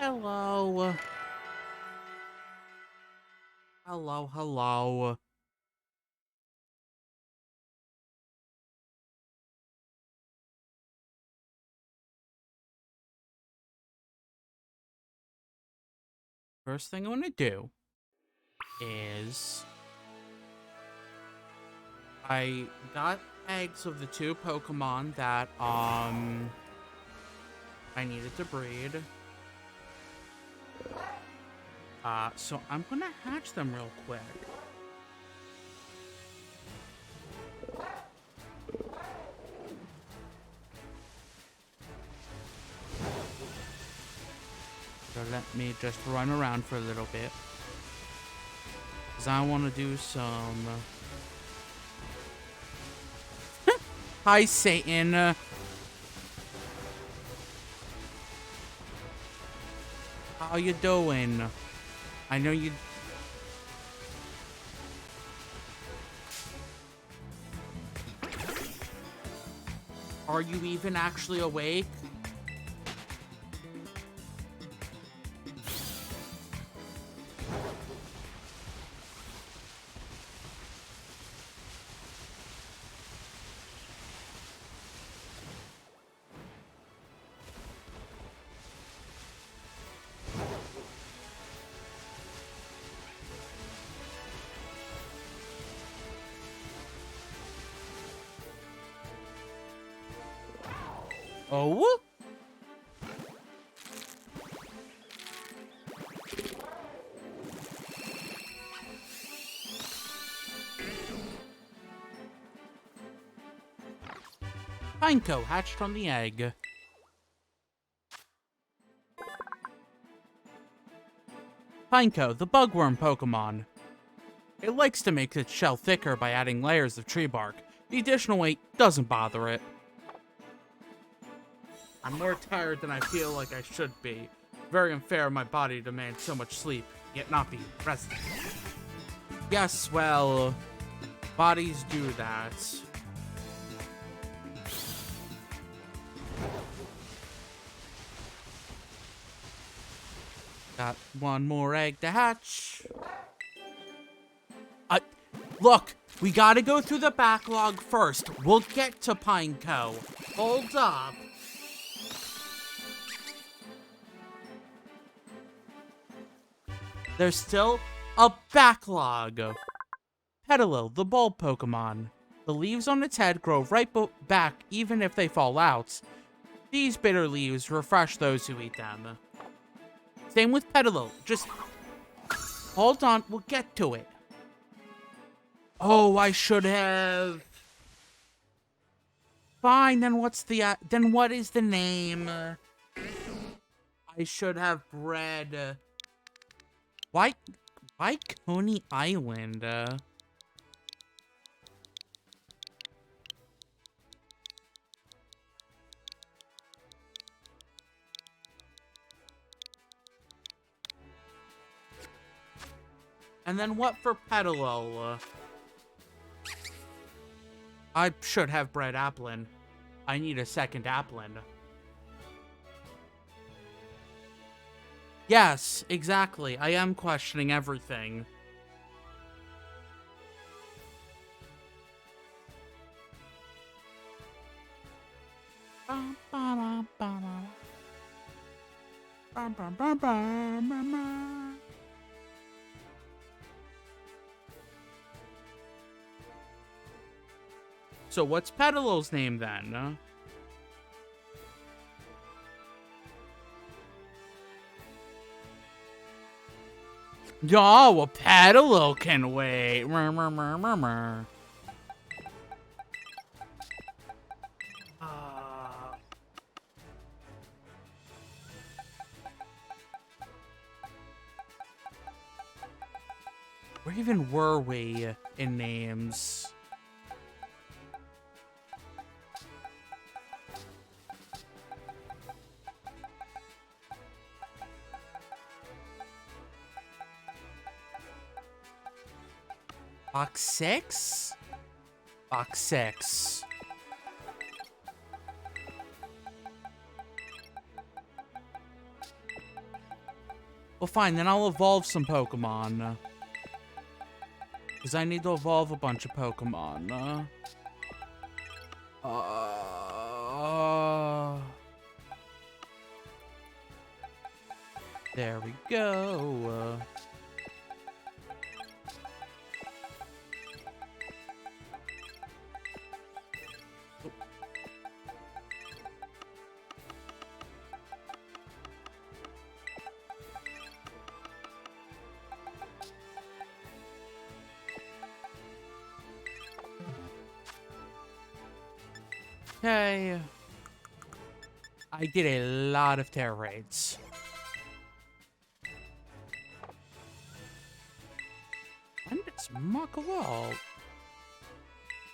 Hello. Hello. First thing I'm gonna do is I got eggs of the two Pokemon that I needed to breed. So I'm gonna hatch them real quick. So let me just run around for a little bit. Because I want to do some... Hi, Satan. How you doing? I know you... Are you even actually awake? Oh? Pineco hatched from the egg. Pineco, the bugworm Pokemon. It likes to make its shell thicker by adding layers of tree bark. The additional weight doesn't bother it. I'm more tired than I feel like I should be. Very unfair of my body to demand so much sleep, yet not be rested. Yes, well, bodies do that. Got one more egg to hatch. Look, we gotta go through the backlog first. We'll get to Pineco. Hold up. There's still a backlog. Petalil, the bulb Pokemon. The leaves on its head grow right back even if they fall out. These bitter leaves refresh those who eat them. Same with Petalil. Just hold on, we'll get to it. Oh, I should have. Fine, then what's the then what is the name? I should have bred. Why Coney Island? And then what for Petalil? I should have bred Applin. I need a second Applin. Yes, exactly. I am questioning everything. So what's Petalil's name then? Oh, well, Petalil can wait. Where even were we in names? Box 6? Box 6. Well, fine, then I'll evolve some Pokemon. Because I need to evolve a bunch of Pokemon. There we go. Okay. I did a lot of terror raids. When does Muck evolve?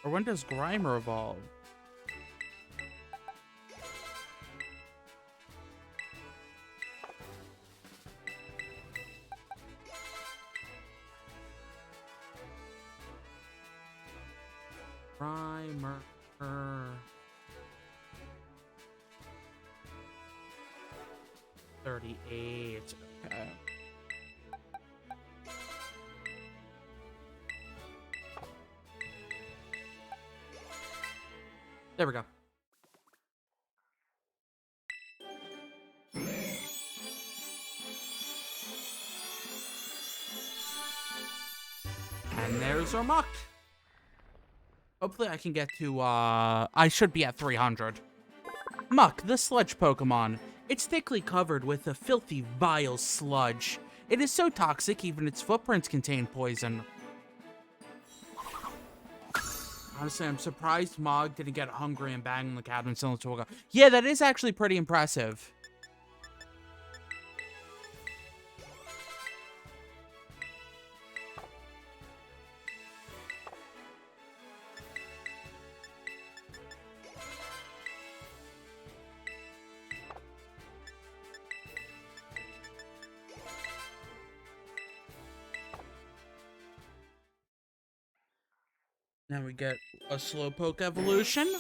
Or when does Grimer evolve? Grimer. 38. Okay. There we go. And there's our Muck. Hopefully I can get to, I should be at 300. Muck, the sludge Pokemon. It's thickly covered with a filthy, vile sludge. It is so toxic, even its footprints contain poison. Honestly, I'm surprised Mog didn't get hungry and bang on the cabin cylinder to go. Yeah, that is actually pretty impressive. Now we get a Slowpoke evolution.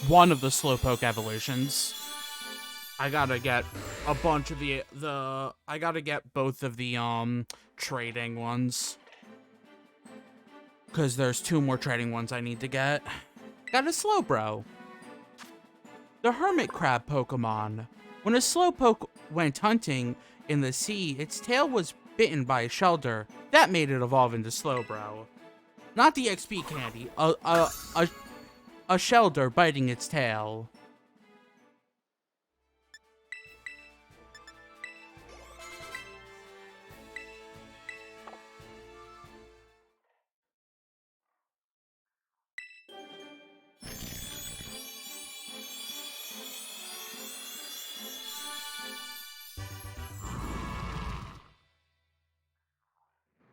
One of the Slowpoke evolutions. I gotta get a bunch of I gotta get both of the, trading ones. Because there's 2 more trading ones I need to get. Got a Slowbro. The Hermit Crab Pokemon. When a Slowpoke went hunting in the sea, its tail was bitten by a shelter. That made it evolve into Slowbro. Not the XP candy, a shelter biting its tail.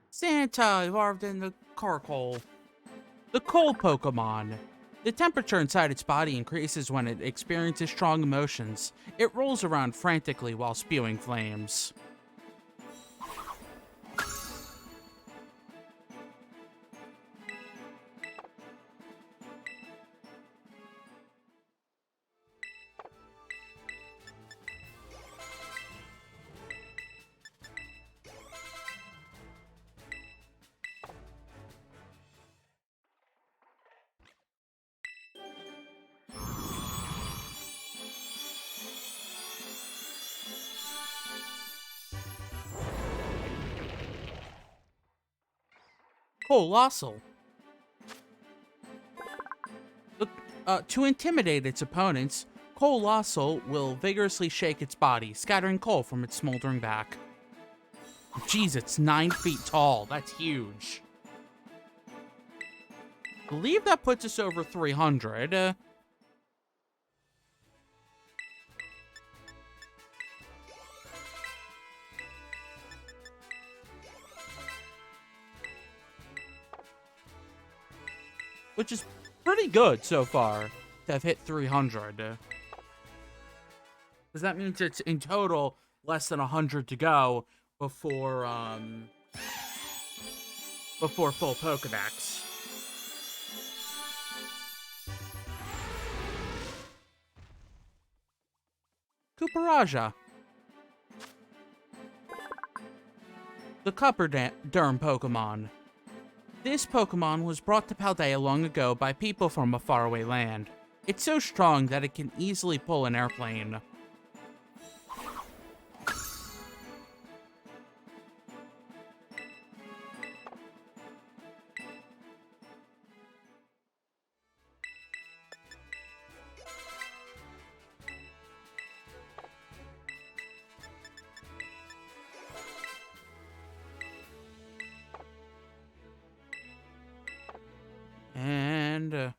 Santa evolved in the Carkol. The Coal Pokemon. The temperature inside its body increases when it experiences strong emotions. It rolls around frantically while spewing flames. Colossal. To intimidate its opponents, Colossal will vigorously shake its body, scattering coal from its smoldering back. Jeez, it's 9 feet tall. That's huge. I believe that puts us over 300. Which is pretty good so far to have hit 300. Because that means it's in total less than 100 to go before full Pokedex. Cooperaja. the Derm Pokemon. This Pokemon was brought to Paldea long ago by people from a faraway land. It's so strong that it can easily pull an airplane. And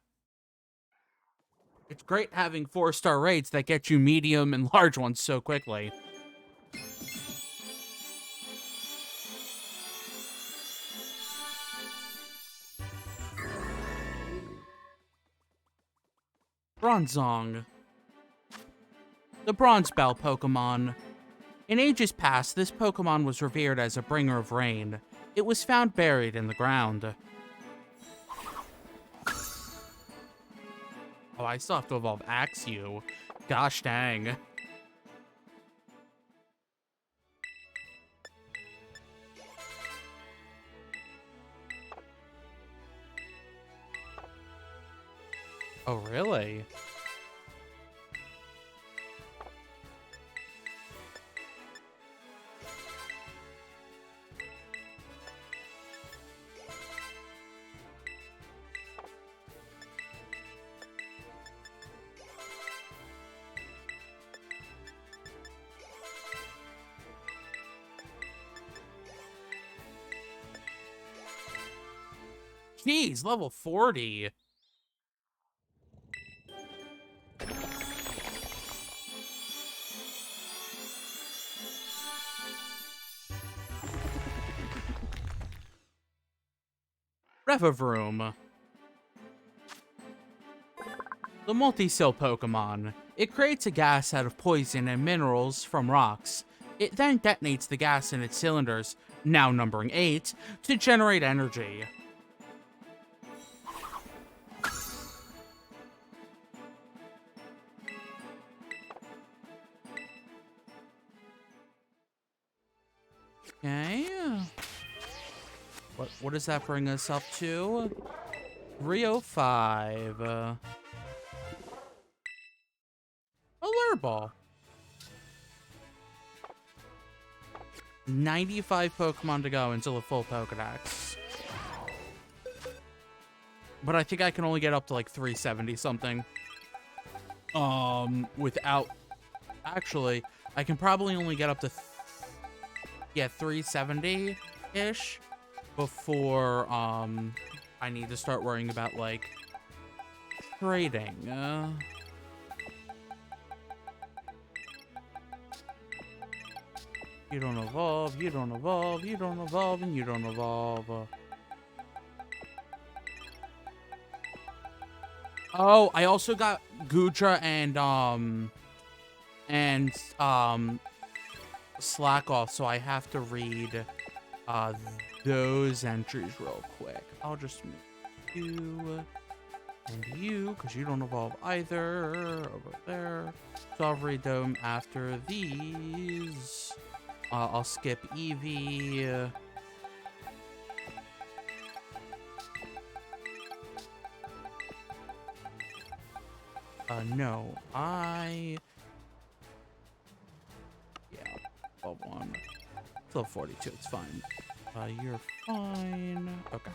it's great having 4-star raids that get you medium and large ones so quickly. Bronzong. The Bronze Bell Pokemon. In ages past, this Pokemon was revered as a bringer of rain. It was found buried in the ground. Oh, I still have to evolve Axew. Gosh dang. Oh, really? Jeez, level 40. Revavroom. The multi-cell Pokemon. It creates a gas out of poison and minerals from rocks. It then detonates the gas in its cylinders, now numbering 8, to generate energy. Okay. What does that bring us up to? 305. Alert Ball. 95 Pokemon to go until a full Pokedex. But I think I can only get up to like 370 something. Without... Actually, I can probably only get up to... 370-ish. Before, I need to start worrying about, like, trading. You don't evolve, you don't evolve, you don't evolve, and you don't evolve. Oh, I also got Gudra and Slack Off, so I have to read, those entries real quick. I'll just make you and you, because you don't evolve either, over there. So I'll read them after these. I'll skip Eevee. No, yeah, level 1. It's level 42, it's fine. You're fine. Okay.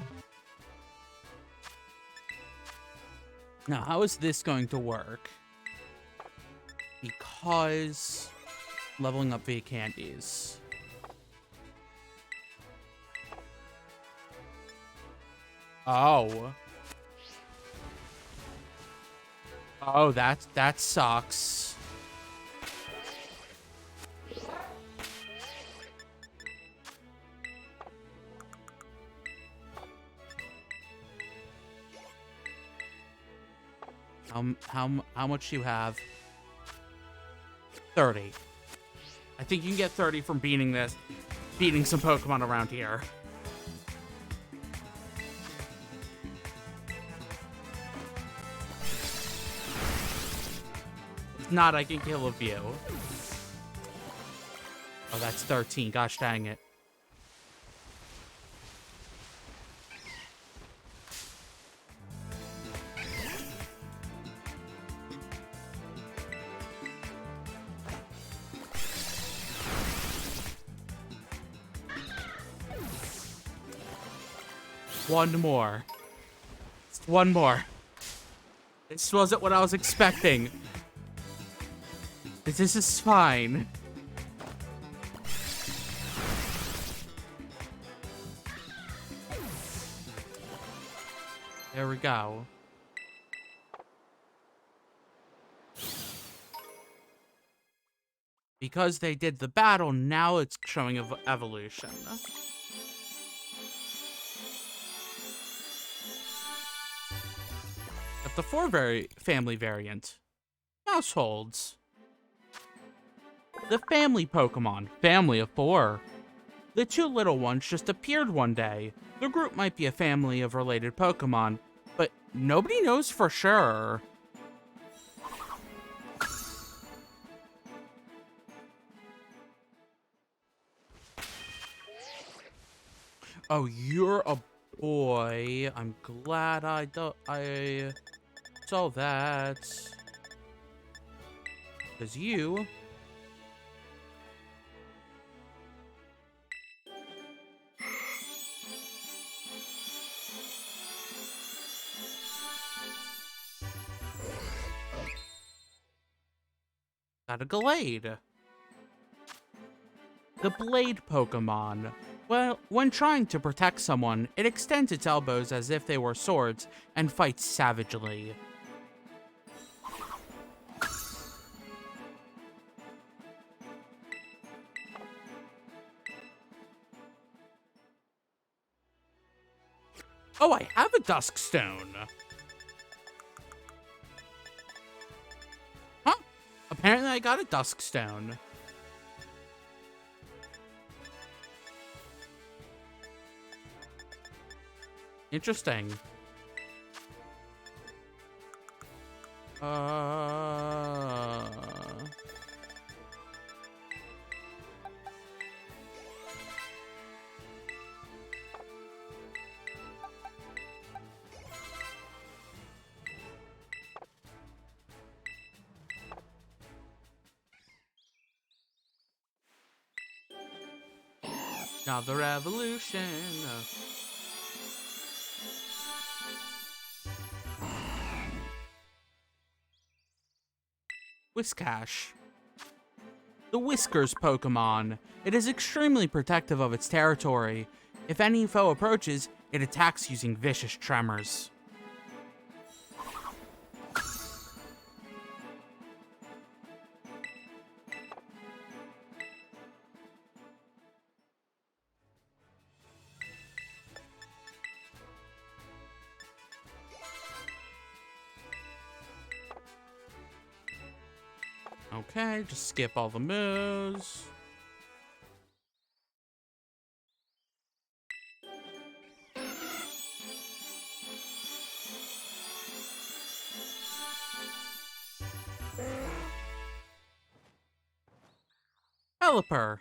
Now, how is this going to work? Because leveling up V candies. Oh. Oh, that sucks. How much do you have? 30. I think you can get 30 from beating some Pokemon around here. If not, I can kill a few. Oh, that's 13. Gosh dang it. One more. Just one more. This wasn't what I was expecting. This is fine. There we go. Because they did the battle, now it's showing evolution. At the family variant. Households. The family Pokemon. Family of 4. The 2 little ones just appeared one day. The group might be a family of related Pokemon, but nobody knows for sure. Oh, you're a boy. I'm glad I saw that. 'Cause you... got a Glade. The Blade Pokemon. Well, when trying to protect someone, it extends its elbows as if they were swords and fights savagely. Oh, I have a Duskstone. Huh? Apparently I got a Duskstone. Interesting. Now the revolution. Whiskash. The Whiskers Pokemon. It is extremely protective of its territory. If any foe approaches, it attacks using vicious tremors. Okay, just skip all the moves. Pelipper.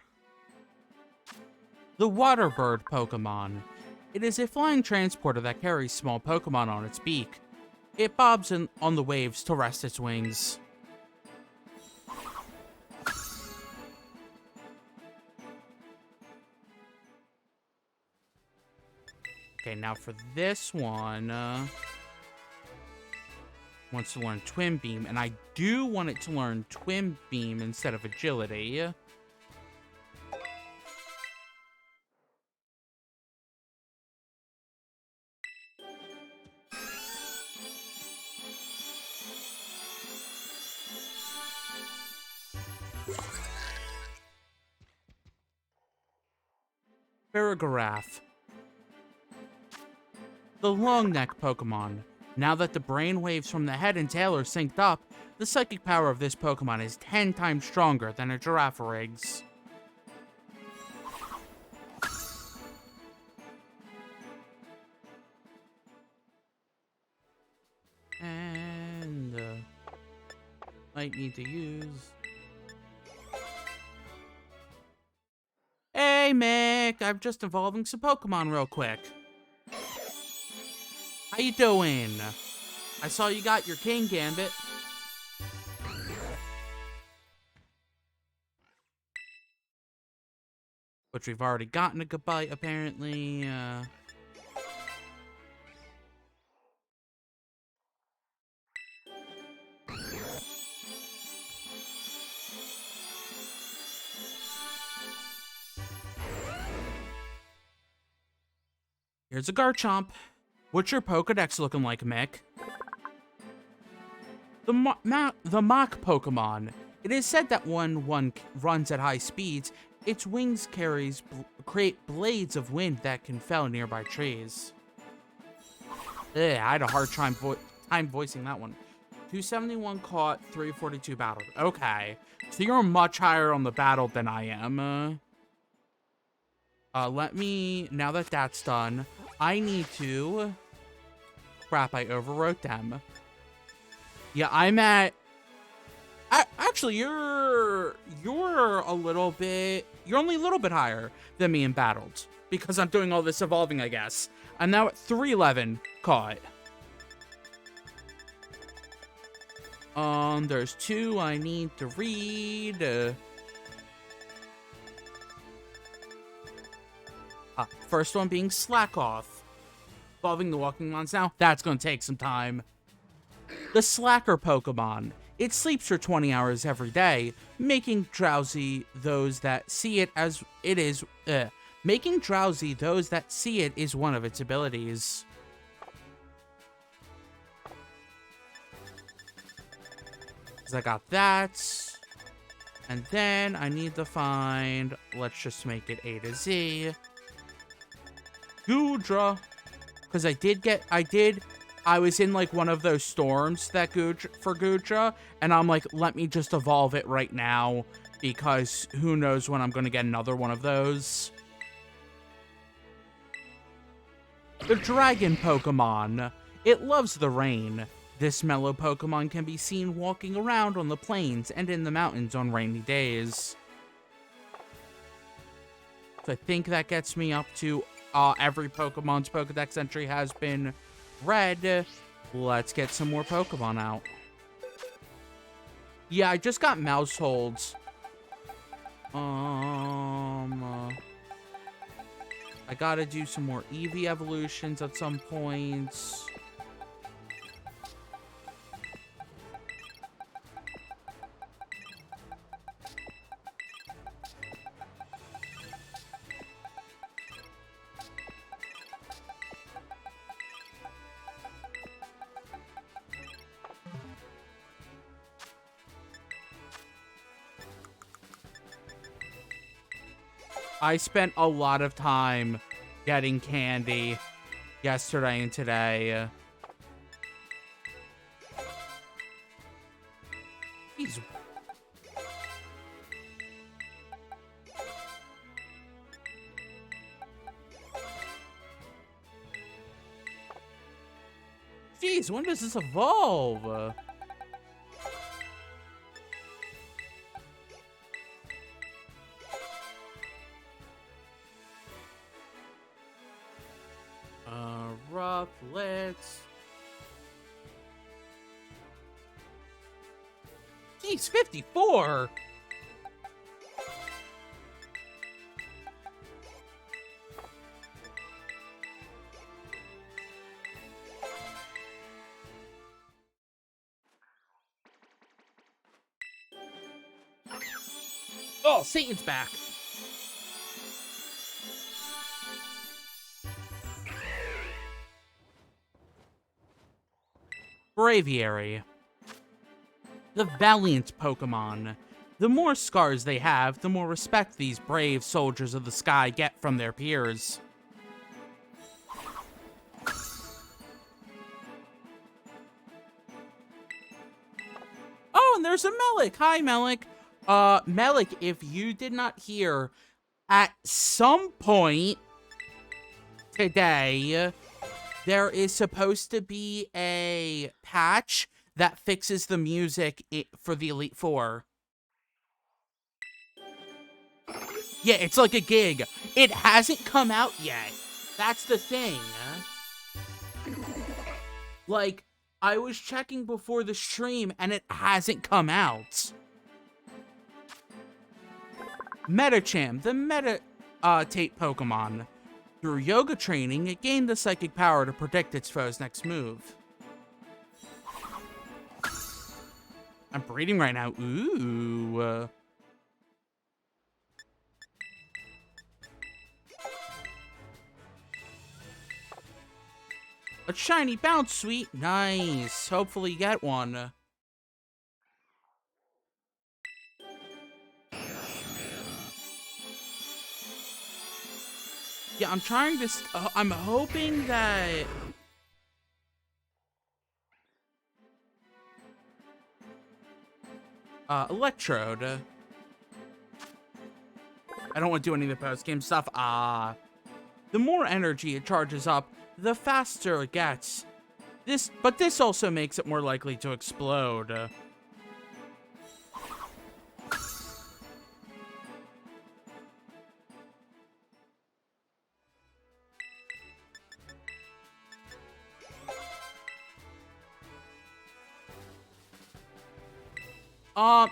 The Water Bird Pokemon. It is a flying transporter that carries small Pokemon on its beak. It bobs on the waves to rest its wings. Okay, now for this one, wants to learn Twin Beam, and I do want it to learn Twin Beam instead of Agility. Farigiraf. The long neck Pokemon. Now that the brain waves from the head and tail are synced up, the psychic power of this Pokemon is 10 times stronger than a Girafarig's. And might need to use. Hey Mick, I'm just evolving some Pokemon real quick. How you doing? I saw you got your King Gambit. Which we've already gotten a goodbye, apparently. Here's a Garchomp. What's your Pokedex looking like, Mick? The Mach Pokemon. It is said that when one runs at high speeds, its wings create blades of wind that can fell nearby trees. I had a hard time voicing that one. 271 caught, 342 battled. Okay, so you're much higher on the battle than I am. Let me, now that that's done, I need to... Crap, I overwrote them. Yeah, I'm at... Actually, you're a little bit... You're only a little bit higher than me in battled. Because I'm doing all this evolving, I guess. I'm now at 311 caught. There's 2 I need to read. First one being Slack Off. Evolving the Walking Mons now. That's gonna take some time. The Slacker Pokemon. It sleeps for 20 hours every day, making drowsy those that see it as it is. Making drowsy those that see it is one of its abilities. I got that. And then I need to find, let's just make it A to Z. Goodra. Because I was in like one of those storms that for Goodra, and I'm like, let me just evolve it right now, because who knows when I'm going to get another one of those. The Dragon Pokemon. It loves the rain. This mellow Pokemon can be seen walking around on the plains and in the mountains on rainy days. So I think that gets me up to every Pokemon's Pokedex entry has been read. Let's get some more Pokemon out. Yeah, I just got Mouseholds. I gotta do some more Eevee evolutions at some point. I spent a lot of time getting candy yesterday and today. Jeez. Jeez, when does this evolve? Let's... Jeez, 54! Oh, Satan's back! Braviary. The valiant Pokemon. The more scars they have, the more respect these brave soldiers of the sky get from their peers. Oh, and there's a Melik. Hi, Melik. Melik, if you did not hear, at some point today, there is supposed to be a patch that fixes the music for the Elite Four. Yeah, it's like a gig. It hasn't come out yet. That's the thing. Like, I was checking before the stream and it hasn't come out. Metacham, the Meditate Pokemon. Through yoga training, it gained the psychic power to predict its foe's next move. I'm breeding right now. Ooh. A shiny bounce sweet. Nice. Hopefully you get one. Yeah, I'm trying to... I'm hoping that... Electrode. I don't want to do any of the post-game stuff. The more energy it charges up, the faster it gets. But this also makes it more likely to explode.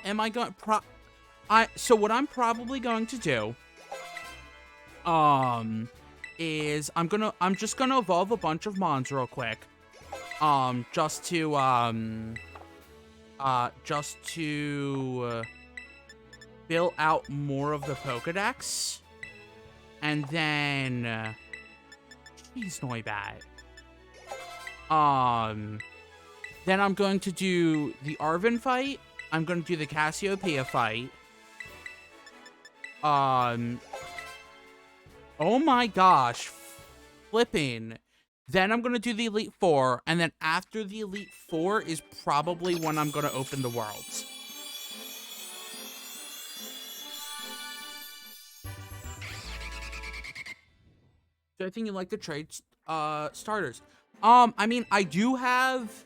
Am I going so what I'm probably going to do, is I'm just gonna evolve a bunch of Mons real quick. Just to fill out more of the Pokedex. And then, jeez, Noibat. Then I'm going to do the Arven fight. I'm going to do the Cassiopeia fight. Oh my gosh. Flipping. Then I'm going to do the Elite Four. And then after the Elite Four is probably when I'm going to open the worlds. So I think you like to trade starters. I mean, I do have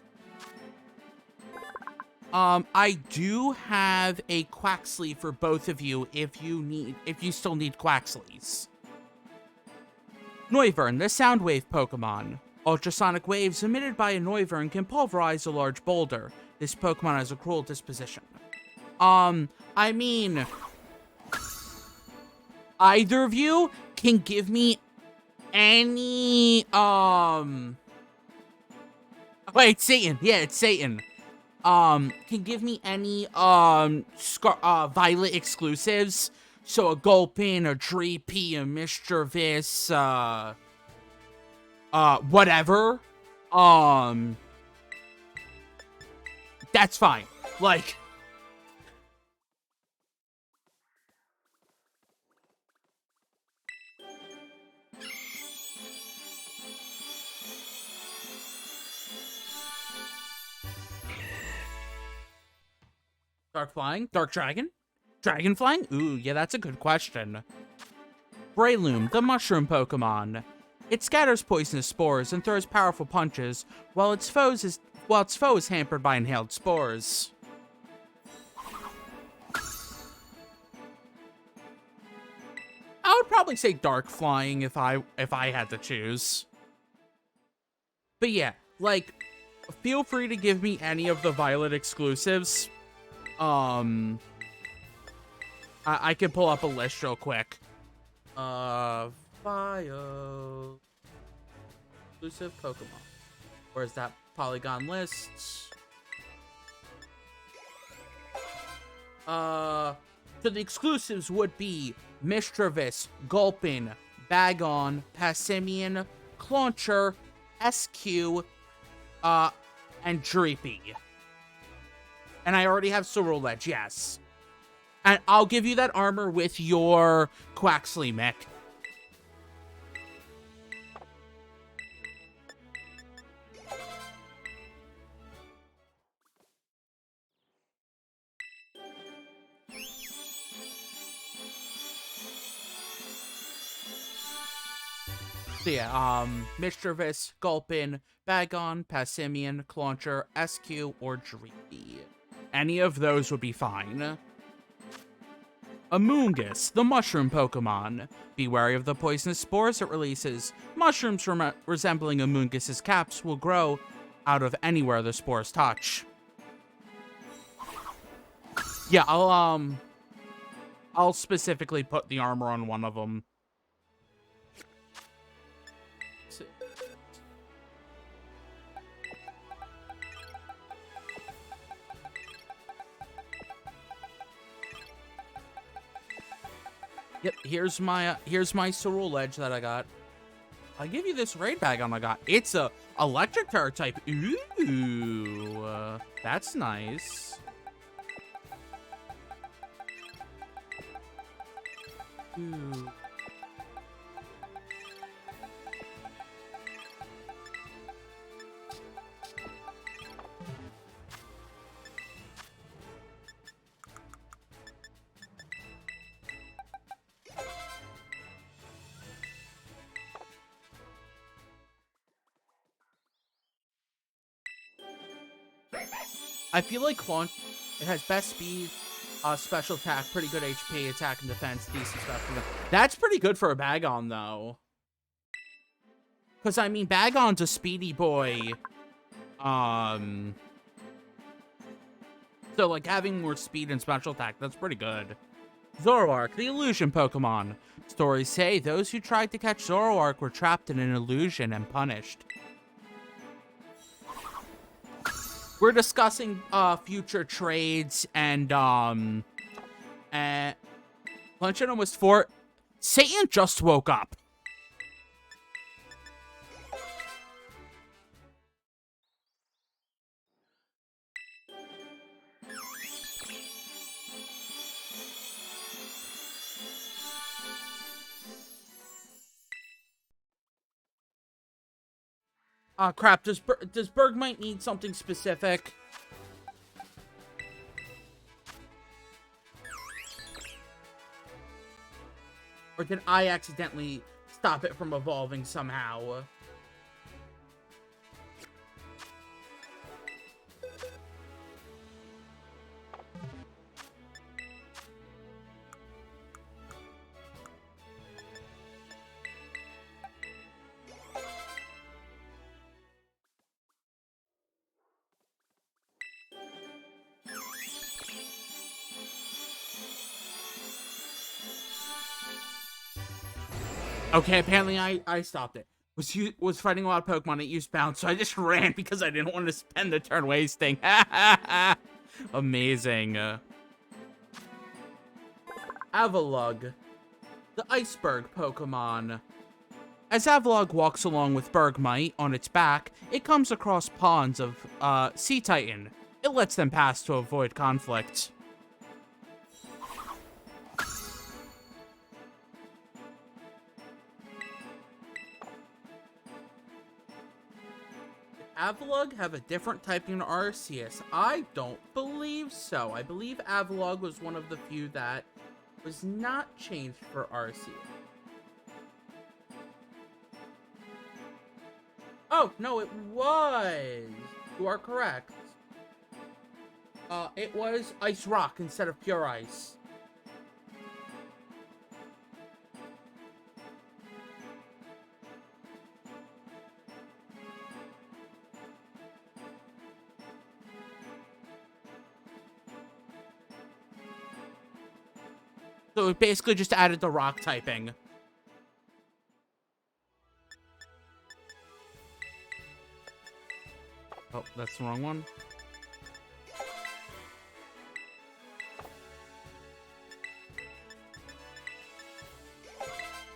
a Quaxley for both of you if you still need Quaxleys. Noivern, the Soundwave Pokemon. Ultrasonic waves emitted by a Noivern can pulverize a large boulder. This Pokemon has a cruel disposition. I mean, either of you can give me any, wait, Satan. Yeah, it's Satan. Can give me any, Violet exclusives. So a Gulpin, a Dreepy, a Mischievous, whatever. That's fine. Like, Dark Flying? Dark Dragon? Dragon Flying? Ooh, yeah, that's a good question. Breloom, the Mushroom Pokemon. It scatters poisonous spores and throws powerful punches, while its foe is hampered by inhaled spores. I would probably say Dark Flying if I had to choose. But yeah, like, feel free to give me any of the Violet exclusives. I can pull up a list real quick. Bio exclusive Pokemon. Where's that Polygon list? So the exclusives would be Mischievous, Gulpin, Bagon, Passimian, Clauncher, SQ, and Dreepy. And I already have Ceruledge, yes. And I'll give you that armor with your Quaxley mech. So yeah, Mischievous, Gulpin, Bagon, Passimian, Clauncher, SQ, or Dreepy. Any of those would be fine. Amoonguss, the Mushroom Pokemon. Be wary of the poisonous spores it releases. Mushrooms resembling Amoonguss's caps will grow out of anywhere the spores touch. Yeah, I'll specifically put the armor on one of them. Yep, here's my Ceruledge that I got. I give you this raid bag I got. It's a electric terror type. Ooh, that's nice. Ooh. I feel like it has best speed, special attack, pretty good HP, attack and defense, decent stuff. That's pretty good for a Bagon, though. Because, I mean, Bagon's a speedy boy. So, like, having more speed and special attack, that's pretty good. Zoroark, the illusion Pokemon. Stories say those who tried to catch Zoroark were trapped in an illusion and punished. We're discussing future trades and Luncheon was for Satan just woke up. Crap, does Bergmite need something specific? Or did I accidentally stop it from evolving somehow? Okay, apparently I stopped it. Was fighting a lot of Pokemon, it used Bounce, so I just ran because I didn't want to spend the turn wasting. Amazing. Avalugg, the Iceberg Pokemon. As Avalugg walks along with Bergmite on its back, it comes across pawns of Sea Titan. It lets them pass to avoid conflict. Avalugg have a different typing to Arceus? I don't believe so. I believe Avalugg was one of the few that was not changed for Arceus. Oh, no, it was. You are correct. It was Ice Rock instead of Pure Ice. So it basically just added the rock typing. Oh, that's the wrong one.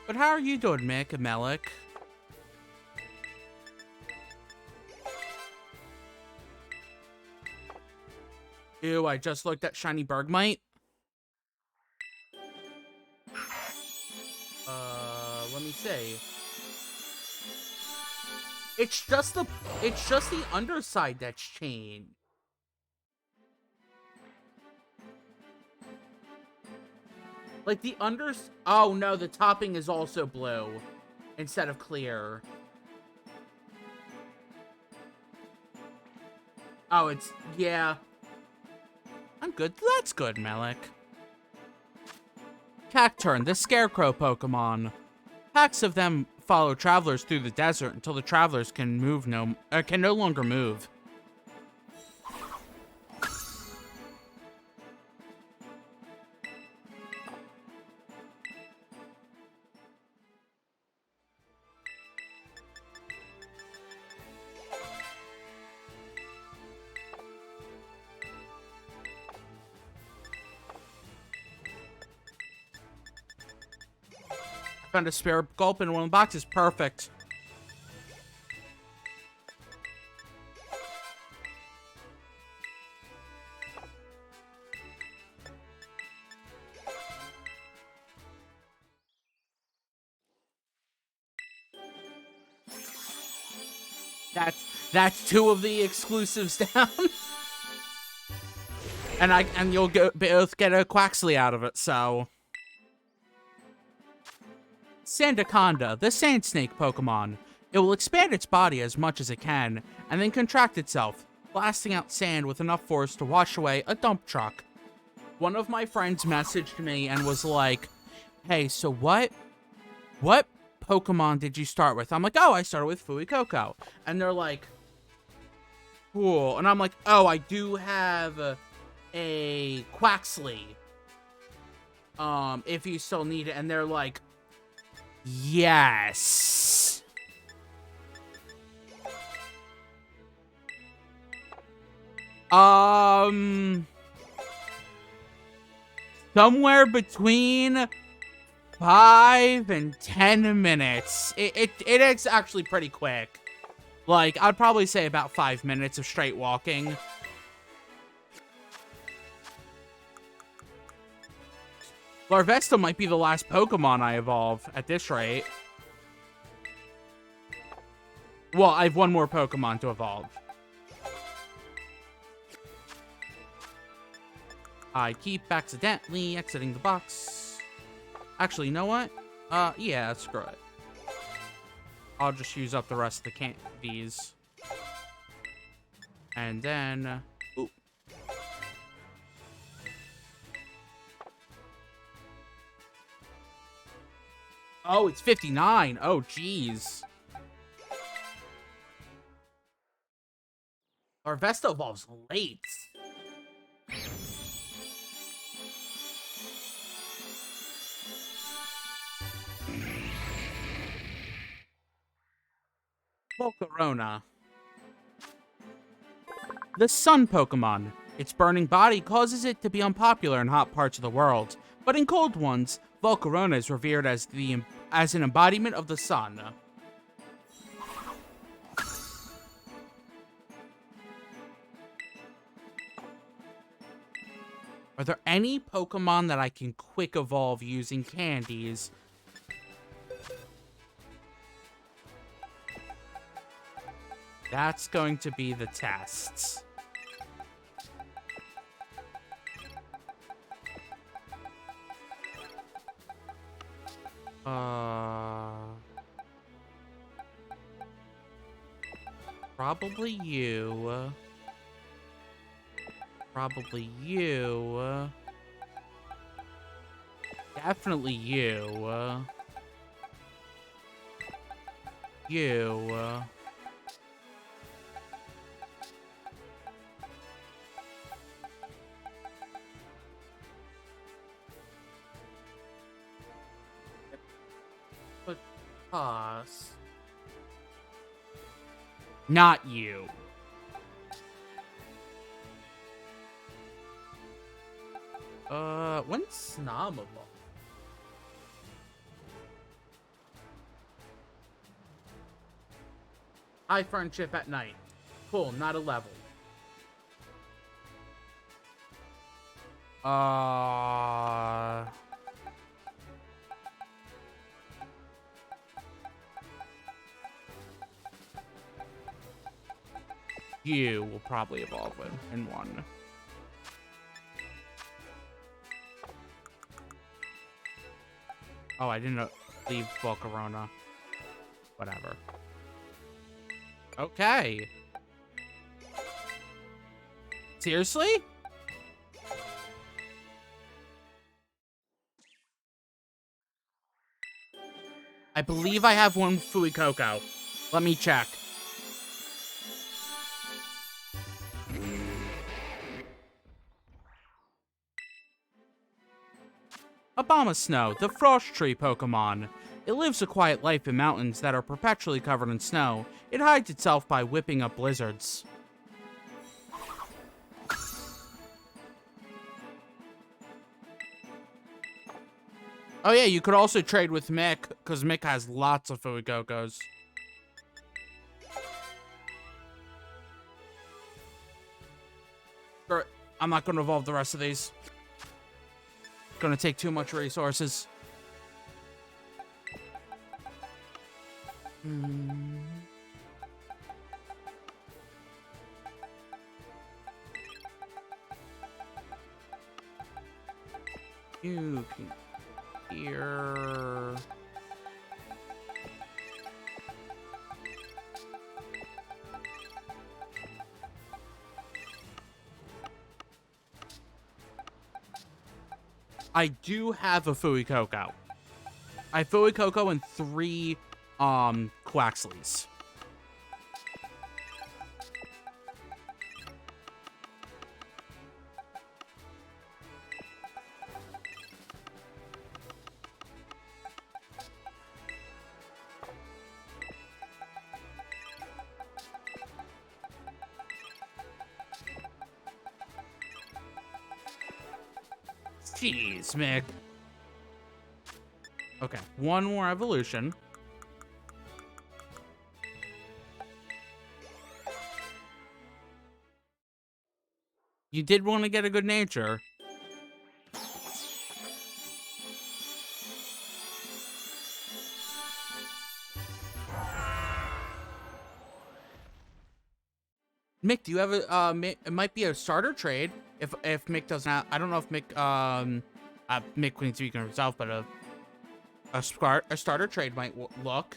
But how are you doing, Mick, Melik? Ew, I just looked at Shiny Bergmite. Let me see. It's just the underside that's changed. Like the oh no, the topping is also blue instead of clear. Oh, yeah. I'm good. That's good, Melik. Cacturn, the Scarecrow Pokemon. Packs of them follow travelers through the desert until the travelers can no longer move. Found a spare gulp in one of the boxes. Perfect. That's 2 of the exclusives down. and you'll both get a Quaxley out of it, so. Sandaconda, the sand snake Pokemon. It will expand its body as much as it can, and then contract itself, blasting out sand with enough force to wash away a dump truck. One of my friends messaged me and was like, hey, so what Pokemon did you start with? I'm like, oh, I started with Fuecoco. And they're like, cool. And I'm like, oh, I do have a Quaxley. If you still need it. And they're like, yes. Somewhere between 5 and 10 minutes. It's actually pretty quick. Like, I'd probably say about 5 minutes of straight walking. Larvesta might be the last Pokemon I evolve at this rate. Well, I have 1 more Pokemon to evolve. I keep accidentally exiting the box. Actually, you know what? Yeah, screw it. I'll just use up the rest of the candies. And then... Ooh. Oh, it's 59. Oh, jeez. Larvesta evolves late. Volcarona. The sun Pokemon. Its burning body causes it to be unpopular in hot parts of the world, but in cold ones, Volcarona is revered as an embodiment of the sun. Are there any Pokemon that I can quick evolve using candies? That's going to be the test. Probably you. Probably you. Definitely you. You. But toss. Not you. When's Snomable? High friendship at night. Cool, not a level. You will probably evolve in 1. Oh, I didn't leave Volcarona. Whatever. Okay. Seriously? I believe I have 1 Fuecoco. Let me check. Abomasnow, the frost tree Pokemon. It lives a quiet life in mountains that are perpetually covered in snow. It hides itself by whipping up blizzards. Oh yeah, you could also trade with Mick, because Mick has lots of Fuegocos. I'm not going to evolve the rest of these. It's going to take too much resources. You can hear. I do have a Fuecoco. I have Fuecoco and 3 Quaxleys. Jeez, Mick. Okay, one more evolution. You did want to get a good nature. Mick, do you have a, it might be a starter trade if Mick doesn't have, I don't know if Mick, Mick couldn't speak of himself, but a starter trade might look.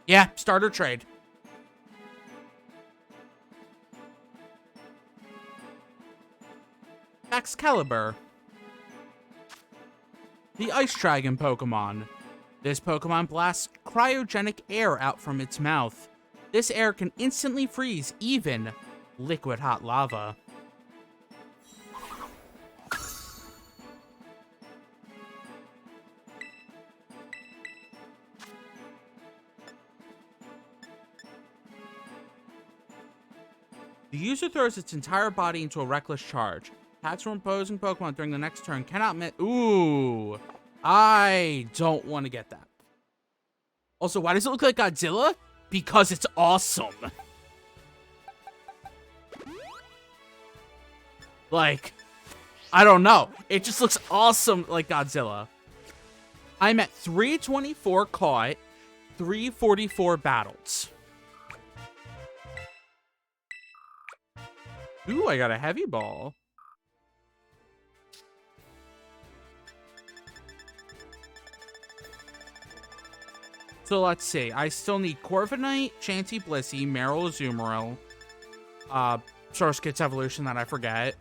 Yeah, starter trade. Excalibur. The Ice Dragon Pokemon. This Pokemon blasts cryogenic air out from its mouth. This air can instantly freeze even liquid hot lava. The user throws its entire body into a reckless charge. Attacks from opposing Pokemon during the next turn cannot miss. Ooh, I don't want to get that. Also, why does it look like Godzilla? Because it's awesome. Like, I don't know. It just looks awesome like Godzilla. I'm at 324 caught, 344 battled. Ooh, I got a heavy ball. So let's see. I still need Corviknight, Chansey Blissey, Meryl Azumarill, Surskit's evolution that I forget.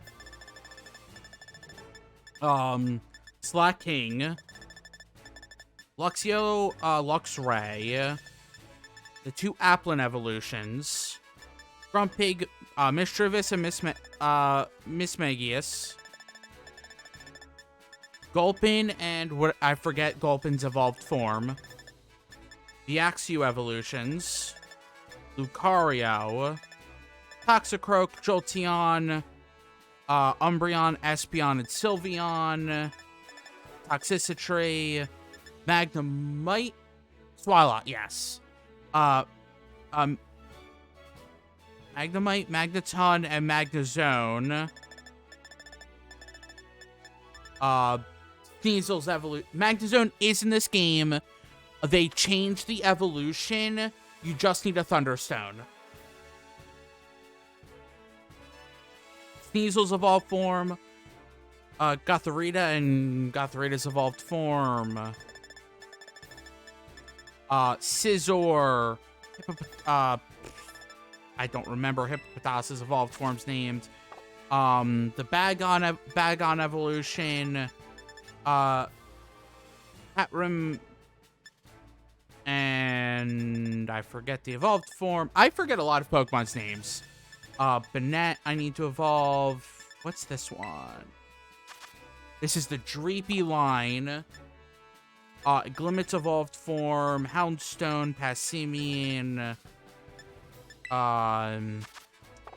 Slaking, Luxio, Luxray, the 2 Applin evolutions, Grumpig, Mischievous and Mismagius, Gulpin and what I forget Gulpin's evolved form. The Axew evolutions, Lucario, Toxicroak, Jolteon, Umbreon, Espeon, and Sylveon, Toxicity, Magnemite, Swalot, yes. Magnemite, Magneton, and Magnezone. Sneasel's evolution. Magnezone is in this game. They changed the evolution. You just need a Thunderstone. Sneasel's evolved form. Gothorita and Gothorita's evolved form. Scizor. I don't remember Hippopotas's evolved forms named. The Bagon evolution. Hatrim. And I forget the evolved form. I forget a lot of Pokemon's names. Banette, I need to evolve. What's this one? This is the Dreepy line. Glimmet's evolved form. Houndstone, Passimian.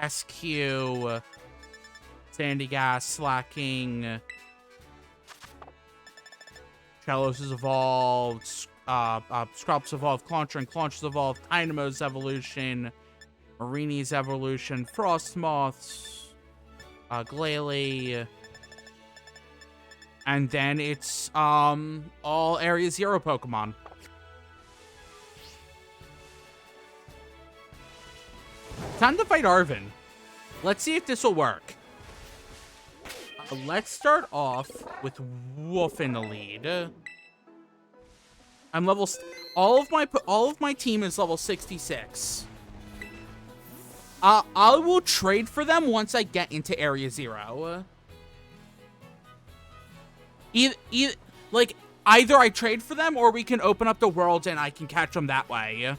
SQ. Sandygast, Slacking. Chelos is evolved. Scrub's evolved, Clauncher and Clauncher's evolved, Dynamo's evolution, Marini's evolution, Frostmoth's, Glalie, and then it's all Area 0 Pokemon. Time to fight Arven. Let's see if this will work. Let's start off with Wolf in the lead. I'm level... all of my team is level 66. I will trade for them once I get into Area 0. Either I trade for them or we can open up the world and I can catch them that way.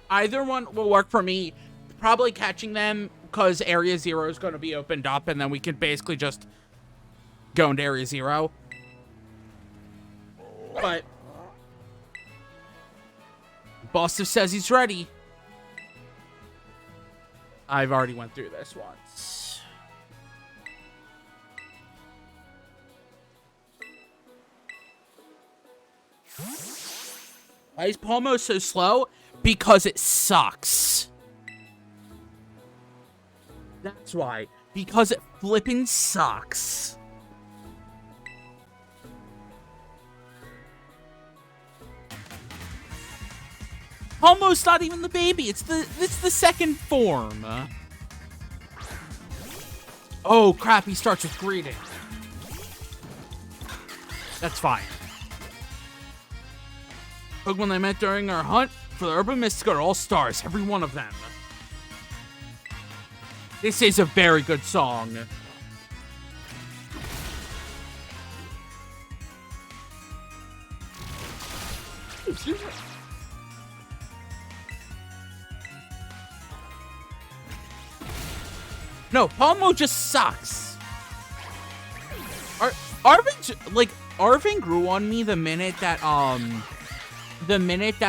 Either one will work for me. Probably catching them because Area 0 is going to be opened up and then we can basically just go into Area 0. But Boss says he's ready. I've already went through this once. Why is Palmo so slow? Because it sucks. That's why. Because it flippin' sucks. Almost not even the baby. It's the second form. Oh crap! He starts with greeting. That's fine. Pokemon I met during our hunt for the Urban Mystics are all stars, every one of them. This is a very good song. Excuse me. No, Palmo just sucks. Arvin grew on me the minute that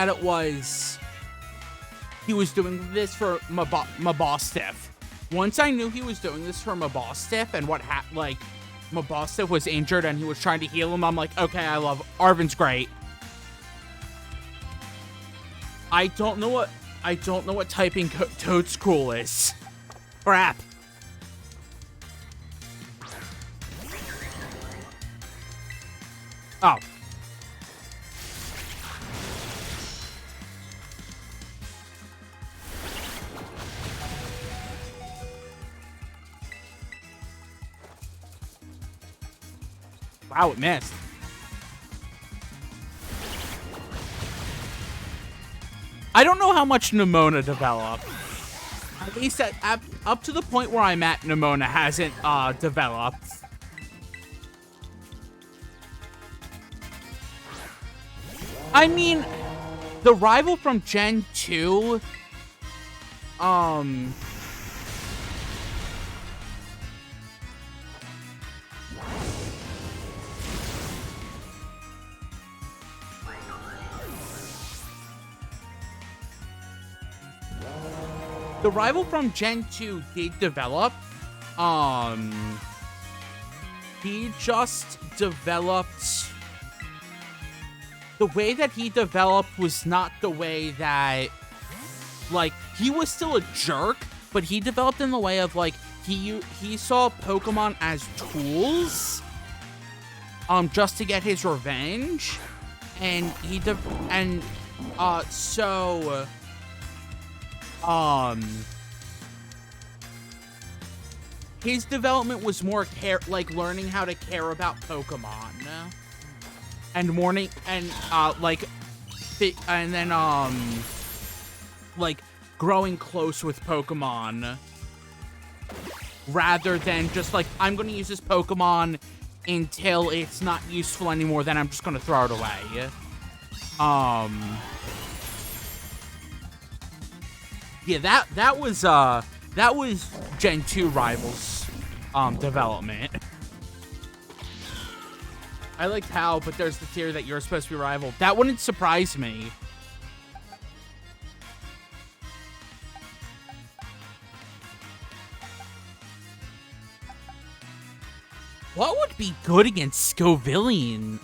it was he was doing this for Mabostiff. Once I knew he was doing this for Mabostiff and Mabostiff was injured and he was trying to heal him, I'm like, okay, I love Arvin's great. I don't know what typing Toad's cool is. Crap. Oh. Wow, it missed. I don't know how much Nemona developed. At least up to the point where I'm at, Nemona hasn't developed. I mean, the rival from Gen 2, the rival from Gen 2 did develop. He just developed... The way that he developed was not the way that... Like, he was still a jerk, but he developed in the way of, like, he saw Pokemon as tools, just to get his revenge, and his development was more learning how to care about Pokemon, and growing close with Pokemon, rather than just like, I'm gonna use this Pokemon until it's not useful anymore, then I'm just gonna throw it away. Yeah, that was Gen 2 Rivals development. I liked how, but there's the tier that you're supposed to be rival. That wouldn't surprise me. What would be good against Scovillain?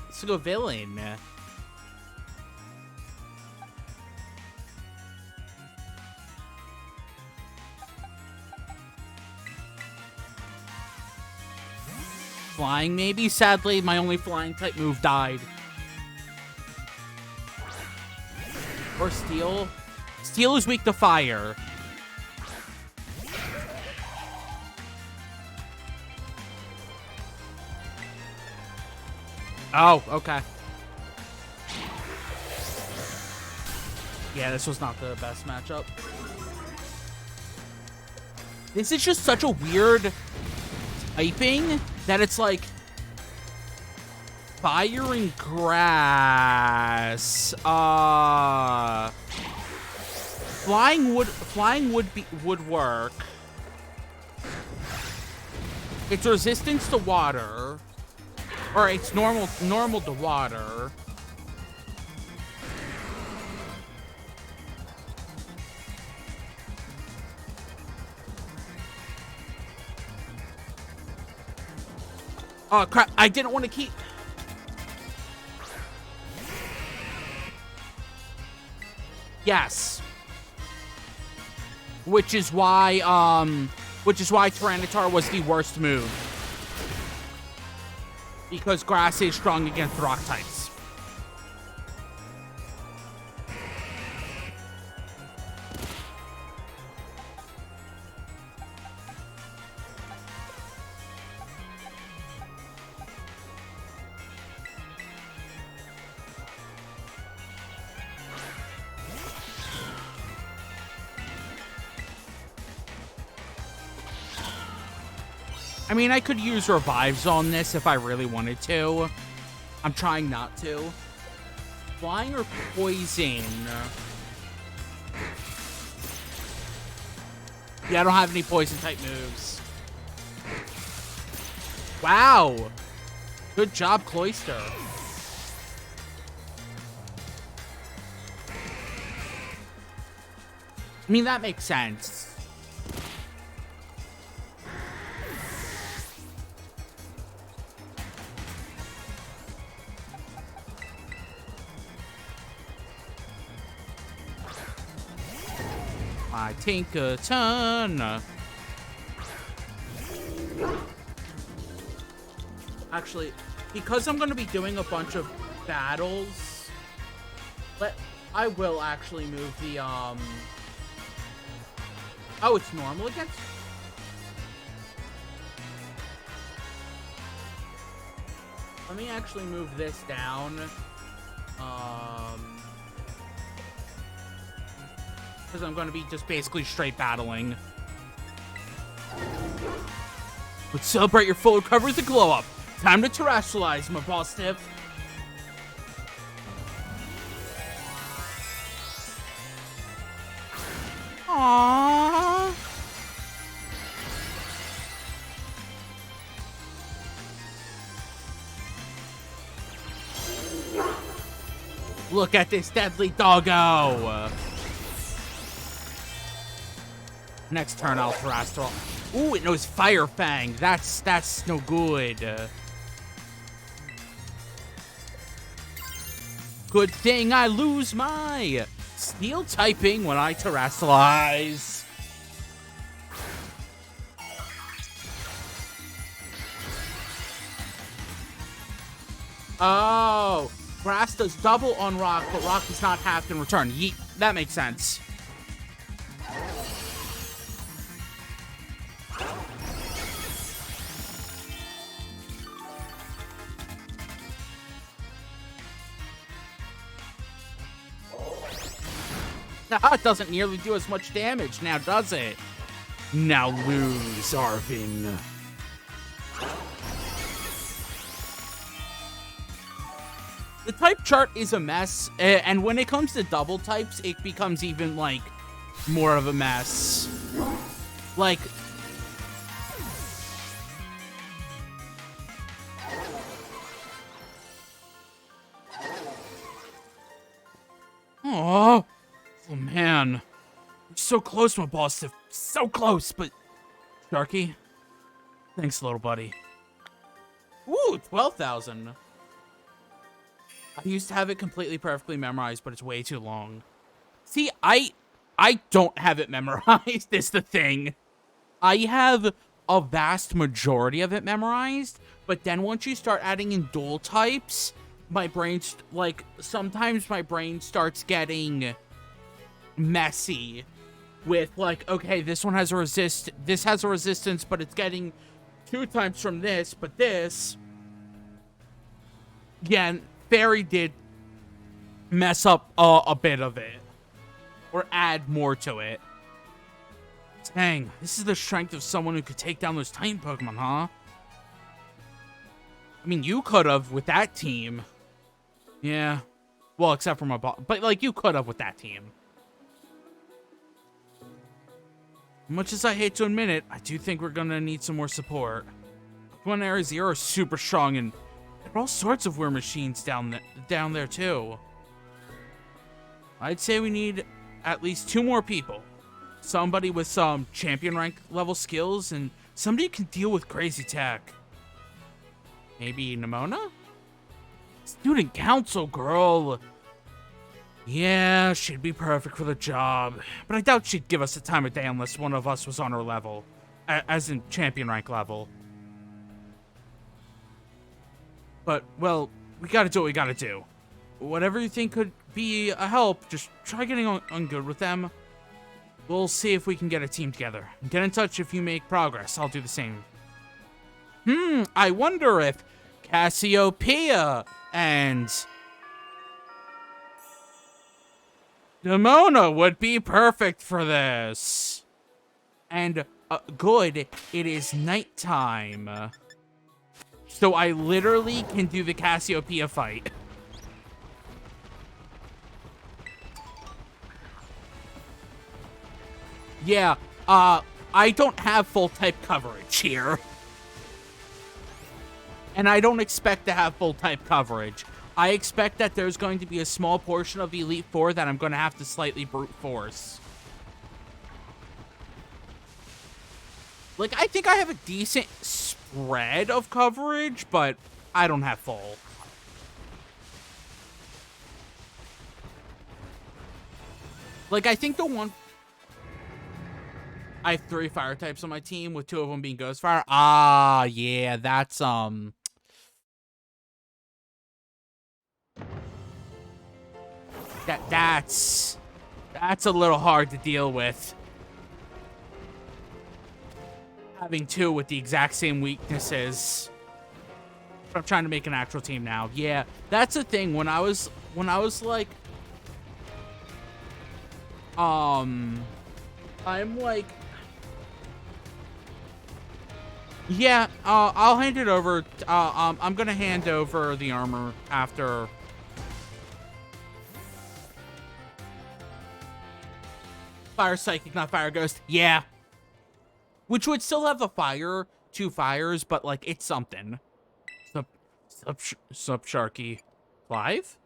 Flying, maybe? Sadly, my only flying type move died. Or Steel. Steel is weak to fire. Oh, okay. Yeah, this was not the best matchup. This is just such a weird typing that it's like fire and grass. Flying would work. It's resistance to water. Or it's normal to water. Oh crap, I didn't want to keep... Yes. Which is why Tyranitar was the worst move. Because grass is strong against rock types. I mean, I could use revives on this if I really wanted to. I'm trying not to. Flying or poison? Yeah, I don't have any poison type moves. Wow. Good job, Cloyster. I mean, that makes sense. I think a ton. Actually, because I'm going to be doing a bunch of battles, I will actually move the, Oh, it's normal against... Let me actually move this down. Because I'm going to be just basically straight battling. Let's celebrate your full recovery with a glow up. Time to terrestrialize, my boss stiff. Aww. Look at this deadly doggo. Next turn, I'll Terrestrial. Ooh, it knows Fire Fang. That's no good. Good thing I lose my Steel typing when I Terrestrialize. Oh, Grass does double on Rock, but Rock is not halved in return. Yeet, that makes sense. It doesn't nearly do as much damage now, does it? Now lose, Arvin. The type chart is a mess, and when it comes to double types, it becomes even, like, more of a mess. Like... Oh man. You're so close, my boss. So close, but... Sharky? Thanks, little buddy. Ooh, 12,000. I used to have it completely perfectly memorized, but it's way too long. See, I don't have it memorized, is the thing. I have a vast majority of it memorized, but then once you start adding in dual types, my brain's, like, sometimes my brain starts getting messy with, like, okay, this one has a this has a resistance, but it's getting 2 times from this, but this... Yeah, and Fairy did mess up a bit of it. Or add more to it. Dang, this is the strength of someone who could take down those Titan Pokemon, huh? I mean, you could have with that team. Yeah. Well, except for my boss. But, like, you could have with that team. Much as I hate to admit it, I do think we're gonna need some more support. Pokemon Area Zero is super strong, and there are all sorts of weird machines down there, too. I'd say we need at least 2 more people. Somebody with some champion rank level skills, and somebody who can deal with crazy tech. Maybe Nimona? Student council girl. Yeah, she'd be perfect for the job. But I doubt she'd give us the time of day unless one of us was on her level. As in champion rank level. But, well, we gotta do what we gotta do. Whatever you think could be a help, just try getting on good with them. We'll see if we can get a team together. Get in touch if you make progress. I'll do the same. I wonder if Cassiopeia and Nimona would be perfect for this. And, good, it is nighttime. So I literally can do the Cassiopeia fight. Yeah, I don't have full type coverage here. And I don't expect to have full type coverage. I expect that there's going to be a small portion of the Elite Four that I'm going to have to slightly brute force. Like, I think I have a decent spread of coverage, but I don't have full. Like, I think the one... I have 3 fire types on my team, with 2 of them being Ghost Fire. Ah, yeah, that's, That's a little hard to deal with. Having 2 with the exact same weaknesses. I'm trying to make an actual team now. Yeah, that's the thing. When I was like, I'm like, yeah, I'll hand it over. I'm gonna hand over the armor after. Fire Psychic, not Fire Ghost. Yeah. Which would still have the fire, 2 fires, but, like, it's something. Sup, Sharky. Clive?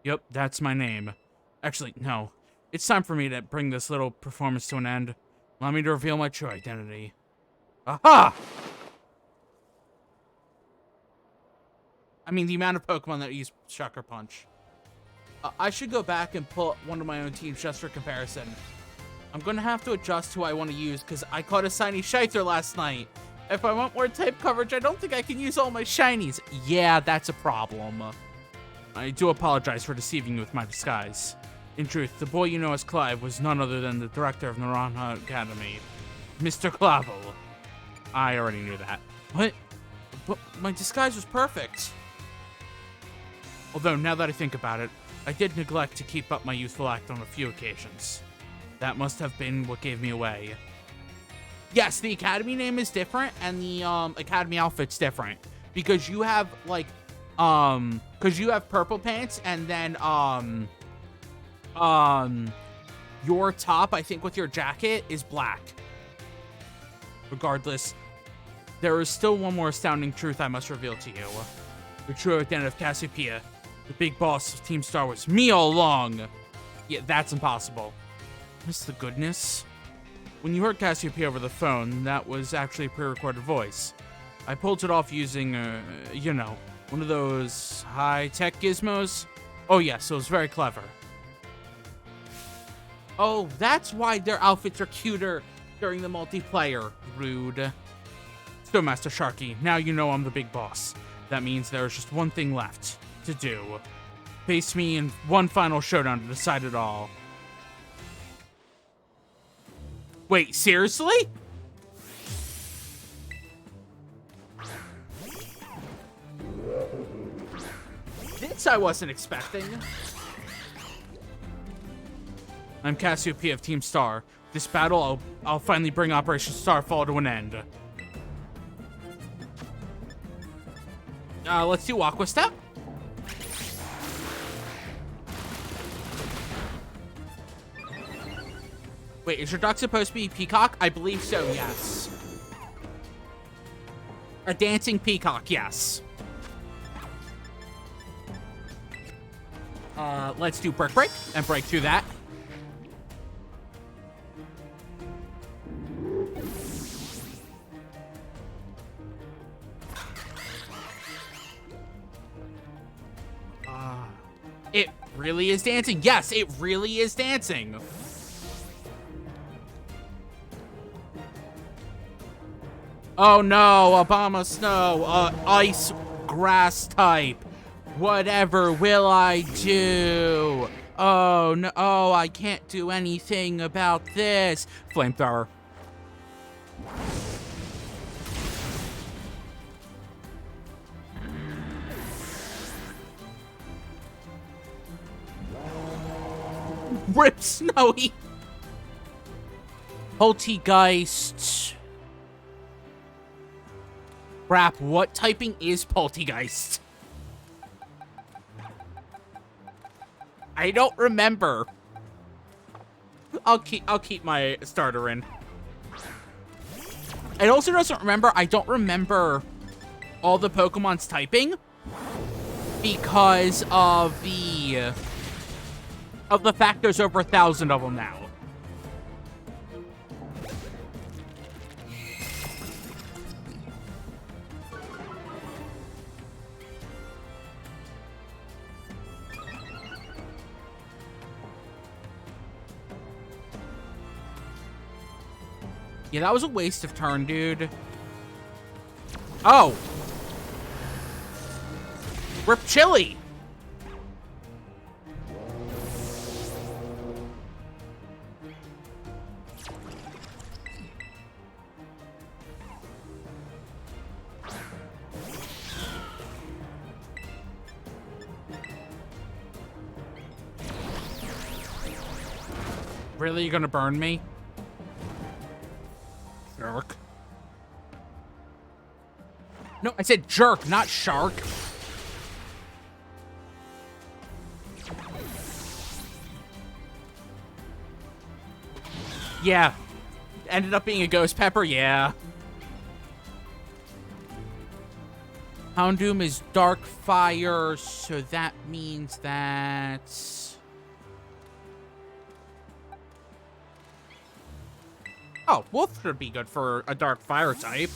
Yep, that's my name. Actually, no. It's time for me to bring this little performance to an end. Allow me to reveal my true identity. Aha! I mean, the amount of Pokemon that use Sucker Punch. I should go back and put one of my own teams just for comparison. I'm gonna have to adjust who I want to use, because I caught a shiny Scyther last night. If I want more type coverage, I don't think I can use all my shinies. Yeah, that's a problem. I do apologize for deceiving you with my disguise. In truth, the boy you know as Clive was none other than the director of Naranja Academy, Mr. Clavel. I already knew that. What? But my disguise was perfect. Although, now that I think about it, I did neglect to keep up my youthful act on a few occasions. That must have been what gave me away. Yes, the Academy name is different, and the Academy outfit's different. Because you have, like, because you have purple pants, and then, your top, I think, with your jacket is black. Regardless, there is still one more astounding truth I must reveal to you. The true identity of Cassiopeia, the big boss of Team Star, was me all along. Yeah, that's impossible. What's the goodness? When you heard Cassiopeia over the phone, that was actually a pre-recorded voice. I pulled it off using, you know, one of those high-tech gizmos. Oh yes, it was very clever. Oh, that's why their outfits are cuter during the multiplayer. Rude. So, Master Sharky, now you know I'm the big boss. That means there's just one thing left to do. Face me in one final showdown to decide it all. Wait, seriously? This I wasn't expecting. I'm Cassiopeia of Team Star. This battle, I'll finally bring Operation Starfall to an end. Let's do Aqua Step. Wait, is your duck supposed to be peacock? I believe so, yes. A dancing peacock, yes. Let's do Brick Break and break through that. It really is dancing. Yes, it really is dancing. Oh no, Obama Snow, ice grass type. Whatever will I do? Oh no, oh, I can't do anything about this. Flamethrower. Rip Snowy. Poltergeist. Crap, what typing is Poltergeist? I don't remember. I'll keep my starter in. It also doesn't remember. I don't remember all the Pokemon's typing because of the fact there's over 1,000 of them now. Yeah, that was a waste of turn, dude. Oh. Rip Chili. Really? You're gonna burn me? Jerk. No, I said jerk, not shark. Yeah. Ended up being a ghost pepper, yeah. Houndoom is dark fire, so that means that... Oh, Wolf should be good for a dark fire type.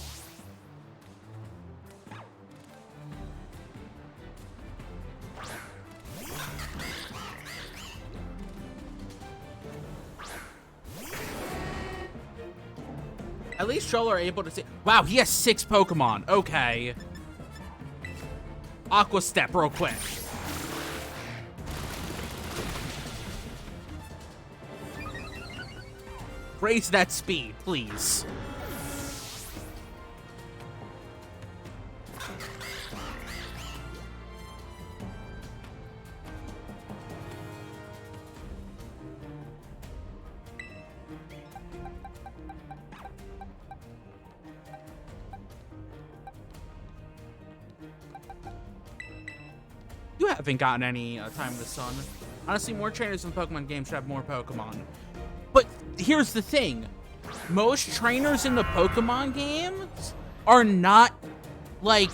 At least y'all are able to see. Wow, he has 6 Pokemon. Okay. Aqua Step real quick. Raise that speed, please. You haven't gotten any time in the sun. Honestly, more trainers in the Pokemon game should have more Pokemon. But here's the thing. Most trainers in the Pokemon games are not, like,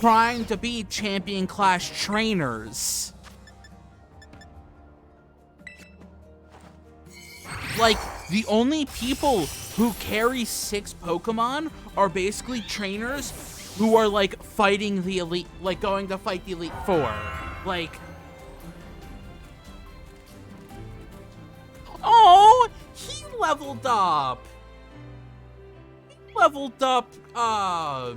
trying to be champion class trainers. Like, the only people who carry 6 Pokemon are basically trainers who are, like, fighting the Elite, like, going to fight the Elite Four. Like... Oh! He leveled up! He leveled up, I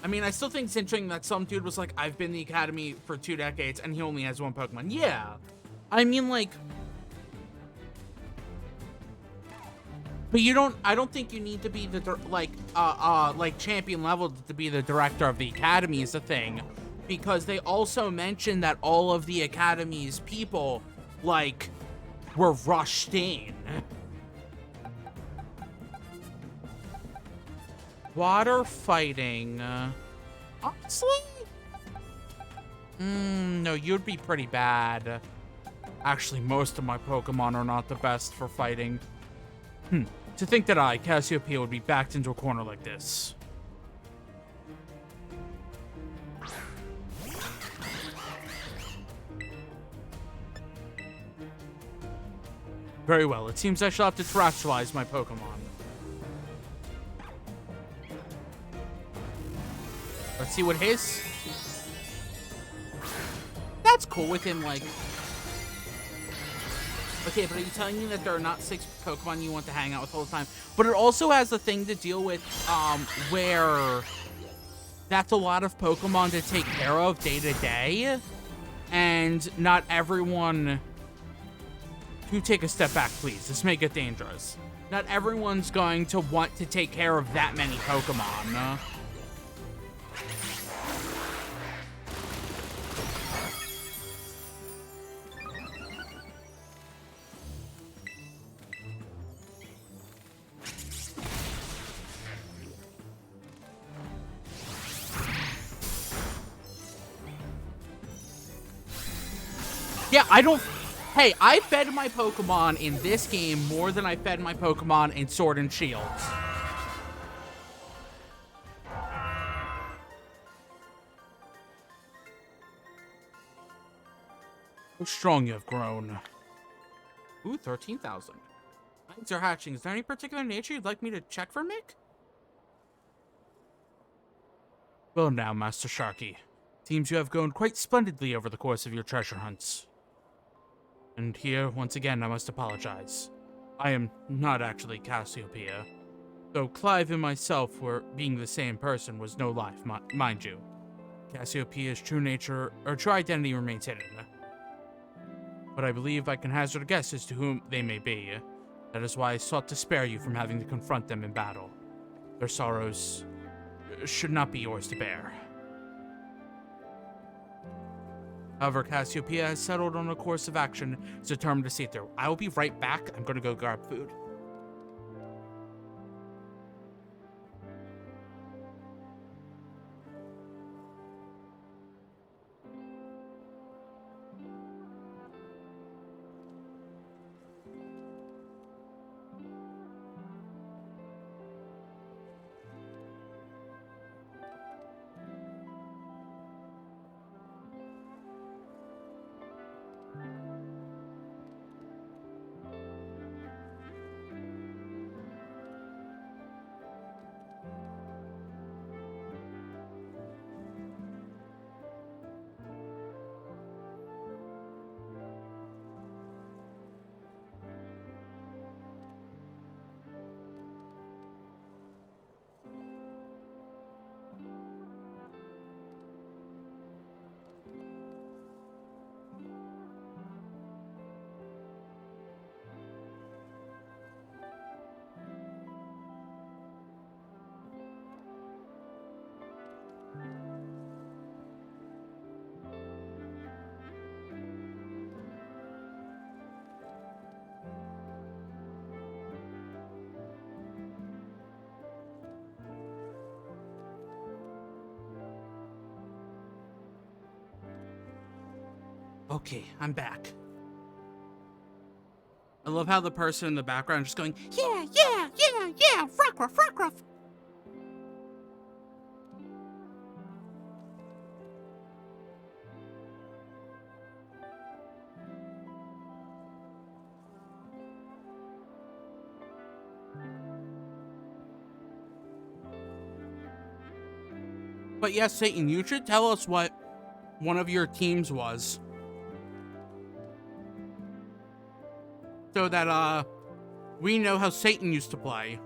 mean, I still think it's interesting that some dude was like, I've been in the academy for 2 decades, and he only has 1 Pokemon. Yeah. I mean, like... But I don't think you need to be the, like champion level to be the director of the academy is the thing. Because they also mentioned that all of the academy's people, like, were rushed in. Water fighting. Honestly? No, you'd be pretty bad. Actually, most of my Pokemon are not the best for fighting. To think that I, Cassiopeia, would be backed into a corner like this. Very well, it seems I shall have to terrestrialize my Pokemon. Let's see what his... That's cool with him, like... Okay, but are you telling me that there are not 6 Pokemon you want to hang out with all the time? But it also has the thing to deal with, where... That's a lot of Pokemon to take care of day to day. And not everyone... To take a step back, please. This may get dangerous. Not everyone's going to want to take care of that many Pokemon. Yeah, I don't... Hey, I fed my Pokemon in this game more than I fed my Pokemon in Sword and Shield. How strong you have grown. Ooh, 13,000. Eggs are hatching. Is there any particular nature you'd like me to check for, Mick? Well now, Master Sharky. Seems you have grown quite splendidly over the course of your treasure hunts. And here, once again, I must apologize. I am not actually Cassiopeia. Though Clive and myself were being the same person was no lie, mind you. Cassiopeia's true nature, or true identity remains hidden. But I believe I can hazard a guess as to whom they may be. That is why I sought to spare you from having to confront them in battle. Their sorrows should not be yours to bear. However, Cassiopeia has settled on a course of action, is determined to see it through. I will be right back. I'm going to go grab food. Okay, I'm back. I love how the person in the background is just going, yeah, yeah, yeah, yeah, ruff, ruff, ruff, ruff. But yes, Satan, you should tell us what one of your teams was. So that, we know how Satan used to play.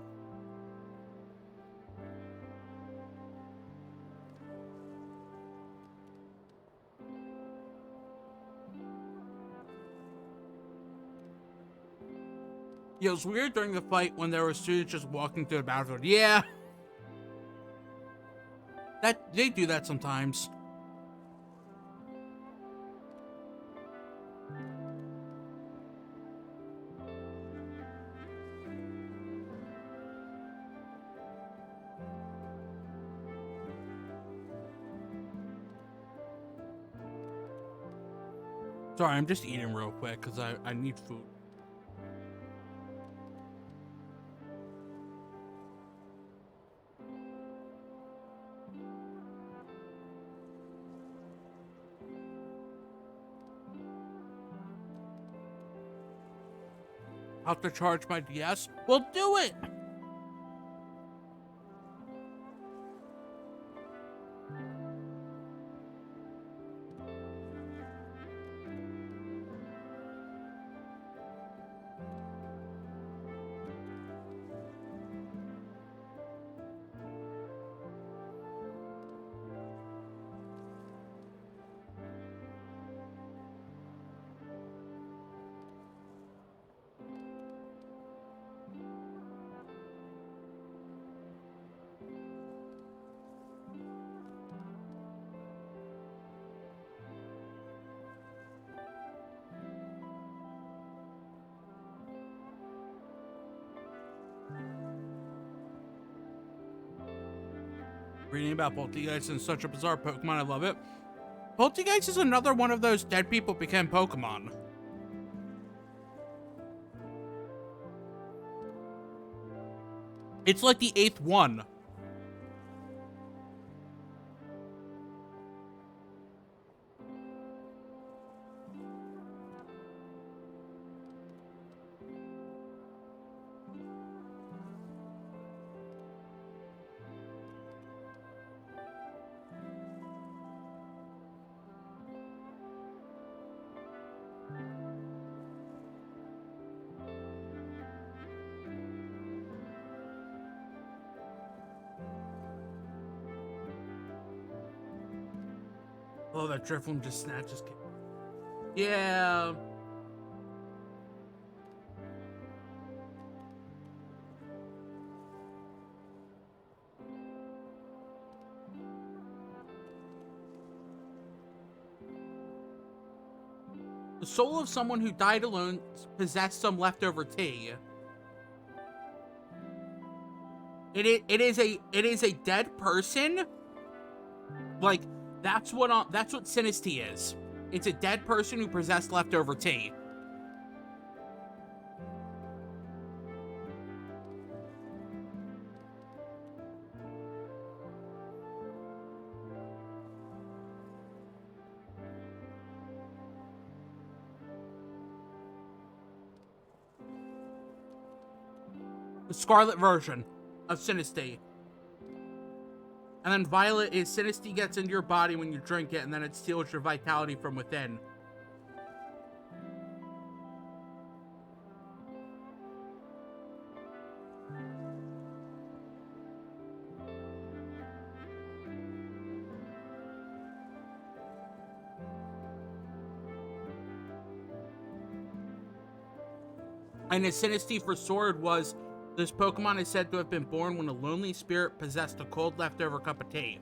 Yeah, it was weird during the fight when there were students just walking through the battlefield. Yeah. They do that sometimes. Sorry, I'm just eating real quick because I need food. I'll have to charge my DS. Well, do it! Reading about Poltergeist and such a bizarre Pokemon, I love it. Poltergeist is another one of those dead people became Pokemon. It's like the 8th one. Oh, that Drifloon just snatches. Yeah. The soul of someone who died alone possessed some leftover tea. It is a dead person. Like, that's what Sinistea is. It's a dead person who possessed leftover tea. The Scarlet version of Sinistea. And then Violet is Sinistea gets into your body when you drink it, and then it steals your vitality from within. And the Sinistea for Sword was, this Pokemon is said to have been born when a lonely spirit possessed a cold leftover cup of tea.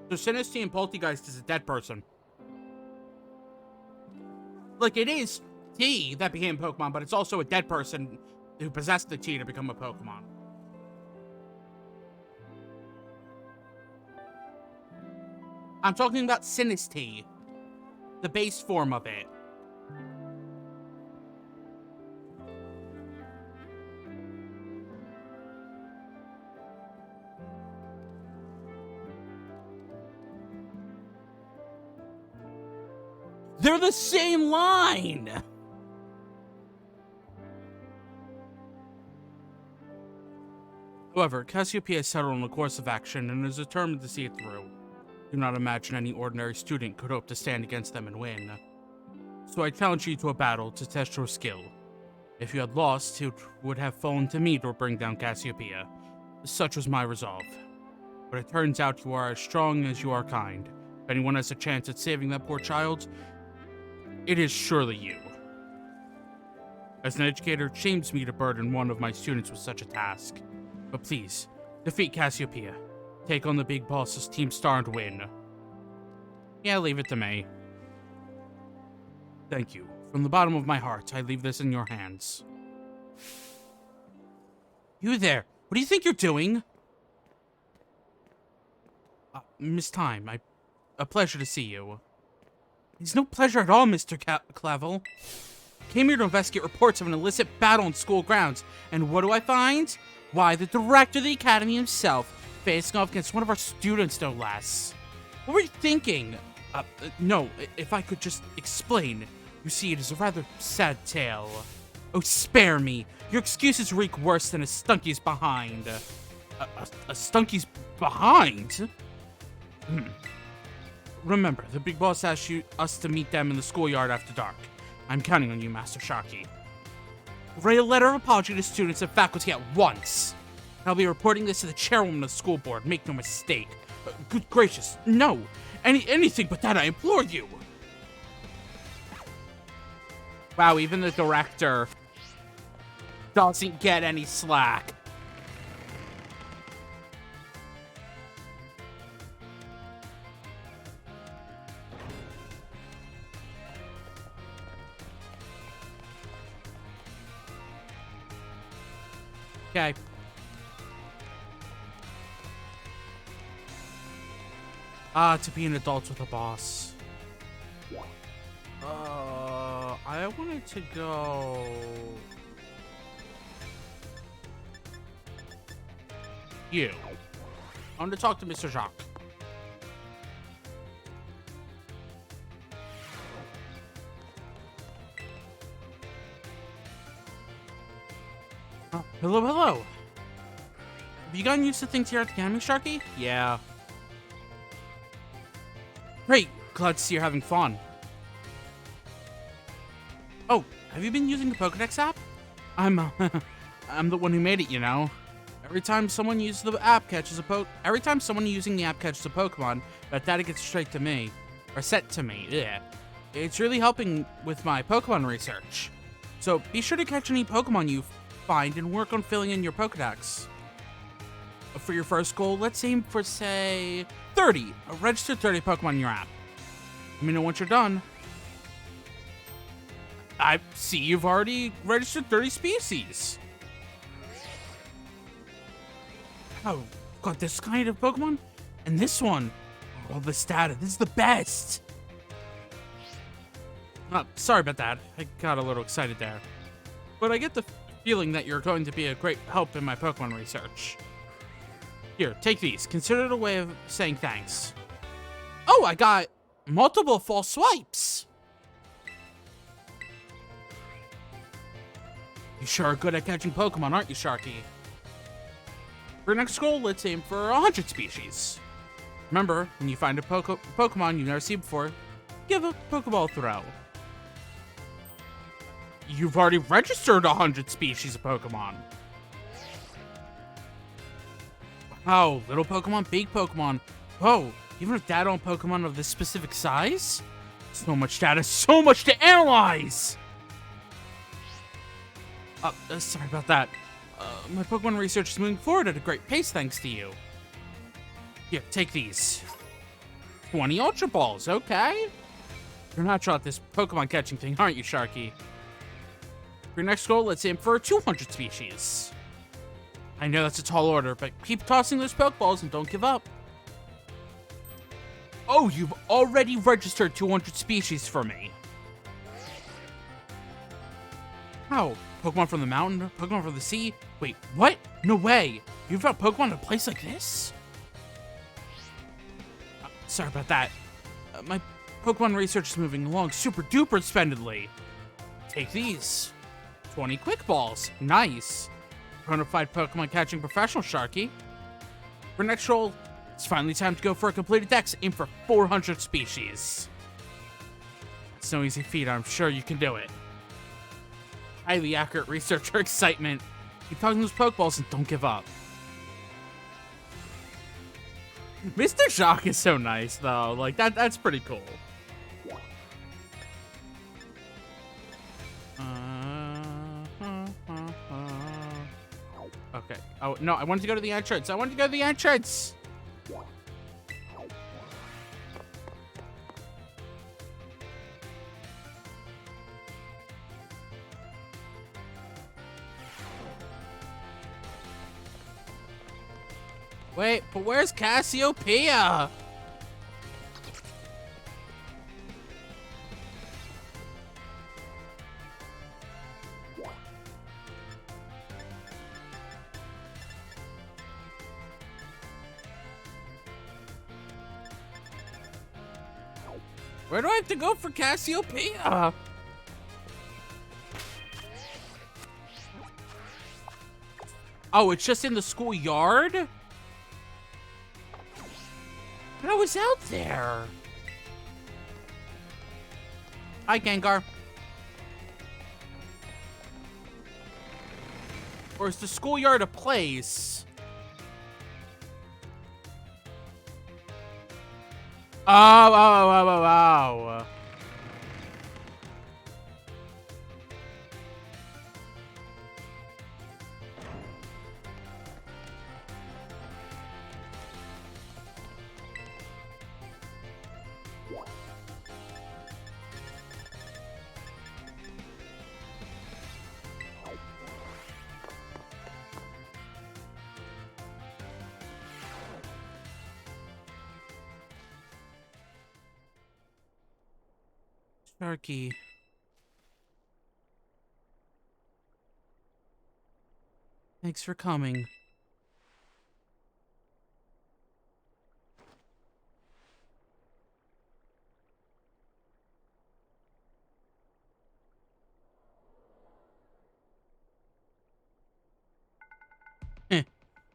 So Sinistea and Poltergeist is a dead person. Like, it is tea that became Pokemon, but it's also a dead person who possessed the tea to become a Pokemon. I'm talking about Sinistea, the base form of it. They're the same line! However, Cassiopeia settled on a course of action and is determined to see it through. Do not imagine any ordinary student could hope to stand against them and win. So I challenge you to a battle to test your skill. If you had lost, it would have fallen to me to bring down Cassiopeia. Such was my resolve. But it turns out you are as strong as you are kind. If anyone has a chance at saving that poor child, it is surely you. As an educator, it shames me to burden one of my students with such a task. But please, defeat Cassiopeia. Take on the big boss's Team Star and win. Yeah, leave it to me. Thank you. From the bottom of my heart, I leave this in your hands. You there! What do you think you're doing? Miss Time, a pleasure to see you. It's no pleasure at all, Mr. Clavel. Came here to investigate reports of an illicit battle on school grounds, and what do I find? Why, the director of the academy himself, facing off against one of our students, no less. What were you thinking? No, if I could just explain. You see, it is a rather sad tale. Oh, spare me. Your excuses reek worse than a stunky's behind. A stunky's behind? Remember, the big boss asked us to meet them in the schoolyard after dark. I'm counting on you, Master Sharky. Write a letter of apology to students and faculty at once. I'll be reporting this to the chairwoman of the school board. Make no mistake. Good gracious, no. Anything but that, I implore you. Wow, even the director doesn't get any slack. Okay. To be an adult with a boss. I wanted to go... You. I want to talk to Mr. Jacques. Oh, hello. Have you gotten used to things here at the academy, Sharky? Yeah. Great. Glad to see you're having fun. Oh, have you been using the Pokédex app? I'm the one who made it, you know. Every time someone uses the app catches a Every time someone using the app catches a Pokemon, that data gets straight to me. Or sent to me, yeah. It's really helping with my Pokemon research. So be sure to catch any Pokemon you find and work on filling in your Pokédex. For your first goal, let's aim for, say, 30. Register 30 Pokemon in your app. Let me know once you're done. I see you've already registered 30 species. Oh, got this kind of Pokemon? And this one. Oh, this data. This is the best. Sorry about that. I got a little excited there. But I get the feeling that you're going to be a great help in my Pokemon research. Here, take these. Consider it a way of saying thanks. Oh, I got multiple false swipes. You sure are good at catching Pokemon, aren't you, Sharky? For your next goal, let's aim for 100 species. Remember, when you find a Pokemon you've never seen before, give a Pokeball a throw. You've already registered 100 species of Pokemon. Wow, little Pokemon, big Pokemon. Whoa, even with data on Pokemon of this specific size? So much data, so much to analyze! Sorry about that. My Pokemon research is moving forward at a great pace thanks to you. Here, take these. 20 Ultra Balls, okay. You're natural at this Pokemon catching thing, aren't you, Sharky? For your next goal, let's aim for 200 species. I know that's a tall order, but keep tossing those Pokeballs and don't give up. Oh, you've already registered 200 species for me. How? Pokemon from the mountain? Pokemon from the sea? Wait, what? No way! You've got Pokemon in a place like this? Sorry about that. My Pokemon research is moving along super duper splendidly. Take these. 20 Quick Balls. Nice. Bonafide Pokemon catching professional, Sharky. For next roll, it's finally time to go for a completed dex. Aim for 400 species. It's no easy feat, I'm sure you can do it. Highly accurate research or excitement. Keep talking those Pokeballs and don't give up. Mr. Jacques is so nice, though. Like, that's pretty cool. No, I wanted to go to the entrance. I wanted to go to the entrance. Wait, but where's Cassiopeia? Where do I have to go for Cassiopeia? Oh, it's just in the schoolyard? But I was out there. Hi, Gengar. Or is the schoolyard a place? Oh. Sharky. Thanks for coming.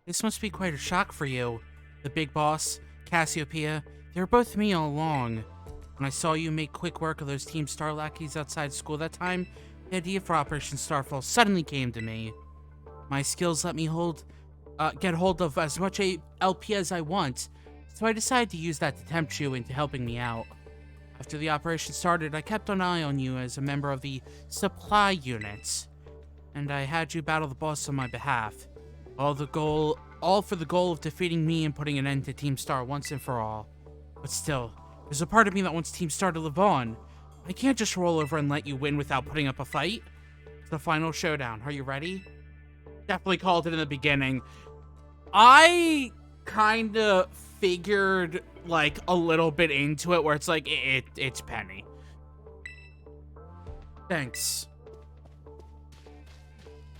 This must be quite a shock for you. The big boss, Cassiopeia, they were both me all along. When I saw you make quick work of those Team Star lackeys outside school that time, the idea for Operation Starfall suddenly came to me. My skills let me get hold of as much LP as I want, so I decided to use that to tempt you into helping me out. After the operation started, I kept an eye on you as a member of the supply unit, and I had you battle the boss on my behalf. All for the goal of defeating me and putting an end to Team Star once and for all. But still, there's a part of me that wants Team Star to live on. I can't just roll over and let you win without putting up a fight. It's the final showdown. Are you ready? Definitely called it in the beginning. I kind of figured, like, a little bit into it where it's like, it's Penny. Thanks.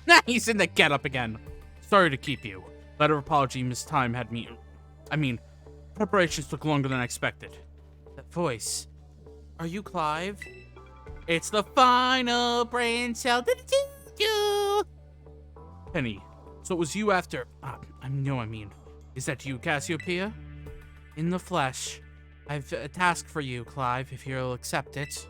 Nah, he's in the get-up again. Sorry to keep you. Letter of apology, Miss Time had me... preparations took longer than I expected. That voice. Are you Clive? It's the final brain cell. Penny, so it was you after... is that you, Cassiopeia? In the flesh. I've a task for you, Clive, if you'll accept it.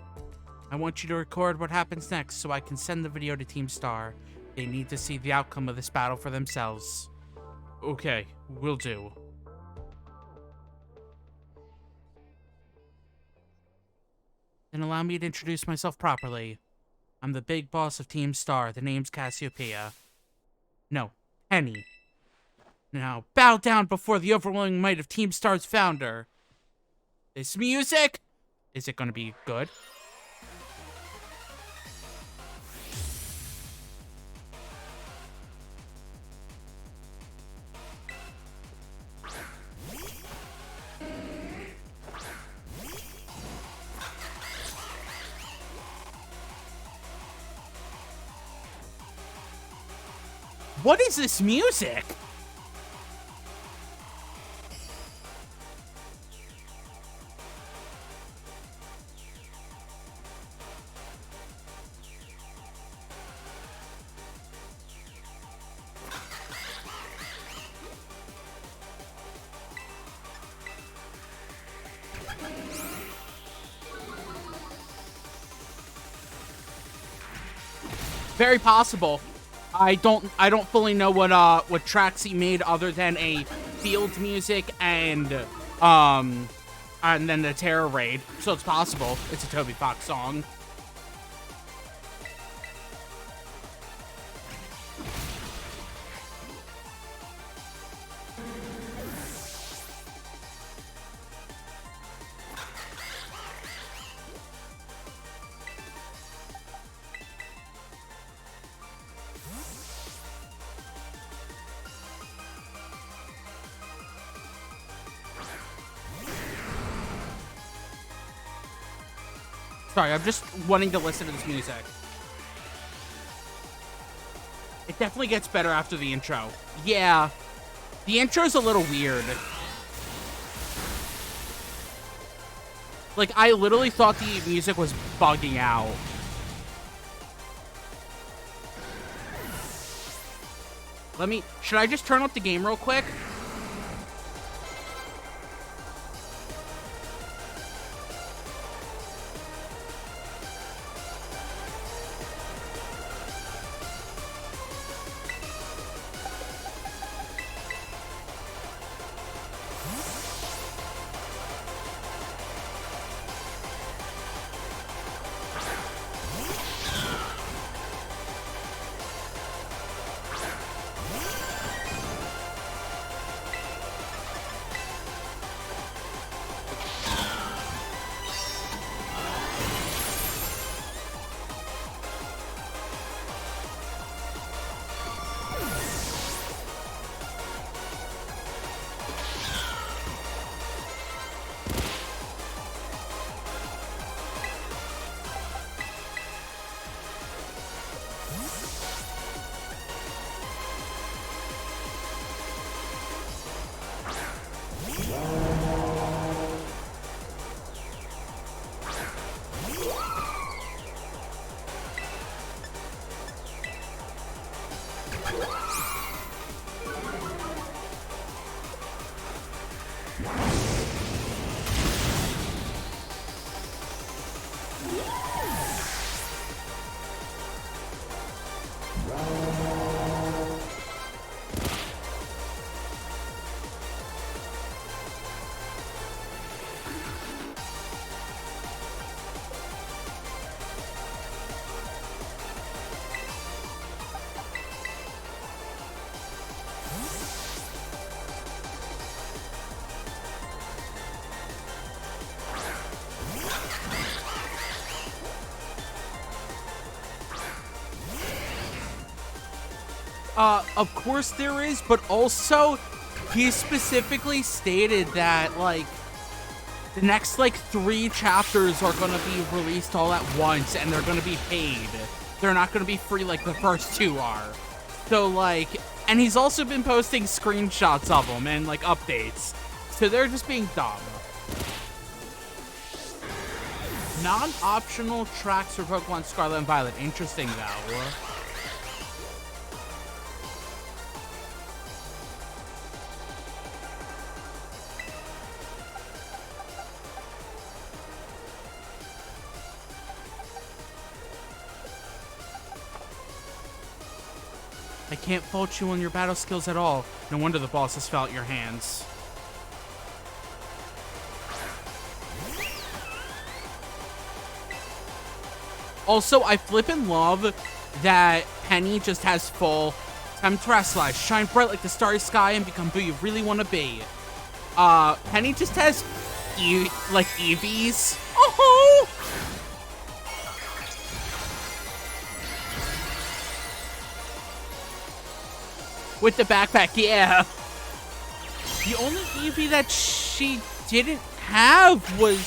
I want you to record what happens next so I can send the video to Team Star. They need to see the outcome of this battle for themselves. Okay, will do. Then allow me to introduce myself properly. I'm the big boss of Team Star. The name's Cassiopeia. No, Penny. Now, bow down before the overwhelming might of Team Star's founder. This music? Is it gonna be good? What is this music? Very possible. I don't fully know what tracks he made other than a field music and then the Terror Raid. So it's possible it's a Toby Fox song. Sorry, I'm just wanting to listen to this music. It definitely gets better after the intro. Yeah, the intro's a little weird. Like, I literally thought the music was bugging out. Should I just turn up the game real quick? Of course there is, but also he specifically stated that, like, the next, like, 3 chapters are gonna be released all at once, and they're gonna be paid. They're not gonna be free like the first 2 are. So, like, and he's also been posting screenshots of them and, like, updates. So they're just being dumb. Non-optional tracks for Pokemon Scarlet and Violet. Interesting, though. I can't fault you on your battle skills at all. No wonder the boss has fell at your hands. Also, I flippin' love that Penny just has full Temptress Slash. Shine bright like the starry sky and become who you really want to be. Penny just has like EVs. Oh! With the backpack, yeah. The only Eevee that she didn't have was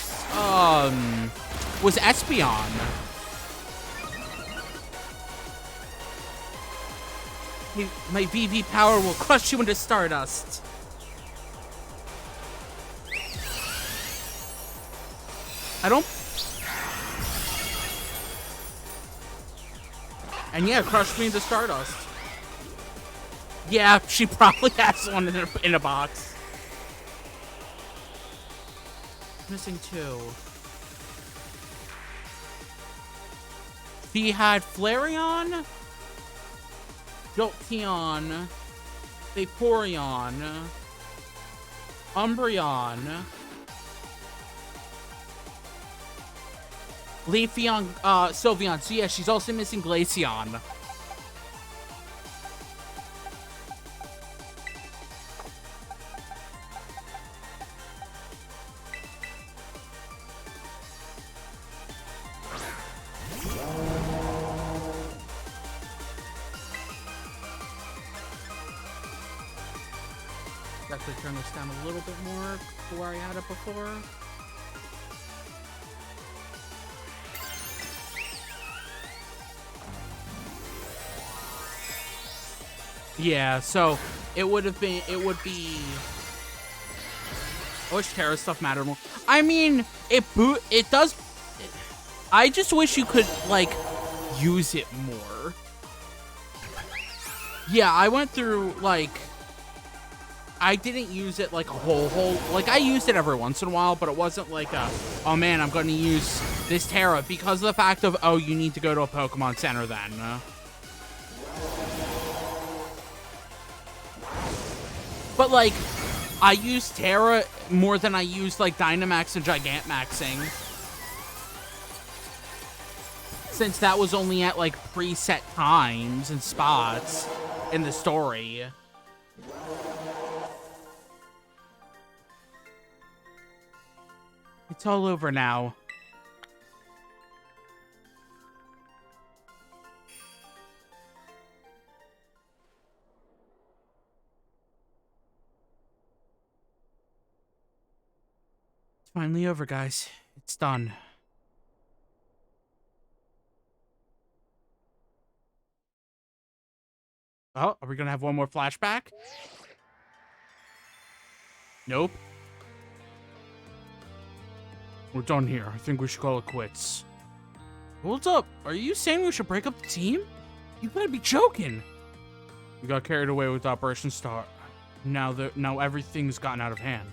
Espeon. My VV power will crush you into stardust. And yeah, crush me into stardust. Yeah, she probably has one in a box. Missing 2. She had Flareon, Jolteon, Vaporeon, Umbreon, Leafeon, Sylveon. So yeah, she's also missing Glaceon. Actually turn this down a little bit more to where I had it before. Yeah, so it would be. I wish Terra stuff mattered more. I mean, it does. I just wish you could, like, use it more. Yeah, I went through, like, I didn't use it like a whole, like, I used it every once in a while, but it wasn't like a, oh man, I'm going to use this Terra because of the fact of, oh, you need to go to a Pokemon Center then. But, like, I use Terra more than I use, like, Dynamax and Gigantamaxing. Since that was only at, like, preset times and spots in the story. It's all over now. It's finally over, guys. It's done. Oh, are we gonna have one more flashback? Nope. We're done here. I think we should call it quits. Hold up. Are you saying we should break up the team? You gotta be joking. We got carried away with Operation Star. Now everything's gotten out of hand.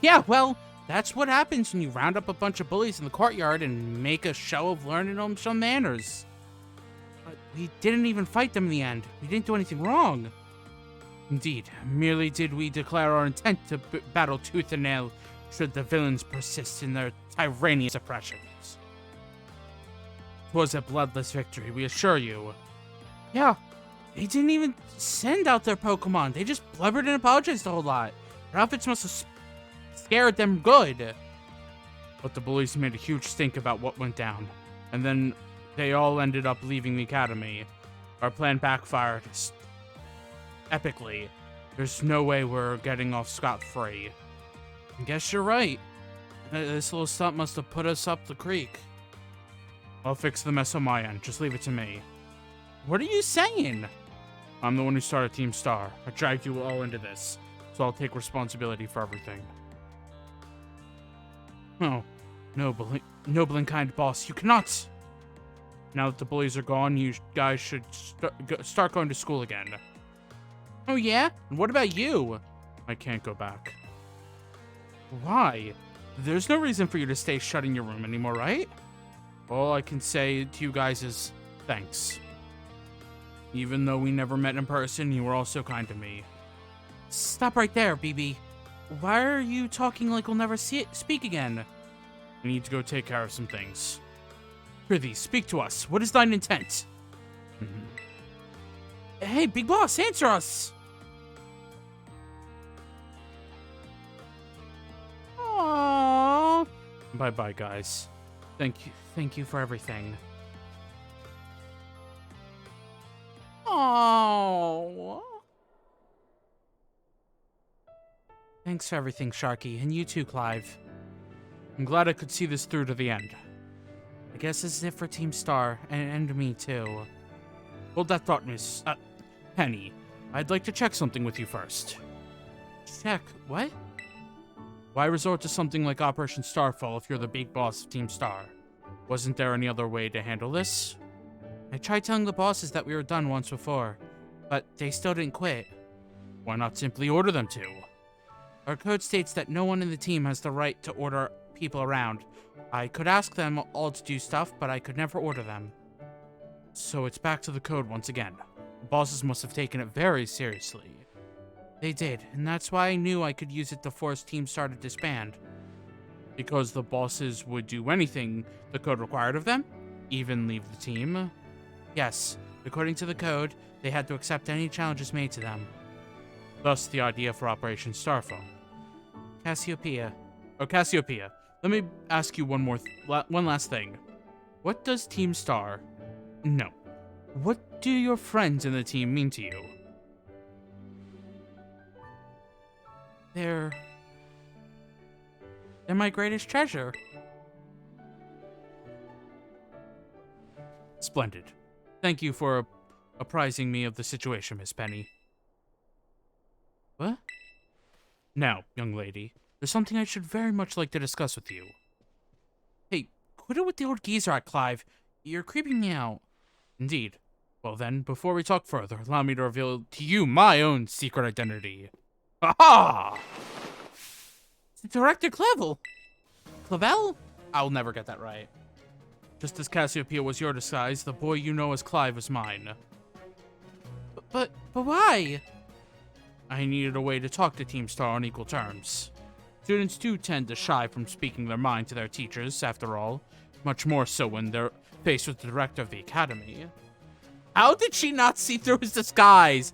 Yeah, well, that's what happens when you round up a bunch of bullies in the courtyard and make a show of learning them some manners. But we didn't even fight them in the end. We didn't do anything wrong. Indeed, merely did we declare our intent to battle tooth and nail should the villains persist in their tyrannous oppressions. It was a bloodless victory, we assure you. Yeah, they didn't even send out their Pokemon. They just blubbered and apologized a whole lot. Their outfits must have scared them good. But the bullies made a huge stink about what went down. And then they all ended up leaving the academy. Our plan backfired epically. There's no way we're getting off scot-free. I guess you're right. This little stunt must have put us up the creek. I'll fix the mess on my end. Just leave it to me. What are you saying? I'm the one who started Team Star. I dragged you all into this, so I'll take responsibility for everything. Oh, noble and kind boss, you cannot! Now that the bullies are gone, you guys should start going to school again. Oh yeah? And what about you? I can't go back. Why? There's no reason for you to stay shut in your room anymore, right? All I can say to you guys is thanks. Even though we never met in person, you were all so kind to me. Stop right there, BB. Why are you talking like we'll never speak again? We need to go take care of some things. Prithee, speak to us. What is thine intent? Hey, big boss, answer us! Aww. Bye-bye, guys. Thank you for everything. Aww. Thanks for everything, Sharky, and you too, Clive. I'm glad I could see this through to the end. I guess this is it for Team Star, and me too. Hold that thought, Miss... Penny. I'd like to check something with you first. Check? What? Why resort to something like Operation Starfall if you're the big boss of Team Star? Wasn't there any other way to handle this? I tried telling the bosses that we were done once before, but they still didn't quit. Why not simply order them to? Our code states that no one in the team has the right to order people around. I could ask them all to do stuff, but I could never order them. So it's back to the code once again. The bosses must have taken it very seriously. They did, and that's why I knew I could use it to force Team Star to disband. Because the bosses would do anything the code required of them? Even leave the team? Yes, according to the code, they had to accept any challenges made to them. Thus the idea for Operation Starfall. Cassiopeia, let me ask you one last thing. What does Team Star... No. What do your friends in the team mean to you? They're my greatest treasure. Splendid. Thank you for apprising me of the situation, Miss Penny. What? Now, young lady, there's something I should very much like to discuss with you. Hey, quit it with the old geezer act, Clive. You're creeping me out. Indeed. Well then, before we talk further, allow me to reveal to you my own secret identity. Aha! Director Clavel? Clavel? I'll never get that right. Just as Cassiopeia was your disguise, the boy you know as Clive is mine. But why? I needed a way to talk to Team Star on equal terms. Students do tend to shy from speaking their mind to their teachers, after all. Much more so when they're faced with the director of the academy. How did she not see through his disguise?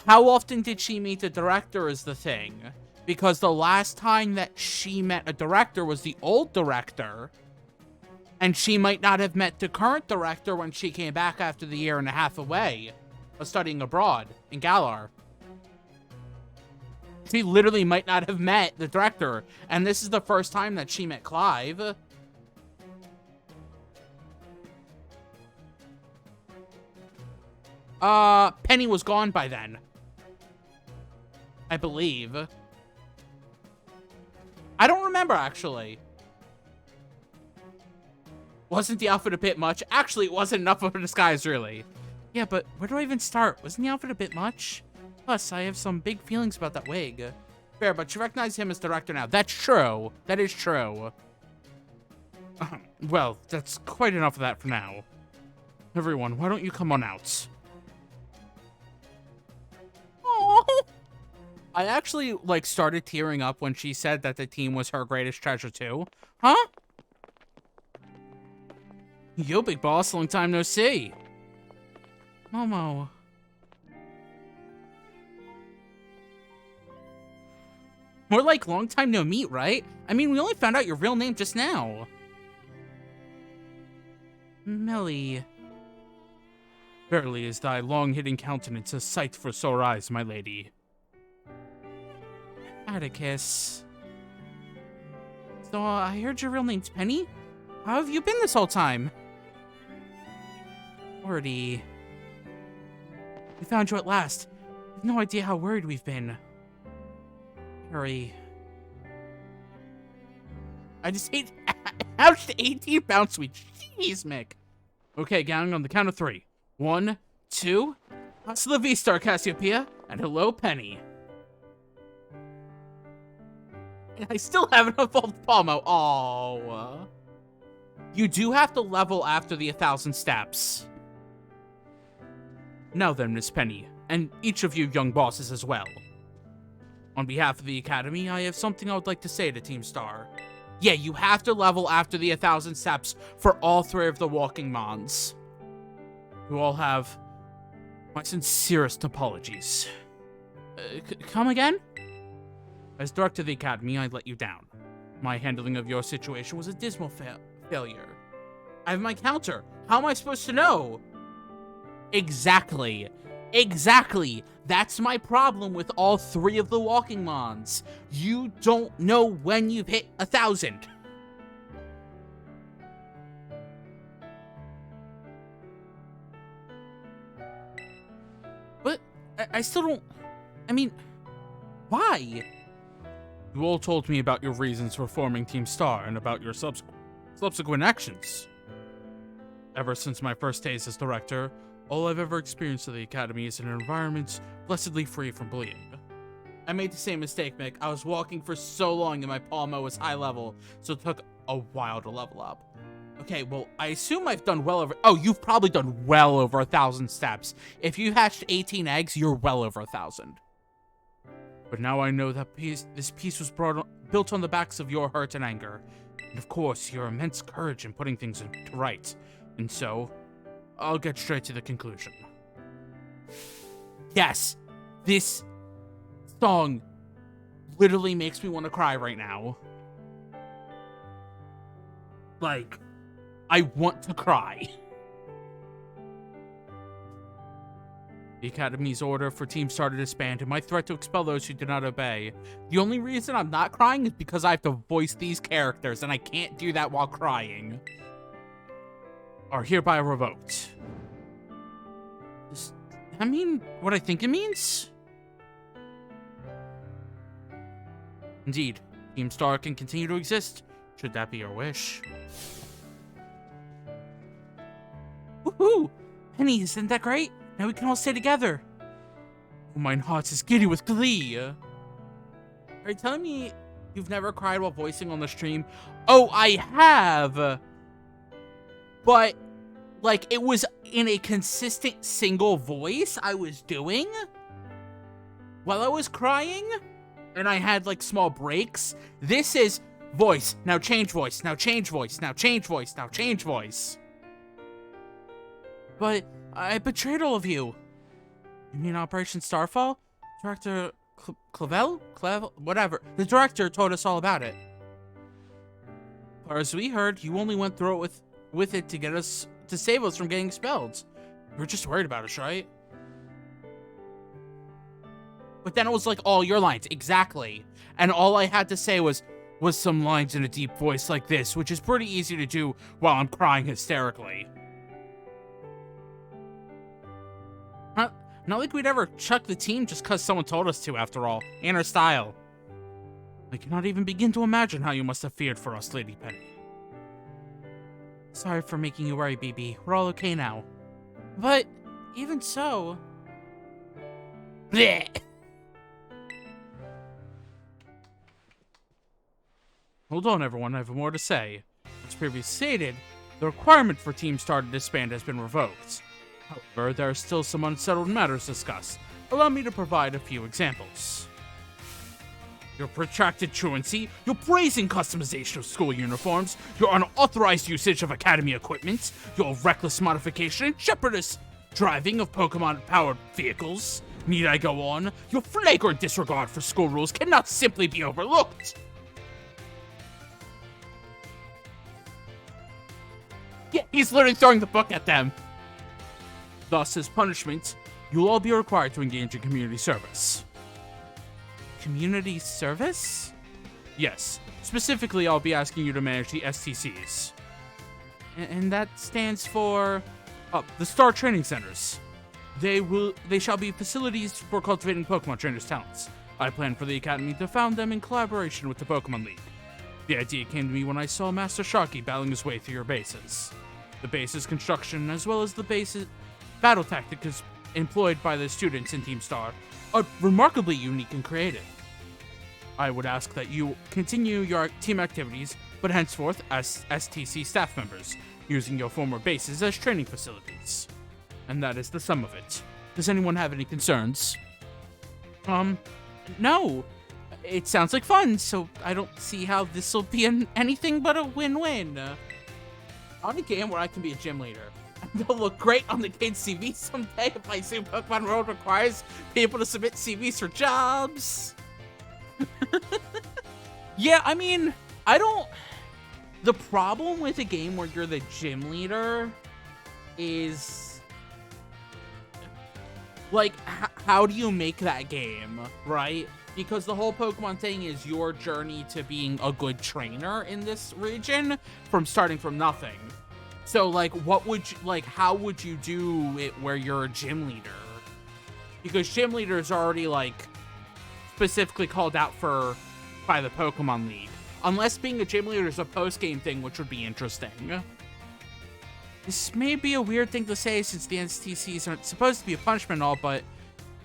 How often did she meet the director is the thing. Because the last time that she met a director was the old director. And she might not have met the current director when she came back after the year and a half away of studying abroad in Galar. She literally might not have met the director. And this is the first time that she met Clive. Penny was gone by then. I believe. I don't remember, actually. Wasn't the outfit a bit much? Actually, it wasn't enough of a disguise, really. Yeah, but where do I even start? Wasn't the outfit a bit much? Plus, I have some big feelings about that wig. Fair, but you recognize him as director now. That's true. That is true. Well, that's quite enough of that for now. Everyone, why don't you come on out? Oh, I actually, like, started tearing up when she said that the team was her greatest treasure, too. Huh? Yo, big boss, long time no see. Momo. More like long time no meet, right? I mean, we only found out your real name just now. Melly. Verily is thy long-hidden countenance a sight for sore eyes, my lady. Atticus. So, I heard your real name's Penny? How have you been this whole time? Already. We found you at last. You've no idea how worried we've been. Hurry. I just ate ouch, 18 pounds sweet. Jeez, Mick. Okay, gang, on the count of 3. 1, 2. Hasta la vista, Cassiopeia. And hello, Penny. And I still haven't evolved Palmo. Oh. You do have to level after the 1,000 steps. Now then, Miss Penny. And each of you young bosses as well. On behalf of the Academy, I have something I would like to say to Team Star. Yeah, you have to level after the 1,000 steps for all 3 of the walking mons. You all have my sincerest apologies. Come again? As director of the Academy, I let you down. My handling of your situation was a dismal failure. I have my counter. How am I supposed to know? Exactly. Exactly. That's my problem with all 3 of the walking mons. You don't know when you've hit 1,000. But I still don't... I mean, why? You all told me about your reasons for forming Team Star and about your subsequent actions. Ever since my first days as director, all I've ever experienced at the Academy is an environment blessedly free from bullying. I made the same mistake, Mick. I was walking for so long and my Palmo was high level, so it took a while to level up. Okay, well, I assume I've done well over... Oh, you've probably done well over 1,000 steps. If you hatched 18 eggs, you're well over 1,000. But now I know that this piece was built on the backs of your hurt and anger. And of course, your immense courage in putting things to right. And so... I'll get straight to the conclusion. Yes, this song literally makes me want to cry right now. Like, I want to cry. The Academy's order for Team Star to disband and my threat to expel those who do not obey. The only reason I'm not crying is because I have to voice these characters, and I can't do that while crying. Are hereby revoked. I mean, what I think it means? Indeed, Team Star can continue to exist, should that be your wish. Woohoo! Penny, isn't that great? Now we can all stay together. Oh, mine heart is giddy with glee. Are you telling me you've never cried while voicing on the stream? Oh, I have! But, like, it was in a consistent single voice I was doing while I was crying, and I had, like, small breaks. This is voice, now change voice, now change voice, now change voice, now change voice. But I betrayed all of you. You mean Operation Starfall? Director Clavel? Whatever. The director told us all about it. Or as we heard, you only went through it with it to save us from getting expelled. You were just worried about us, right? But then it was like all your lines, exactly. And all I had to say was some lines in a deep voice like this, which is pretty easy to do while I'm crying hysterically. Not like we'd ever chuck the team just because someone told us to, after all. In our style. I cannot even begin to imagine how you must have feared for us, Lady Penny. Sorry for making you worry, BB. We're all okay now. But, even so... Blech! Hold on, everyone. I have more to say. As previously stated, the requirement for Team Star to disband has been revoked. However, there are still some unsettled matters discussed. Allow me to provide a few examples. Your protracted truancy, your brazen customization of school uniforms, your unauthorized usage of academy equipment, your reckless modification and shepherdess driving of Pokemon-powered vehicles. Need I go on? Your flagrant disregard for school rules cannot simply be overlooked. Yeah, he's literally throwing the book at them. Thus, as punishment, you'll all be required to engage in community service. Community service? Yes. Specifically, I'll be asking you to manage the STCs. And that stands for... the Star Training Centers. They shall be facilities for cultivating Pokemon trainers' talents. I plan for the Academy to found them in collaboration with the Pokemon League. The idea came to me when I saw Master Sharky battling his way through your bases. The base's construction, as well as the base's battle tactics employed by the students in Team Star, are remarkably unique and creative. I would ask that you continue your team activities, but henceforth as STC staff members, using your former bases as training facilities. And that is the sum of it. Does anyone have any concerns? No. It sounds like fun, so I don't see how this will be anything but a win-win. On a game where I can be a gym leader, they'll look great on the kid's CV someday if I assume Pokemon World requires people to submit CVs for jobs. Yeah, I mean, the problem with a game where you're the gym leader is, like, how do you make that game, right? Because the whole Pokemon thing is your journey to being a good trainer in this region from starting from nothing. So, like, how would you do it where you're a gym leader? Because gym leaders are already, like, specifically called out for by the Pokemon League. Unless being a gym leader is a post-game thing, which would be interesting. This may be a weird thing to say since the STCs aren't supposed to be a punishment and all, but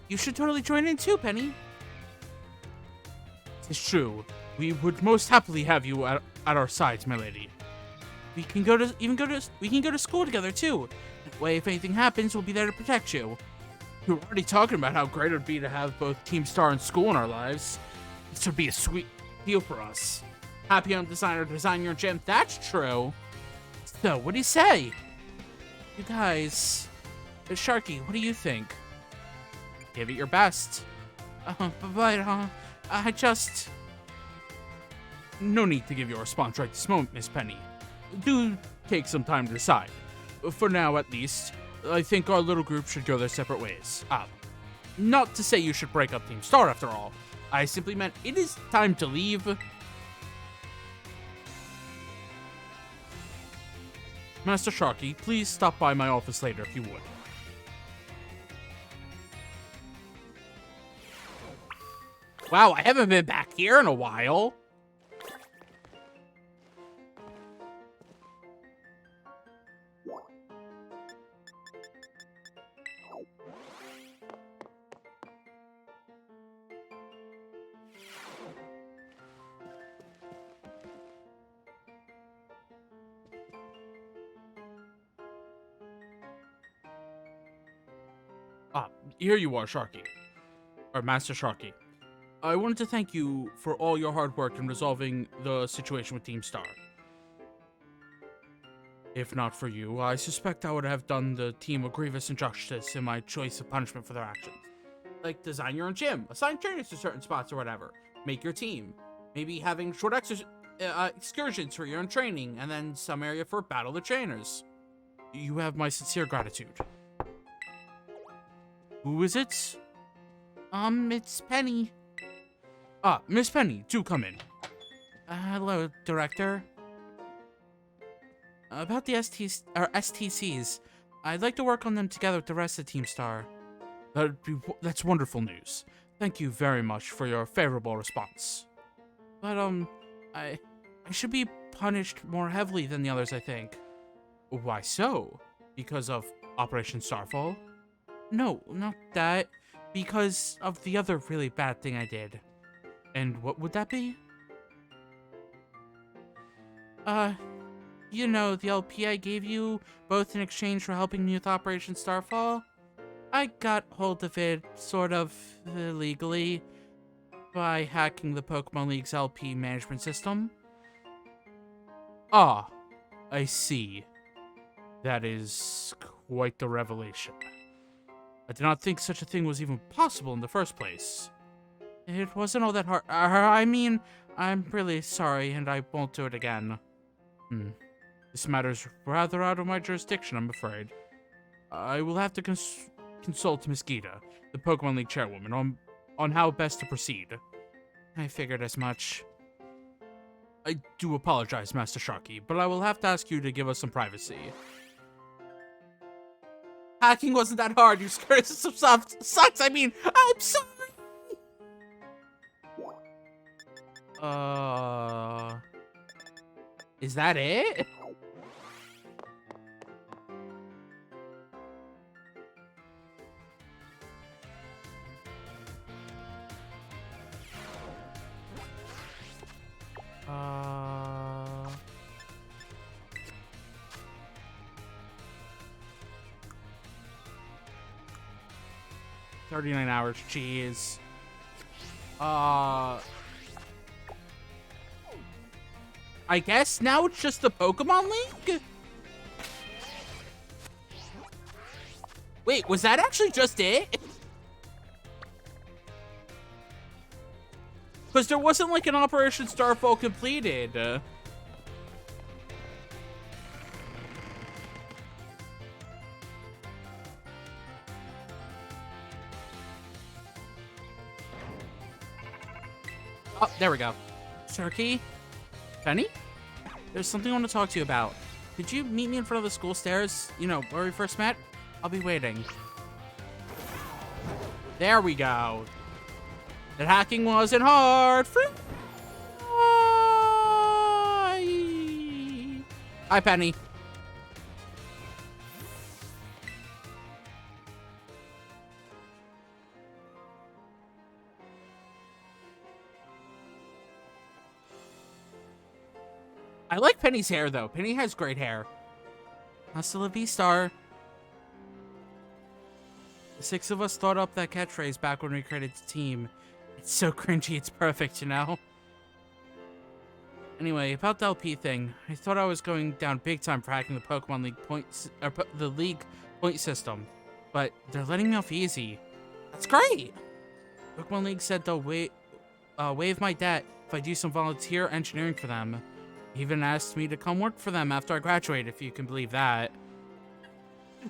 you should totally join in too, Penny. It's true. We would most happily have you at our sides, my lady. We can go to school together too. That way, if anything happens, we'll be there to protect you. We were already talking about how great it would be to have both Team Star and school in our lives. This would be a sweet deal for us. Happy I'm design your gym. That's true. So, what do you say? You guys, Sharky, what do you think? Give it your best. But I just... No need to give your response right this moment, Miss Penny. Do take some time to decide. For now, at least, I think our little group should go their separate ways. Not to say you should break up Team Star after all. I simply meant it is time to leave. Master Sharky, please stop by my office later if you would. Wow, I haven't been back here in a while. Ah, here you are, Sharky. Or Master Sharky. I wanted to thank you for all your hard work in resolving the situation with Team Star. If not for you, I suspect I would have done the team a grievous injustice in my choice of punishment for their actions. Like, design your own gym, assign trainers to certain spots or whatever, make your team, maybe having short excursions for your own training, and then some area for battle the trainers. You have my sincere gratitude. Who is it? It's Penny. Ah, Miss Penny, do come in. Hello, Director. About the STCs, I'd like to work on them together with the rest of Team Star. That's wonderful news. Thank you very much for your favorable response. But, I should be punished more heavily than the others, I think. Why so? Because of Operation Starfall? No, not that. Because of the other really bad thing I did. And what would that be? You know, the LP I gave you, both in exchange for helping me with Operation Starfall? I got hold of it, sort of, illegally, by hacking the Pokemon League's LP management system. Ah, I see. That is quite the revelation. I did not think such a thing was even possible in the first place. It wasn't all that hard. I mean, I'm really sorry, and I won't do it again. This matter's rather out of my jurisdiction, I'm afraid. I will have to consult Miss Gita, the Pokemon League chairwoman, on how best to proceed. I figured as much. I do apologize, Master Sharky, but I will have to ask you to give us some privacy. Hacking wasn't that hard, you scared some sucks. I mean, I'm sorry. Is that it? $39 hours, jeez. I guess now it's just the Pokemon League? Wait, was that actually just it? Because there wasn't like an Operation Starfall completed. Oh, there we go. Sharky? Penny? There's something I want to talk to you about. Could you meet me in front of the school stairs? You know, where we first met? I'll be waiting. There we go. That hacking wasn't hard. Hi, Penny. I like Penny's hair, though. Penny has great hair. Hasta la vista. The 6 of us thought up that catchphrase back when we created the team. It's so cringy, it's perfect, you know? Anyway, about the LP thing, I thought I was going down big time for hacking the Pokemon League points, or the League point system, but they're letting me off easy. That's great! Pokemon League said they'll waive my debt if I do some volunteer engineering for them. Even asked me to come work for them after I graduate, if you can believe that.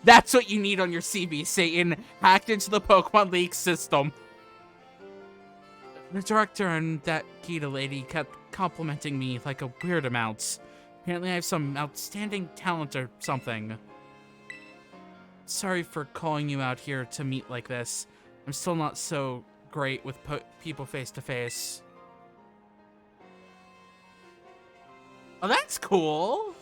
That's what you need on your CV, Satan. Hacked into the Pokemon League system. The director and that Gita lady kept complimenting me like a weird amount. Apparently I have some outstanding talent or something. Sorry for calling you out here to meet like this. I'm still not so great with people face to face. Oh, that's cool.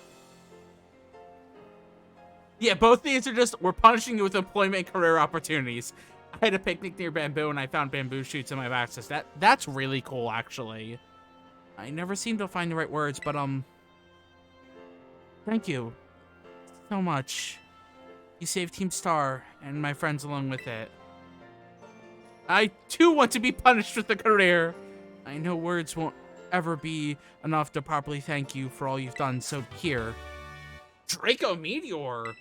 Yeah, both these are just, we're punishing you with employment and career opportunities. I had a picnic near bamboo and I found bamboo shoots in my backpack. That's really cool, actually. I never seem to find the right words, but, thank you so much. You saved Team Star and my friends along with it. I, too, want to be punished with a career. I know words won't ever be enough to properly thank you for all you've done, so here. Draco Meteor.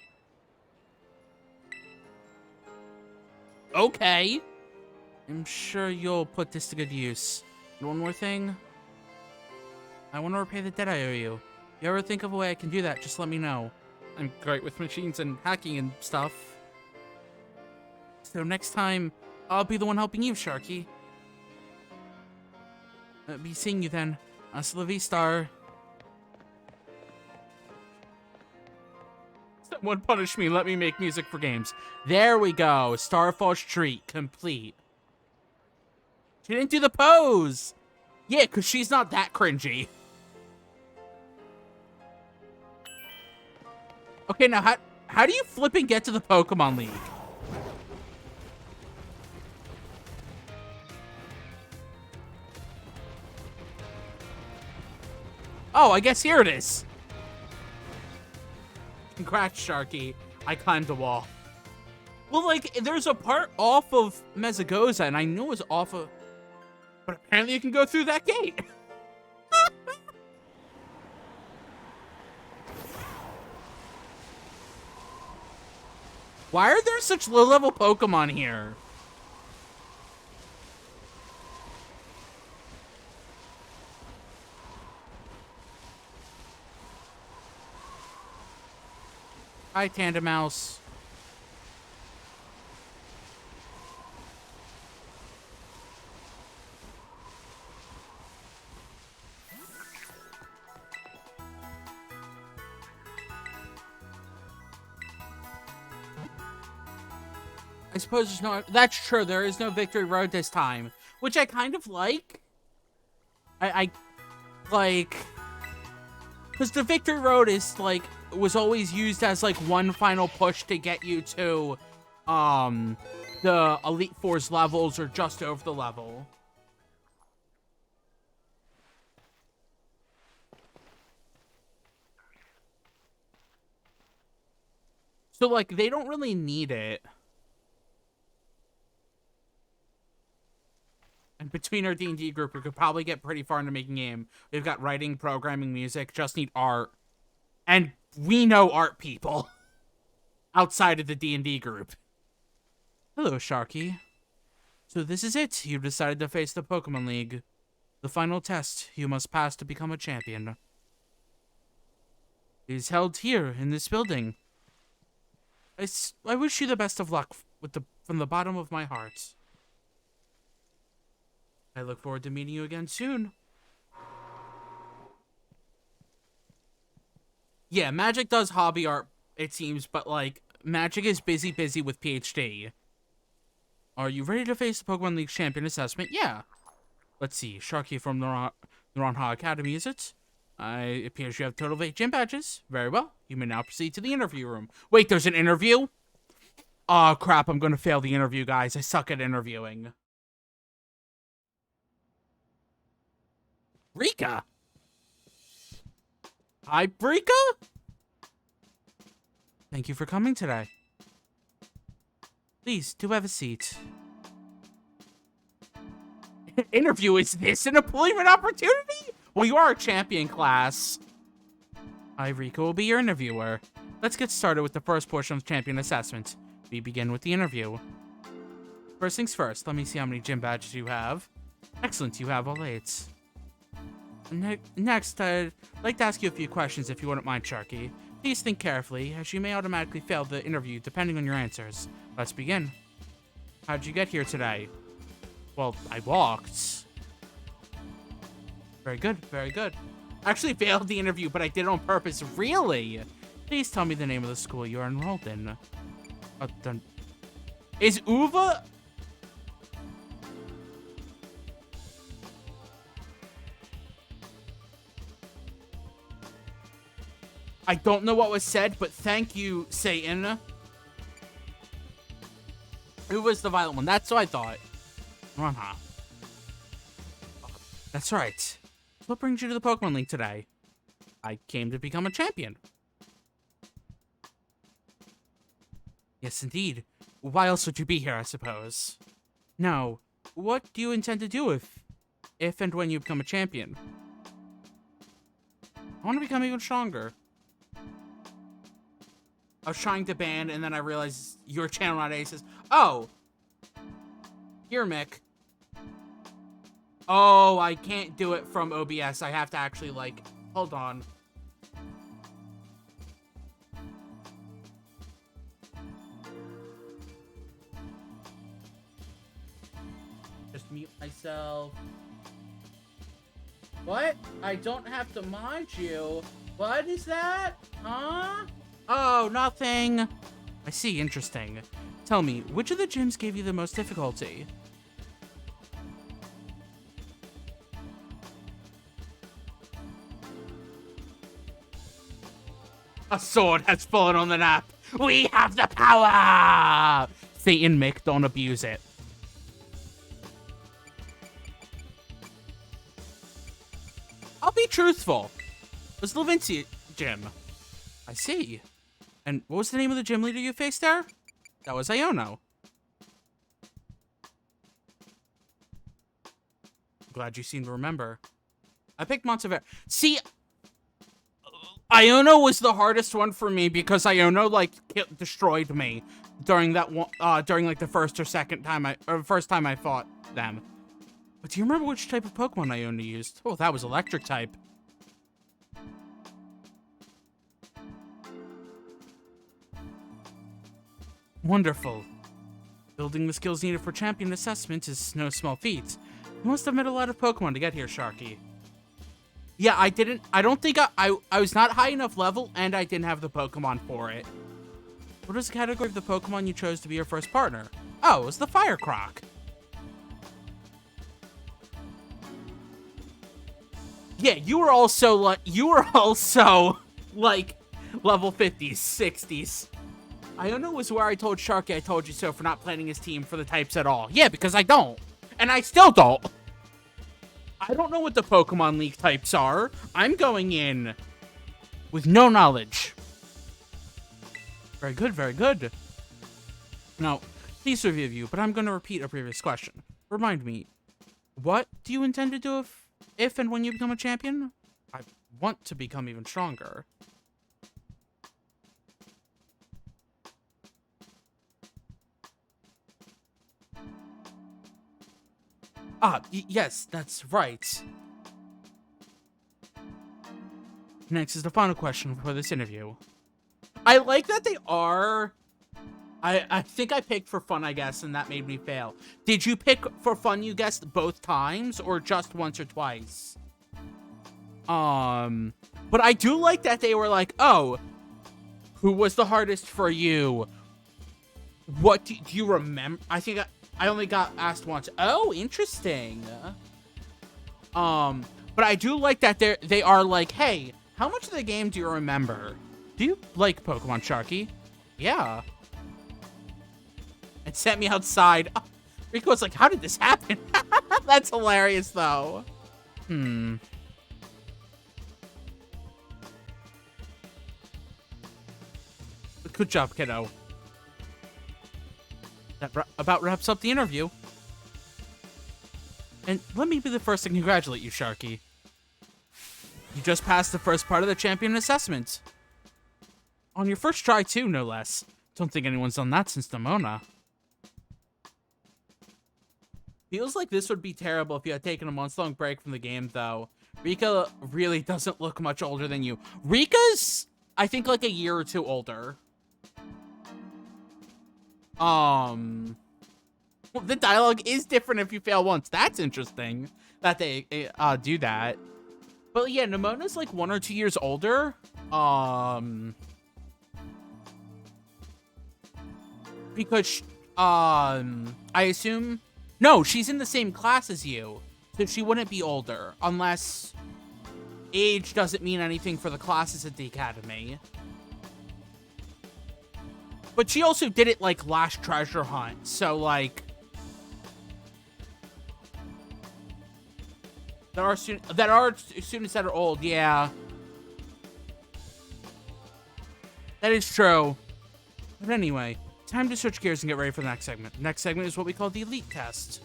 Okay. I'm sure you'll put this to good use. And one more thing. I want to repay the debt I owe you. If you ever think of a way I can do that, just let me know. I'm great with machines and hacking and stuff. So next time, I'll be the one helping you, Sharky. Be seeing you then. Hasta la vista. Someone punish me, let me make music for games. There we go. Starfall's treat complete. She didn't do the pose. Yeah, because she's not that cringy. Okay, now how do you flip and get to the Pokemon League? Oh, I guess here it is. Congrats, Sharky. I climbed the wall. Well, like, there's a part off of Mesagoza, and I knew it was off of... But apparently you can go through that gate. Why are there such low-level Pokemon here? Hi, Tandem Mouse. I suppose there's no... That's true, there is no Victory Road this time. Which I kind of like. I like... Because the Victory Road is, like... was always used as, like, one final push to get you to, the Elite Four's levels or just over the level. So, like, they don't really need it. And between our D&D group, we could probably get pretty far into making a game. We've got writing, programming, music, just need art. And we know art people. Outside of the D&D group. Hello, Sharky. So this is it. You've decided to face the Pokemon League. The final test you must pass to become a champion. It is held here, in this building. I wish you the best of luck from the bottom of my heart. I look forward to meeting you again soon. Yeah, Magic does hobby art, it seems, but, like, Magic is busy with PhD. Are you ready to face the Pokemon League Champion Assessment? Yeah. Let's see, Sharky from the Ronha Academy, is it? It appears you have a total of 8 gym badges. Very well. You may now proceed to the interview room. Wait, there's an interview? Oh, crap, I'm gonna fail the interview, guys. I suck at interviewing. Rika? Hi, Rika? Thank you for coming today. Please, do have a seat. Interview, is this an employment opportunity? Well, you are a champion class. I, Rika, will be your interviewer. Let's get started with the first portion of the champion assessment. We begin with the interview. First things first, let me see how many gym badges you have. Excellent, you have all 8. Next, I'd like to ask you a few questions if you wouldn't mind, Sharky. Please think carefully, as you may automatically fail the interview depending on your answers. Let's begin. How'd you get here today? Well, I walked. Very good, very good. I actually failed the interview, but I did it on purpose. Really? Please tell me the name of the school you are enrolled in. Is Uva... I don't know what was said, but thank you, Satan. Who was the violent one? That's what I thought. Uh-huh. That's right. So what brings you to the Pokemon League today? I came to become a champion. Yes, indeed. Why else would you be here, I suppose? Now, what do you intend to do if and when you become a champion? I want to become even stronger. I was trying to ban, and then I realized your channel not Aces. Oh! Here, Mick. Oh, I can't do it from OBS. I have to actually, like... Hold on. Just mute myself. What? I don't have to mind you. What is that? Huh? Oh, nothing. I see. Interesting. Tell me, which of the gyms gave you the most difficulty? A sword has fallen on the nap. We have the power! Satan, Mick, don't abuse it. I'll be truthful. It was Levincia gym. I see. And what was the name of the gym leader you faced there? That was Iono. Glad you seem to remember. I picked Monteverde. See, Iono was the hardest one for me because Iono like destroyed me during that one, during like the first time I fought them. But do you remember which type of Pokemon Iono used? Oh, that was Electric type. Wonderful. Building the skills needed for champion assessment is no small feat. You must have met a lot of Pokemon to get here, Sharky. Yeah, I don't think I was not high enough level, and I didn't have the Pokemon for it. What is the category of the Pokemon you chose to be your first partner? Oh, it was the Fire Croc. Yeah, you were also like level 50s, 60s. Iono was where I told Sharky I told you so for not planning his team for the types at all. Yeah, because I don't. And I still don't. I don't know what the Pokemon League types are. I'm going in with no knowledge. Very good, very good. Now, please review, but I'm going to repeat a previous question. Remind me, what do you intend to do if and when you become a champion? I want to become even stronger. Yes, that's right. Next is the final question for this interview. I like that they are... I think I picked for fun, I guess, and that made me fail. Did you pick for fun, you guessed, both times, or just once or twice? But I do like that they were like, oh, who was the hardest for you? What do you remember? I think I only got asked once. Oh, interesting. But I do like that they are like, hey, how much of the game do you remember? Do you like Pokemon, Sharky? Yeah. And sent me outside. Oh, Rico's like, how did this happen? That's hilarious, though. Good job, kiddo. That about wraps up the interview. And let me be the first to congratulate you, Sharky. You just passed the first part of the champion assessment. On your first try, too, no less. Don't think anyone's done that since Demona. Feels like this would be terrible if you had taken a month-long break from the game, though. Rika really doesn't look much older than you. Rika's, I think, like a year or two older. Well, the dialogue is different if you fail once. That's interesting that they do that. But yeah, Nemona's like 1 or 2 years older. Because I assume no, she's in the same class as you, so she wouldn't be older unless age doesn't mean anything for the classes at the academy. But she also did it, like, last treasure hunt, so, like... There are students that are old, yeah. That is true. But anyway, time to switch gears and get ready for the next segment. The next segment is what we call the Elite Test.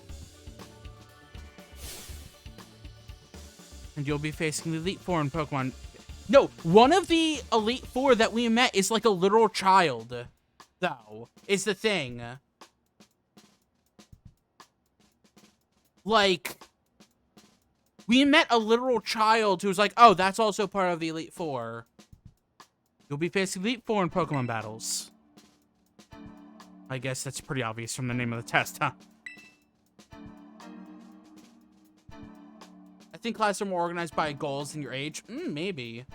And you'll be facing the Elite Four in Pokemon. No, one of the Elite Four that we met is like a literal child, though, is the thing. Like, we met a literal child who's like, oh, that's also part of the Elite Four. You'll be facing Elite Four in Pokemon battles. I guess that's pretty obvious from the name of the test, huh? I think classes are more organized by goals than your age. Maybe.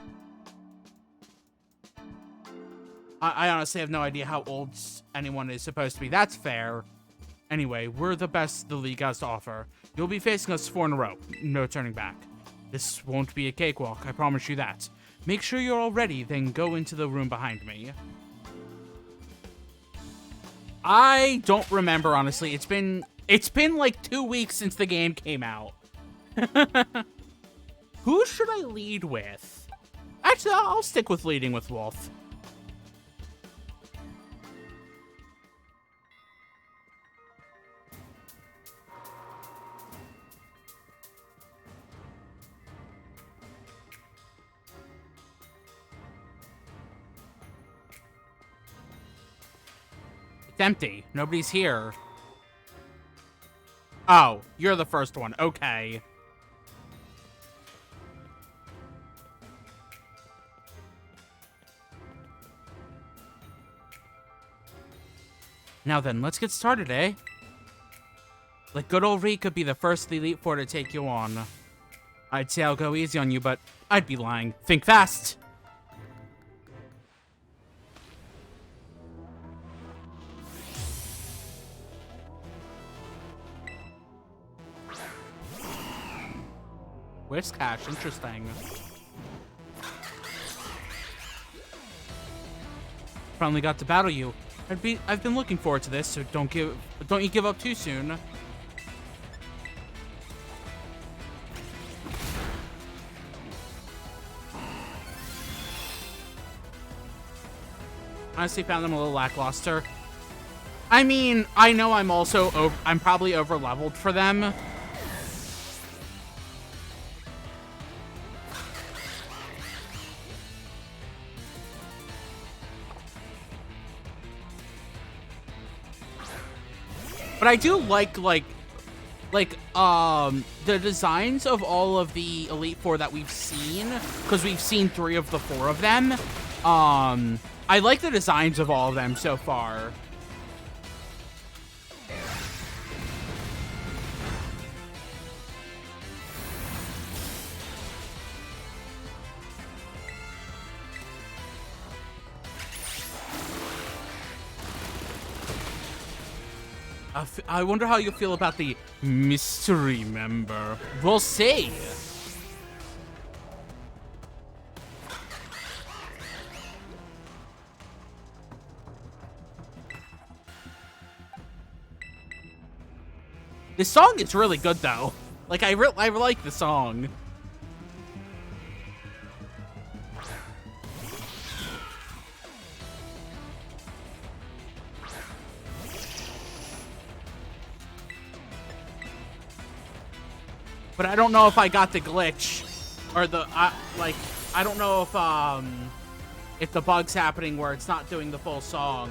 I honestly have no idea how old anyone is supposed to be. That's fair. Anyway, we're the best the league has to offer. You'll be facing us 4 in a row. No turning back. This won't be a cakewalk, I promise you that. Make sure you're all ready, then go into the room behind me. I don't remember, honestly. It's been like 2 weeks since the game came out. Who should I lead with? Actually, I'll stick with leading with Wolf. It's empty. Nobody's here. Oh, you're the first one. Okay. Now then, let's get started, eh? Like good old Reek could be the first of the Elite Four to take you on. I'd say I'll go easy on you, but I'd be lying. Think fast! Where's Cash? Interesting. Finally got to battle you. I've been looking forward to this, so don't you give up too soon. Honestly, found them a little lackluster. I mean, I know I'm probably over leveled for them. But I do like the designs of all of the Elite Four that we've seen, because we've seen 3 of the 4 of them. I like the designs of all of them so far. I wonder how you feel about the mystery member. We'll see. This song is really good, though. Like, I like the song. But I don't know if I got the glitch, or I don't know if the bug's happening where it's not doing the full song.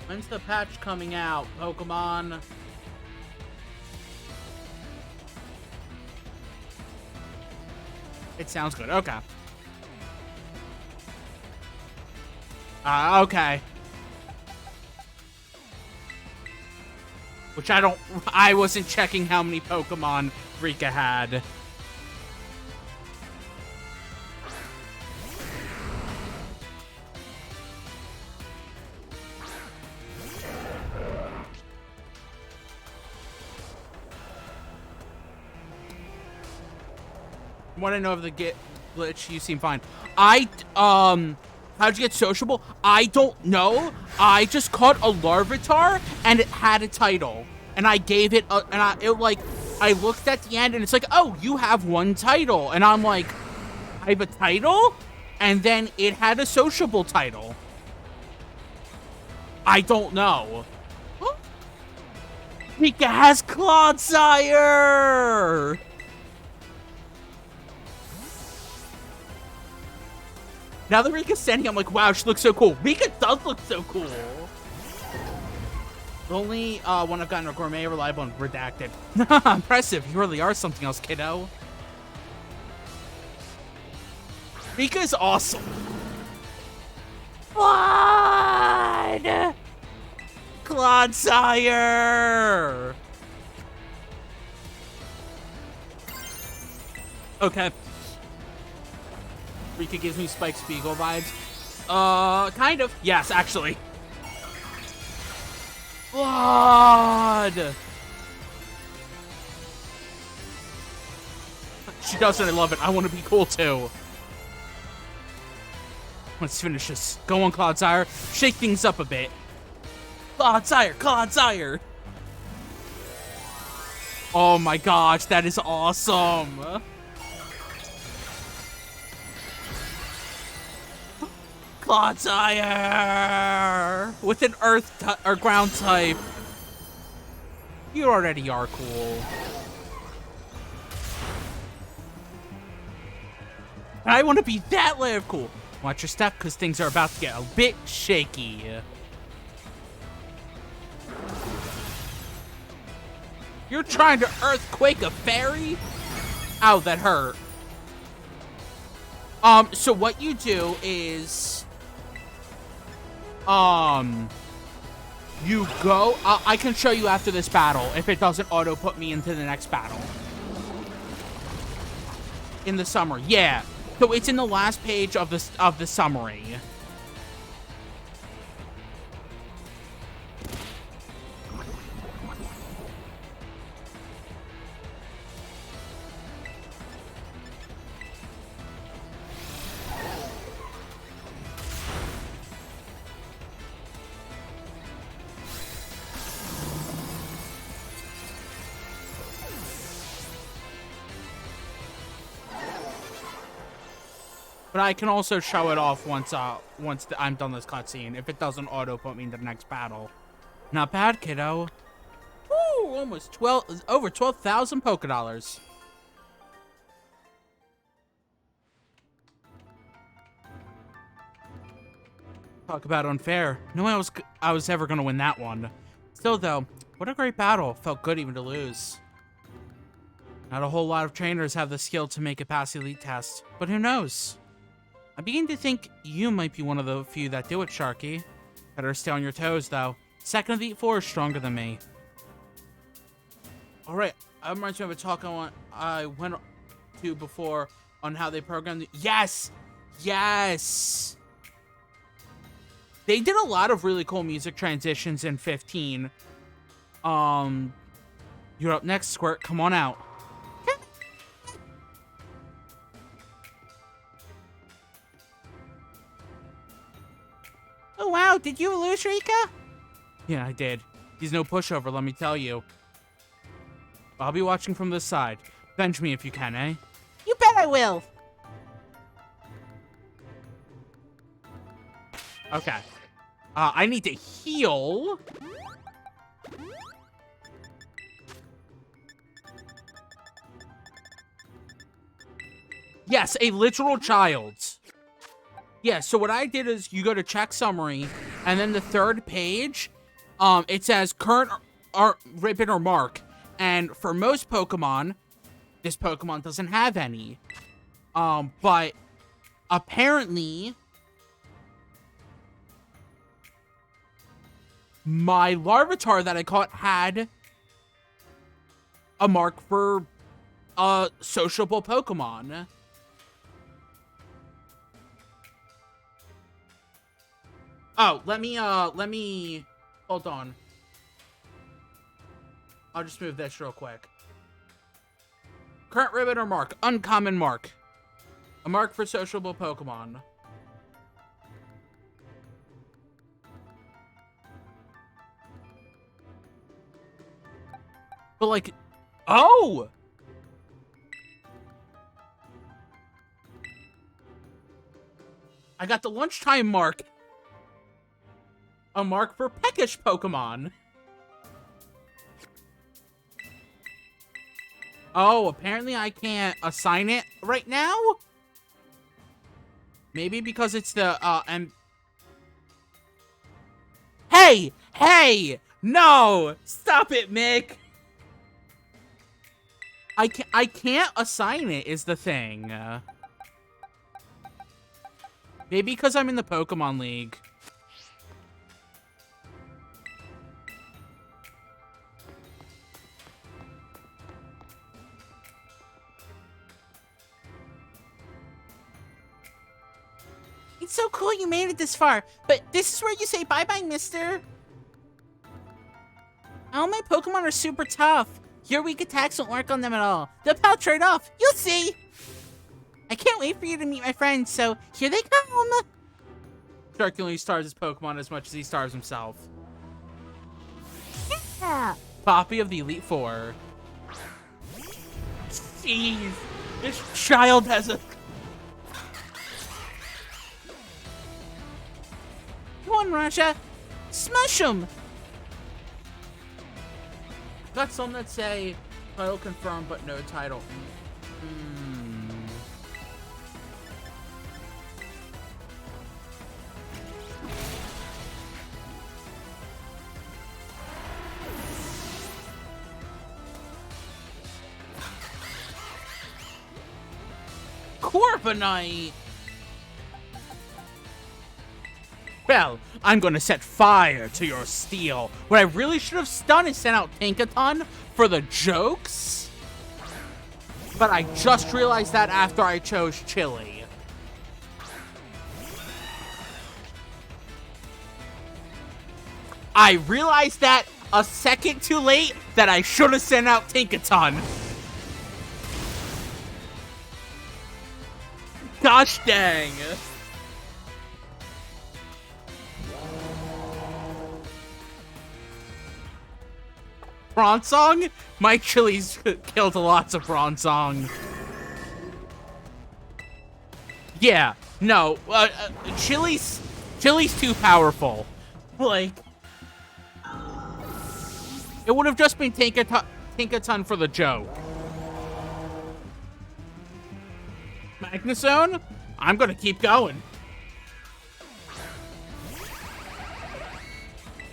When's the patch coming out, Pokemon? It sounds good. Okay. Okay. Which I wasn't checking how many Pokemon Rika had. Want to know if the glitch? You seem fine. How'd you get sociable? I don't know. I just caught a Larvitar and it had a title, and I gave it I looked at the end and it's like, oh, you have one title, and I'm like, I have a title, and then it had a sociable title. I don't know. Pika has Clodsire! Now that Rika's standing, I'm like, wow, she looks so cool. Rika does look so cool. The only one I've gotten a gourmet, reliable, and redacted. Impressive. You really are something else, kiddo. Rika is awesome. Blood! Clodsire! Okay. Rika gives me Spike Spiegel vibes. Kind of. Yes, actually. Blood! She doesn't. I love it. I want to be cool too. Let's finish this. Go on, Clodsire. Shake things up a bit. Clodsire! Clodsire! Oh my gosh, that is awesome! Clodsire! With an earth or ground type. You already are cool. I want to be that layer of cool. Watch your step, because things are about to get a bit shaky. You're trying to earthquake a fairy? Ow, that hurt. So what you do is... You go... I can show you after this battle, if it doesn't auto-put me into the next battle. In the summary, yeah. So it's in the last page of the summary. But I can also show it off once I'm done this cutscene, if it doesn't auto-put me into the next battle. Not bad, kiddo. Woo! Almost over 12,000 Pokédollars. Talk about unfair. No one I was ever gonna win that one. Still though, what a great battle. Felt good even to lose. Not a whole lot of trainers have the skill to make it past the elite test, but who knows? I begin to think you might be one of the few that do it, Sharky. Better stay on your toes, though. Second of the 4 is stronger than me. Alright, that reminds me of a talk I went to before on how they programmed the... Yes! Yes! They did a lot of really cool music transitions in 15. You're up next, Squirt. Come on out. Oh, wow. Did you lose, Rika? Yeah, I did. He's no pushover, let me tell you. I'll be watching from this side. Bench me if you can, eh? You bet I will. Okay. I need to heal. Yes, a literal child. Yeah, so what I did is you go to check summary, and then the third page, it says current ribbon or mark. And for most Pokemon, this Pokemon doesn't have any. But apparently, my Larvitar that I caught had a mark for a sociable Pokemon. Oh, let me, hold on. I'll just move this real quick. Current ribbon or mark? Uncommon mark. A mark for sociable Pokemon. But like, oh! I got the lunchtime mark. A mark for peckish Pokemon. Oh, apparently I can't assign it right now? Maybe because it's the, Hey! Hey! No! Stop it, Mick! I can't assign it is the thing. Maybe because I'm in the Pokemon League. It's so cool you made it this far, but this is where you say bye-bye, mister. All my Pokemon are super tough. Your weak attacks won't work on them at all. They'll pout right off. You'll see. I can't wait for you to meet my friends, so here they come. Sharky only starves his Pokemon as much as he starves himself. Yeah. Poppy of the Elite Four. Jeez, this child has a... Come on, Raja. Smash him. Got some that say title confirmed, but no title. Corviknight! Well, I'm gonna set fire to your steel. What I really should have done is sent out Tinkaton for the jokes. But I just realized that after I chose Chili. I realized that a second too late that I should have sent out Tinkaton. Gosh dang. Bronzong? My Chili's killed lots of Bronzong. Yeah, no, Chili's too powerful. Like, it would have just been Tinkaton for the joke. Magnezone? I'm gonna keep going.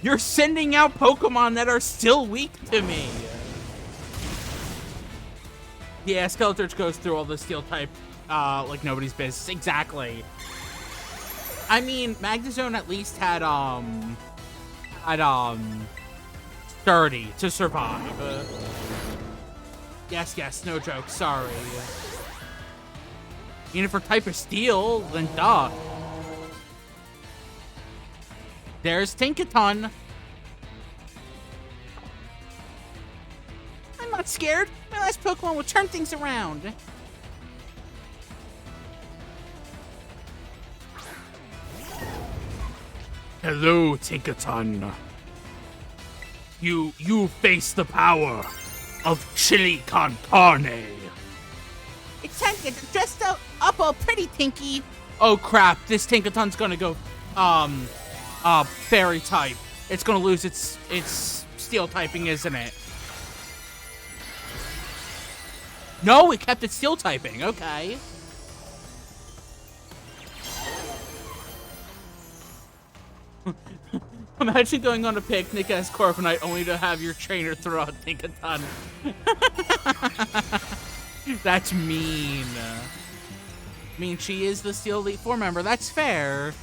You're sending out Pokemon that are still weak to me. Yeah, Skeletorch goes through all the steel type like nobody's business. Exactly. I mean, Magnezone at least had 30 to survive. Yes, no joke, sorry. Even if her type is steel, then duh. There's Tinkaton. I'm not scared. My last Pokemon will turn things around. Hello, Tinkaton. You face the power of Chili con Carne. It's time to get dressed up all pretty, Tinky. Oh crap, this Tinkaton's gonna go, fairy type. It's gonna lose its steel typing, isn't it? No, it kept its steel typing. Okay. Imagine going on a picnic as Corviknight only to have your trainer throw out Tinkaton. That's mean. I mean, she is the Steel Elite Four member. That's fair.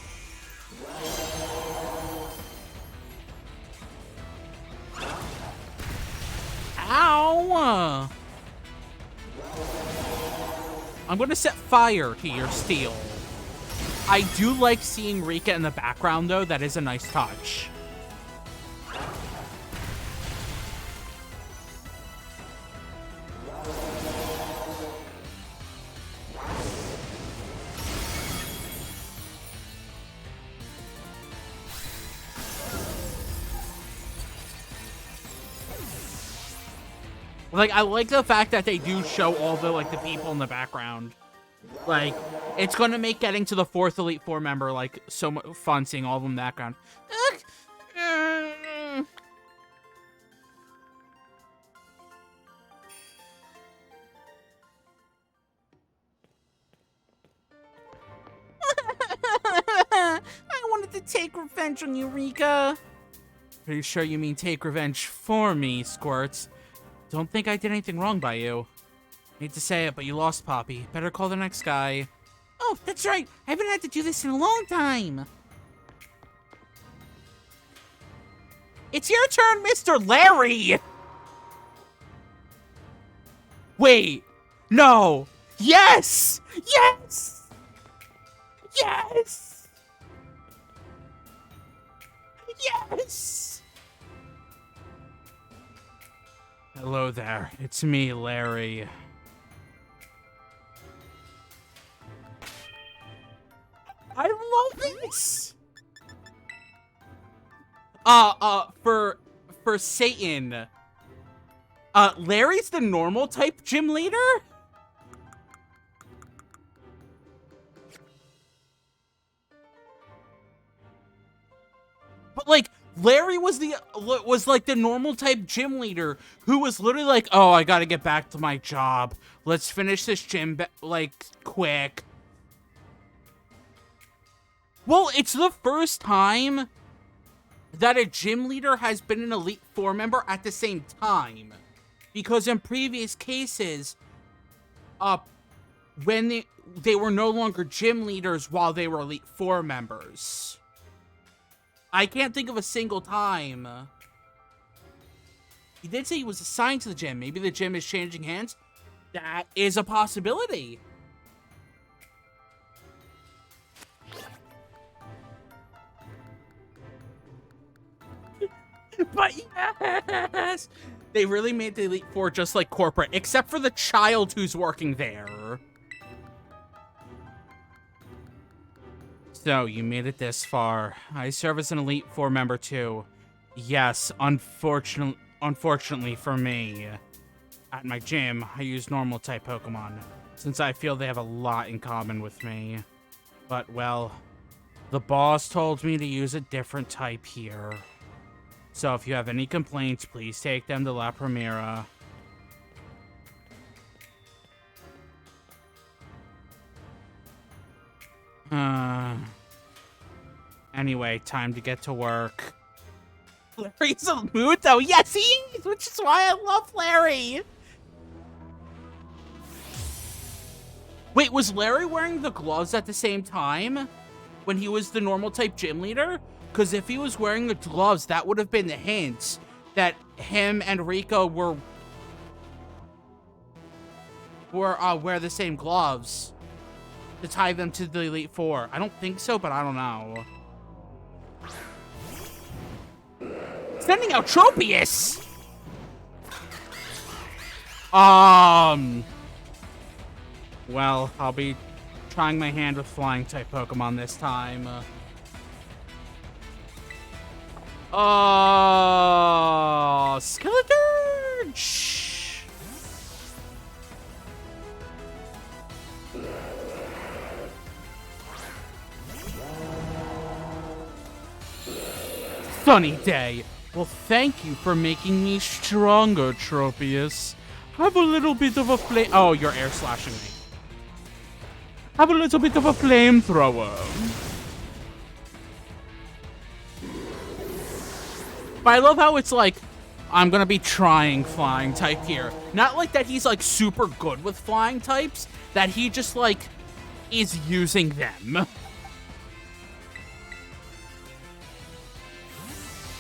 Ow! I'm gonna set fire to your steel. I do like seeing Rika in the background, though. That is a nice touch. Like, I like the fact that they do show all the, like, the people in the background. Like, it's gonna make getting to the 4th Elite Four member, like, so much fun seeing all of them in the background. I wanted to take revenge on Eureka. Pretty sure you mean take revenge for me, Squirts. Don't think I did anything wrong by you. Hate to say it, but you lost, Poppy. Better call the next guy. Oh, that's right. I haven't had to do this in a long time. It's your turn, Mr. Larry! Wait. No. Yes! Yes! Yes! Yes! Hello there. It's me, Larry. I love this! For Satan, Larry's the normal type gym leader? But, like, Larry was like the normal type gym leader who was literally like, oh, I gotta get back to my job. Let's finish this gym, like, quick. Well, it's the first time that a gym leader has been an Elite Four member at the same time. Because in previous cases, when they were no longer gym leaders while they were Elite Four members. I can't think of a single time. He did say he was assigned to the gym. Maybe the gym is changing hands. That is a possibility. But yes! They really made the Elite Four just like corporate, except for the child who's working there. So, you made it this far. I serve as an Elite Four member too. Yes, unfortunately for me. At my gym, I use normal type Pokemon, since I feel they have a lot in common with me. But, well, the boss told me to use a different type here. So if you have any complaints, please take them to La Primera. Anyway, time to get to work. Larry's in the mood, though. Yes, he is, which is why I love Larry. Wait, was Larry wearing the gloves at the same time when he was the normal type gym leader? Because if he was wearing the gloves, that would have been the hint that him and Rico wear the same gloves to tie them to the Elite Four. I don't think so, but I don't know. Sending out Tropius! Well, I'll be trying my hand with flying type Pokemon this time. Skeleturge! Sunny day. Well, thank you for making me stronger, Tropius. Have a little bit of a flame. Oh, you're air slashing me. Have a little bit of a flamethrower. But I love how it's like, I'm gonna be trying flying type here. Not like that he's like super good with flying types, that he just like is using them.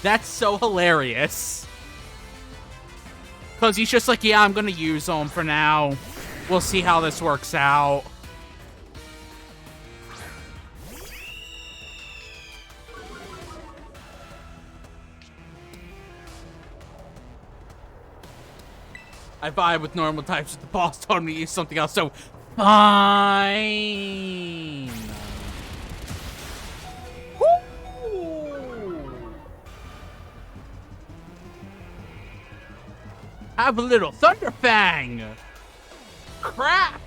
That's so hilarious. Because he's just like, yeah, I'm gonna use them for now. We'll see how this works out. I vibe with normal types, but the boss told me to use something else, so fine. Woo! Have a little Thunderfang! Crap!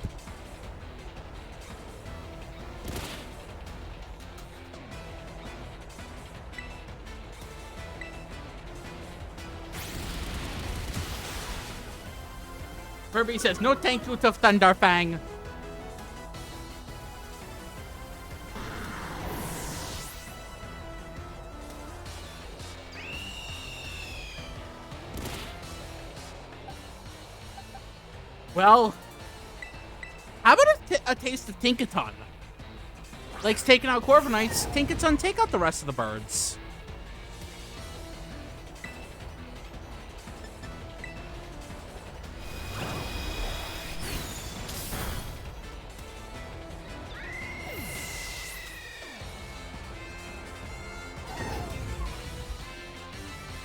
Kirby says no thank you to Thunderfang. Well, how about a taste of Tinkaton? Likes taking out Corviknights. Tinkaton, take out the rest of the birds.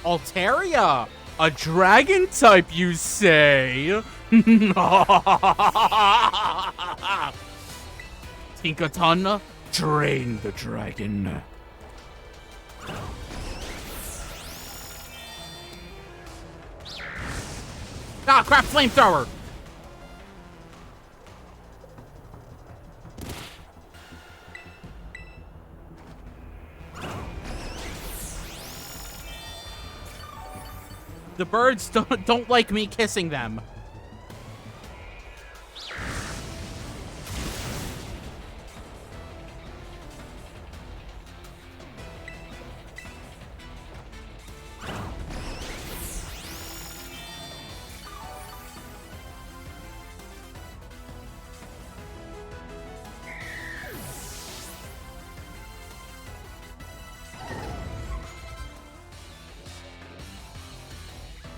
Altaria, a dragon type, you say? Tinkaton, drain the dragon. Ah, crap, flamethrower! The birds don't like me kissing them.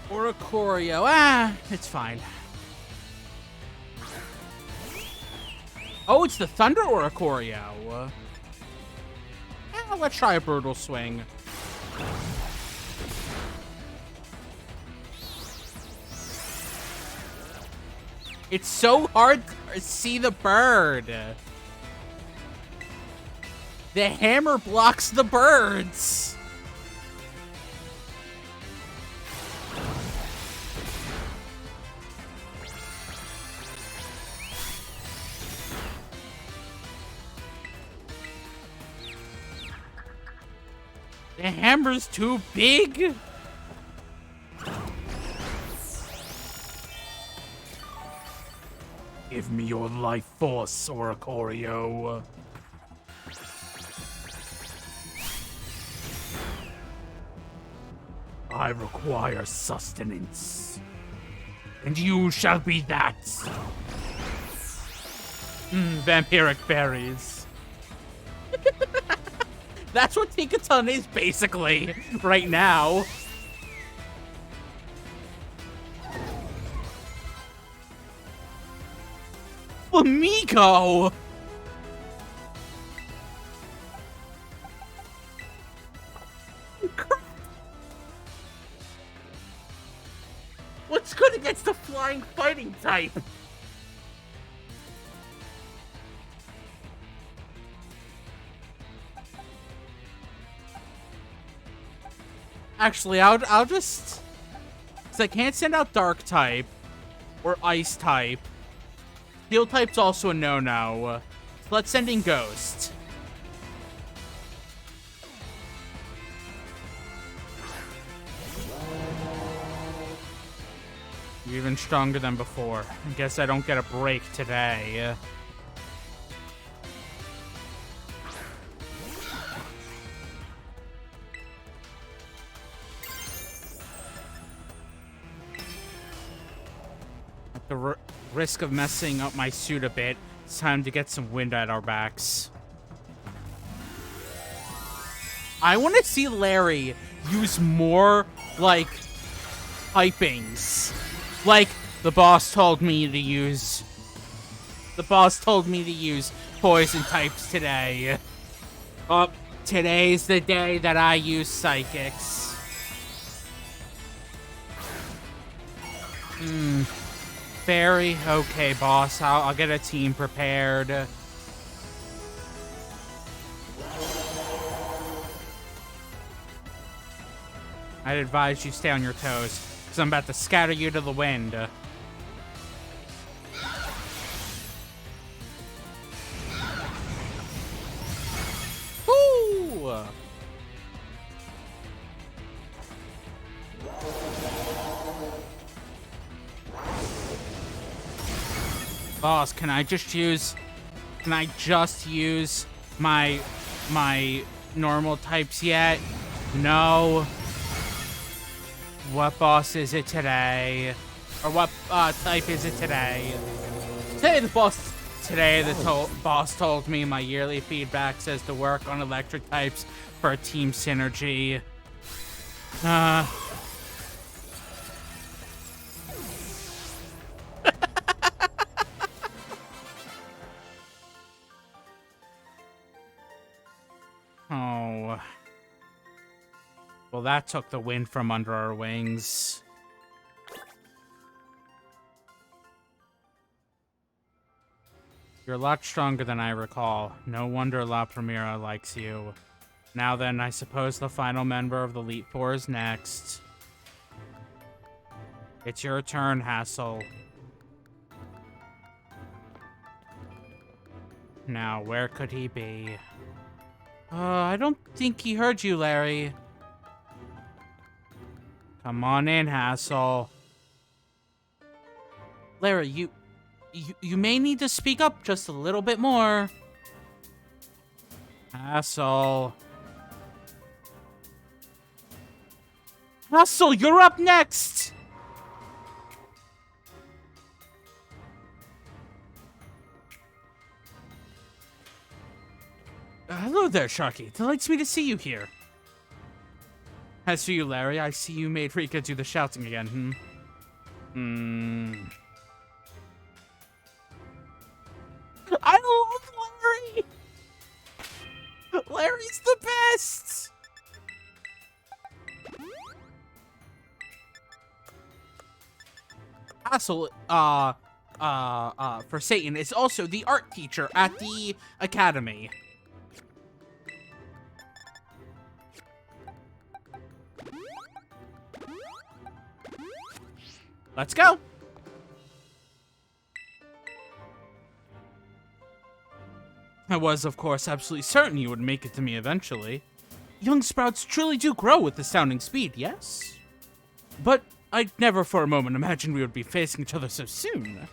Oricorio, it's fine. Oh, it's the Thunder Oricorio. Let's try a Brutal Swing. It's so hard to see the bird. The hammer blocks the birds. The hammer's too big. Give me your life force, Oricorio. I require sustenance, and you shall be that. Vampiric berries. That's what Tinkaton is, basically, right now. Flamigo! What's good against the flying fighting type? Actually, I'll just... Because I can't send out Dark type or Ice type. Steel type's also a no-no. So let's send in Ghost. You're even stronger than before. I guess I don't get a break today. At the risk of messing up my suit a bit, it's time to get some wind at our backs. I want to see Larry use more, like, typings. Like, the boss told me to use... The boss told me to use poison types today. Today's the day that I use psychics. Fairy? Okay, boss. I'll get a team prepared. I'd advise you stay on your toes. because I'm about to scatter you to the wind. Woo! Boss, can I just use my normal types yet? No. What boss is it today? Or what type is it today? Today the boss told me my yearly feedback says to work on electric types for a team synergy. Oh. Well, that took the wind from under our wings. You're a lot stronger than I recall. No wonder La Primera likes you. Now then, I suppose the final member of the Elite Four is next. It's your turn, Hassel. Now, where could he be? I don't think he heard you, Larry. Come on in, Hassel. Larry, you may need to speak up just a little bit more. Hassel. Hassel, you're up next! Hello there, Sharky. Delights me to see you here. As for you, Larry, I see you made Rika do the shouting again, I love Larry! Larry's the best! Hassel, for Satan is also the art teacher at the academy. Let's go! I was, of course, absolutely certain you would make it to me eventually. Young sprouts truly do grow with astounding speed, yes? But I'd never for a moment imagined we would be facing each other so soon.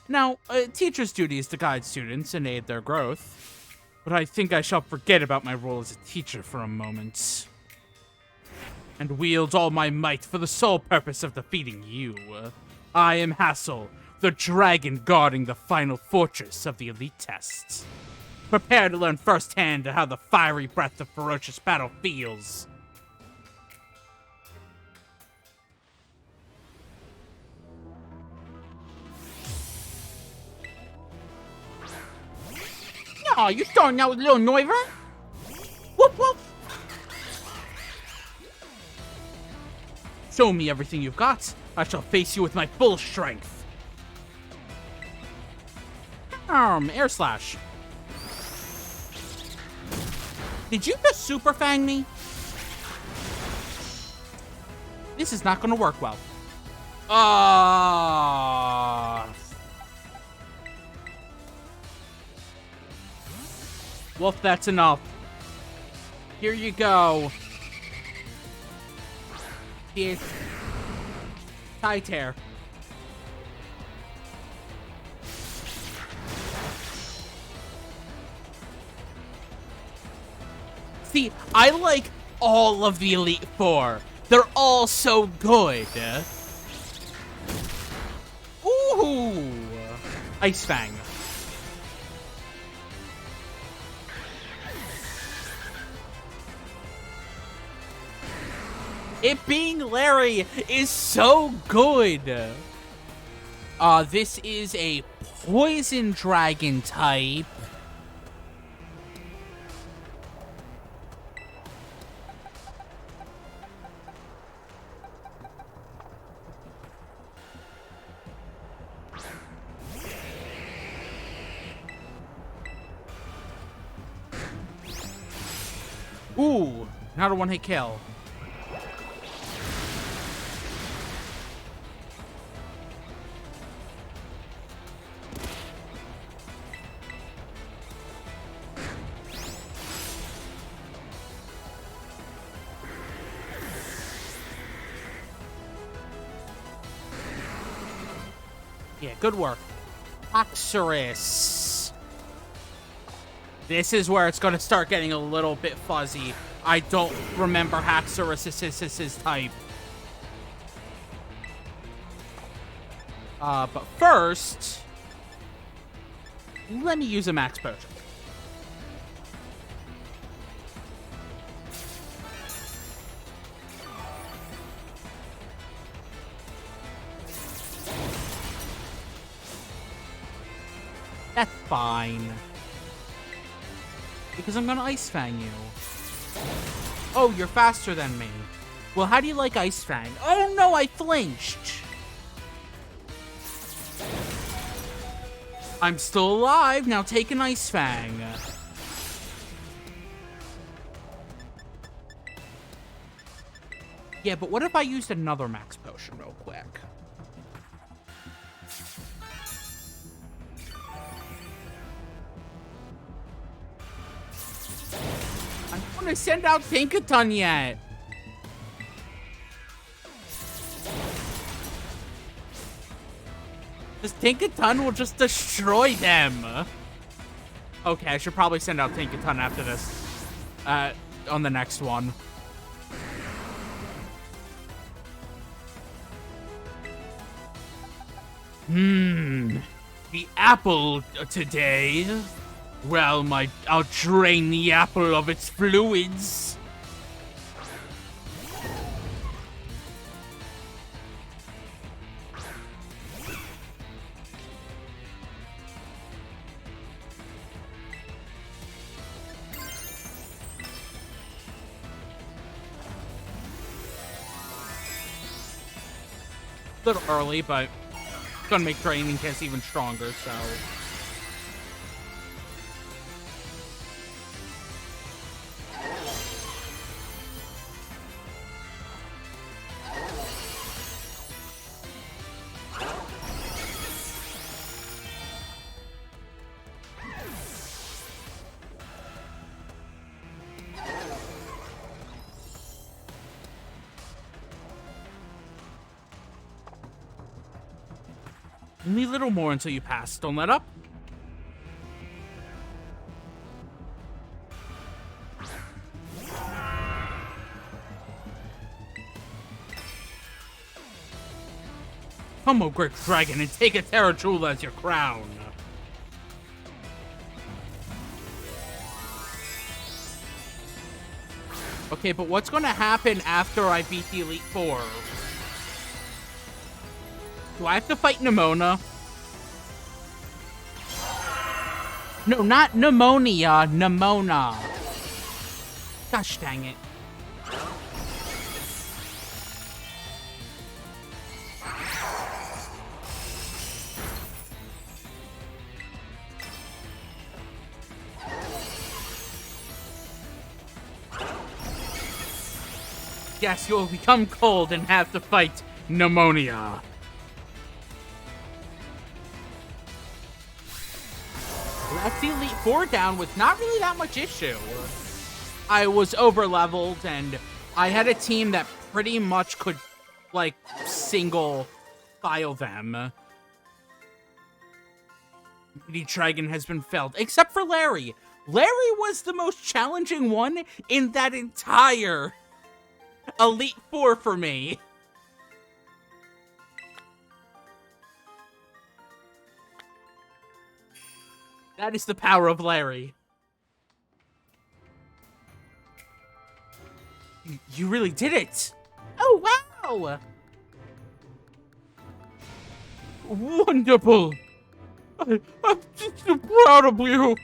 Now, a teacher's duty is to guide students and aid their growth, but I think I shall forget about my role as a teacher for a moment, and wield all my might for the sole purpose of defeating you. I am Hassel, the dragon guarding the final fortress of the elite tests. Prepare to learn firsthand how the fiery breath of ferocious battle feels. Aw, you starting out with a little Noiver? Whoop whoop! Show me everything you've got. I shall face you with my full strength. Air slash. Did you just super fang me? This is not gonna work well. Wolf, that's enough. Here you go. Here's tie tear. See, I like all of the Elite Four. They're all so good. Ooh! Ice Fang. It being Larry is so good. This is a poison dragon type. Ooh, not a one-hit kill. Yeah, good work. Haxorus. This is where it's going to start getting a little bit fuzzy. I don't remember Haxorus' type. But first, let me use a max potion. That's fine. Because I'm gonna Ice Fang you. Oh, you're faster than me. Well, how do you like Ice Fang? Oh no, I flinched! I'm still alive, now take an Ice Fang. Yeah, but what if I used another max potion real quick? I don't want to send out Tinkaton yet. This Tinkaton will just destroy them. Okay, I should probably send out Tinkaton after this. On the next one. The apple today. Well, I'll drain the apple of its fluids. A little early, but it's gonna make training test even stronger, so. Only a little more until you pass. Don't let up. Come, O great dragon, and take a Terra Jewel as your crown. Okay, but what's going to happen after I beat the Elite Four? Do I have to fight Nemona? No, not pneumonia. Nemona. Gosh dang it. Yes, you will become cold and have to fight pneumonia. That's the Elite Four down with not really that much issue. I was over-leveled, and I had a team that pretty much could, like, single file them. The dragon has been felled, except for Larry. Larry was the most challenging one in that entire Elite Four for me. That is the power of Larry. You really did it! Oh, wow! Wonderful! I'm just so proud of you!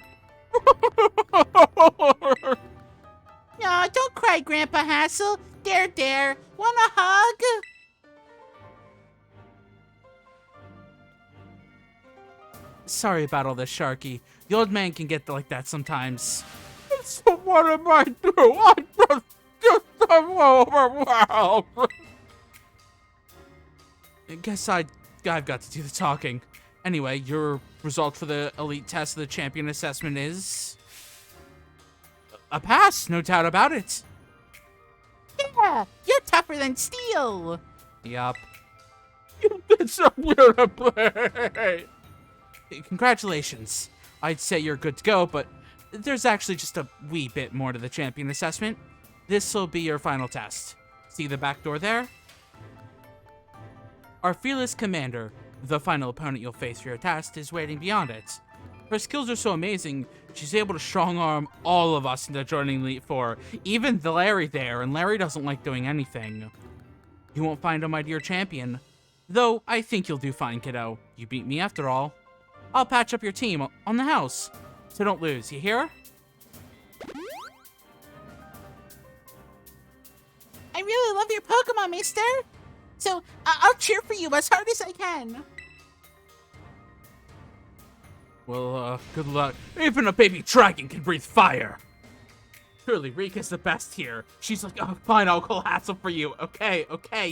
Aw, don't cry, Grandpa Hassel. There. Want a hug? Sorry about all this, Sharky. The old man can get like that sometimes. So what am I doing? I'm just overwhelmed. I guess I've got to do the talking. Anyway, your result for the elite test of the champion assessment is a pass, no doubt about it. Yeah, you're tougher than steel. Yup. You did so beautifully. Congratulations. I'd say you're good to go, but there's actually just a wee bit more to the champion assessment. This'll be your final test. See the back door there? Our fearless commander, the final opponent you'll face for your test, is waiting beyond it. Her skills are so amazing, she's able to strong-arm all of us into joining Elite Four, even the Larry there, and Larry doesn't like doing anything. You won't find a mightier champion. Though, I think you'll do fine, kiddo. You beat me after all. I'll patch up your team on the house, so don't lose, you hear? I really love your Pokemon, mister. So, I'll cheer for you as hard as I can. Well, good luck. Even a baby dragon can breathe fire. Surely Rika's the best here. She's like, oh, fine, I'll call Hassel for you. Okay,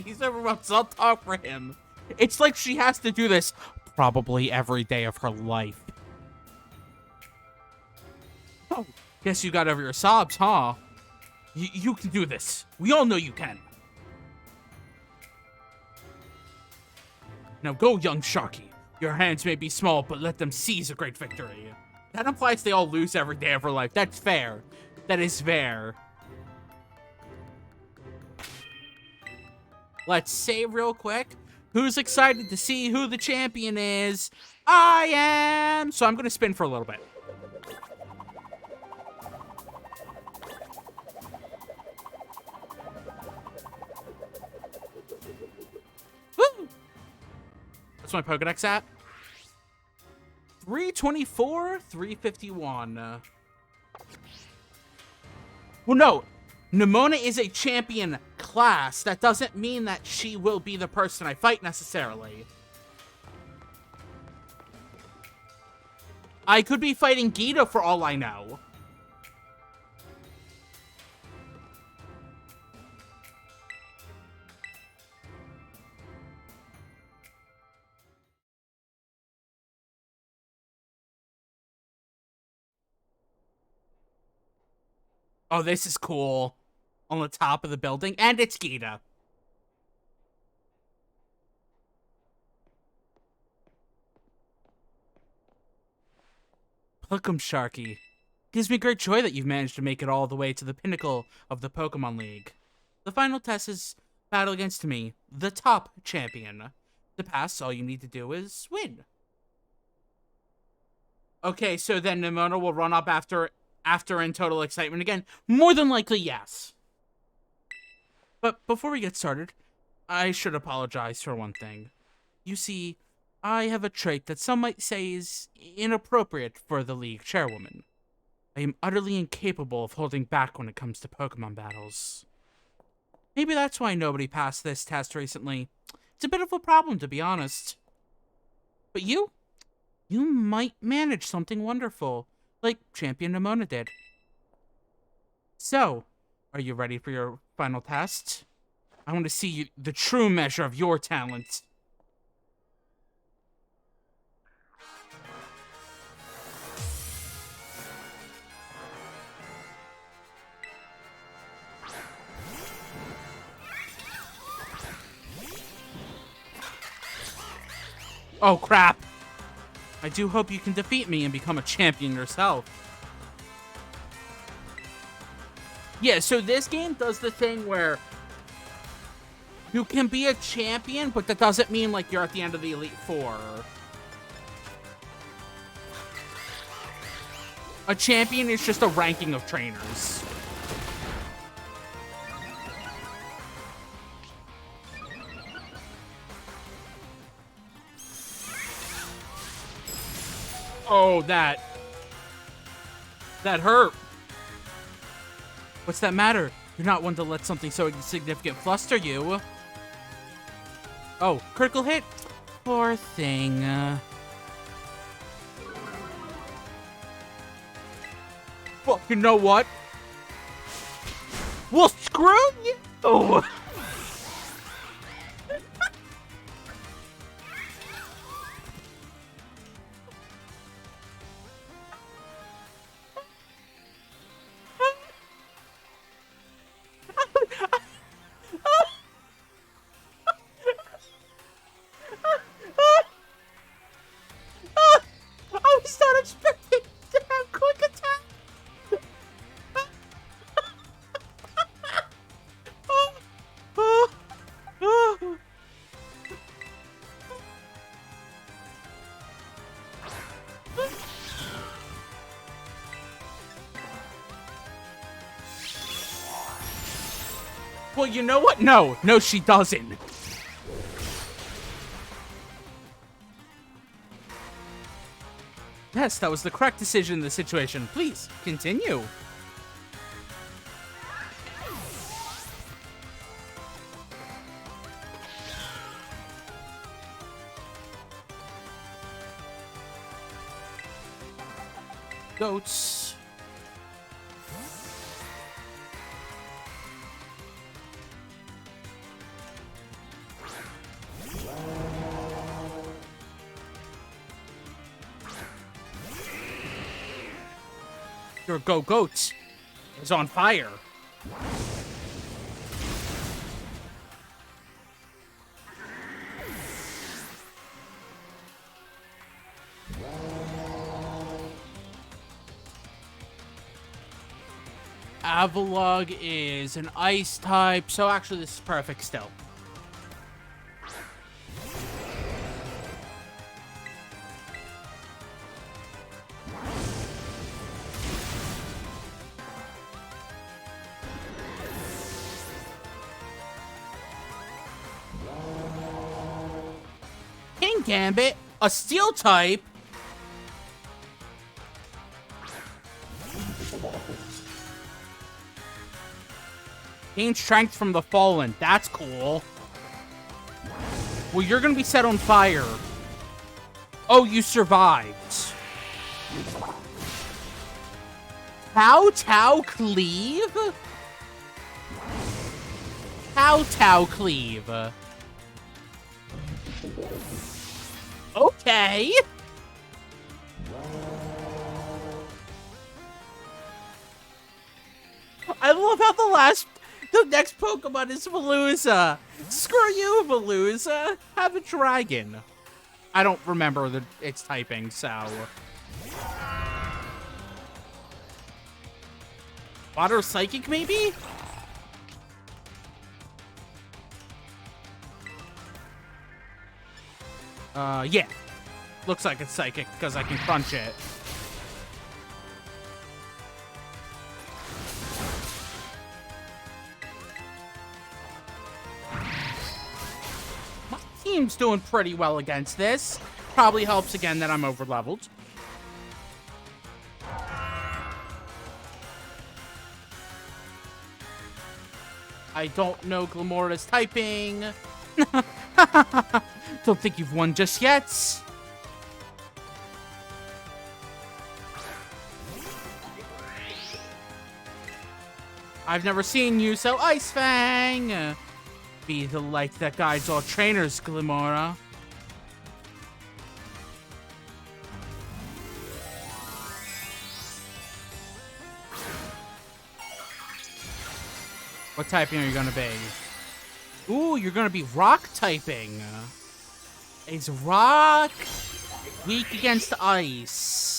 he's everyone's, I'll talk for him. It's like she has to do this probably every day of her life. Oh, guess you got over your sobs, huh? You can do this. We all know you can. Now go, young Sharky. Your hands may be small, but let them seize a great victory. That implies they all lose every day of her life. That's fair. That is fair. Let's save real quick. Who's excited to see who the champion is? I am! So I'm going to spin for a little bit. Woo! What's my Pokedex at? 324, 351. Well, no. Nimona is a champion class. That doesn't mean that she will be the person I fight necessarily. I could be fighting Gita for all I know. Oh, this is cool. On the top of the building, and it's Gita. Welcome, Sharky. Gives me great joy that you've managed to make it all the way to the pinnacle of the Pokemon League. The final test is battle against me, the top champion. To pass, all you need to do is win. Okay, so then Nimona will run up after in total excitement again. More than likely, yes. But before we get started, I should apologize for one thing. You see, I have a trait that some might say is inappropriate for the League chairwoman. I am utterly incapable of holding back when it comes to Pokemon battles. Maybe that's why nobody passed this test recently. It's a bit of a problem, to be honest. But you might manage something wonderful, like Champion Nimona did. So, are you ready for your final test? I want to see the true measure of your talent. Oh, crap. I do hope you can defeat me and become a champion yourself. Yeah, so this game does the thing where you can be a champion, but that doesn't mean, like, you're at the end of the Elite Four. A champion is just a ranking of trainers. Oh, that hurt. What's that matter? You're not one to let something so insignificant fluster you. Oh, critical hit? Poor thing. Well, you know what? Well, screw you! Oh. Well, you know what? No, she doesn't. Yes, that was the correct decision in the situation. Please, continue. Goats. Your goat is on fire. Avalog is an ice type, so actually this is perfect still. King Gambit, a steel type. Gain strength from the fallen. That's cool. Well, you're gonna be set on fire. Oh, you survived. Tau Cleave? Tau Cleave. Okay. I love how the next Pokemon is Veluza. Screw you, Veluza. Have a dragon. I don't remember its typing, so. Water Psychic, maybe? Yeah. Looks like it's Psychic because I can crunch it. My team's doing pretty well against this. Probably helps again that I'm over-leveled. I don't know Glamora's typing. Don't think you've won just yet. I've never seen you, so Ice Fang! Be the light that guides all trainers, Glimora. What typing are you gonna be? Ooh, you're gonna be rock typing. Is rock weak against ice?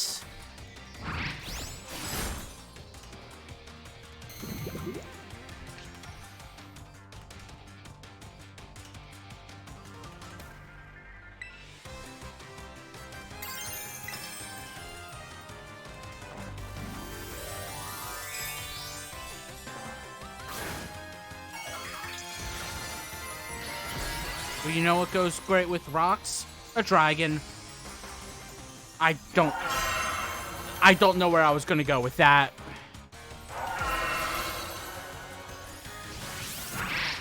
Well, you know what goes great with rocks? A dragon. I don't know where I was gonna go with that.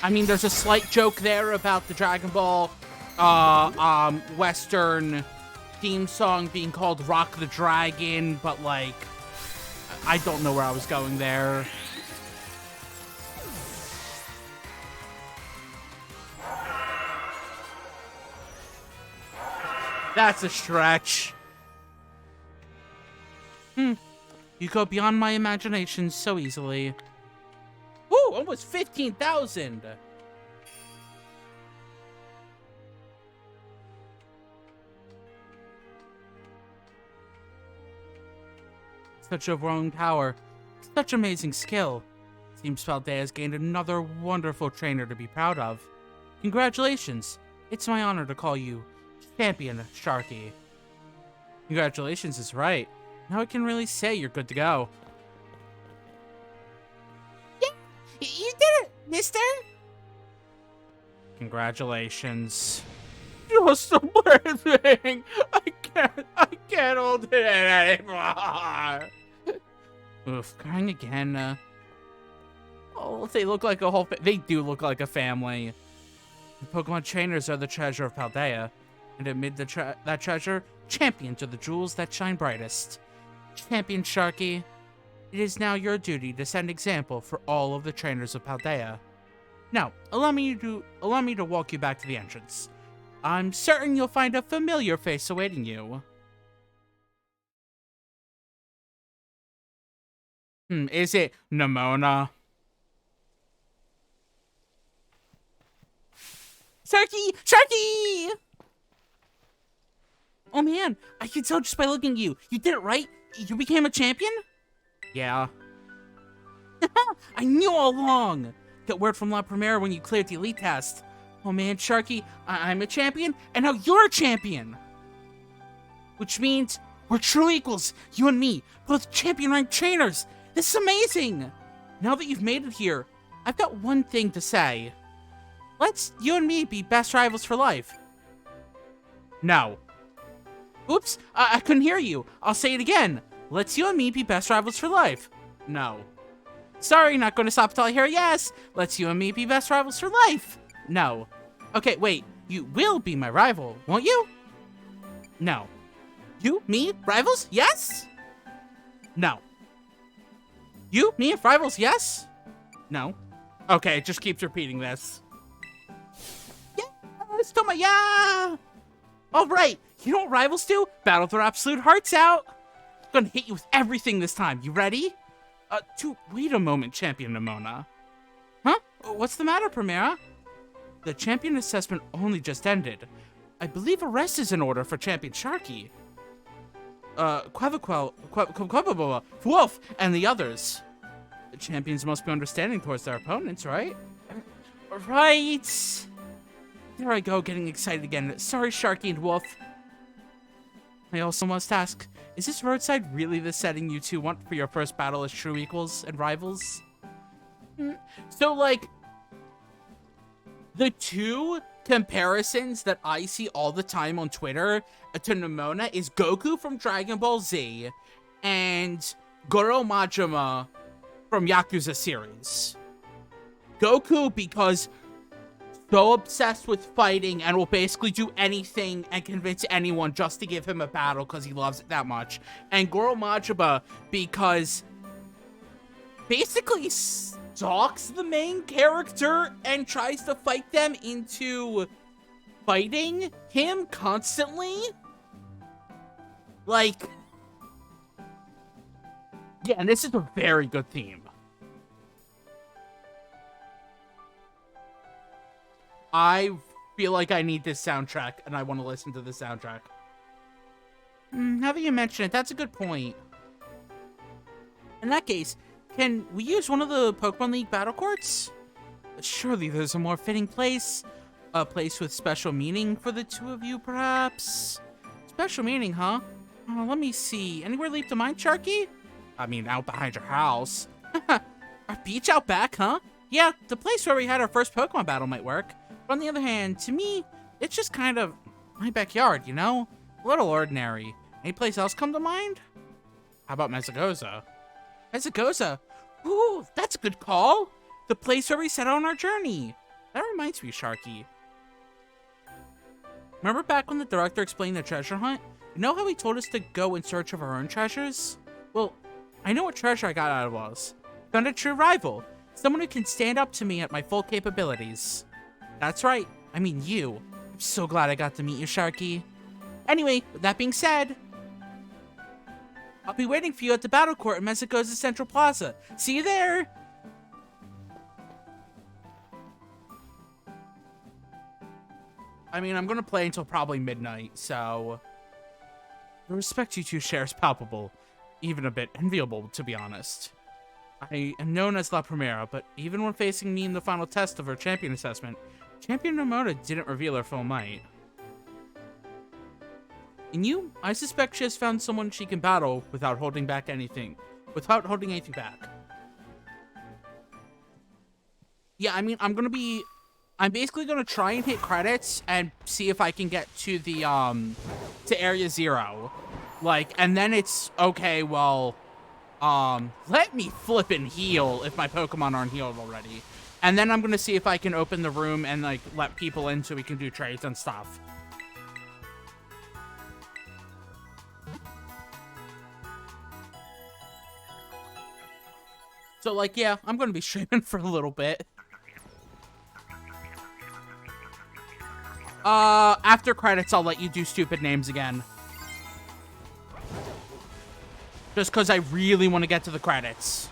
I mean, there's a slight joke there about the Dragon Ball Western theme song being called Rock the Dragon, but like, I don't know where I was going there. That's a stretch. You go beyond my imagination so easily. Ooh, almost 15,000. Such overwhelming power. Such amazing skill. Seems Paldea has gained another wonderful trainer to be proud of. Congratulations. It's my honor to call you Champion Sharky. Congratulations is right. Now I can really say you're good to go. Yeah, you did it, mister. Congratulations. Just amazing. I can't hold it anymore. Oof, crying again. Oh, they look like a whole they do look like a family. The Pokemon trainers are the treasure of Paldea, and amid that treasure, champions are the jewels that shine brightest. Champion Sharky, it is now your duty to set an example for all of the trainers of Paldea. Now, allow me to walk you back to the entrance. I'm certain you'll find a familiar face awaiting you. Is it Nimona? Sharky! Sharky! Oh man, I can tell just by looking at you. You did it right? You became a champion? Yeah. I knew all along. Got word from La Primera when you cleared the elite test. Oh man, Sharky, I'm a champion, and now you're a champion! Which means we're true equals, you and me, both champion-ranked trainers! This is amazing! Now that you've made it here, I've got one thing to say. Let's you and me be best rivals for life. No. Oops, I couldn't hear you. I'll say it again. Let's you and me be best rivals for life. No. Sorry, not going to stop till I hear yes. Let's you and me be best rivals for life. No. Okay, wait. You will be my rival, won't you? No. You, me, rivals? Yes? No. You, me, rivals? Yes? No. Okay, it just keeps repeating this. Yes, Toma, yeah! All right, you know what rivals do? Battle their absolute hearts out. I'm gonna hit you with everything this time. You ready? Wait a moment, Champion Nimona. Huh? What's the matter, Primera? The champion assessment only just ended. I believe a rest is in order for Champion Sharky. Wolf, and the others. The champions must be understanding towards their opponents, right? Right. There I go, getting excited again. Sorry, Sharky and Wolf. I also must ask, is this roadside really the setting you two want for your first battle as true equals and rivals? So, like, the two comparisons that I see all the time on Twitter to Nimona is Goku from Dragon Ball Z and Goro Majima from Yakuza series. Goku because so obsessed with fighting and will basically do anything and convince anyone just to give him a battle because he loves it that much. And Goro Majima because basically stalks the main character and tries to fight them into fighting him constantly. Like, yeah, and this is a very good theme. I feel like I need this soundtrack, and I want to listen to the soundtrack. Now that you mention it, that's a good point. In that case, can we use one of the Pokemon League battle courts? Surely there's a more fitting place. A place with special meaning for the two of you, perhaps? Special meaning, huh? Let me see. Anywhere leap to mind, Sharky? I mean, out behind your house. Our beach out back, huh? Yeah, the place where we had our first Pokemon battle might work. But on the other hand, to me, it's just kind of my backyard, you know? A little ordinary. Any place else come to mind? How about Mesagoza? Mesagoza? Ooh, that's a good call. The place where we set out on our journey. That reminds me, Sharky. Remember back when the director explained the treasure hunt? You know how he told us to go in search of our own treasures? Well, I know what treasure I got out of us. Found a true rival. Someone who can stand up to me at my full capabilities. That's right. I mean you. I'm so glad I got to meet you, Sharky. Anyway, with that being said, I'll be waiting for you at the battle court in Mesagoza Central Plaza. See you there! I mean, I'm gonna play until probably midnight, so the respect you two share is palpable. Even a bit enviable, to be honest. I am known as La Primera, but even when facing me in the final test of her champion assessment, Champion Nimona didn't reveal her full might. In you, I suspect she has found someone she can battle without holding anything back. Yeah, I mean, I'm gonna be I'm basically gonna try and hit credits and see if I can get to the to Area 0. Like, and then it's okay, well, let me flip and heal if my Pokemon aren't healed already. And then I'm gonna see if I can open the room and like let people in so we can do trades and stuff. So like, yeah, I'm gonna be streaming for a little bit. After credits, I'll let you do stupid names again. Just because I really want to get to the credits.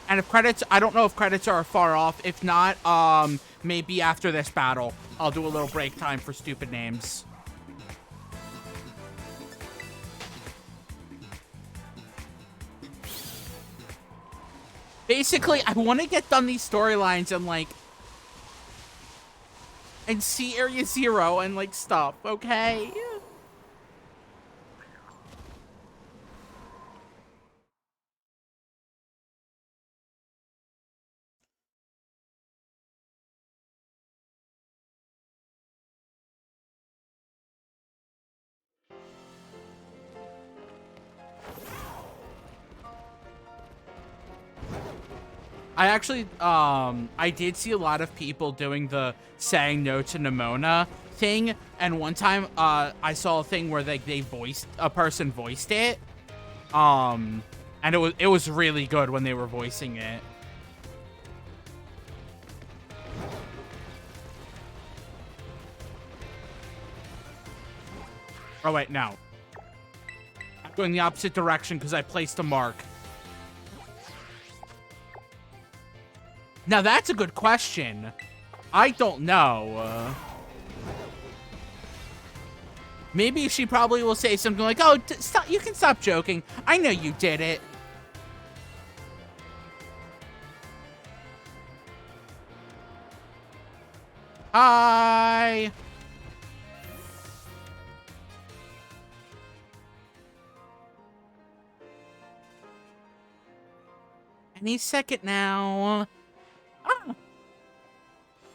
And if credits, I don't know if credits are far off. If not, maybe after this battle, I'll do a little break time for stupid names. Basically, I want to get done these storylines and like, and see Area 0 and like stuff, okay? I actually, I did see a lot of people doing the saying no to Nimona thing, and one time, I saw a thing where a person voiced it, and it was really good when they were voicing it. Oh wait, no. I'm going the opposite direction because I placed a mark. Now, that's a good question. I don't know. Maybe she probably will say something like, oh, stop, you can stop joking. I know you did it. Hi. Any second now. Ah.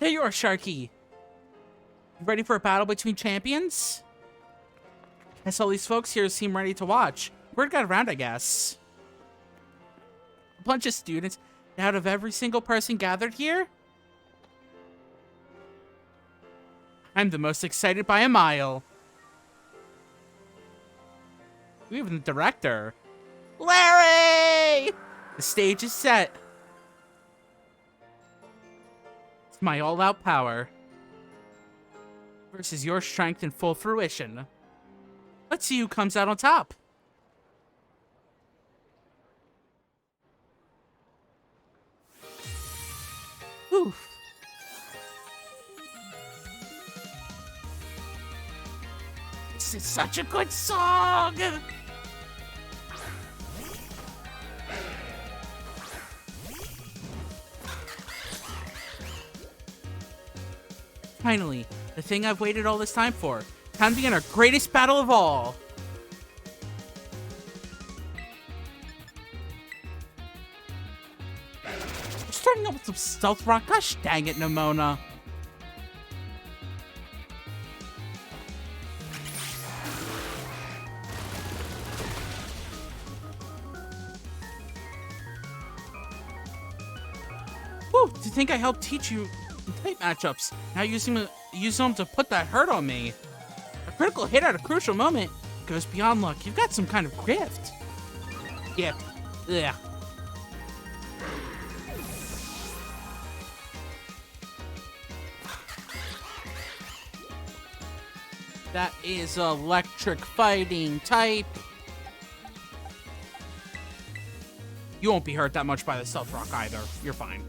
There you are, Sharky. Ready for a battle between champions? I saw these folks here seem ready to watch. Word got around, I guess. A bunch of students out of every single person gathered here? I'm the most excited by a mile. Even the director. Larry! The stage is set. It's my all-out power versus your strength in full fruition. Let's see who comes out on top. Whew. This is such a good song! Finally, the thing I've waited all this time for. Time to begin our greatest battle of all. We're starting up with some stealth rock. Gosh dang it, Nimona. Whew, do you think I helped teach you type matchups? Now use them to put that hurt on me. A critical hit at a crucial moment goes beyond luck. You've got some kind of gift. Gift. Yeah. That is electric fighting type. You won't be hurt that much by the stealth rock either. You're fine.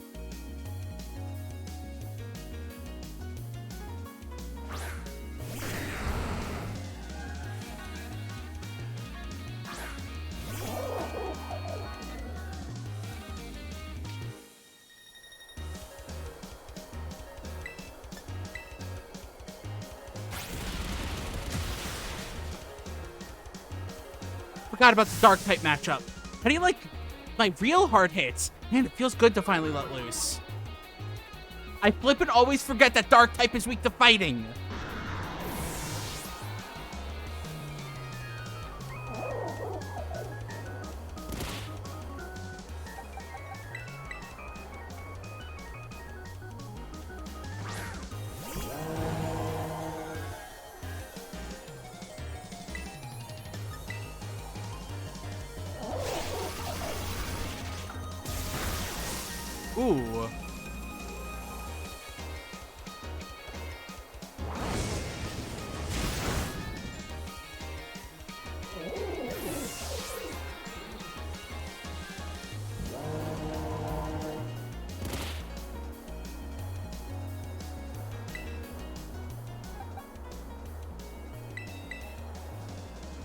Forgot about the dark type matchup. How do you like my real hard hits? Man, it feels good to finally let loose. I flippin' always forget that dark type is weak to fighting. Ooh.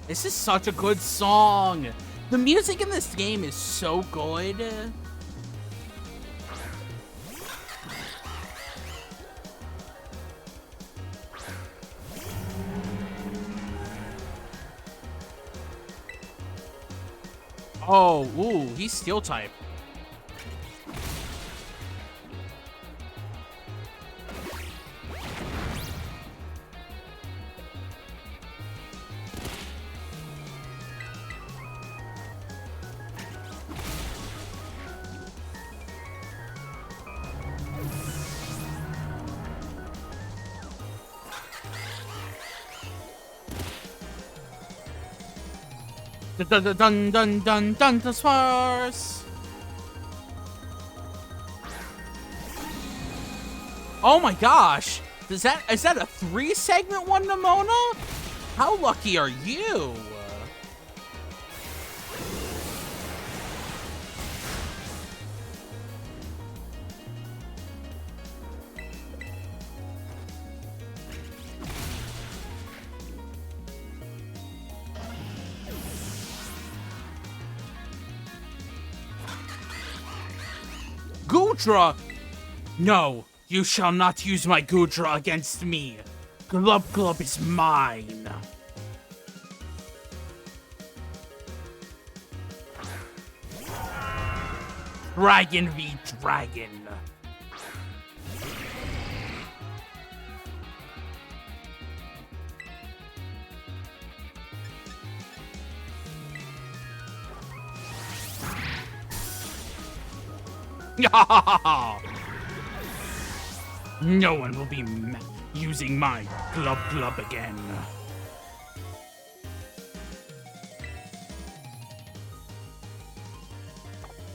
This is such a good song. The music in this game is so good. Oh, ooh, he's steel type. Dun dun dun dun dun dun dun Spars. Oh my gosh! Is that a 3-segment one, Nimona? How lucky are you? Gudra! No, you shall not use my Gudra against me. Glub Glub is mine. Dragon v Dragon. No one will be using my Glub Glub again.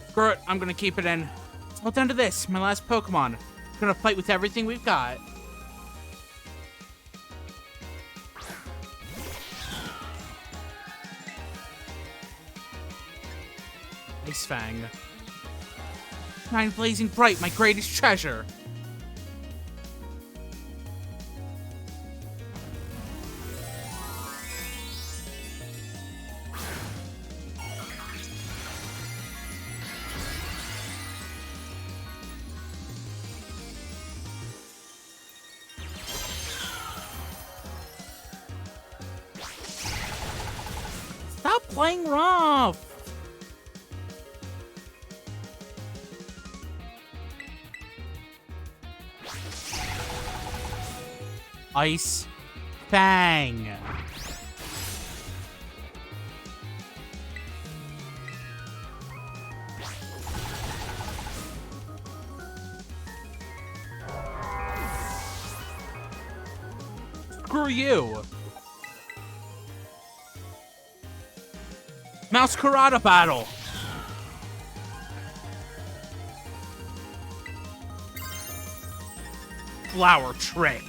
Screw it, I'm gonna keep it in. Well, down to this, my last Pokemon. Gonna fight with everything we've got. Ice Fang. Nine blazing bright, my greatest treasure. Stop playing rough. Ice Fang. Screw you. Mouse Karate battle. Flower trick.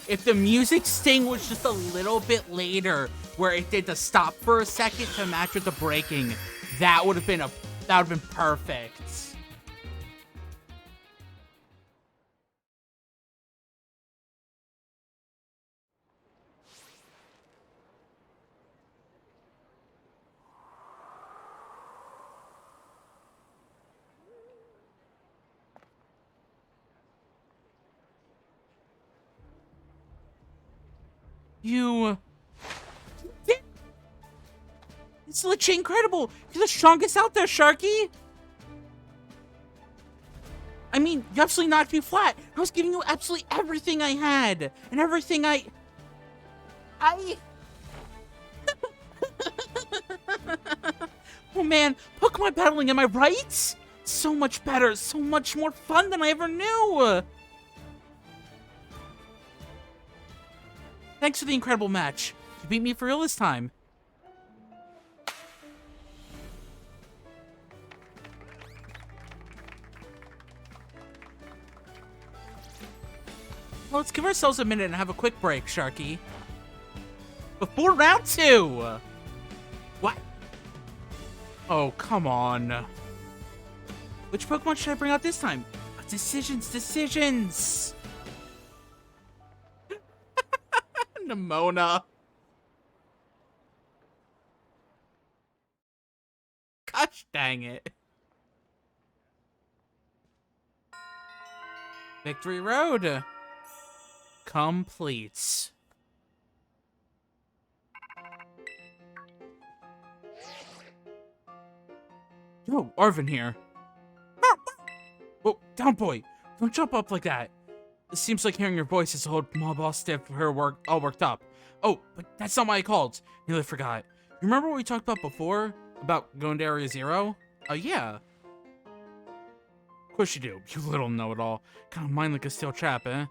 If the music sting was just a little bit later, where it did the stop for a second to match with the breaking, that would have been perfect. You... It's literally incredible! You're the strongest out there, Sharky! I mean, you absolutely knocked me flat. I was giving you absolutely everything I had. And everything I... Oh man, Pokemon battling, am I right? So much better, so much more fun than I ever knew! Thanks for the incredible match. You beat me for real this time. Well, let's give ourselves a minute and have a quick break, Sharky. Before round 2! What? Oh, come on. Which Pokemon should I bring out this time? Decisions! Nimona. Gosh dang it. Victory Road completes. Yo, Arvin here. Oh, down boy. Don't jump up like that. It seems like hearing your voice is a whole mob all stiff, all worked up. Oh, but that's not why I called. Nearly forgot. You remember what we talked about before? About going to Area Zero? Oh, yeah. Of course you do, you little know-it-all. Kind of mind like a steel trap, eh?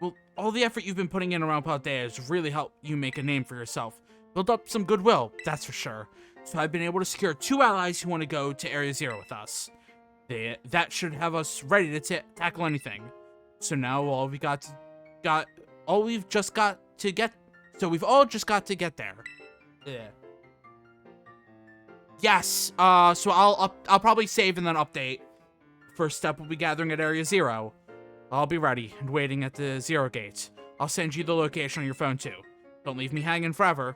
Well, all the effort you've been putting in around Paldea has really helped you make a name for yourself. Build up some goodwill, that's for sure. So I've been able to secure 2 allies who want to go to Area Zero with us. That should have us ready to tackle anything. So now we've all just got to get there. Yeah. Yes. So I'll probably save and then update. First step will be gathering at Area Zero. I'll be ready and waiting at the Zero Gate. I'll send you the location on your phone too. Don't leave me hanging forever.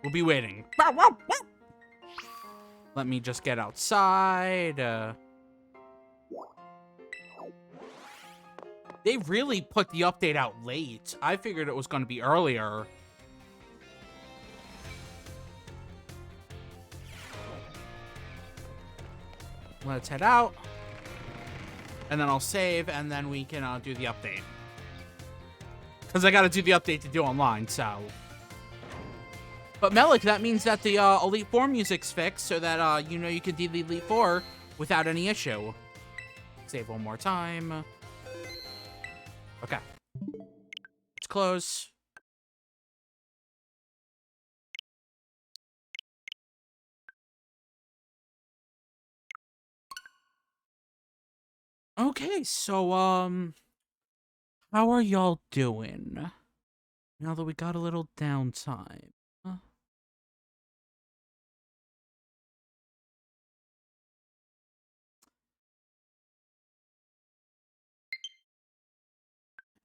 We'll be waiting. Let me just get outside. They really put the update out late. I figured it was going to be earlier. Let's head out. And then I'll save, and then we can do the update. Because I got to do the update to do online, so... But Melik, that means that the Elite Four music's fixed, so that you can do the Elite Four without any issue. Save one more time. Okay. Let's close. Okay, so how are y'all doing? Now that we got a little downtime.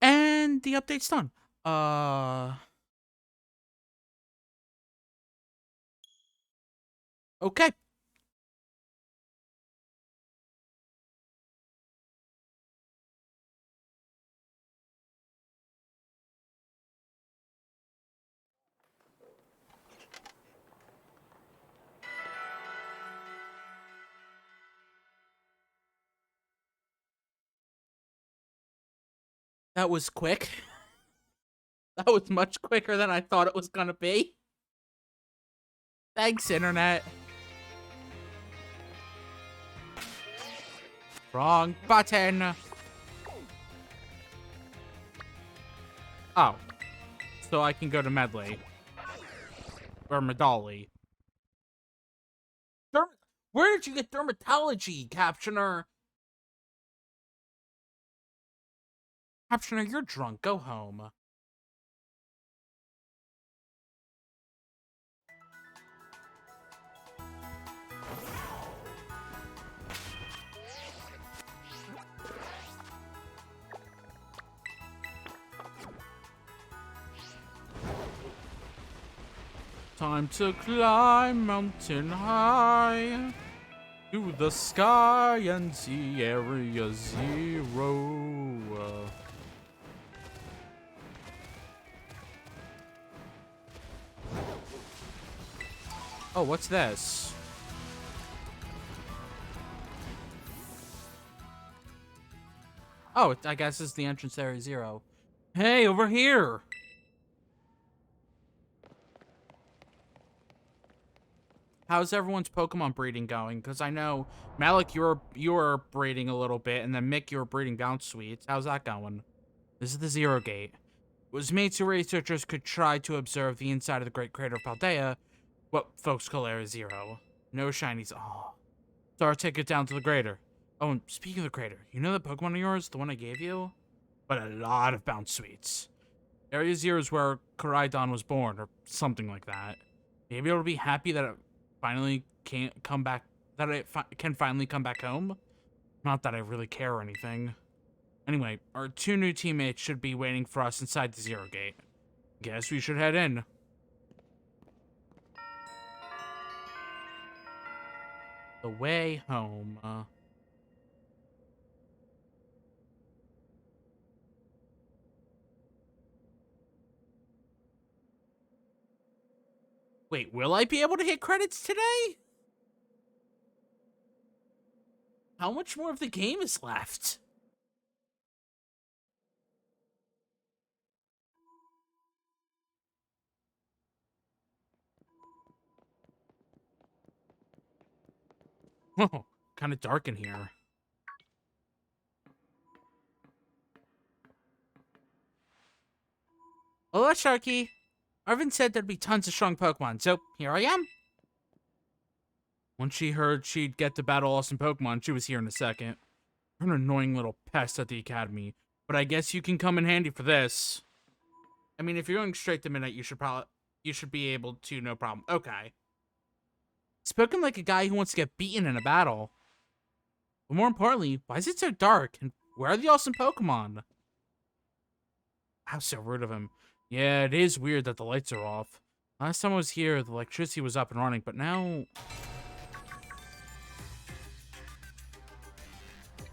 And the update's done. Okay. That was quick. That was much quicker than I thought it was gonna be. Thanks, Internet. Wrong button. Oh. So I can go to Medley. Or Medali. Where did you get dermatology, Captioner? Captioner, you're drunk. Go home. Time to climb mountain high to the sky and see Area Zero. Oh, what's this? Oh, I guess it's the entrance to Area Zero. Hey, over here! How's everyone's Pokemon breeding going? Because I know, Malik, you're breeding a little bit, and then Mick, you're breeding Bounce Sweets. How's that going? This is the Zero Gate. It was made so researchers could try to observe the inside of the Great Crater of Paldea, what folks call Area Zero. No shinies. Oh. So our ticket down to the crater. Oh, and speaking of the crater, you know that Pokemon of yours, the one I gave you? But a lot of Bounce Sweets. Area Zero is where Koraidon was born, or something like that. Maybe it'll be happy that it finally can't come back, that it can finally come back home. Not that I really care or anything. Anyway, our 2 new teammates should be waiting for us inside the Zero Gate. Guess we should head in. The way home. Wait, will I be able to hit credits today? How much more of the game is left? Oh, kind of dark in here. Hello, Sharky. Arvin said there'd be tons of strong Pokemon, so here I am. Once she heard she'd get to battle awesome Pokemon, she was here in a second. You're an annoying little pest at the academy, but I guess you can come in handy for this. I mean, if you're going straight to midnight, you should be able to, no problem. Okay. Spoken like a guy who wants to get beaten in a battle. But more importantly, why is it so dark? And where are the awesome Pokemon? How so rude of him. Yeah, it is weird that the lights are off. Last time I was here, the electricity was up and running, but now...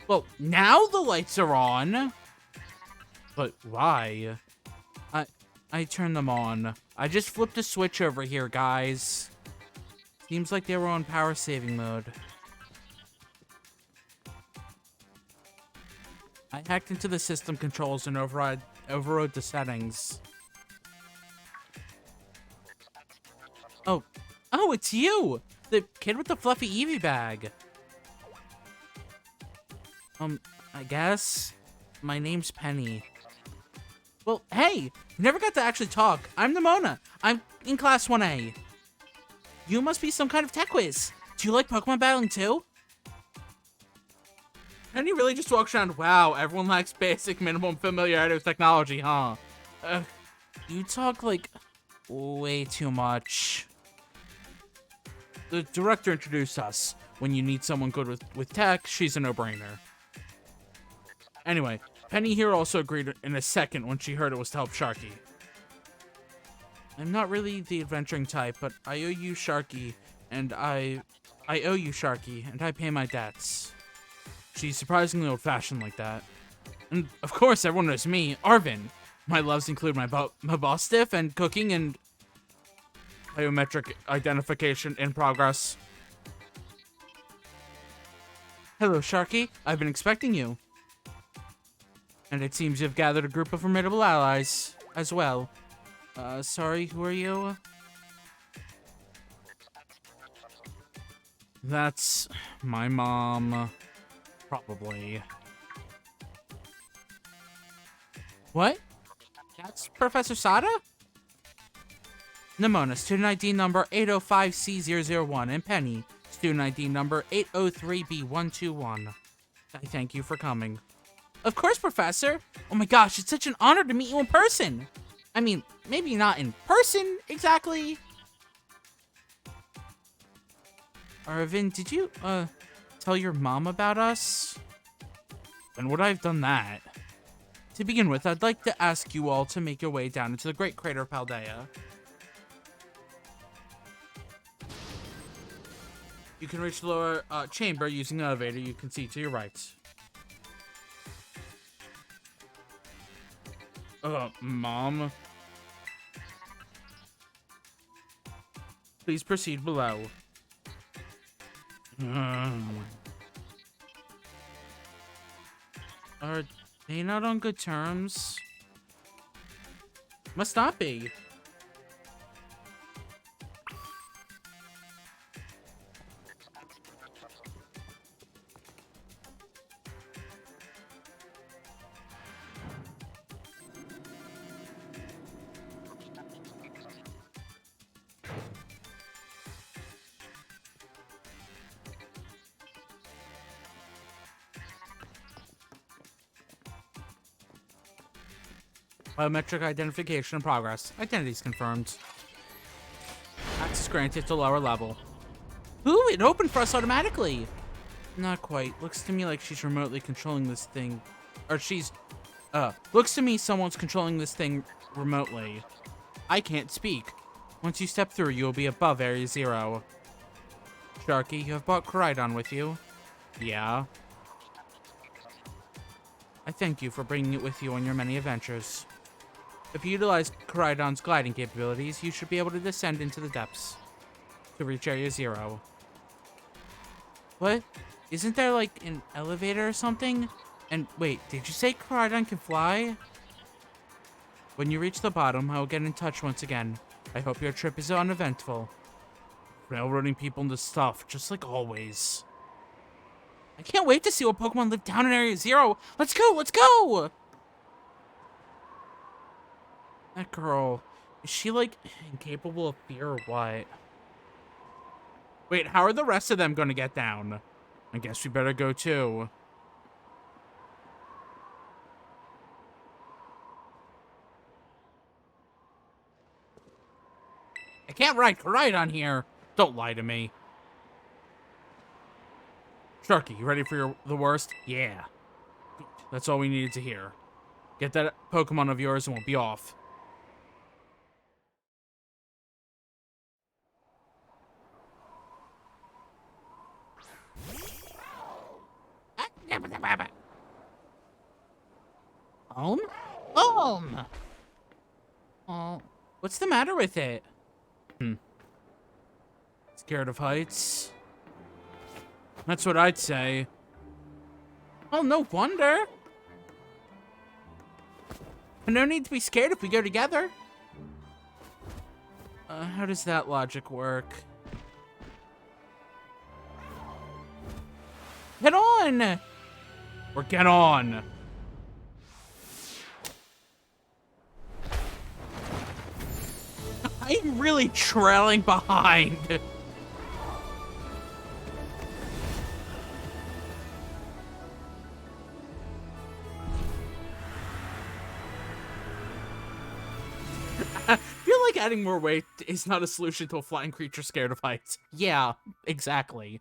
Well, now the lights are on. But why? I turned them on. I just flipped a switch over here, guys. Seems like they were on power saving mode. I hacked into the system controls and overrode the settings. Oh, it's you! The kid with the fluffy Eevee bag. I guess. My name's Penny. Well, hey! We never got to actually talk. I'm Nimona. I'm in Class 1A. You must be some kind of tech whiz. Do you like Pokemon battling too? Penny really just walks around, wow, everyone lacks basic minimum familiarity with technology, huh? You talk, like, way too much. The director introduced us. When you need someone good with tech, she's a no-brainer. Anyway, Penny here also agreed in a second when she heard it was to help Sharky. I'm not really the adventuring type, but I owe you Sharky, and I owe you Sharky, and I pay my debts. She's surprisingly old-fashioned like that. And, of course, everyone knows me, Arvin. My loves include my boss stiff and cooking and biometric identification in progress. Hello, Sharky. I've been expecting you. And it seems you've gathered a group of formidable allies as well. Sorry, who are you? That's my mom. Probably. What? That's Professor Sada? Nimona, student ID number 805C001, and Penny, student ID number 803B121. I thank you for coming. Of course, Professor! Oh my gosh, it's such an honor to meet you in person! I mean, maybe not in person, exactly. Arvin, did you, tell your mom about us? When would I have done that? To begin with, I'd like to ask you all to make your way down into the Great Crater of Paldea. You can reach the lower chamber using the elevator you can see to your right. Mom? Please proceed below. Are they not on good terms? Must not be. Biometric identification in progress. Identities confirmed. Access granted to lower level. Ooh, it opened for us automatically. Not quite. Looks to me like she's remotely controlling this thing. Or looks to me someone's controlling this thing remotely. I can't speak. Once you step through, you will be above Area 0. Sharky, you have brought Koraidon with you. Yeah. I thank you for bringing it with you on your many adventures. If you utilize Koraidon's gliding capabilities, you should be able to descend into the depths to reach Area 0. What? Isn't there, like, an elevator or something? And, wait, did you say Koraidon can fly? When you reach the bottom, I will get in touch once again. I hope your trip is uneventful. Railroading people into stuff, just like always. I can't wait to see what Pokemon live down in Area 0. Let's go, let's go! That girl, is she, like, incapable of fear or what? Wait, how are the rest of them gonna get down? I guess we better go too. I can't ride Koraidon here. Don't lie to me. Sharky, you ready for the worst? Yeah. That's all we needed to hear. Get that Pokemon of yours and we'll be off. Home? Home! Oh, what's the matter with it? Scared of heights? That's what I'd say. Oh, no wonder. No need to be scared if we go together. How does that logic work? Get on! Or get on. I'm really trailing behind. I feel like adding more weight is not a solution to a flying creature scared of heights. Yeah, exactly.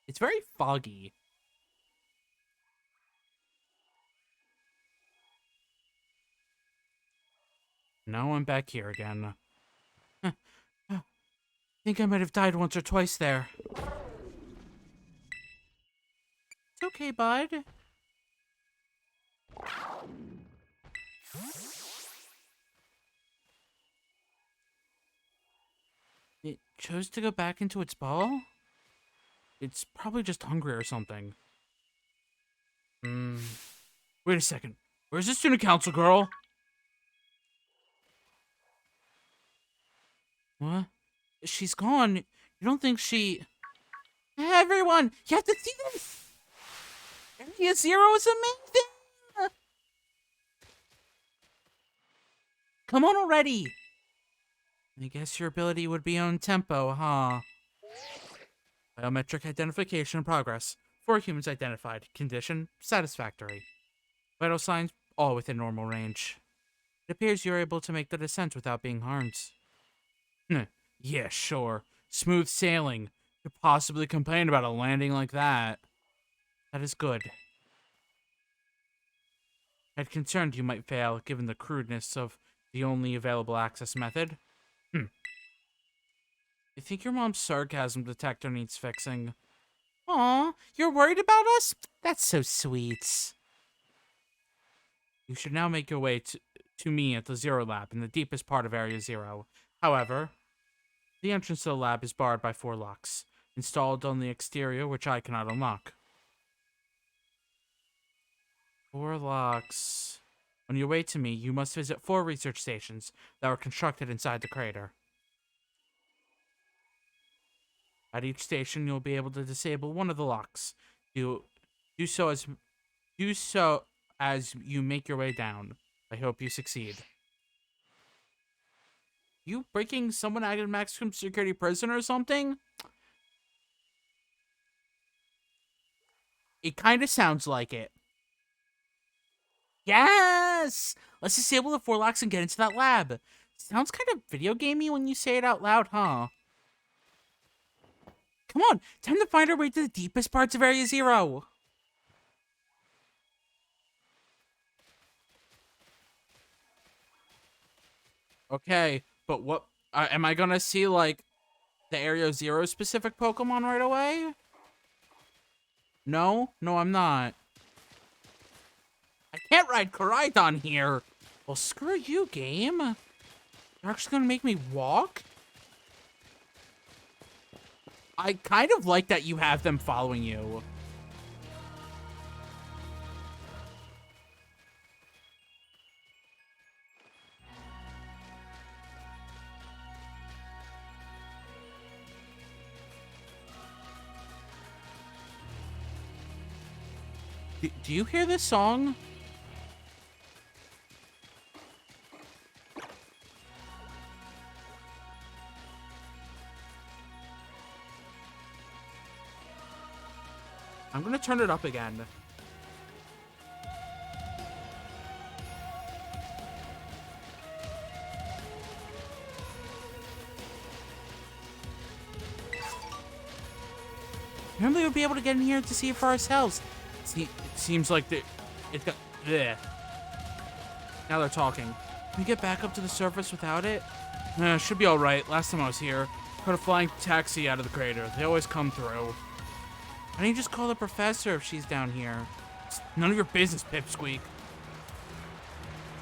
It's very foggy. Now I'm back here again. I think I might have died once or twice there. It's okay, bud. It chose to go back into its ball? It's probably just hungry or something. Wait a second. Where's the student council girl? What? She's gone. You don't think she... Everyone, you have to see this! Area 0 is amazing! Come on already! I guess your ability would be on tempo, huh? Biometric identification in progress. 4 humans identified. Condition, satisfactory. Vital signs, all within normal range. It appears you're able to make the descent without being harmed. Yeah, sure. Smooth sailing. Could possibly complain about a landing like that. That is good. Had concerned you might fail, given the crudeness of the only available access method. You think your mom's sarcasm detector needs fixing? Aw, you're worried about us? That's so sweet. You should now make your way to me at the Zero Lab in the deepest part of Area Zero. However, the entrance to the lab is barred by 4 locks, installed on the exterior, which I cannot unlock. 4 locks. On your way to me, you must visit 4 research stations that were constructed inside the crater. At each station, you'll be able to disable one of the locks. Do so as you make your way down. I hope you succeed. You breaking someone out of maximum security prison or something? It kind of sounds like it. Yes! Let's disable the 4 locks and get into that lab. Sounds kind of video gamey when you say it out loud, huh? Come on, time to find our way to the deepest parts of Area Zero. Okay, but what... am I gonna see, like, the Area Zero specific Pokemon right away? No? No, I'm not. I can't ride Koraidon here. Well, screw you, game. You're actually gonna make me walk? I kind of like that you have them following you. Do you hear this song? I'm gonna turn it up again. Normally we'll be able to get in here to see it for ourselves. It seems like it got... Bleh. Now they're talking. Can we get back up to the surface without it? Should be alright. Last time I was here, caught a flying taxi out of the crater. They always come through. Why don't you just call the professor if she's down here? It's none of your business, Pipsqueak.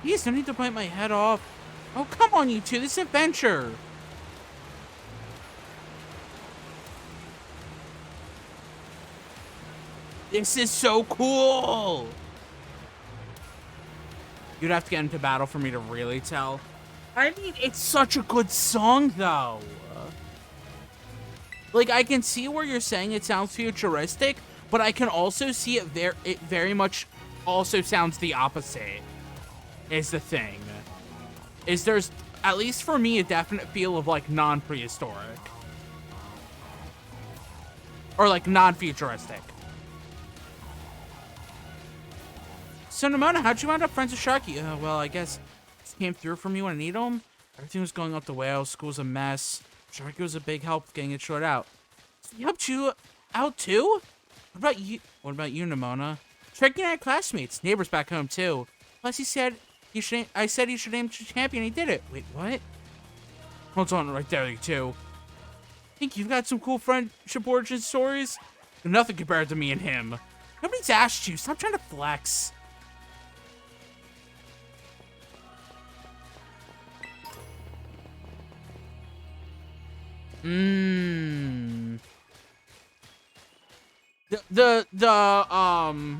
Jeez, no need to bite my head off. Oh, come on, you two. This is adventure. This is so cool. You'd have to get into battle for me to really tell. I mean, it's such a good song, though. Like, I can see where you're saying it sounds futuristic, but I can also see it very much also sounds the opposite, is the thing. There's, at least for me, a definite feel of, like, non-prehistoric. Or, like, non-futuristic. So, Nimona, how'd you end up friends with Sharky? Well, I guess he came through for me when I needed him. Everything was going up the whale. School's a mess. Sharky was a big help getting it sorted out. So he helped you out, too? What about you, Nimona? Sharky and I are classmates. Neighbors back home, too. Plus, I said he should name champion. He did it. Wait, what? Hold on right there, you two. Think you've got some cool friendship origin stories? Nothing compared to me and him. Nobody's asked you. Stop trying to flex.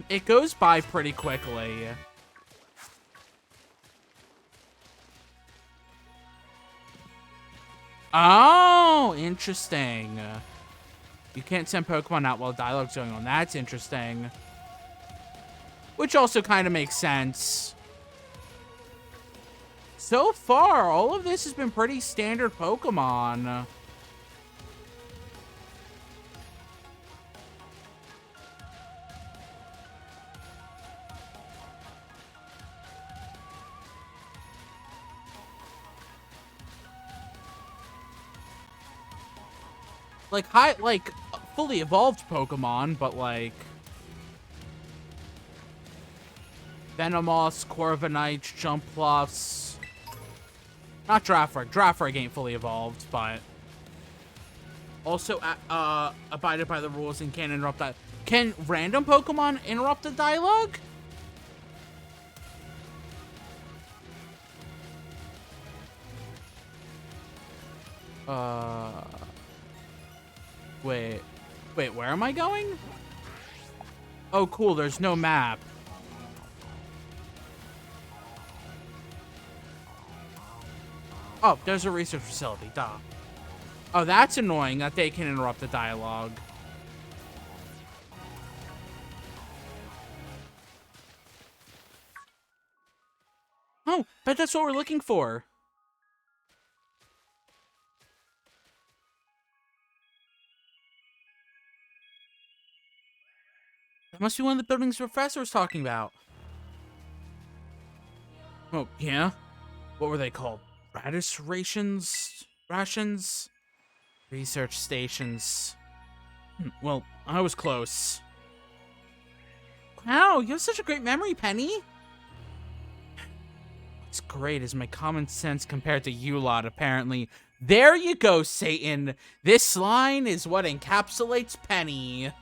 It goes by pretty quickly. Oh, interesting. You can't send Pokemon out while dialogue's going on. That's interesting. Which also kind of makes sense. So far, all of this has been pretty standard Pokemon. Like fully evolved Pokemon, but like Venomoths, Corviknights, Jumpluffs. Not Drafrig. Drafrig ain't fully evolved, but also abided by the rules and can't interrupt that. Can random Pokemon interrupt the dialogue? Wait, where am I going? Oh, cool, there's no map. Oh, there's a research facility, duh. Oh, that's annoying that they can interrupt the dialogue. Oh, but that's what we're looking for. That must be one of the buildings the professor was talking about. Oh, yeah? What were they called? Radish rations? Rations? Research stations. Well, I was close. Wow, you have such a great memory, Penny. What's great is my common sense compared to you lot, apparently. There you go, Satan. This line is what encapsulates Penny.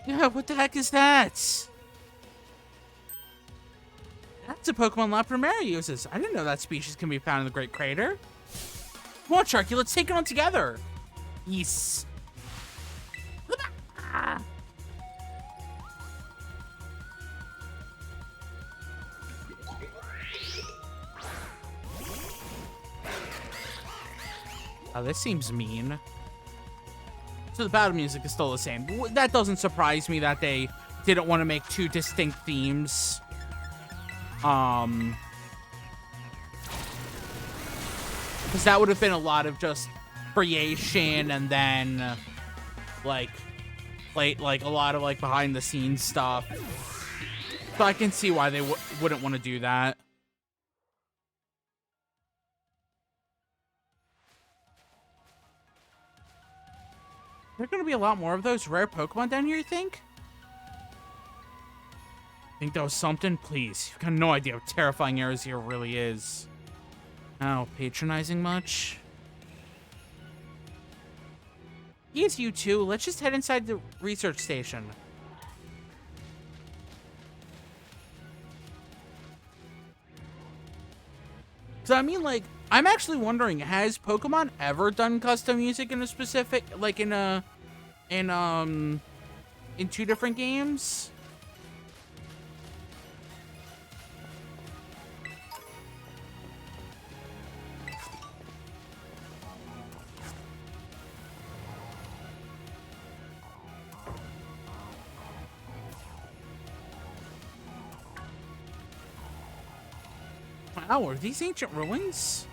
Yeah, what the heck is that? That's a Pokemon La Primera uses. I didn't know that species can be found in the Great Crater. Come on, Sharky, let's take it on together. Yes. Oh, this seems mean. So the battle music is still the same. That doesn't surprise me that they didn't want to make two distinct themes. Because that would have been a lot of just creation and then, like a lot of, like, behind-the-scenes stuff. So I can see why they wouldn't want to do that. There are going to be a lot more of those rare Pokemon down here, you think? Think that was something? Please. You've got no idea how terrifying Arizir really is. Oh, patronizing much? Yes, you two. Let's just head inside the research station. So, I mean, like, I'm actually wondering, has Pokemon ever done custom music in a specific, like, in two different games? Wow, are these ancient ruins?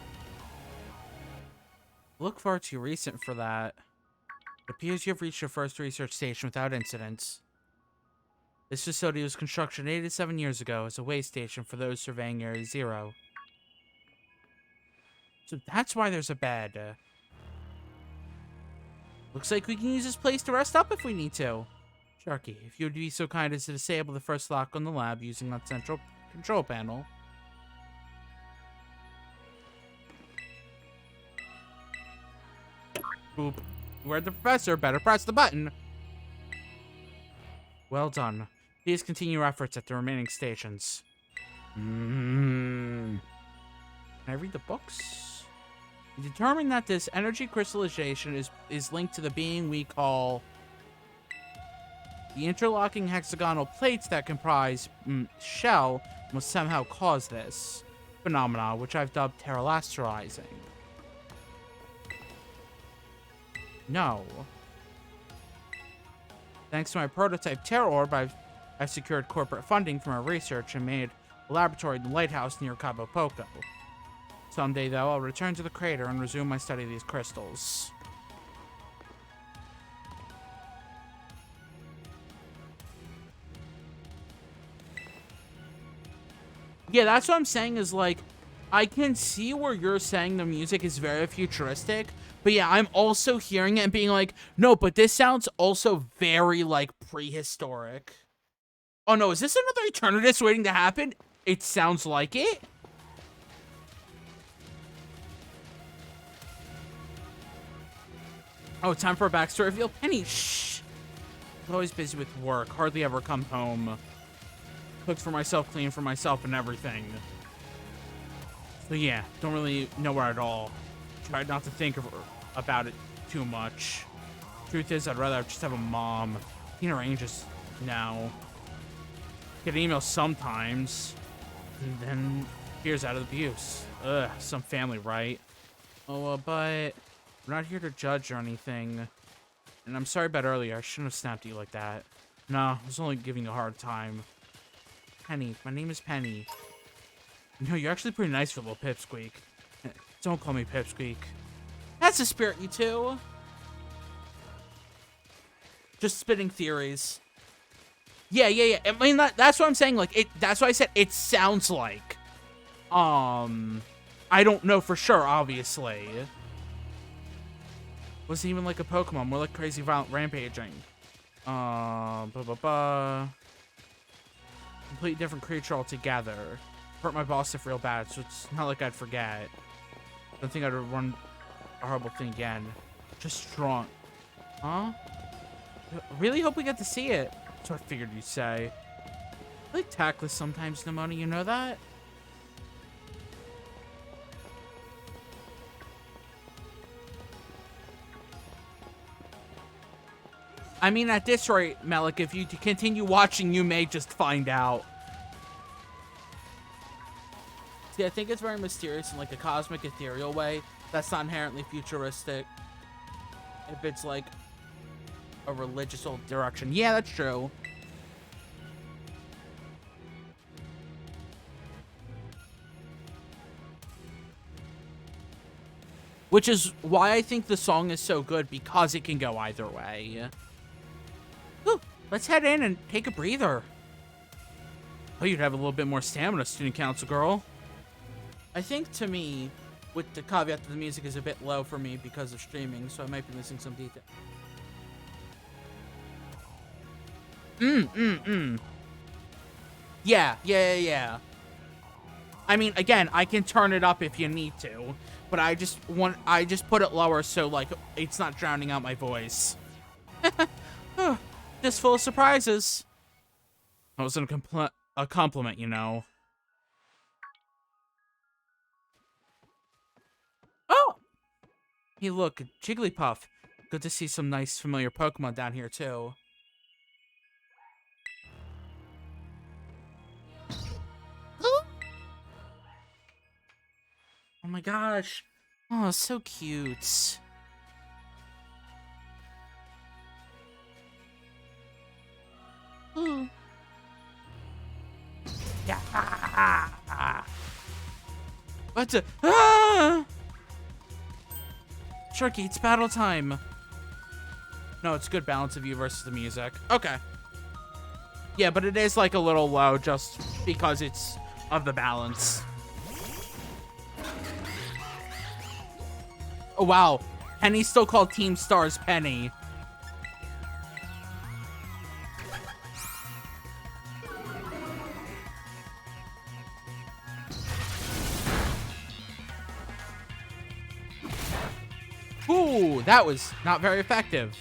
Look far too recent for that. It appears you have reached your first research station without incidents. This facility was constructed 87 years ago as a way station for those surveying Area Zero. So that's why there's a bed. Looks like we can use this place to rest up if we need to. Sharky, if you would be so kind as to disable the first lock on the lab using that central control panel. Boop. We're the professor. Better press the button. Well done. Please continue your efforts at the remaining stations. Can I read the books? We determined that this energy crystallization is linked to the being we call the interlocking hexagonal plates that comprise shell must somehow cause this phenomena, which I've dubbed terrelasterizing. No. Thanks to my prototype Terror Orb, I've secured corporate funding for my research and made a laboratory in the lighthouse near Cabo Poco. Someday, though, I'll return to the crater and resume my study of these crystals. Yeah, that's what I'm saying is, like, I can see where you're saying the music is very futuristic, but yeah, I'm also hearing it and being like, no, but this sounds also very, like, prehistoric. Oh no, is this another Eternatus waiting to happen? It sounds like it. Oh, time for a backstory reveal? Penny, shh. I'm always busy with work, hardly ever come home. Cooked for myself, clean for myself, and everything. So yeah, don't really know her at all. Tried not to think about it too much. Truth is, I'd rather just have a mom. Teen ranges now. Get emails sometimes. And then here's out of abuse. Ugh, some family, right? Oh, but we're not here to judge or anything. And I'm sorry about earlier. I shouldn't have snapped at you like that. No, I was only giving you a hard time. Penny. My name is Penny. No, you're actually pretty nice for a little pipsqueak. Don't call me pipsqueak. That's the spirit, you two. Just spitting theories. Yeah. I mean, that's what I'm saying. Like, that's why I said it sounds like. I don't know for sure, obviously. Wasn't even like a Pokemon, more like crazy violent rampaging. Completely different creature altogether. Hurt my boss if real bad, so it's not like I'd forget. Don't think I'd run a horrible thing again. Just strong. Huh? Really hope we get to see it. That's what I figured you'd say. I like tactless sometimes, Nimona, you know that? I mean, at this rate, Melik, if you continue watching, you may just find out. See, I think it's very mysterious in, like, a cosmic, ethereal way. That's not inherently futuristic. If it's, like, a religious old direction. Yeah, that's true. Which is why I think the song is so good, because it can go either way. Whew, let's head in and take a breather. Oh, you'd have a little bit more stamina, student council girl. I think, to me, with the caveat that the music is a bit low for me because of streaming, so I might be missing some detail. Yeah. I mean, again, I can turn it up if you need to, but I just put it lower so, like, it's not drowning out my voice. Just full of surprises. That wasn't a compliment, you know. Oh! Hey, look, Jigglypuff. Good to see some nice, familiar Pokemon down here, too. Oh my gosh. Oh, so cute. Ooh. Yeah. What's a... Ah! Sharky, it's battle time. No, it's good balance of you versus the music. Okay. Yeah, but it is like a little low just because it's of the balance. Oh, wow. Penny's still called Team Stars Penny. Ooh, that was not very effective.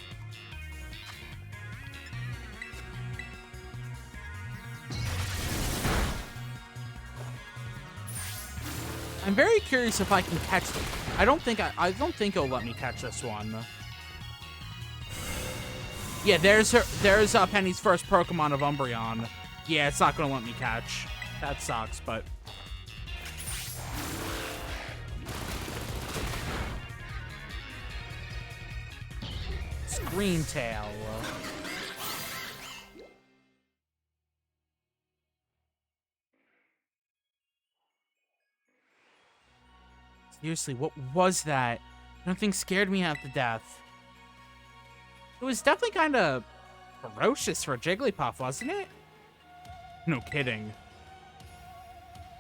I'm very curious if I can catch them. I don't think it'll let me catch this one. Yeah, there's Penny's first Pokemon of Umbreon. Yeah, it's not gonna let me catch. That sucks, but Scream Tail. Seriously, what was that? Nothing scared me half to death. It was definitely kind of ferocious for a Jigglypuff, wasn't it? No kidding.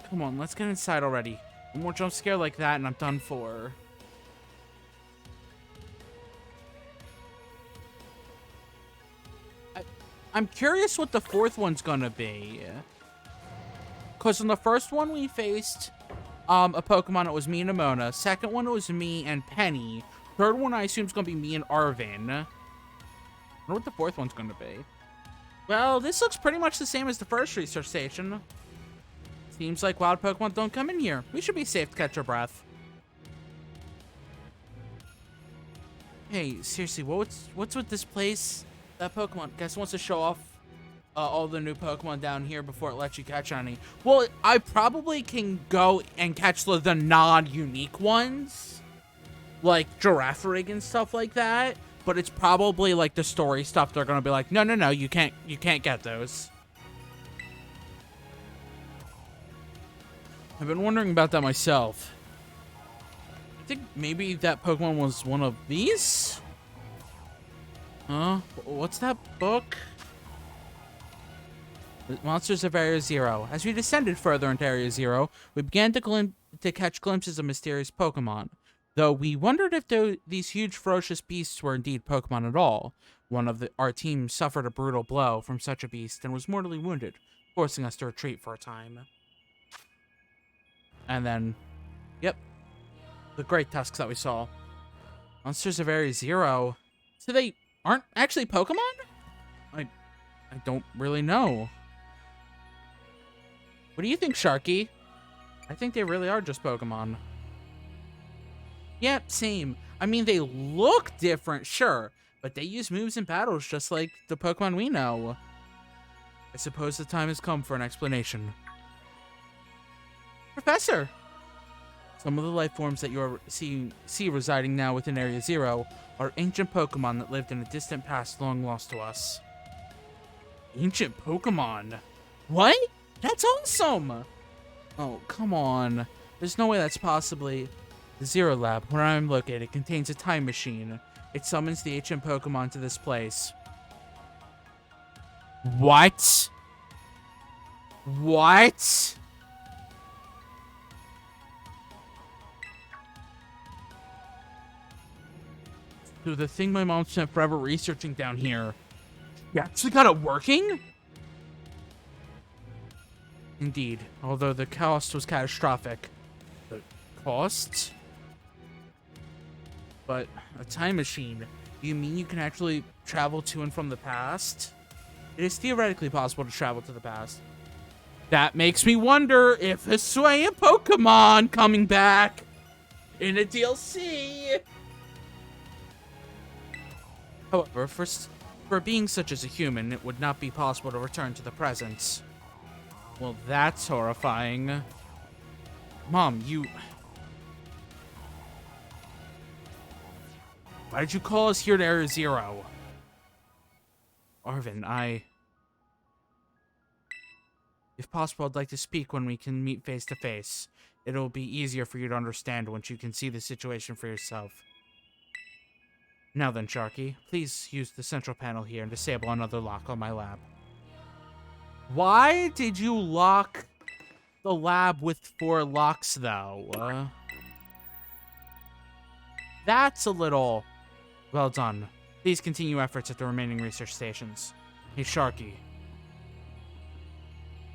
Come on, let's get inside already. One more jump scare like that and I'm done for. I'm curious what the fourth one's gonna be. Because in the first one we faced a Pokemon, it was me and Amona. Second one, it was me and Penny. Third one, I assume, is going to be me and Arvin. I wonder what the fourth one's going to be. Well, this looks pretty much the same as the first research station. Seems like wild Pokemon don't come in here. We should be safe to catch our breath. Hey, seriously, what's with this place? That Pokemon guess wants to show off all the new Pokemon down here before it lets you catch any. Well, I probably can go and catch the non-unique ones, like Girafarig and stuff like that. But it's probably like the story stuff. They're gonna be like, no, you can't get those. I've been wondering about that myself. I think maybe that Pokemon was one of these. Huh? What's that book? The Monsters of Area Zero. As we descended further into Area Zero, we began to catch glimpses of mysterious Pokemon. Though we wondered if these huge ferocious beasts were indeed Pokemon at all. One of our team suffered a brutal blow from such a beast and was mortally wounded, forcing us to retreat for a time. And then, yep, the great tusks that we saw. Monsters of Area Zero. So they aren't actually Pokemon? I don't really know. What do you think, Sharky? I think they really are just Pokemon. Yep, same. I mean, they look different, sure, but they use moves in battles just like the Pokemon we know. I suppose the time has come for an explanation. Professor! Some of the life forms that you see residing now within Area Zero are ancient Pokemon that lived in a distant past long lost to us. Ancient Pokemon? What? That's awesome! Oh, come on. There's no way that's possibly... The Zero Lab, where I'm located, contains a time machine. It summons the ancient Pokemon to this place. What? What? So the thing my mom spent forever researching down here, you actually got it working? Indeed, although the cost was catastrophic. The cost? But a time machine, do you mean you can actually travel to and from the past? It is theoretically possible to travel to the past. That makes me wonder if Hisuian Pokemon coming back in a DLC. However, for being such as a human, it would not be possible to return to the present. Well, that's horrifying. Mom, why did you call us here to Area Zero? Arvin, if possible, I'd like to speak when we can meet face to face. It'll be easier for you to understand once you can see the situation for yourself. Now then, Sharky, please use the central panel here and disable another lock on my lab. Why did you lock the lab with 4 locks, though? That's a little... Well done. Please continue efforts at the remaining research stations. Hey, Sharky.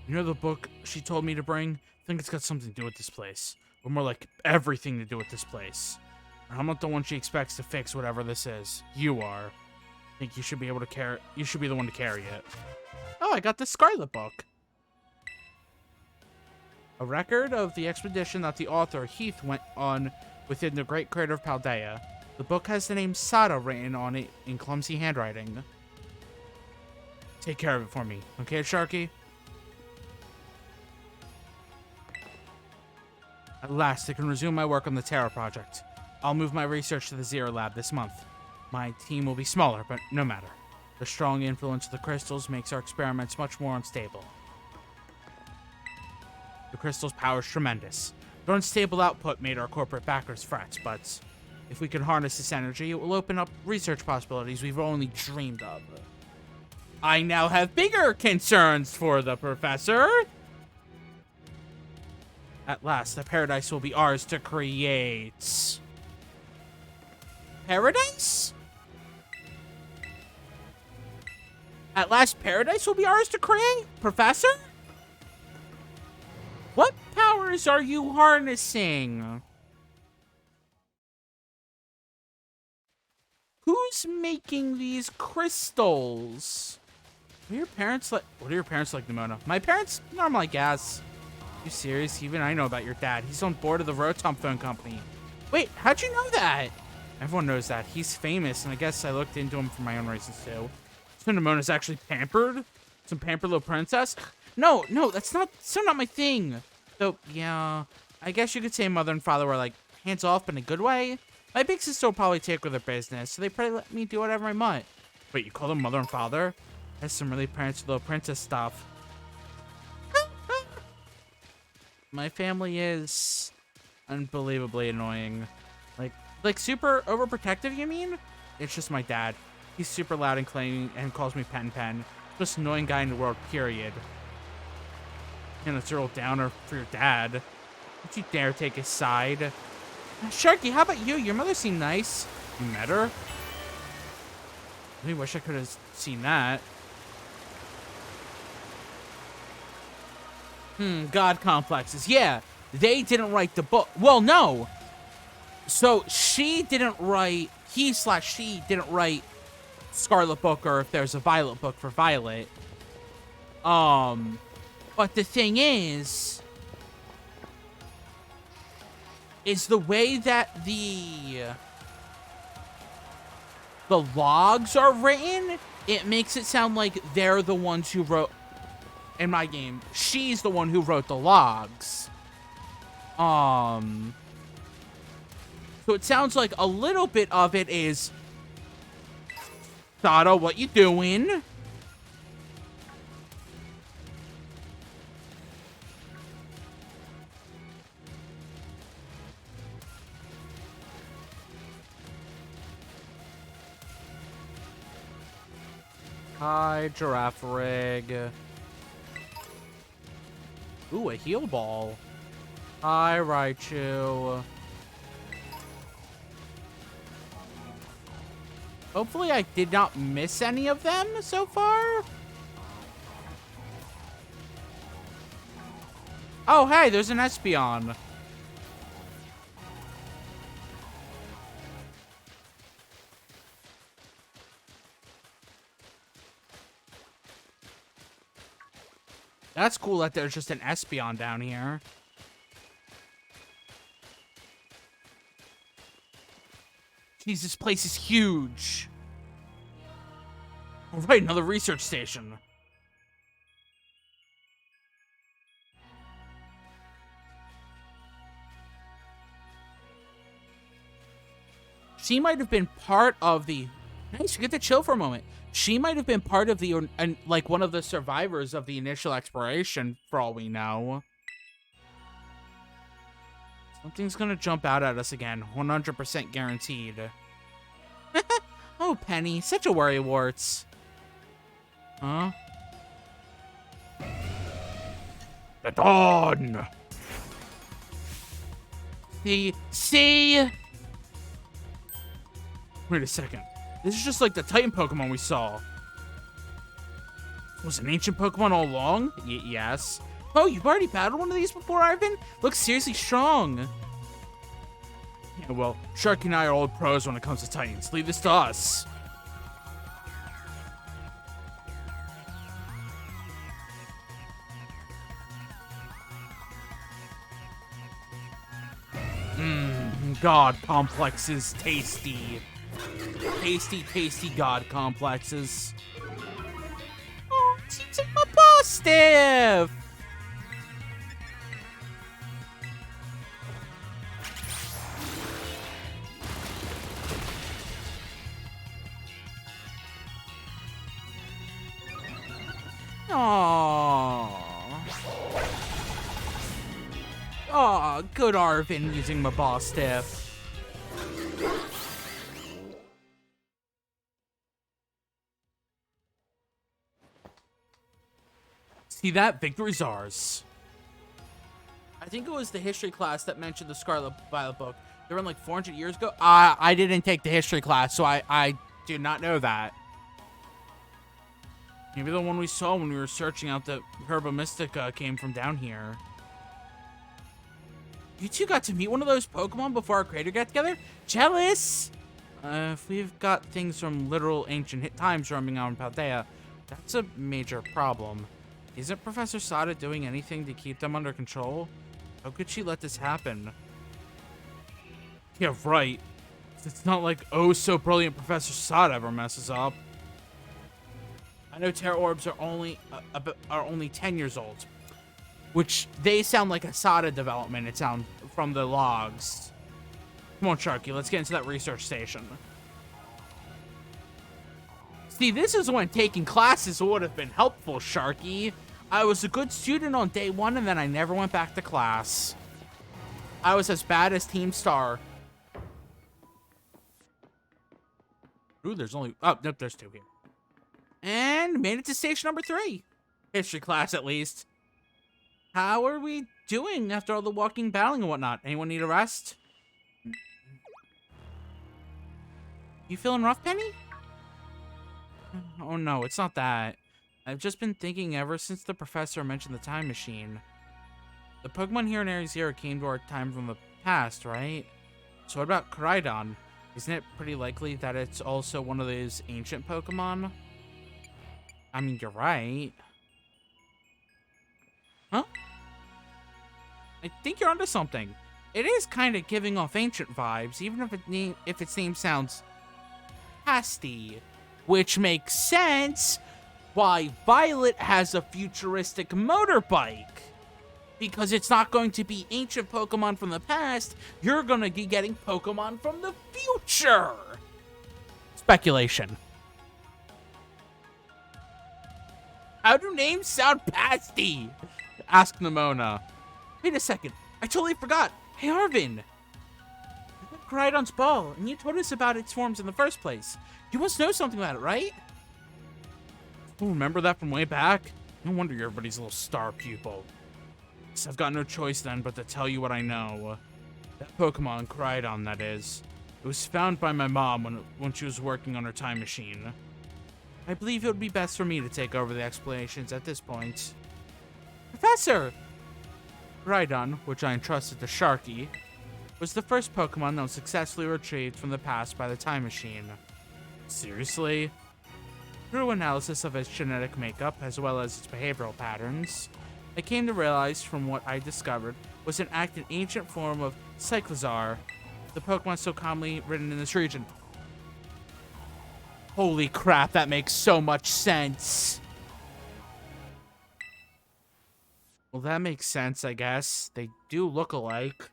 You know the book she told me to bring? I think it's got something to do with this place. Or more like everything to do with this place. I'm not the one she expects to fix whatever this is. You are. I think you should be able to carry... You should be the one to carry it. Oh, I got the Scarlet book. A record of the expedition that the author, Heath, went on within the Great Crater of Paldea. The book has the name Sada written on it in clumsy handwriting. Take care of it for me, okay, Sharky? At last, I can resume my work on the Terra project. I'll move my research to the Zero Lab this month. My team will be smaller, but no matter. The strong influence of the crystals makes our experiments much more unstable. The crystal's power is tremendous. Their unstable output made our corporate backers fret, but if we can harness this energy, it will open up research possibilities we've only dreamed of. I now have bigger concerns for the professor. At last, the paradise will be ours to create. Paradise? At last, paradise will be ours to create? Professor? What powers are you harnessing? Who's making these crystals? What do your parents like? Nimona? My parents, normal, I guess. You serious? Even I know about your dad. He's on board of the Rotom Phone Company. Wait, how'd you know that? Everyone knows that. He's famous, and I guess I looked into him for my own reasons, too. So Nimona's actually pampered? Some pampered little princess? No, that's still not my thing. So, yeah, I guess you could say mother and father were, like, hands off, but in a good way. My big sister will probably take over their business, so they probably let me do whatever I want. Wait, you call them mother and father? That's some really parents little princess stuff. My family is unbelievably annoying. Like super overprotective, you mean? It's just my dad. He's super loud and clingy and calls me Pen. Most annoying guy in the world, period. And it's a real downer for your dad. Don't you dare take his side. Sharky, how about you? Your mother seemed nice. You met her? I really wish I could have seen that. God complexes. Yeah, they didn't write the book. Well, no. So she didn't write, she didn't write Scarlet book, or if there's a Violet book for Violet. But the thing is the way that the logs are written, it makes it sound like they're the ones who wrote, in my game, she's the one who wrote the logs. So it sounds like a little bit of it is, Sada, what you doing? Hi, Giraffe Rig. Ooh, a heal ball. Hi, Raichu. Hopefully I did not miss any of them so far. Oh, hey, there's an Espeon. That's cool that there's just an Espeon down here. Jeez, this place is huge. All right, another research station. She might have been part of the... Nice, you get to chill for a moment. She might have been part of the... like, one of the survivors of the initial exploration, for all we know. Something's gonna jump out at us again. 100% guaranteed. Oh, Penny. Such a worrywarts. Huh? The dawn! See? Wait a second. This is just like the Titan Pokemon we saw. Was an ancient Pokemon all along? Yes. Oh, you've already battled one of these before, Ivan? Looks seriously strong. Yeah, well, Sharky and I are old pros when it comes to Titans. Leave this to us. God complexes tasty. Tasty God complexes. Oh, it seems like my boss stiff. Aww. Aw, good Arvin using my boss stiff. See that? Victory's ours. I think it was the history class that mentioned the Scarlet Violet book. They were in like 400 years ago. I didn't take the history class, so I do not know that. Maybe the one we saw when we were searching out the Herba Mystica came from down here. You two got to meet one of those Pokemon before our creator got together? Jealous! If we've got things from literal ancient times roaming on Paldea, that's a major problem. Isn't Professor Sada doing anything to keep them under control? How could she let this happen? Yeah, right. It's not like so brilliant Professor Sada ever messes up. I know Terra Orbs are only 10 years old, which they sound like a Sada development. It sounds from the logs. Come on, Sharky, let's get into that research station. See, this is when taking classes would have been helpful, Sharky. I was a good student on day 1, and then I never went back to class. I was as bad as Team Star. Ooh, there's only... Oh, nope, there's 2 here. And made it to station number 3. History class, at least. How are we doing after all the walking, battling, and whatnot? Anyone need a rest? You feeling rough, Penny? Oh no, it's not that. I've just been thinking ever since the professor mentioned the time machine. The Pokemon here in Area Zero came to our time from the past, right? So what about Koraidon? Isn't it pretty likely that it's also one of those ancient Pokemon? I mean, you're right. Huh? I think you're onto something. It is kind of giving off ancient vibes, even if its name sounds pasty. Which makes sense why Violet has a futuristic motorbike. Because it's not going to be ancient Pokemon from the past, you're going to be getting Pokemon from the future. Speculation. How do names sound pasty? Asked Nimona. Wait a second, I totally forgot. Hey, Arvin. Koraidon's ball, and you told us about its forms in the first place. You must know something about it, right? Oh, remember that from way back? No wonder you're everybody's little star pupil. Guess I've got no choice then but to tell you what I know. That Pokemon, Koraidon, that is. It was found by my mom when she was working on her time machine. I believe it would be best for me to take over the explanations at this point. Professor! Koraidon, which I entrusted to Sharky, was the first Pokemon that was successfully retrieved from the past by the time machine. Seriously? Through analysis of its genetic makeup, as well as its behavioral patterns, I came to realize from what I discovered was an active ancient form of Cyclizar, the Pokemon so commonly written in this region. Holy crap, that makes so much sense! Well, that makes sense, I guess. They do look alike.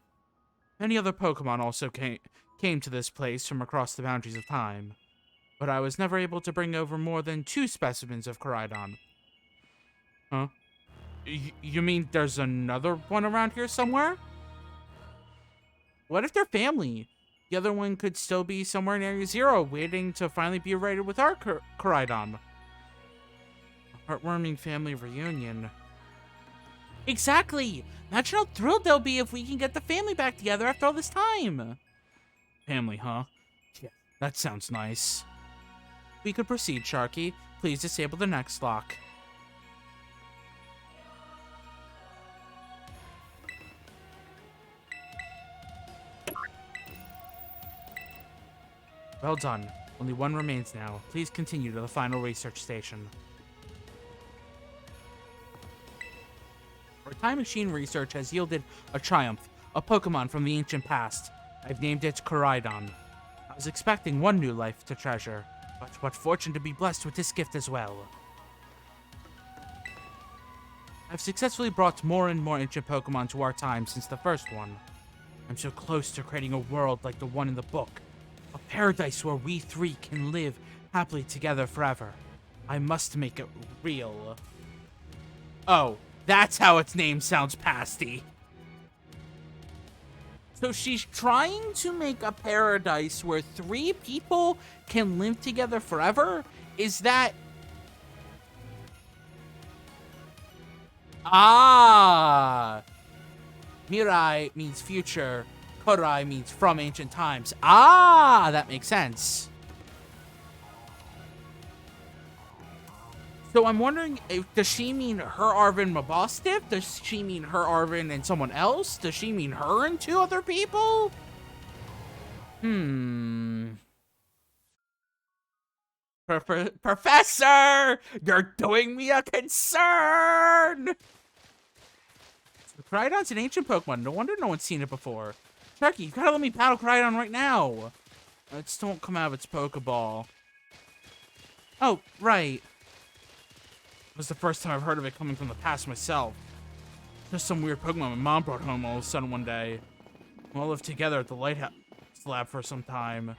Many other Pokemon also came to this place from across the boundaries of time, but I was never able to bring over more than 2 specimens of Koraidon. Huh? You mean there's another one around here somewhere? What if they're family? The other one could still be somewhere in Area Zero, waiting to finally be raided with our Koraidon. A heartwarming family reunion. Exactly! Imagine how thrilled they'll be if we can get the family back together after all this time. Family, huh? Yeah, that sounds nice. We could proceed, Sharky. Please disable the next lock. Well done. Only one remains now. Please continue to the final research station. Our time machine research has yielded a triumph, a Pokemon from the ancient past. I've named it Koraidon. I was expecting one new life to treasure, but what fortune to be blessed with this gift as well. I've successfully brought more and more ancient Pokemon to our time since the first one. I'm so close to creating a world like the one in the book. A paradise where we 3 can live happily together forever. I must make it real. Oh, that's how its name sounds pasty. So she's trying to make a paradise where 3 people can live together forever? Is that... Ah! Mirai means future. Kodai means from ancient times. Ah, that makes sense. So I'm wondering, does she mean her Arvin Mabostif? Does she mean her Arvin and someone else? Does she mean her and two other people? Professor! You're doing me a concern! Crydon's an ancient Pokemon. No wonder no one's seen it before. Sharky, you gotta let me battle Crydon right now. It just don't come out of its Pokeball. Oh, right. It was the first time I've heard of it coming from the past myself. Just some weird Pokemon my mom brought home all of a sudden one day. We all lived together at the Lighthouse Lab for some time.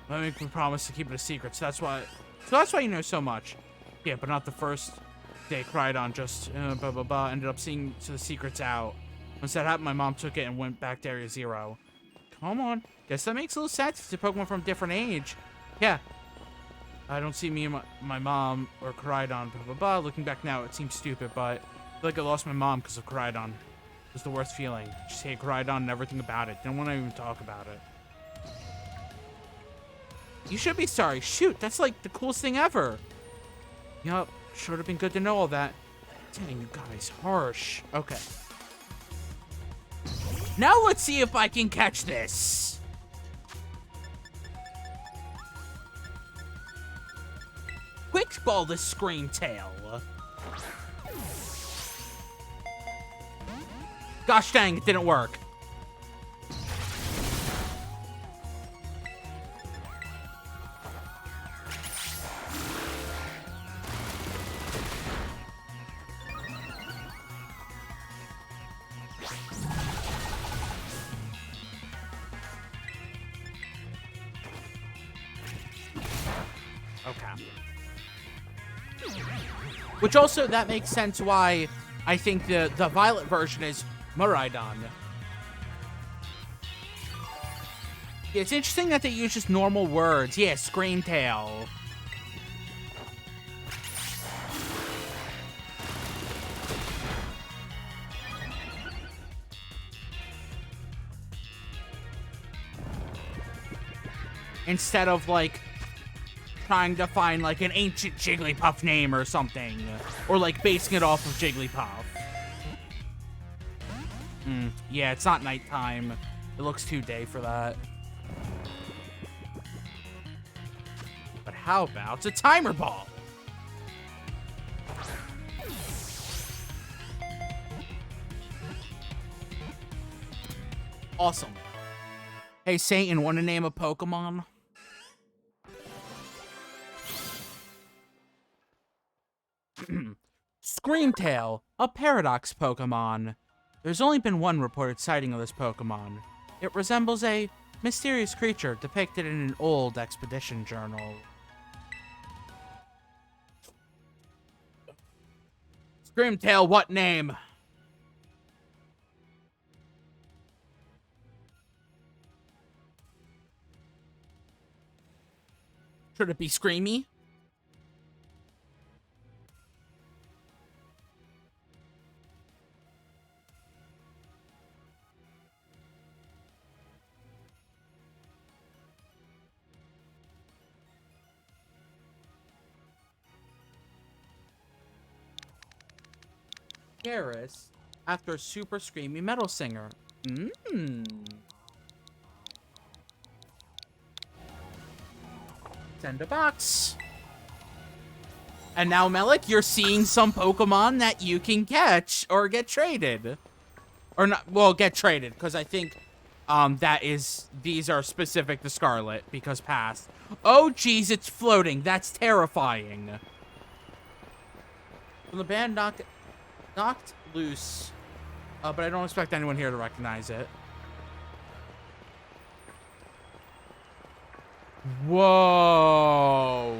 I make me promise to keep it a secret, so that's why you know so much. Yeah, but not the first day Crydon just ended up seeing the secrets out. Once that happened, my mom took it and went back to Area 0. Come on. Guess that makes a little sense. It's a Pokemon from a different age. Yeah. I don't see me and my mom or Crydon, Looking back now, it seems stupid, but I feel like I lost my mom because of Crydon. It was the worst feeling. Just hate Crydon and everything about it. Didn't want to even talk about it. You should be sorry. Shoot, that's like the coolest thing ever. Yup, should have been good to know all that. Dang, you guys, harsh. Okay. Now let's see if I can catch this. Quick ball this Scream Tail. Gosh dang, it didn't work. Okay. Which also, that makes sense why I think the violet version is Miraidon. Yeah, it's interesting that they use just normal words. Yeah, Scream Tail. Instead of, like, trying to find, like, an ancient Jigglypuff name or something. Or, like, basing it off of Jigglypuff. Yeah, it's not nighttime. It looks too day for that. But how about a timer ball? Awesome. Hey, Satan, want to name a Pokemon? Screamtail, a Paradox Pokemon. There's only been one reported sighting of this Pokemon. It resembles a mysterious creature depicted in an old expedition journal. Screamtail, what name? Should it be Screamy? Garrus, after Super Screamy Metal Singer. Send a box. And now, Melik, you're seeing some Pokemon that you can catch or get traded. Or not, well, get traded, because I think these are specific to Scarlet, because past. Oh, geez, it's floating. That's terrifying. When the band knocked loose, but I don't expect anyone here to recognize it. Whoa.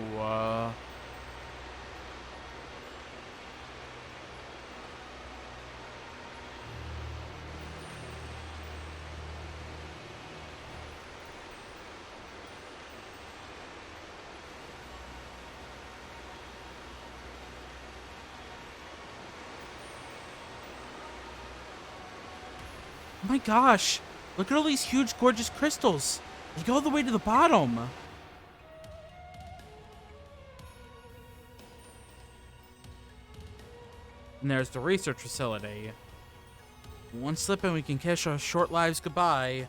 Oh my gosh. Look at all these huge, gorgeous crystals. They go all the way to the bottom. And there's the research facility. One slip and we can kiss our short lives goodbye.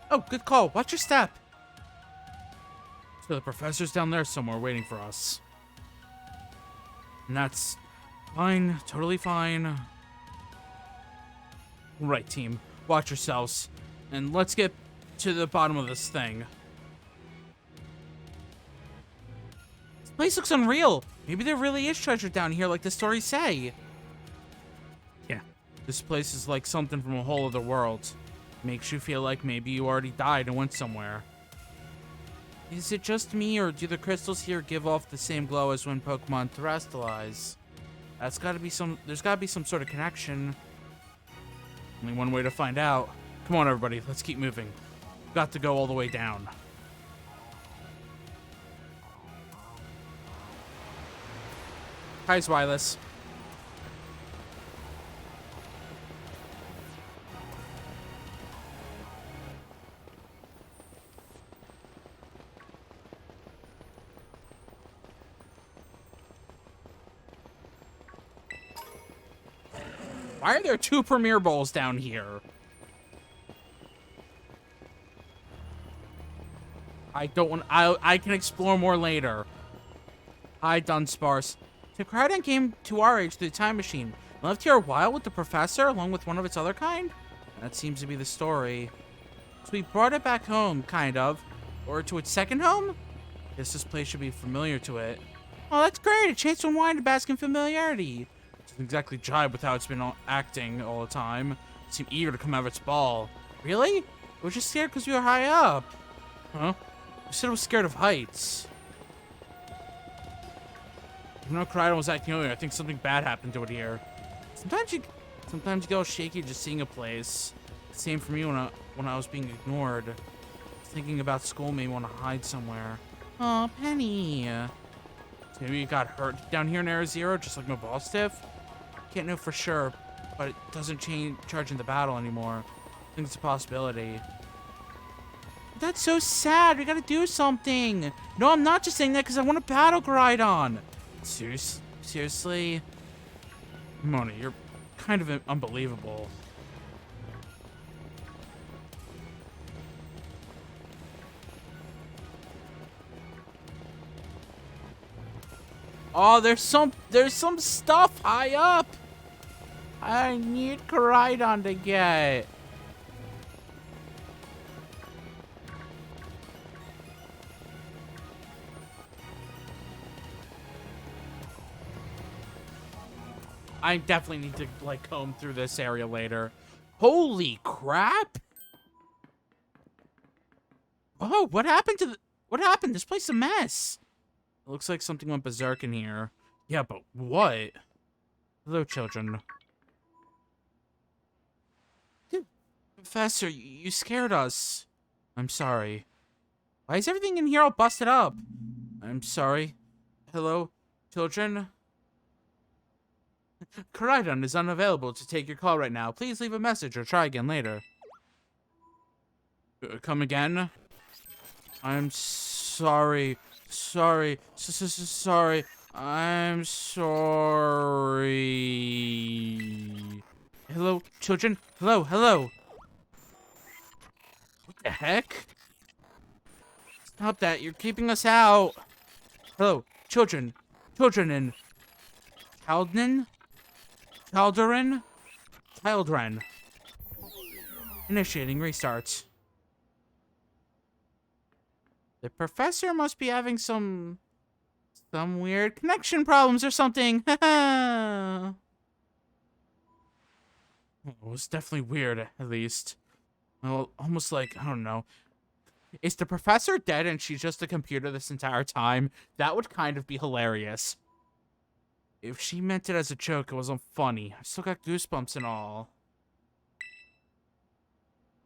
Oh, good call. Watch your step. So the professor's down there somewhere waiting for us. And that's fine. Totally fine. Right, team. Watch yourselves. And let's get to the bottom of this thing. This place looks unreal. Maybe there really is treasure down here like the stories say. Yeah. This place is like something from a whole other world. Makes you feel like maybe you already died and went somewhere. Is it just me, or do the crystals here give off the same glow as when Pokemon terrestrialize? There's gotta be some sort of connection. Only one way to find out. Come on, everybody, let's keep moving. Got to go all the way down. Hi, Swilus. Why are there 2 Premier Bowls down here? I don't want... I can explore more later. Hi, Dunsparce. Tikradin came to our age through the time machine. I lived here a while with the professor, along with one of its other kind. That seems to be the story. So we brought it back home, kind of. Or to its second home? Guess this place should be familiar to it. Oh, that's great. A chance to unwind and bask in familiarity. Doesn't exactly jibe with how it's been acting all the time. It seemed eager to come out of its ball. Really? It was just scared because we were high up. Huh? You said it was scared of heights. Even though Crydon was acting earlier, I think something bad happened to it here. Sometimes you get all shaky just seeing a place. Same for me when I was being ignored. Thinking about school made me want to hide somewhere. Oh, Penny. So maybe you got hurt down here in Area Zero, just like my ball stiff? Can't know for sure, but it doesn't charge in the battle anymore. I think it's a possibility. That's so sad. We gotta do something. No, I'm not just saying that because I want to battle Groudon. Seriously? Mona, you're kind of unbelievable. Oh, there's some stuff high up. I need Groudon to get. I definitely need to, like, comb through this area later. Holy crap! Oh, what happened to the... What happened? This place is a mess. It looks like something went berserk in here. Yeah, but what? Hello, children. Professor, you scared us. I'm sorry. Why is everything in here all busted up? I'm sorry. Hello, children? Groudon is unavailable to take your call right now. Please leave a message or try again later. Come again? I'm sorry. Sorry. Sorry. I'm sorry. Hello, children? Hello, hello. What the heck? Stop that. You're keeping us out. Hello, children. Children in Children? Initiating restarts. The professor must be having some weird connection problems or something. It was definitely weird, at least. Well, almost like, I don't know. Is the professor dead and she's just a computer this entire time? That would kind of be hilarious. If she meant it as a joke, it wasn't funny. I still got goosebumps and all.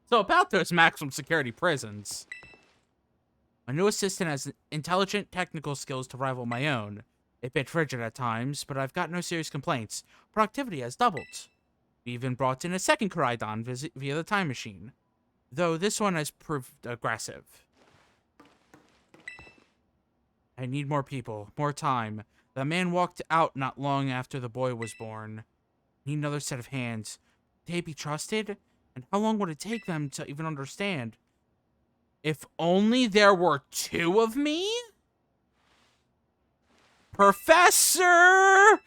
So about those maximum security prisons. My new assistant has intelligent technical skills to rival my own. A bit frigid at times, but I've got no serious complaints. Productivity has doubled. We even brought in a second Koraidon via the time machine, though this one has proved aggressive. I need more people, more time. The man walked out not long after the boy was born. Need another set of hands. Would they be trusted? And how long would it take them to even understand? If only there were 2 of me? Professor!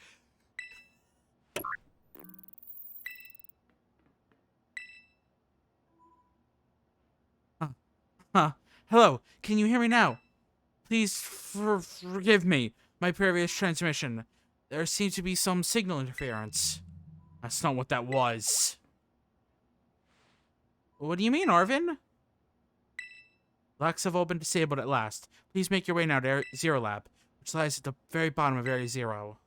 Hello, can you hear me now? Please forgive me, my previous transmission. There seems to be some signal interference. That's not what that was. What do you mean, Arvin? Locks have all been disabled at last. Please make your way now to Zero Lab, which lies at the very bottom of Area 0.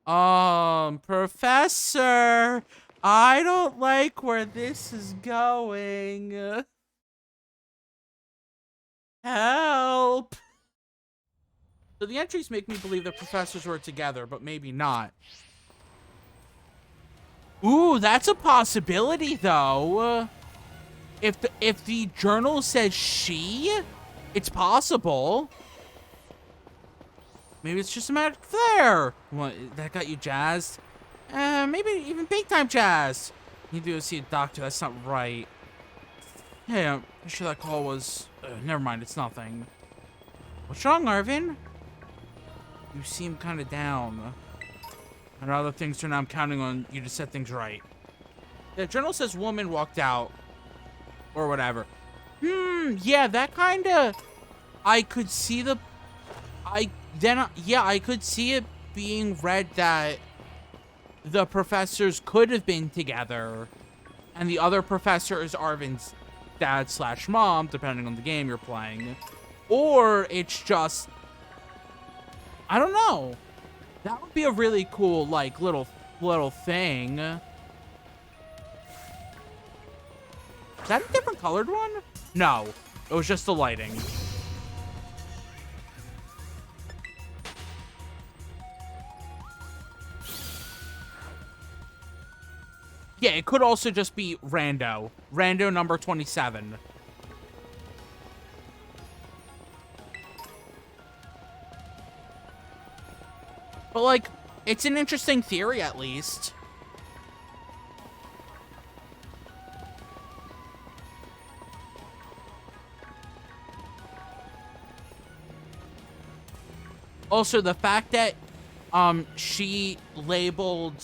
Professor, I don't like where this is going. Help! So the entries make me believe the professors were together, but maybe not. Ooh, that's a possibility, though. If the journal says she, it's possible. Maybe it's just a magic flare. What, that got you jazzed? Maybe even big time jazzed. You need to go see a doctor. That's not right. Hey, I'm sure that call was... never mind, it's nothing. What's wrong, Arvin? You seem kind of down. And other things turn out, I'm counting on you to set things right. The journal says woman walked out. Or whatever. Yeah, that kind of... I could see the... I could see it being read that the professors could have been together. And the other professor is Arvin's dad/mom, depending on the game you're playing. Or it's just... I don't know. That would be a really cool, like, little thing. Is that a different colored one? No. It was just the lighting. Yeah, it could also just be Rando. Rando number 27. But, like, it's an interesting theory, at least. Also, the fact that, she labeled...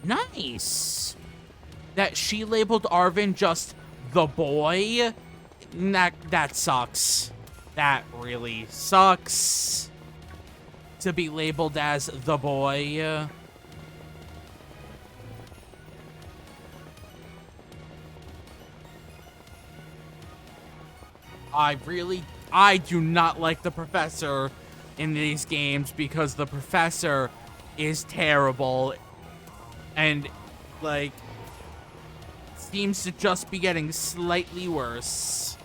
Nice! That she labeled Arvin just the boy? That sucks. That really sucks. To be labeled as the boy. I do not like the professor in these games because the professor is terrible and, like, seems to just be getting slightly worse.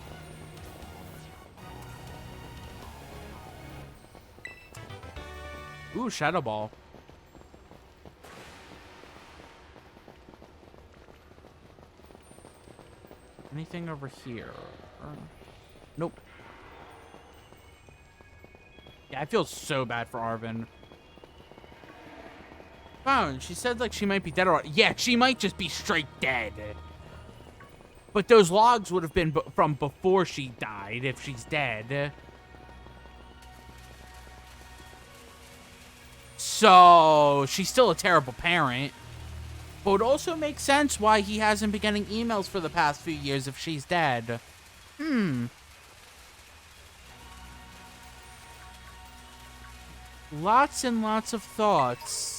Ooh, Shadow Ball. Anything over here? Nope. Yeah, I feel so bad for Arvin. Wow, she said, like, she might be dead already. Yeah, she might just be straight dead. But those logs would have been from before she died, if she's dead. So, she's still a terrible parent. But it also makes sense why he hasn't been getting emails for the past few years if she's dead. Lots and lots of thoughts.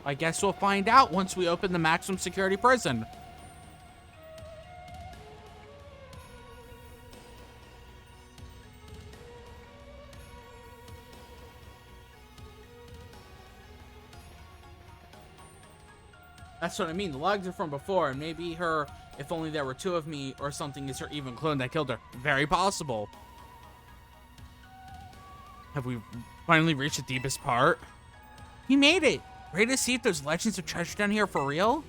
I guess we'll find out once we open the maximum security prison. That's what I mean. The logs are from before, and maybe her, if only there were 2 of me or something, is her even clone that killed her. Very possible. Have we finally reached the deepest part? We made it! Ready to see if there's legends of treasure down here for real?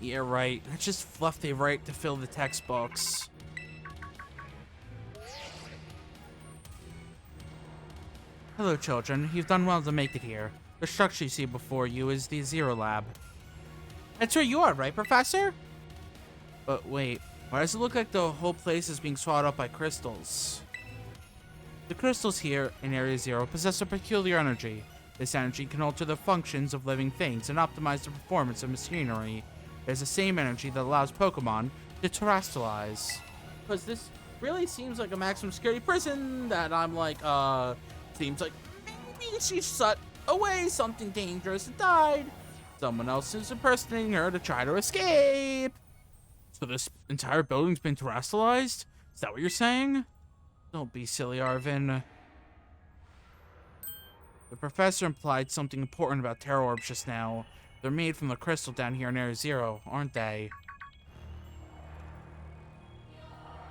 Yeah, right. That's just fluff they write to fill the textbooks. Hello, children. You've done well to make it here. The structure you see before you is the Zero Lab. That's where you are, right, Professor? But wait, why does it look like the whole place is being swallowed up by crystals? The crystals here in Area Zero possess a peculiar energy. This energy can alter the functions of living things and optimize the performance of machinery. It is the same energy that allows Pokemon to terrestrialize. Because this really seems like a maximum security prison that I'm like, seems like maybe she shut away something dangerous and died. Someone else is impersonating her to try to escape. So this entire building's been terrestrialized? Is that what you're saying? Don't be silly, Arvin. The professor implied something important about Terror Orbs just now. They're made from the crystal down here in Area Zero, aren't they?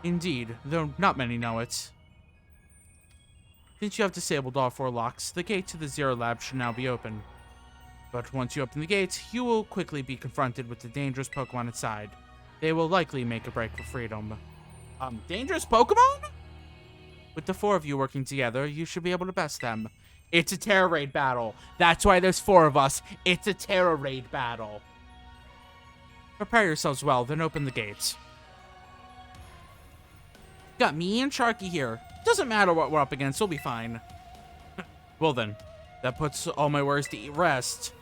Indeed, though not many know it. Since you have disabled all 4 locks, the gate to the Zero Lab should now be open. But once you open the gates, you will quickly be confronted with the dangerous Pokemon inside. They will likely make a break for freedom. Dangerous Pokemon? With the 4 of you working together, you should be able to best them. It's a Terror Raid battle. That's why there's 4 of us. It's a Terror Raid battle. Prepare yourselves well, then open the gates. Got me and Sharky here. Doesn't matter what we're up against, we'll be fine. Well then, that puts all my worries to rest.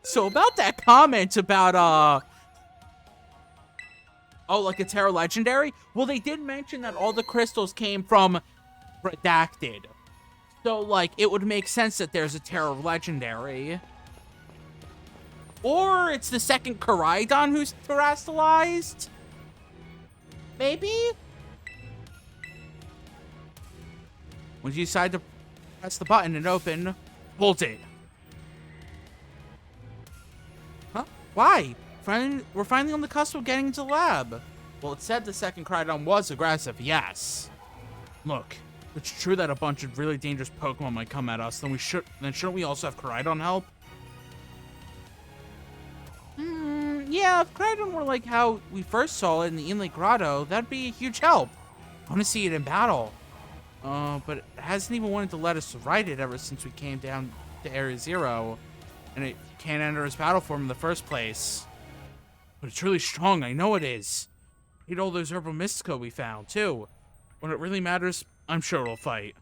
So about that comment about, oh, like a Terra Legendary? Well, they did mention that all the crystals came from Redacted. So, like, it would make sense that there's a Terra Legendary. Or it's the second Koraidon who's terrestrialized? Maybe? When you decide to press the button and open, hold it. Huh? Why? We're finally on the cusp of getting into the lab. Well, it said the second Koraidon was aggressive, yes. Look, it's true that a bunch of really dangerous Pokemon might come at us, then shouldn't we also have Koraidon help? Yeah, if Koraidon were like how we first saw it in the Inlet Grotto, that'd be a huge help. I want to see it in battle. But it hasn't even wanted to let us ride it ever since we came down to Area Zero. And it can't enter its battle form in the first place. But it's really strong, I know it is. Need all those Herbal Mystico we found, too. When it really matters, I'm sure it'll fight.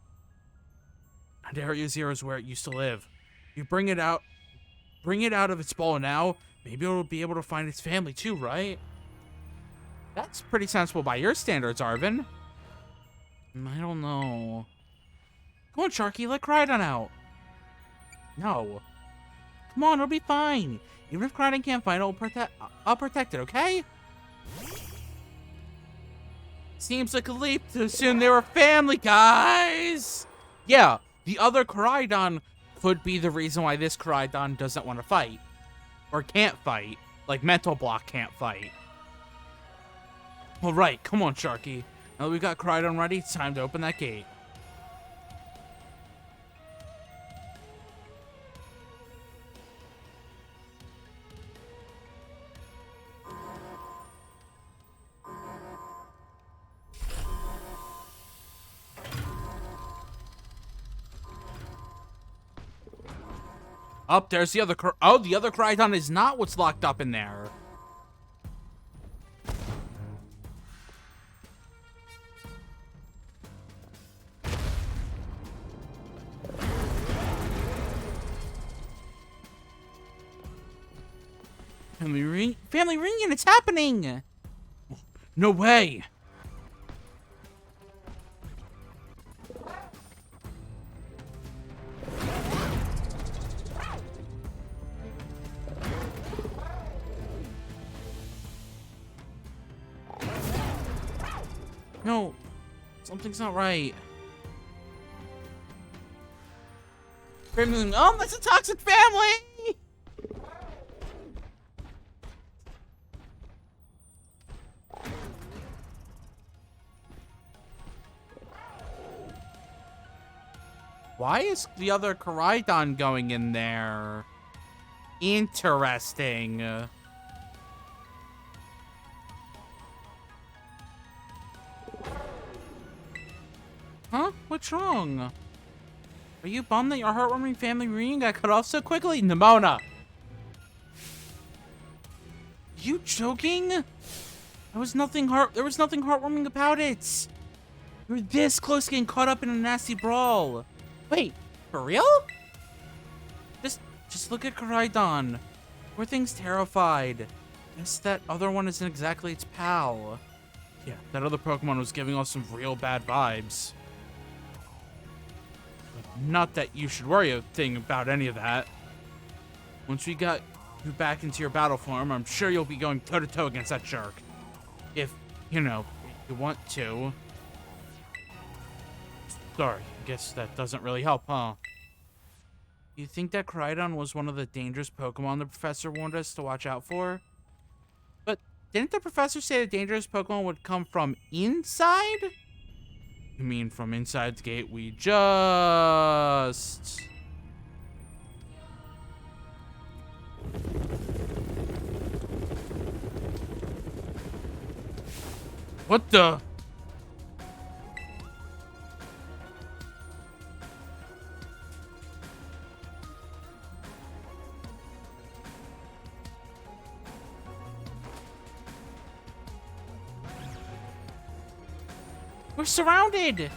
And Area Zero is where it used to live. You bring it out of its ball now, maybe it'll be able to find its family too, right? That's pretty sensible by your standards, Arvin. I don't know. Come on, Sharky, let Koraidon out. No. Come on, it'll be fine. Even if Koraidon can't find it, I'll protect it, okay? Seems like a leap to assume they were family, guys! Yeah, the other Koraidon could be the reason why this Koraidon doesn't want to fight. Or can't fight. Like Mental Block can't fight. Alright, come on, Sharky. Now that we got Koraidon ready, it's time to open that gate. Up there's the other the other Koraidon is not what's locked up in there. Family reunion, it's happening! No way! No, something's not right. Oh, that's a toxic family! Why is the other Koraidon going in there? Interesting. Huh? What's wrong? Are you bummed that your heartwarming family reunion got cut off so quickly? Nimona! You joking? There was nothing heartwarming about it. You're this close to getting caught up in a nasty brawl. Wait, for real? Just look at Koraidon. Poor thing's terrified. Guess that other one isn't exactly its pal. Yeah, that other Pokemon was giving off some real bad vibes. But not that you should worry a thing about any of that. Once we got you back into your battle form, I'm sure you'll be going toe-to-toe against that jerk. If, you know, you want to. Sorry, I guess that doesn't really help, huh? You think that Koraidon was one of the dangerous Pokemon the professor warned us to watch out for? But didn't the professor say the dangerous Pokemon would come from inside? You mean from inside the gate we just... What the? We're surrounded!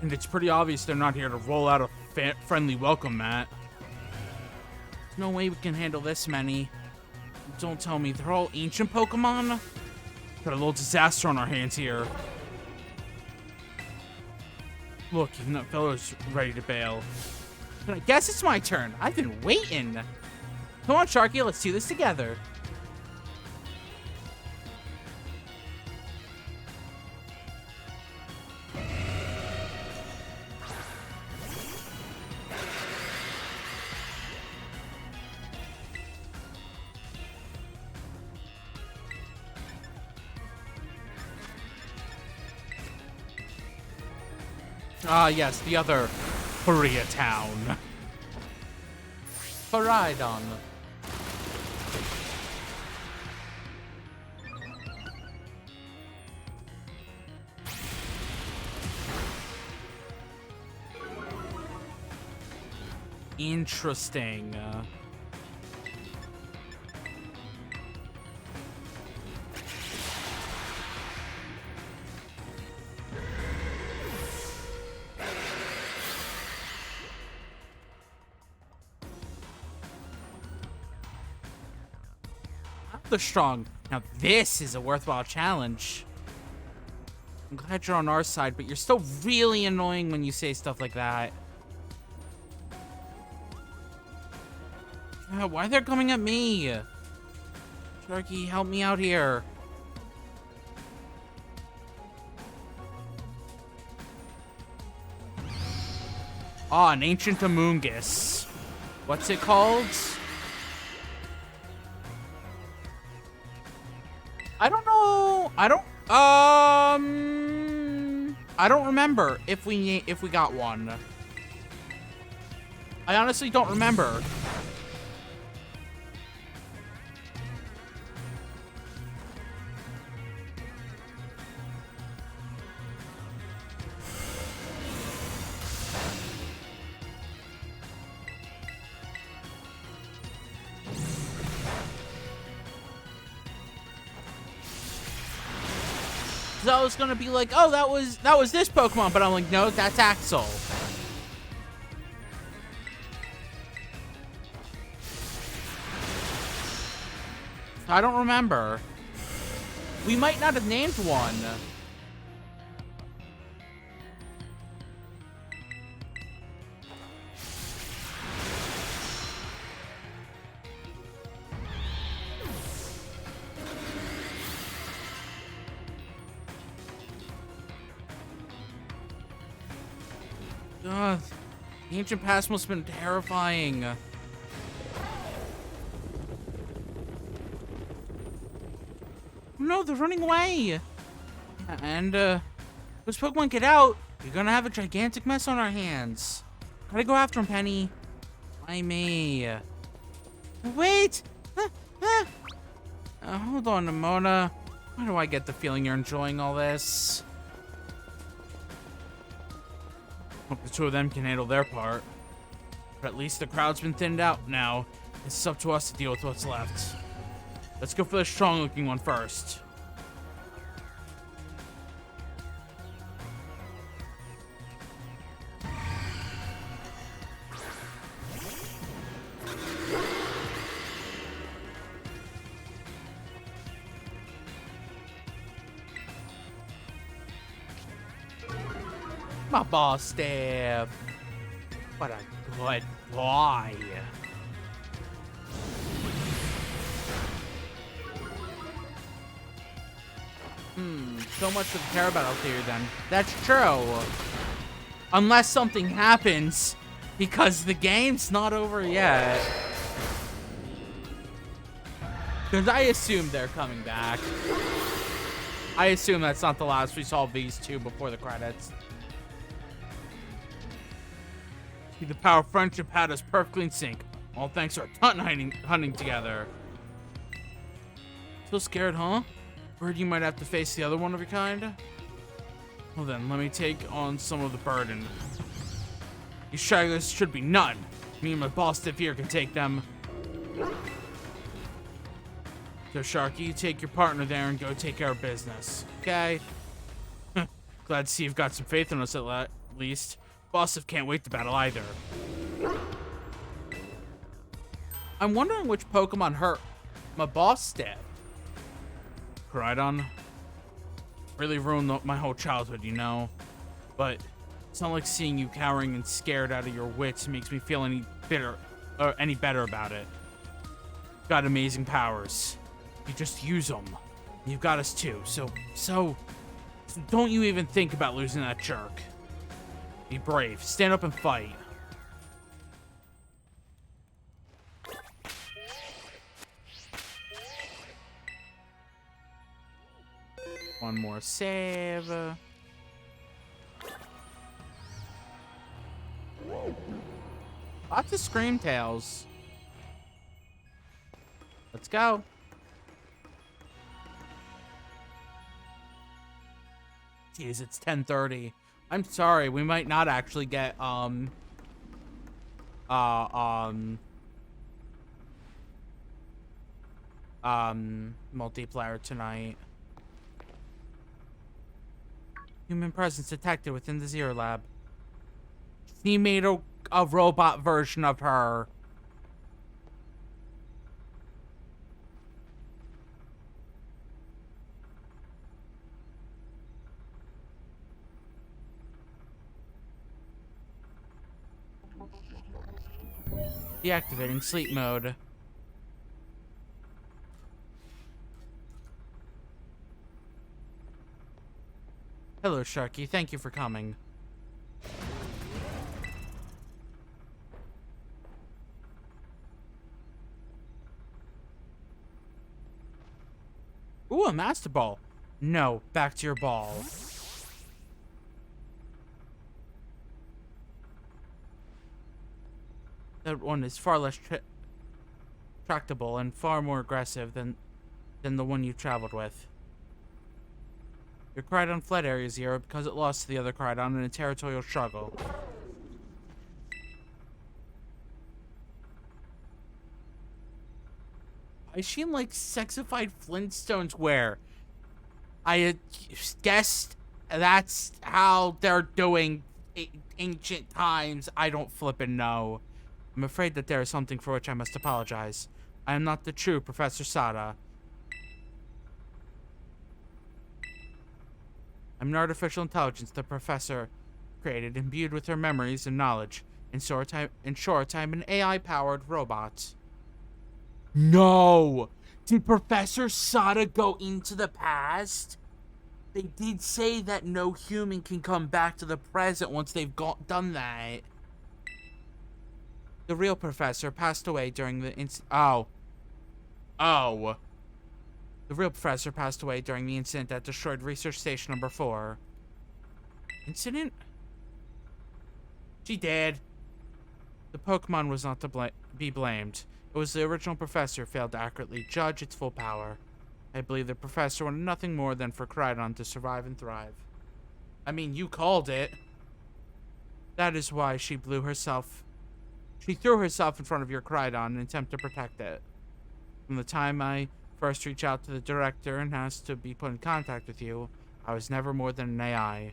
And it's pretty obvious they're not here to roll out a friendly welcome mat. There's no way we can handle this many. Don't tell me they're all ancient Pokemon? Got a little disaster on our hands here. Look, even that fellow's ready to bail. But I guess it's my turn. I've been waiting. Come on, Sharky, let's do this together. Ah, yes, the other Korea town. Koraidon. Interesting. They're strong. Now this is a worthwhile challenge. I'm glad you're on our side, but you're still really annoying when you say stuff like that. Why they're coming at me? Sharky, help me out here. Ah, an ancient Amoonguss. What's it called? I don't know. I don't remember if we got one. I honestly don't remember. I was gonna be like, oh, that was this Pokemon, but I'm like, no, that's Axel. I don't remember. We might not have named one. Ugh, the ancient past must have been terrifying. No, they're running away. And, those Pokemon get out, You're gonna have a gigantic mess on our hands. Gotta go after him, Penny. Why me? Wait! Hold on, Nimona. Why do I get the feeling you're enjoying all this? Hope the two of them can handle their part. But at least the crowd's been thinned out now. It's up to us to deal with what's left. Let's go for the strong-looking one first. My boss stab. What a good boy. So much for the care battle theory then. That's true. Unless something happens, because the game's not over yet. Because I assume they're coming back. I assume that's not the last we saw of these two before the credits. See, the power of friendship had us perfectly in sync. All thanks to our hunting together. Still scared, huh? Worried you might have to face the other one of your kind? Well then, let me take on some of the burden. These stragglers should be none. Me and my boss Stiff here can take them. So Sharky, you take your partner there and go take care of business. Okay? Glad to see you've got some faith in us at least. Boss Stiff can't wait to battle either. I'm wondering which Pokemon hurt my boss Stiff. Koraidon really ruined my whole childhood, you know? But it's not like seeing you cowering and scared out of your wits makes me feel any better about it. Got amazing powers. You just use them. You've got us too, so don't you even think about losing that jerk. Be brave. Stand up and fight. One more save. Lots of Scream Tails. Let's go. Jeez, it's 10:30. I'm sorry, we might not actually get multiplayer tonight. Human presence detected within the Zero Lab. He made a robot version of her. Deactivating sleep mode. Hello, Sharky. Thank you for coming. Ooh, a Master Ball. No, back to your ball. That one is far less tractable and far more aggressive than the one you traveled with. Your Koraidon fled Area Zero because it lost to the other Koraidon in a territorial struggle. Is she in, like, sexified Flintstones where I guessed that's how they're doing ancient times? I don't flippin' know. I'm afraid that there is something for which I must apologize. I am not the true Professor Sada. I'm an artificial intelligence the professor created, imbued with her memories and knowledge. In short, I'm an AI-powered robot. No! Did Professor Sada go into the past? They did say that no human can come back to the present once they've done that. The real professor passed away during the The real professor passed away during the incident that destroyed Research Station Number 4. Incident? She did. The Pokemon was not to be blamed. It was the original professor who failed to accurately judge its full power. I believe the professor wanted nothing more than for Crydon to survive and thrive. I mean, you called it. That is why she threw herself in front of your Crydon in an attempt to protect it. From the time I first reached out to the director and asked to be put in contact with you, I was never more than an AI.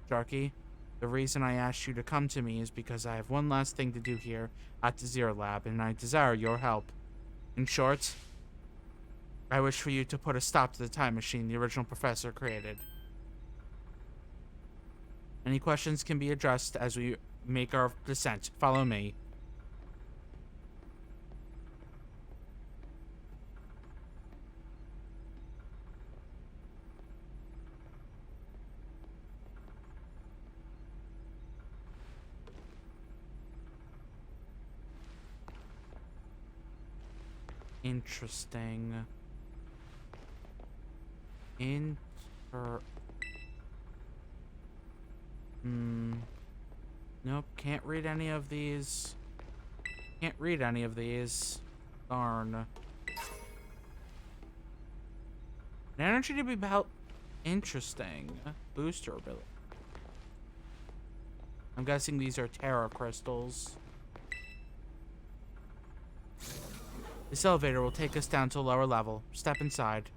Sharky, the reason I asked you to come to me is because I have one last thing to do here at the Zero Lab, and I desire your help. In short, I wish for you to put a stop to the time machine the original professor created. Any questions can be addressed as we make our descent. Follow me. Interesting. Nope, can't read any of these. Can't read any of these. Darn. An energy to be about interesting. Booster ability. I'm guessing these are Terra crystals. This elevator will take us down to a lower level. Step inside.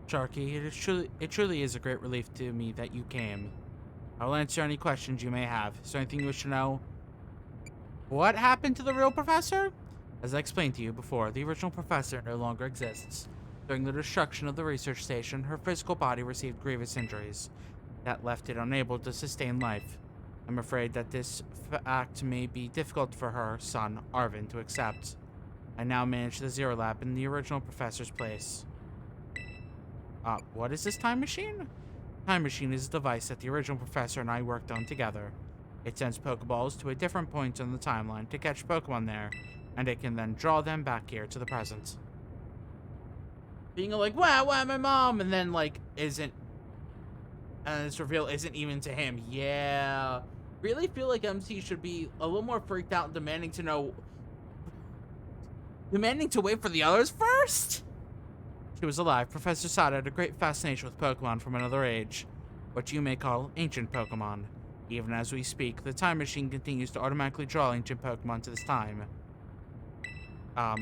Sharky, it truly is a great relief to me that you came. I will answer any questions you may have. Is there anything you wish to know? What happened to the real professor? As I explained to you before, the original professor no longer exists. During the destruction of the research station, her physical body received grievous injuries that left it unable to sustain life. I'm afraid that this fact may be difficult for her son, Arvin, to accept. I now manage the Zero Lab in the original professor's place. What is this time machine? Time machine is a device that the original professor and I worked on together. It sends Pokeballs to a different point on the timeline to catch Pokemon there, and it can then draw them back here to the present. Being like, wow, my mom, and then like, isn't, and this reveal isn't even to him. Yeah. Really feel like MC should be a little more freaked out and demanding to wait for the others first? She was alive. Professor Sada had a great fascination with Pokemon from another age, what you may call ancient Pokemon. Even as we speak, the time machine continues to automatically draw ancient Pokemon to this time.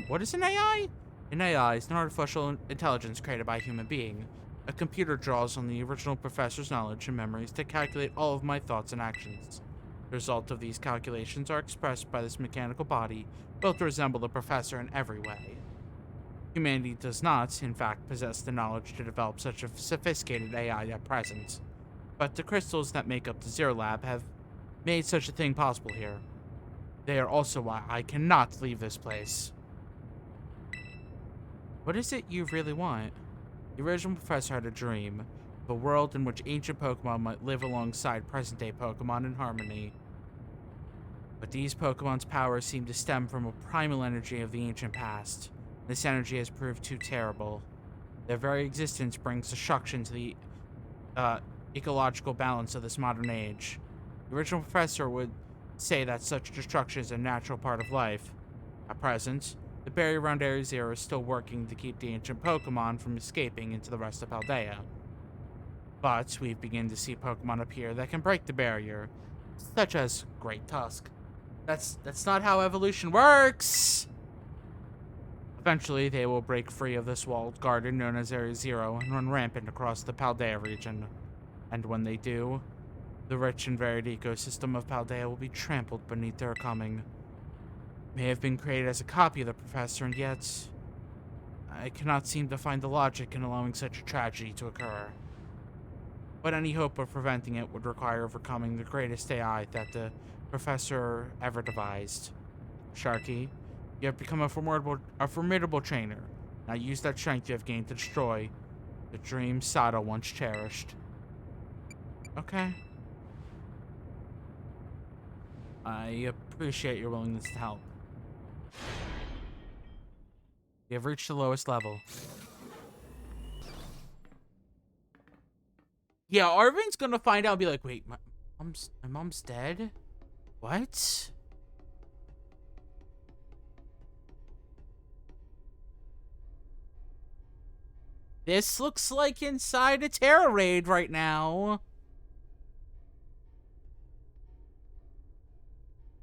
What is an AI? An AI is an artificial intelligence created by a human being. A computer draws on the original professor's knowledge and memories to calculate all of my thoughts and actions. The result of these calculations are expressed by this mechanical body, built to resemble the professor in every way. Humanity does not, in fact, possess the knowledge to develop such a sophisticated AI at present. But the crystals that make up the Zero Lab have made such a thing possible here. They are also why I cannot leave this place. What is it you really want? The original professor had a dream of a world in which ancient Pokemon might live alongside present-day Pokemon in harmony. But these Pokemon's powers seem to stem from a primal energy of the ancient past. This energy has proved too terrible. Their very existence brings destruction to the ecological balance of this modern age. The original professor would say that such destruction is a natural part of life. At present, the barrier around Area Zero is still working to keep the ancient Pokemon from escaping into the rest of Paldea. But we've begun to see Pokemon appear that can break the barrier, such as Great Tusk. That's not how evolution works! Eventually, they will break free of this walled garden known as Area Zero and run rampant across the Paldea region. And when they do, the rich and varied ecosystem of Paldea will be trampled beneath their coming. May have been created as a copy of the professor, and yet I cannot seem to find the logic in allowing such a tragedy to occur. But any hope of preventing it would require overcoming the greatest AI that the professor ever devised. Sharky, you have become a formidable trainer. Now use that strength you have gained to destroy the dream Sada once cherished. Okay. I appreciate your willingness to help. We have reached the lowest level. Yeah, Arvin's gonna find out and be like, wait, my mom's dead? What? This looks like inside a Terra raid right now.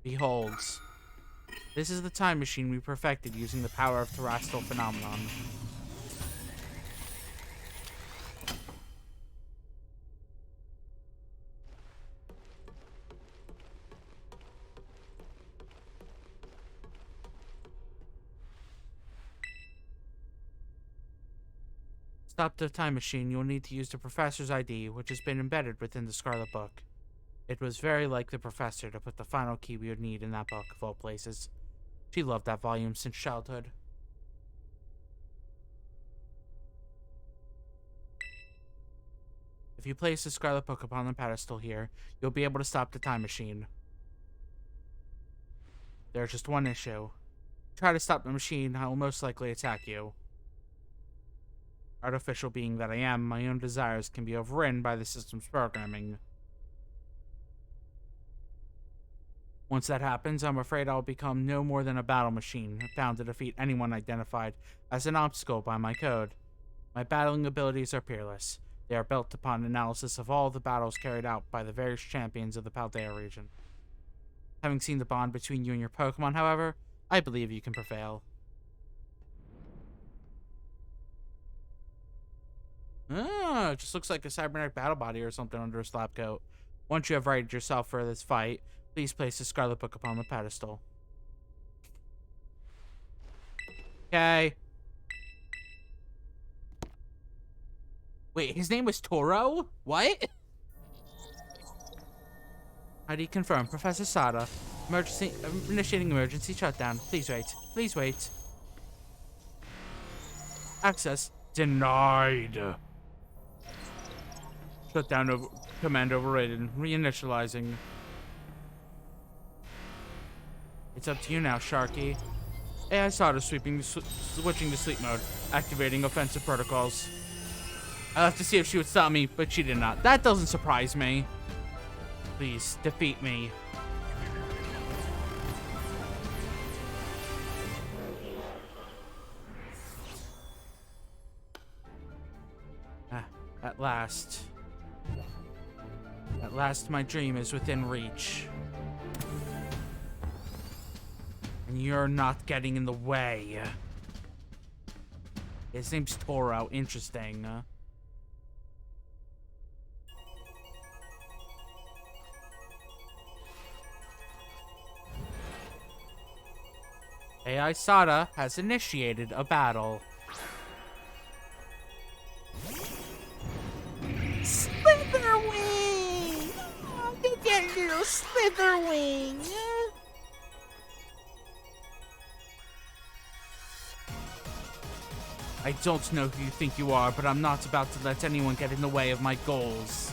Behold. This is the time machine we perfected using the power of terrestrial phenomenon. Stop the time machine, you'll need to use the professor's ID, which has been embedded within the Scarlet book. It was very like the professor to put the final key we would need in that book, of all places. She loved that volume since childhood. If you place the Scarlet book upon the pedestal here, you'll be able to stop the time machine. There's just one issue. Try to stop the machine, I will most likely attack you. Artificial being that I am, my own desires can be overridden by the system's programming. Once that happens, I'm afraid I'll become no more than a battle machine, bound to defeat anyone identified as an obstacle by my code. My battling abilities are peerless. They are built upon analysis of all the battles carried out by the various champions of the Paldea region. Having seen the bond between you and your Pokémon, however, I believe you can prevail. Ah, it just looks like a cybernetic battle body or something under his lab coat. Once you have righted yourself for this fight, please place the Scarlet book upon the pedestal. Okay. Wait, his name was Toro? What? ID confirmed. Professor Sada. Initiating emergency shutdown. Please wait. Please wait. Access denied. Shutdown command overridden. Reinitializing. It's up to you now, Sharky. AI Sada switching to sleep mode. Activating offensive protocols. I'll have to see if she would stop me, but she did not. That doesn't surprise me. Please, defeat me. At last. At last, my dream is within reach. And you're not getting in the way. His name's Toro. Interesting. AI Sada has initiated a battle. Slitherwing! Oh, get that little Slitherwing! I don't know who you think you are, but I'm not about to let anyone get in the way of my goals.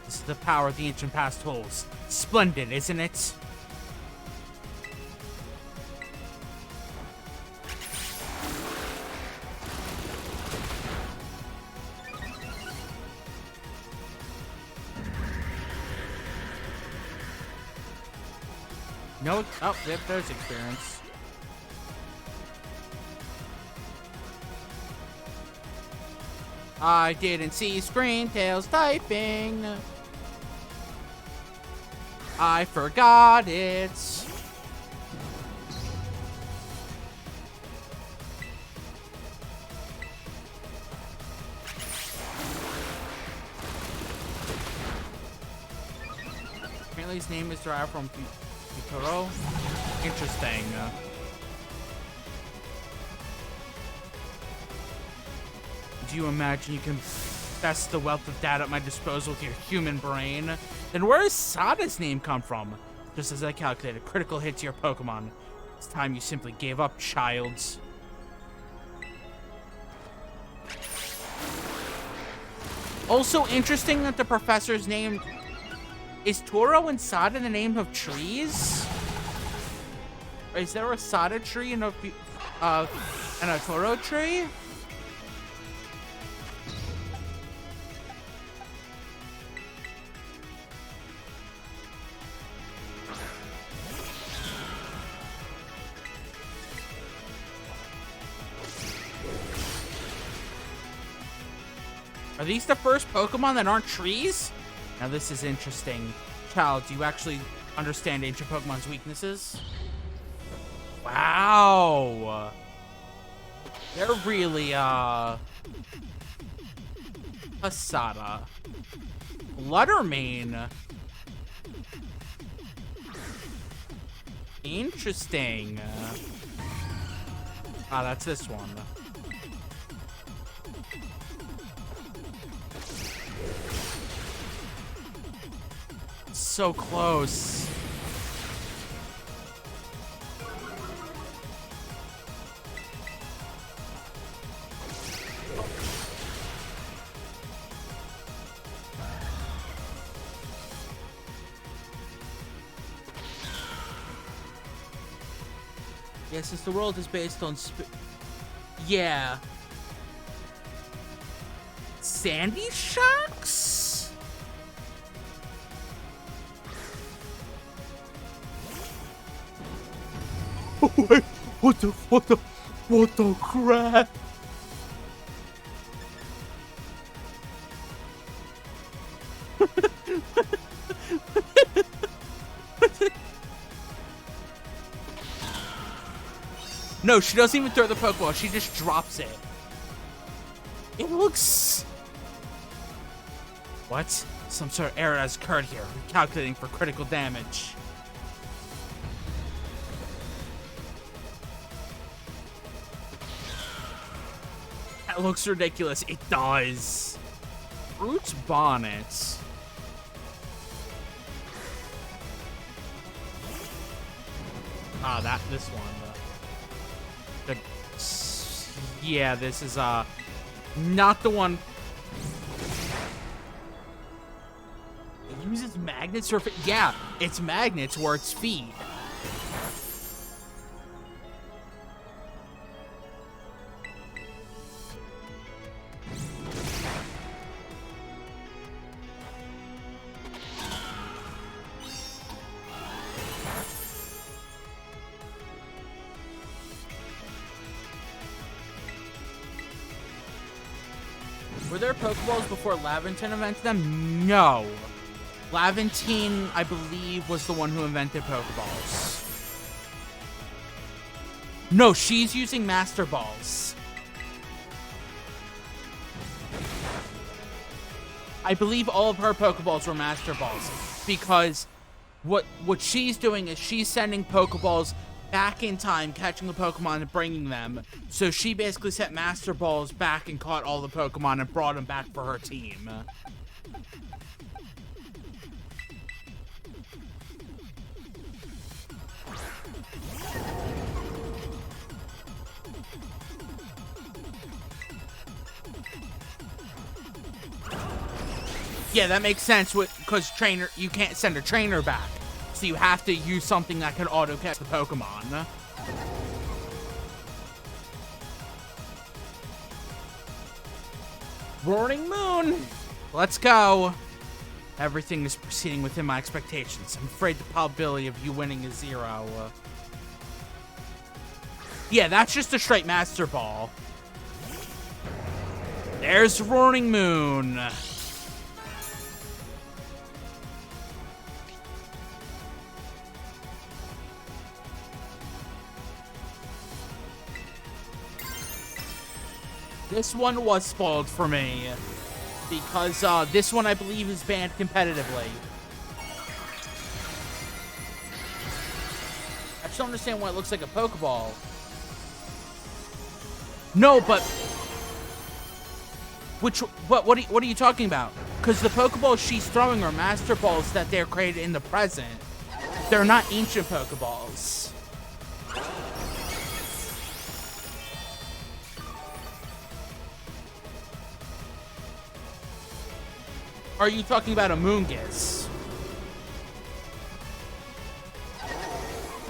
This is the power the ancient past holds. Splendid, isn't it? No, oh, there's experience. I didn't see Screen Tails typing. I forgot it. Apparently his name is derived from Toro. Interesting. Do you imagine you can That's the wealth of data at my disposal with your human brain. Then where does Sada's name come from? Just as I calculated, critical hit to your Pokemon. It's time you simply gave up, childs. Also interesting that the professor's name is Toro and Sada the name of trees? Or is there a Sada tree and a Toro tree? Are these the first Pokemon that aren't trees? Now this is interesting. Child, do you actually understand ancient Pokemon's weaknesses? Wow. They're really, Pasada. Fluttermane. Interesting. Ah, that's this one. So close. Yeah, since the world is based on yeah. Sandy Shocks? Wait, what the crap? No, she doesn't even throw the Pokeball. She just drops it. It looks... What? Some sort of error has occurred here. Calculating for critical damage. That looks ridiculous. It does. Fruits Bonnets. Ah, this one. Yeah, this is, not the one. It uses magnets or... Yeah, it's magnets where its feet. Were there Pokeballs before Laventine invented them? No. Laventine, I believe, was the one who invented Pokeballs. No, she's using Master Balls. I believe all of her Pokeballs were Master Balls. Because what she's doing is she's sending Pokeballs back in time, catching the Pokemon and bringing them. So she basically sent Master Balls back and caught all the Pokemon and brought them back for her team. Yeah, that makes sense because you can't send a trainer back. So you have to use something that can auto-catch the Pokemon. Roaring Moon! Let's go! Everything is proceeding within my expectations. I'm afraid the probability of you winning is 0. Yeah, that's just a straight Master Ball. There's Roaring Moon! This one was spoiled for me, because this one I believe is banned competitively. I just don't understand why it looks like a Pokeball. No, but... What are you talking about? Because the Pokeballs she's throwing are Master Balls that they're created in the present. They're not ancient Pokeballs. Are you talking about a Moongus?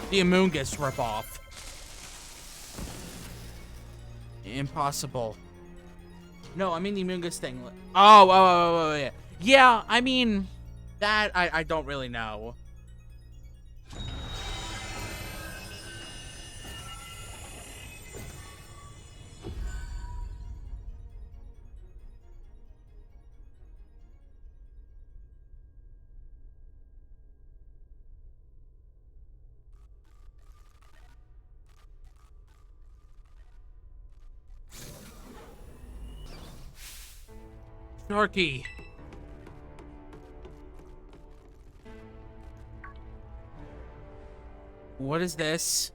The Amoonguss ripoff. Impossible. No, I mean the Amoonguss thing. Oh, yeah. Yeah, I mean, that I don't really know. Sharky. What is this?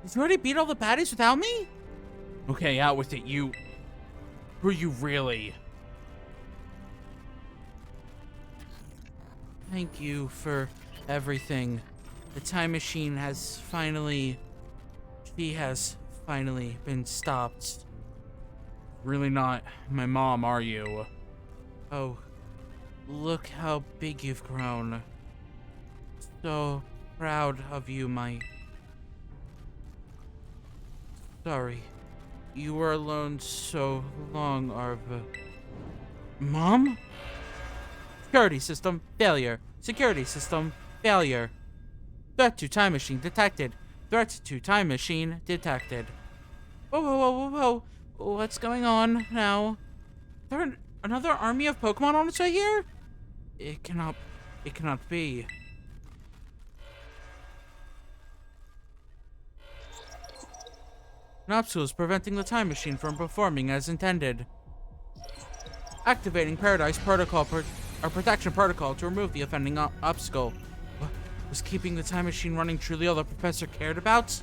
Did you already beat all the baddies without me? Okay, out with it, you. Who are you really? Thank you for everything. The time machine has finally... She has finally been stopped. Really not my mom, are you? Oh, look how big you've grown. So proud of you, my... Sorry. You were alone so long, Arva. Mom? Security system failure. Security system failure. Threat to time machine detected. Threat to time machine detected. Whoa, whoa, whoa, whoa, whoa. What's going on now? Is there another army of Pokemon on its way here? It cannot be. An obstacle is preventing the time machine from performing as intended. Activating Paradise Protocol or Protection Protocol to remove the offending obstacle. Was keeping the time machine running truly all the professor cared about?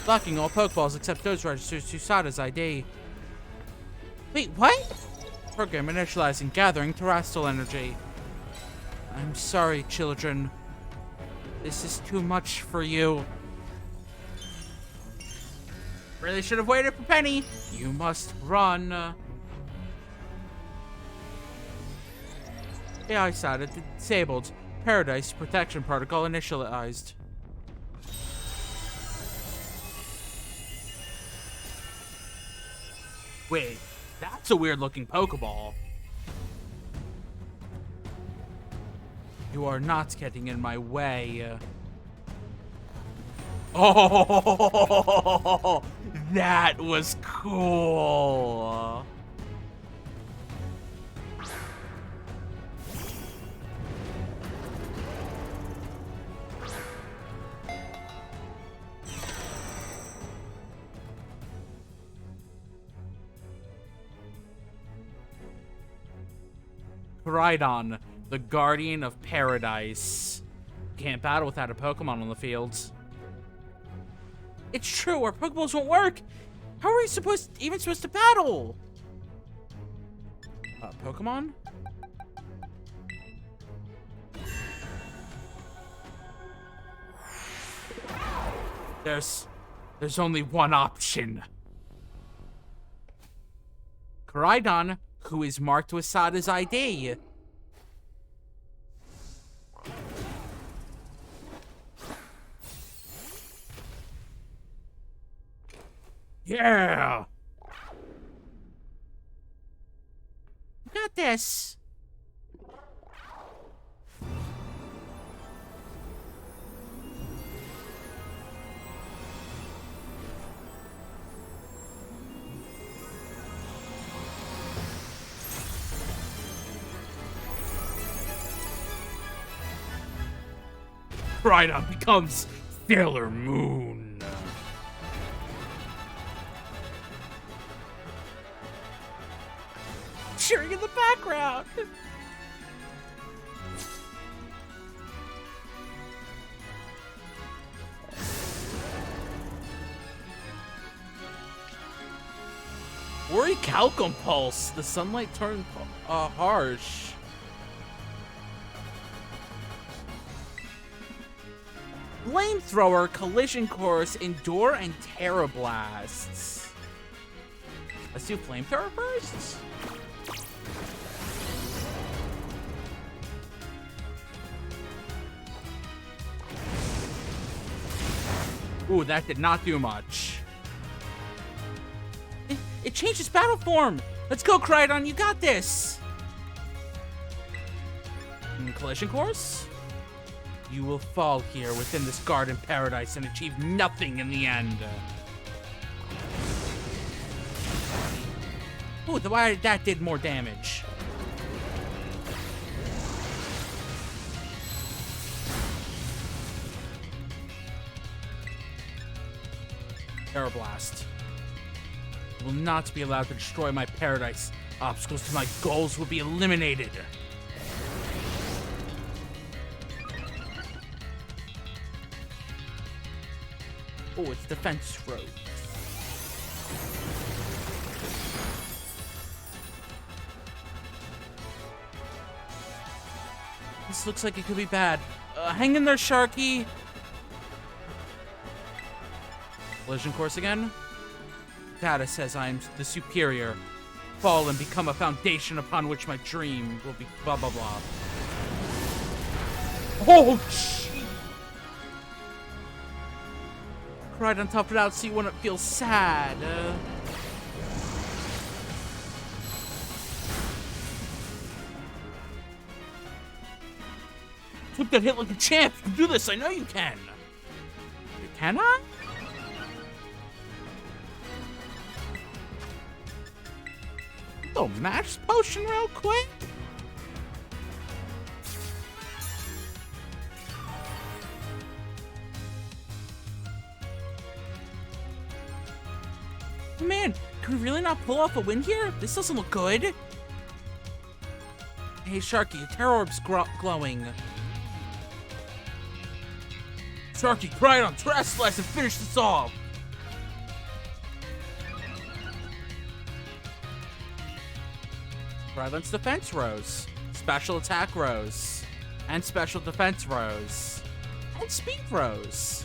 Locking all Pokeballs except those registered to Sada's ID. Wait, what? Program initializing, gathering terrestrial energy. I'm sorry, children. This is too much for you. Really should have waited for Penny. You must run. AI SATA disabled. Paradise Protection Protocol initialized. Wait, that's a weird looking Pokeball. You are not getting in my way. Oh, that was cool. Rhydon, the Guardian of Paradise. Can't battle without a Pokemon on the fields. It's true, our Pokeballs won't work. How are we even supposed to battle? Pokemon? There's only one option. Rhydon, who is marked with Sada's ID. Yeah! You got this. Rhydon becomes Sailor Moon. Cheering in the background. Orichalcum Pulse. The sunlight turned harsh. Flamethrower, Collision Course, Endure, and Terra Blasts. Let's do Flamethrower first. Ooh, that did not do much. It changed its battle form. Let's go, Crydon. You got this. Collision Course? You will fall here within this garden paradise and achieve nothing in the end. Ooh, that did more damage. Terra Blast. You will not be allowed to destroy my paradise. Obstacles to my goals will be eliminated. Oh, it's Defense Road. This looks like it could be bad. Hang in there, Sharky. Collision Course again. Data says I'm the superior. Fall and become a foundation upon which my dream will be blah blah blah. Oh, shit. Cried on top it out, see when it feels sad. Took that hit like a champ. You can do this. I know you can. Can I? Oh, max potion real quick. Man, can we really not pull off a win here? This doesn't look good. Hey, Sharky, your Terror Orb's glowing. Sharky, cry on Trash Slice and finish this off. Ryland's Defense Rose, Special Attack Rose, and Special Defense Rose, and Speed Rose.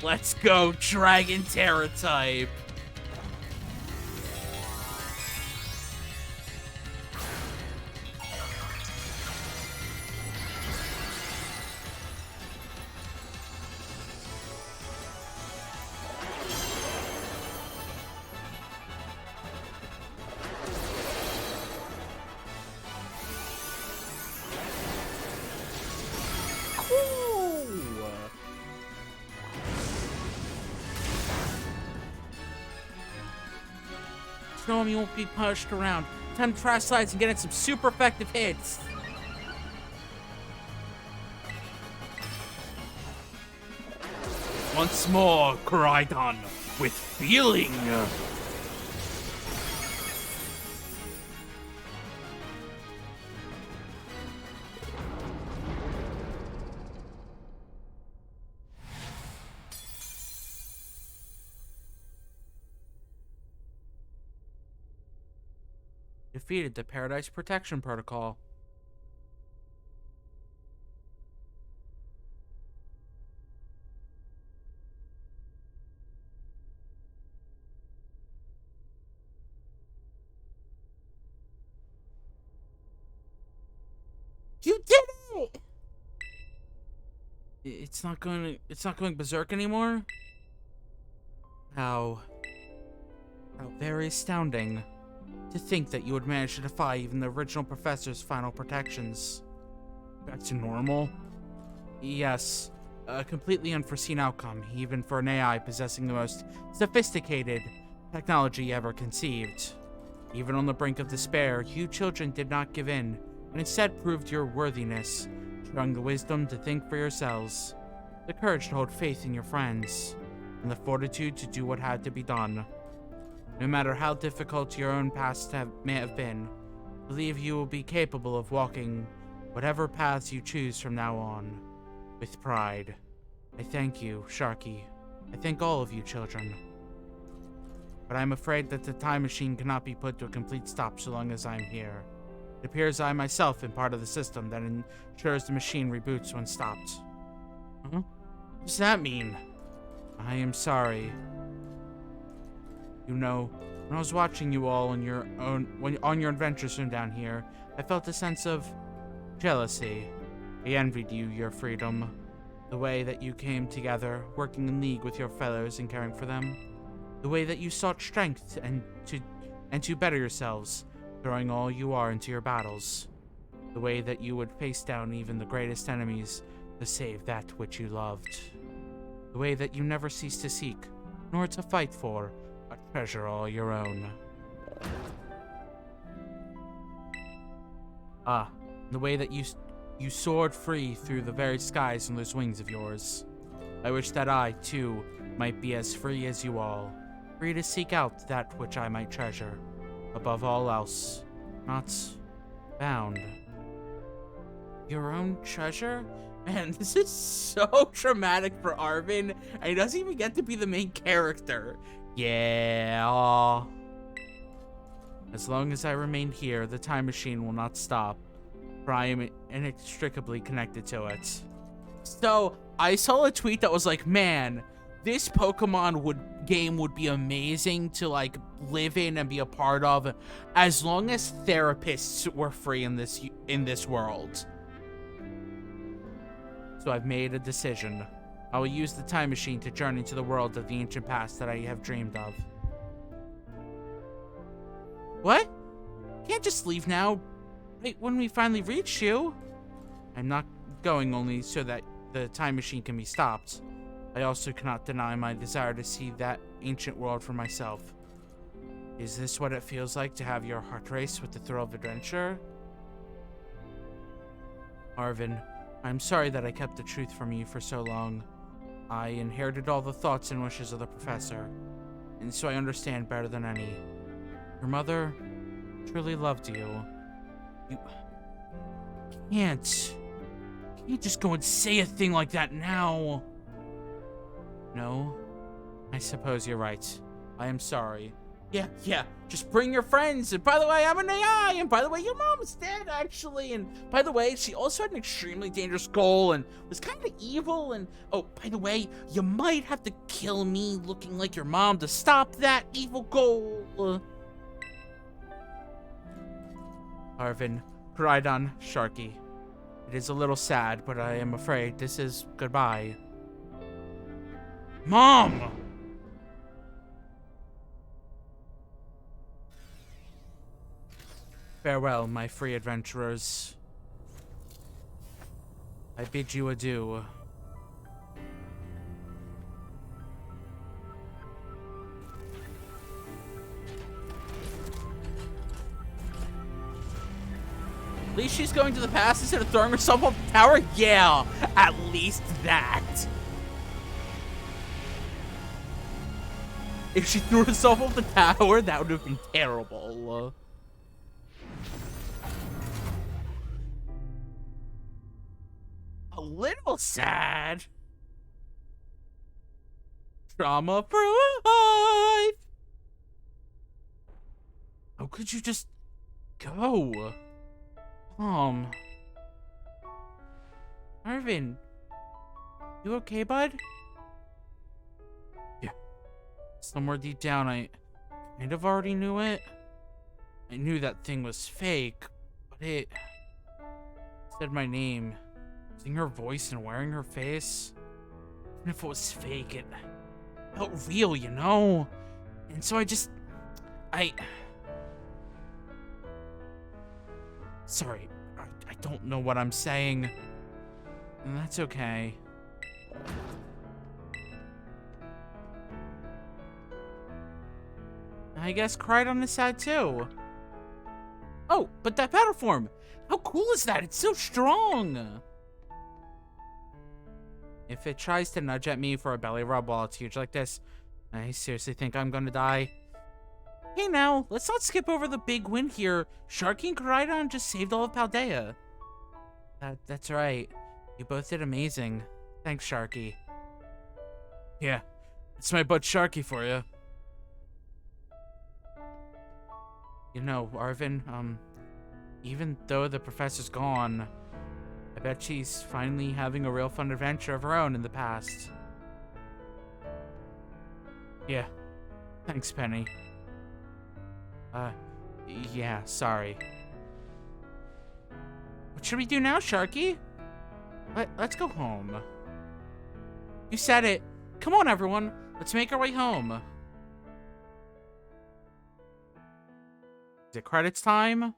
Let's go, Dragon Terra type. Show him you won't be pushed around. Time to trash slides and get in some super effective hits. Once more, Crydon, with feeling. Defeated the Paradise Protection Protocol. You did it! It's not going berserk anymore? How very astounding. To think that you would manage to defy even the original professor's final protections. Back to normal? Yes, a completely unforeseen outcome, even for an AI possessing the most sophisticated technology ever conceived. Even on the brink of despair, you children did not give in, and instead proved your worthiness, showing the wisdom to think for yourselves, the courage to hold faith in your friends, and the fortitude to do what had to be done. No matter how difficult your own past may have been, I believe you will be capable of walking whatever paths you choose from now on. With pride. I thank you, Sharky. I thank all of you, children. But I'm afraid that the time machine cannot be put to a complete stop so long as I'm here. It appears I myself am part of the system that ensures the machine reboots when stopped. Huh? What does that mean? I am sorry. You know, when I was watching you all on your adventures from down here, I felt a sense of jealousy. I envied you, your freedom. The way that you came together, working in league with your fellows and caring for them. The way that you sought strength and to better yourselves, throwing all you are into your battles. The way that you would face down even the greatest enemies to save that which you loved. The way that you never cease to seek, nor to fight for, a treasure all your own. The way that you soared free through the very skies on those wings of yours. I wish that I, too, might be as free as you all, free to seek out that which I might treasure, above all else, not bound. Your own treasure? Man, this is so traumatic for Arvin, and he doesn't even get to be the main character. Yeah. Aw. As long as I remain here, the time machine will not stop, for I am inextricably connected to it. So, I saw a tweet that was like, man, this Pokemon game would be amazing to, like, live in and be a part of, as long as therapists were free in this world. So I've made a decision. I will use the time machine to journey to the world of the ancient past that I have dreamed of. What? Can't just leave now. Wait, when we finally reach you. I'm not going only so that the time machine can be stopped. I also cannot deny my desire to see that ancient world for myself. Is this what it feels like to have your heart race with the thrill of adventure? Arvin, I'm sorry that I kept the truth from you for so long. I inherited all the thoughts and wishes of the professor, and so I understand better than any. Your mother truly loved you. You can't just go and say a thing like that now. No, I suppose you're right. I am sorry. Yeah, just bring your friends. And by the way, I'm an AI. And by the way, your mom's dead, actually. And by the way, she also had an extremely dangerous goal and was kind of evil. And oh, by the way, you might have to kill me looking like your mom to stop that evil goal. Arvin, Koraidon, Sharky. It is a little sad, but I am afraid this is goodbye. Mom! Farewell, my free adventurers. I bid you adieu. At least she's going to the past instead of throwing herself off the tower? Yeah, at least that. If she threw herself off the tower, that would have been terrible. A little sad. Trauma for life. How could you just go? Arvin, you okay, bud? Yeah. Somewhere deep down, I kind of already knew it. I knew that thing was fake, but it said my name. Using her voice and wearing her face. Even if it was fake, it felt real, you know? And so Sorry, I don't know what I'm saying. And that's okay. I guess Koraidon is sad too. Oh, but that battle form! How cool is that? It's so strong! If it tries to nudge at me for a belly rub while it's huge like this, I seriously think I'm gonna die. Hey now, let's not skip over the big win here. Sharky and Koraidon just saved all of Paldea. That's right. You both did amazing. Thanks, Sharky. Yeah, It's my bud Sharky for you. You know, Arvin, even though the professor's gone, I bet she's finally having a real fun adventure of her own in the past. Yeah. Thanks, Penny. Yeah, sorry. What should we do now, Sharky? Let's go home. You said it. Come on, everyone. Let's make our way home. Is it credits time?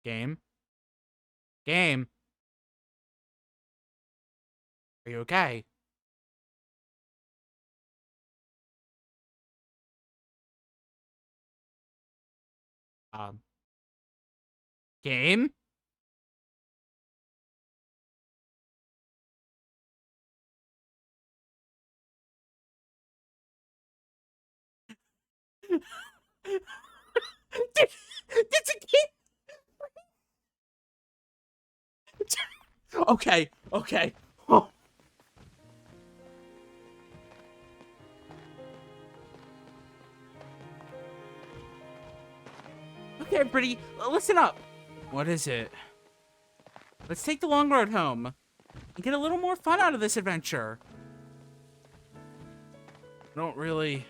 Game? Game? Are you okay? Um, Game? It's a game. Okay, okay. Oh. Okay, everybody, listen up. What is it? Let's take the long road home and get a little more fun out of this adventure. Don't really.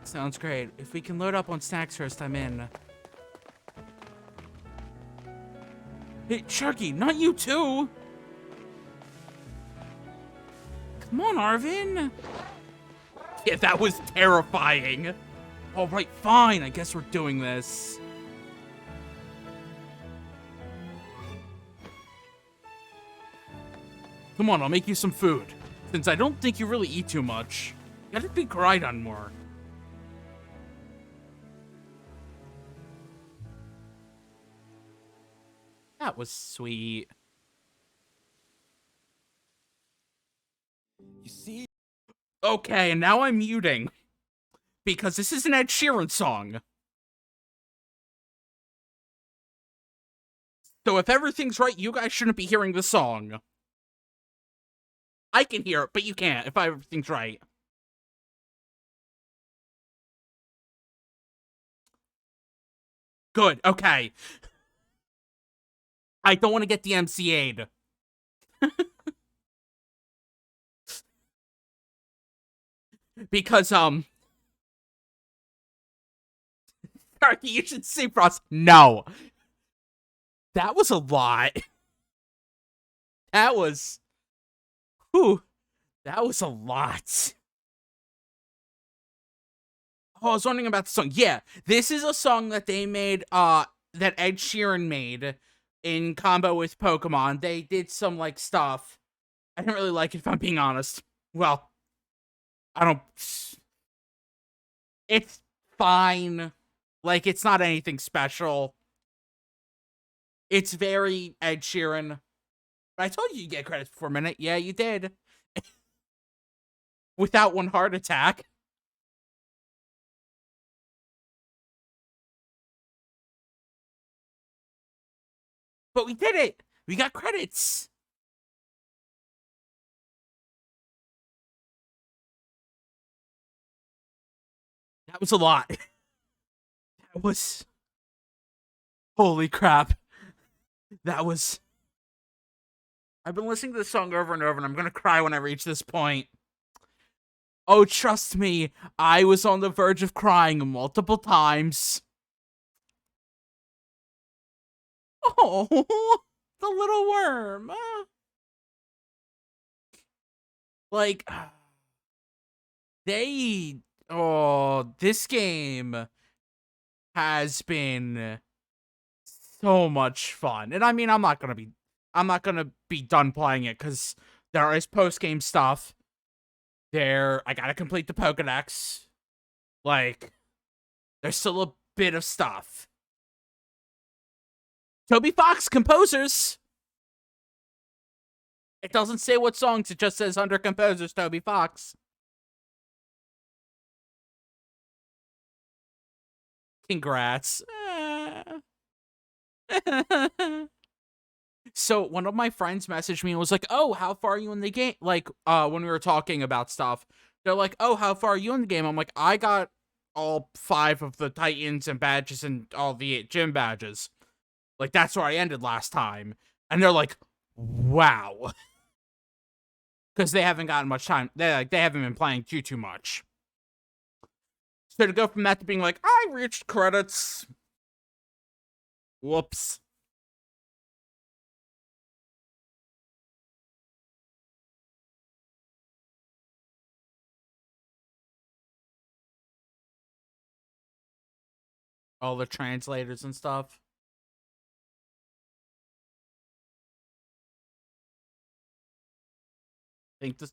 Sounds great. If we can load up on snacks first, I'm in. Hey, Sharky, not you too! Come on, Arvin! Yeah, that was terrifying. Alright, fine, I guess we're doing this. Come on, I'll make you some food. Since I don't think you really eat too much. You gotta be cried on more. That was sweet. You see? Okay, and now I'm muting. Because this is an Ed Sheeran song. So if everything's right, you guys shouldn't be hearing the song. I can hear it, but you can't if everything's right. Good, okay. I don't want to get DMCA'd. Because, Sharky, you should see Frost. No. That was a lot. That was... Whew. That was a lot. Oh, I was wondering about the song. Yeah, this is a song that they made, that Ed Sheeran made in combo with Pokemon. They did some, like, stuff. I didn't really like it, if I'm being honest. Well, I don't... It's fine. Like, it's not anything special. It's very Ed Sheeran. But I told you you'd get credit for a minute. Yeah, you did. Without one heart attack. But we did it! We got credits! That was a lot. That was... Holy crap. That was... I've been listening to this song over and over, and I'm gonna cry when I reach this point. Oh, trust me, I was on the verge of crying multiple times. Oh, the little worm. Like, this game has been so much fun. And I mean, I'm not gonna be done playing it, because there is post-game stuff. I gotta complete the Pokédex. Like, there's still a bit of stuff. Toby Fox composers. It doesn't say what songs, it just says under composers Toby Fox. Congrats. So one of my friends messaged me and was like, "Oh, how far are you in the game?" Like, when we were talking about stuff, they're like, "Oh, how far are you in the game?" I'm like, "I got all 5 of the Titans and badges and all the gym badges. Like, that's where I ended last time." And they're like, "Wow," because they haven't gotten much time. They haven't been playing too much. So to go from that to being like, "I reached credits," whoops. All the translators and stuff. Think this.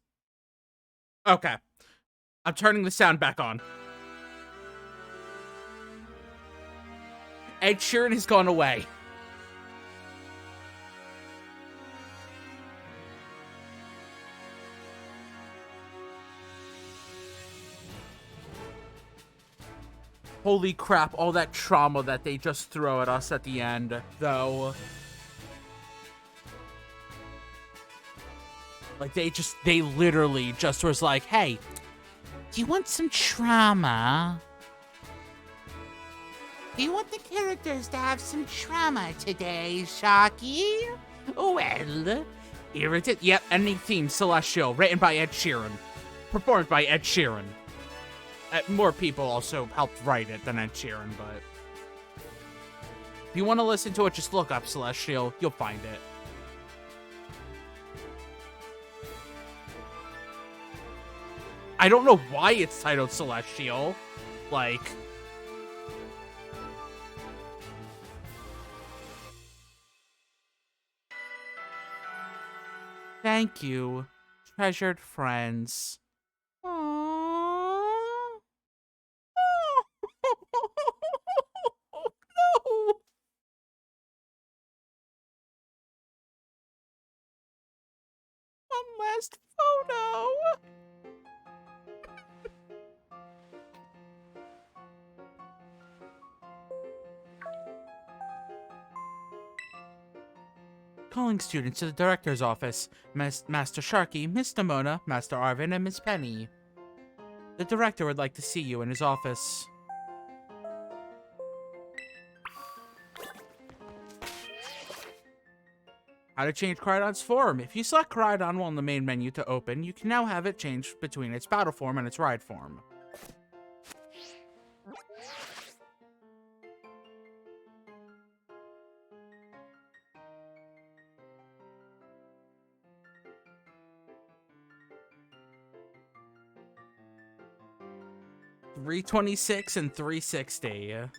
Okay, I'm turning the sound back on. Ed Sheeran has gone away. Holy crap, all that trauma that they just throw at us at the end, though. Like, they literally just was like, "Hey, do you want some trauma? Do you want the characters to have some trauma today, Sharky? Well, here it is." Yep, ending theme, Celestial, written by Ed Sheeran. Performed by Ed Sheeran. More people also helped write it than Ed Sheeran, but if you want to listen to it, just look up Celestial. You'll find it. I don't know why it's titled Celestial. Like, thank you, treasured friends. Aww. Oh, no. One last photo. Calling students to the director's office. Master Sharky, Miss Nimona, Master Arvin, and Miss Penny. The director would like to see you in his office. How to change Crydon's form. If you select Crydon while in the main menu to open, you can now have it change between its battle form and its ride form. $326 and $360.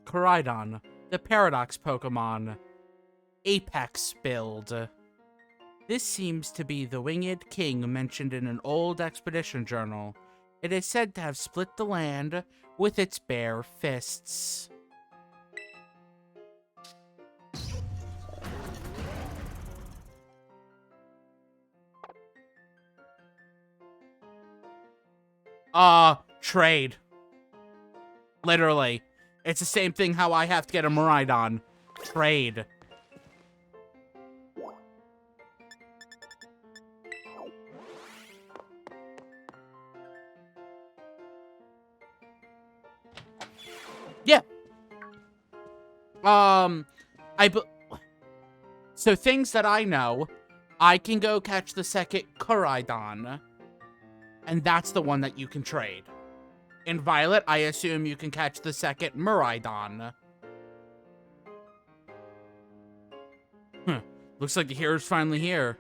Koraidon, the Paradox Pokemon. Apex build. This seems to be the Winged King mentioned in an old expedition journal. It is said to have split the land with its bare fists. Trade. Literally. It's the same thing how I have to get a Miraidon. Trade. Yeah. So things that I know, I can go catch the second Koraidon, and that's the one that you can trade. In Violet, I assume you can catch the second Miraidon. Looks like the hero's finally here.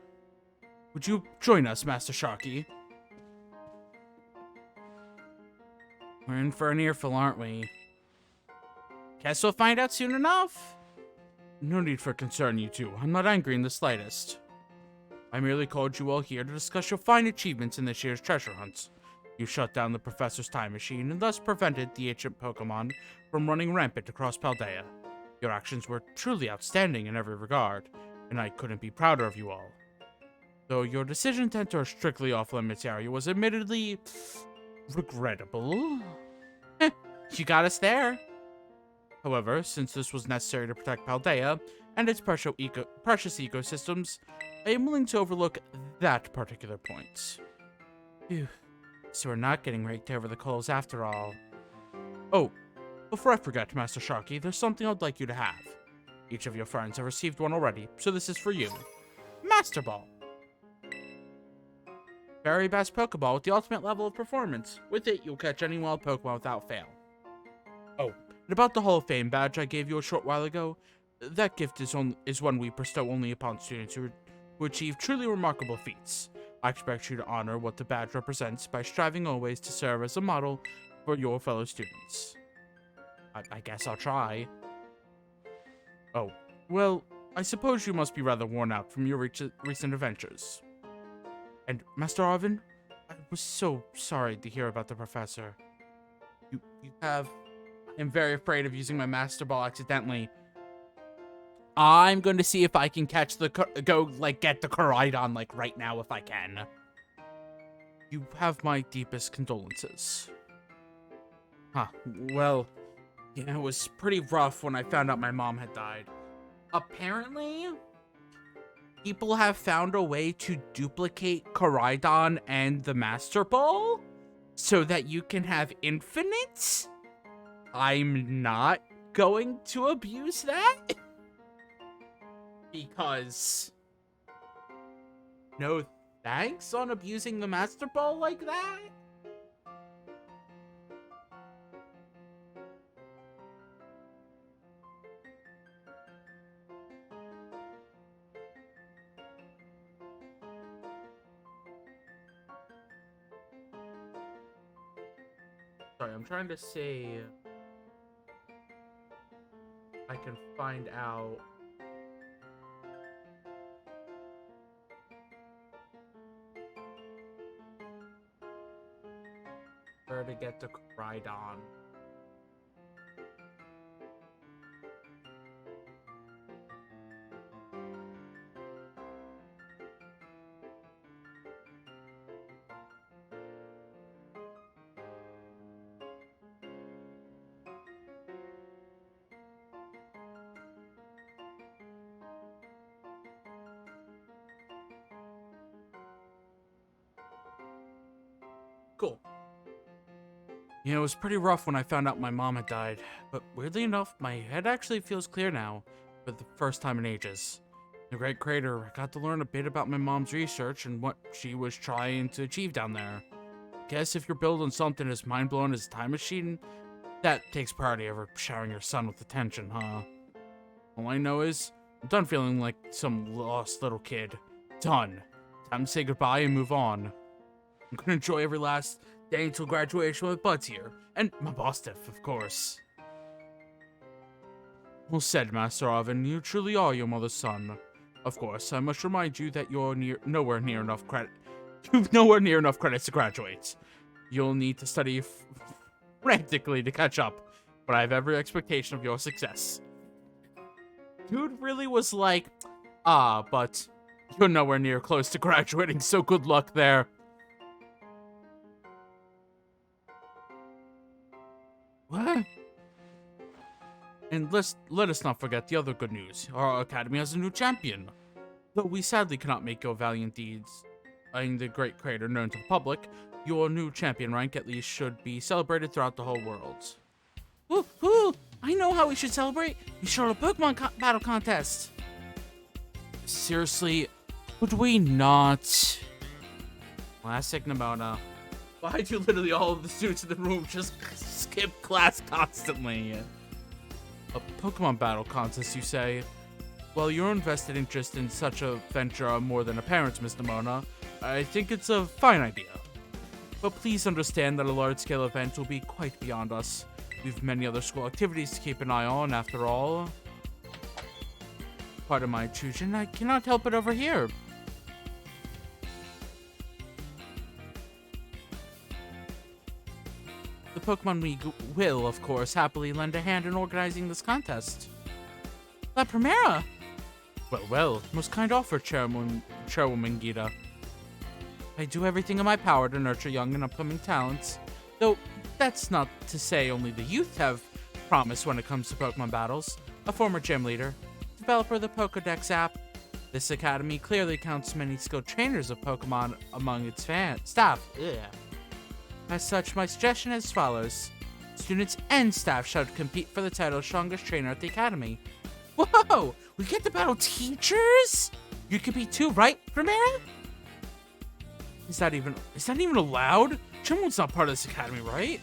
Would you join us, Master Sharky? We're in for an earful, aren't we? Guess we'll find out soon enough. No need for concern, you two. I'm not angry in the slightest. I merely called you all here to discuss your fine achievements in this year's treasure hunts. You shut down the professor's time machine and thus prevented the ancient Pokémon from running rampant across Paldea. Your actions were truly outstanding in every regard, and I couldn't be prouder of you all. Though your decision to enter a strictly off-limits area was admittedly regrettable. Heh, you got us there. However, since this was necessary to protect Paldea and its precious ecosystems, I am willing to overlook that particular point. Phew. So we're not getting raked over the coals after all. Oh, before I forget, Master Sharky, there's something I'd like you to have. Each of your friends have received one already, so this is for you. Master Ball. Very best Pokeball with the ultimate level of performance. With it, you'll catch any wild Pokemon without fail. Oh, and about the Hall of Fame badge I gave you a short while ago, that gift is one we bestow only upon students who achieve truly remarkable feats. I expect you to honor what the badge represents by striving always to serve as a model for your fellow students. I guess I'll try. Oh, well, I suppose you must be rather worn out from your recent adventures. And, Master Arvin, I was so sorry to hear about the professor. You have... I'm very afraid of using my Master Ball accidentally. I'm going to see if I can catch the... get the Koraidon, right now if I can. You have my deepest condolences. Huh, well... Yeah, it was pretty rough when I found out my mom had died. Apparently, people have found a way to duplicate Koraidon and the Master Ball so that you can have infinite. I'm not going to abuse that because no thanks on abusing the Master Ball like that. Sorry, I'm trying to see I can find out where to get the Koraidon. Cool. You know, it was pretty rough when I found out my mom had died, but weirdly enough, my head actually feels clear now for the first time in ages. In the Great Crater, I got to learn a bit about my mom's research and what she was trying to achieve down there. Guess if you're building something as mind-blowing as a time machine, that takes priority over showering your son with attention, huh? All I know is, I'm done feeling like some lost little kid. Done. Time to say goodbye and move on. I'm gonna enjoy every last day until graduation with Buds here. And my boss Tiff, of course. Well said, Master Arvin. You truly are your mother's son. Of course, I must remind you that you're nowhere near enough credits to graduate. You'll need to study frantically to catch up, but I have every expectation of your success. Dude really was like, but you're nowhere near close to graduating, so good luck there. What? And let us not forget the other good news. Our academy has a new champion. Though we sadly cannot make your valiant deeds in the Great Crater known to the public, your new champion rank at least should be celebrated throughout the whole world. Woohoo! I know how we should celebrate. We should hold a Pokemon battle contest. Seriously, would we not? Classic Nimona. Why do literally all of the students in the room just skip class constantly? A Pokemon battle contest, you say? Well, your invested interest in such a venture are more than apparent, Miss Nimona. I think it's a fine idea. But please understand that a large-scale event will be quite beyond us. We've many other school activities to keep an eye on, after all. Pardon my intrusion, I cannot help it over here. The Pokemon League will, of course, happily lend a hand in organizing this contest. La Primera! Well, most kind offer, Chairwoman Gita. I do everything in my power to nurture young and upcoming talents. Though, that's not to say only the youth have promise when it comes to Pokemon battles. A former gym leader, developer of the Pokédex app, this academy clearly counts many skilled trainers of Pokemon among its staff. Ugh. As such, my suggestion is as follows. Students and staff should compete for the title of strongest trainer at the academy. Whoa! We get to battle teachers? You compete too, right, Primera? Is that even allowed? Chumwood's not part of this academy, right?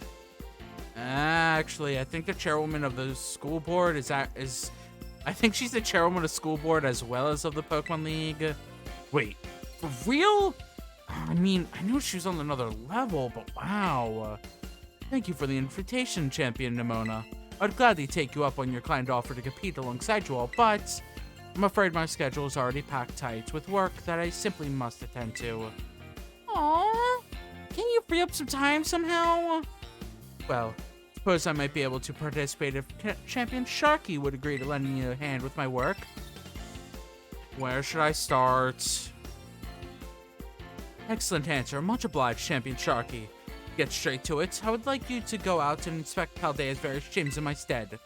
Actually, I think the chairwoman of the school board is I think she's the chairwoman of school board as well as of the Pokemon League. Wait, for real? I mean, I knew she was on another level, but wow. Thank you for the invitation, Champion Nimona. I'd gladly take you up on your kind offer to compete alongside you all, but I'm afraid my schedule is already packed tight with work that I simply must attend to. Aww, can you free up some time somehow? Well, suppose I might be able to participate if Champion Sharky would agree to lend me a hand with my work. Where should I start? Excellent answer. Much obliged, Champion Sharky. Get straight to it. I would like you to go out and inspect Paldea's various gyms in my stead.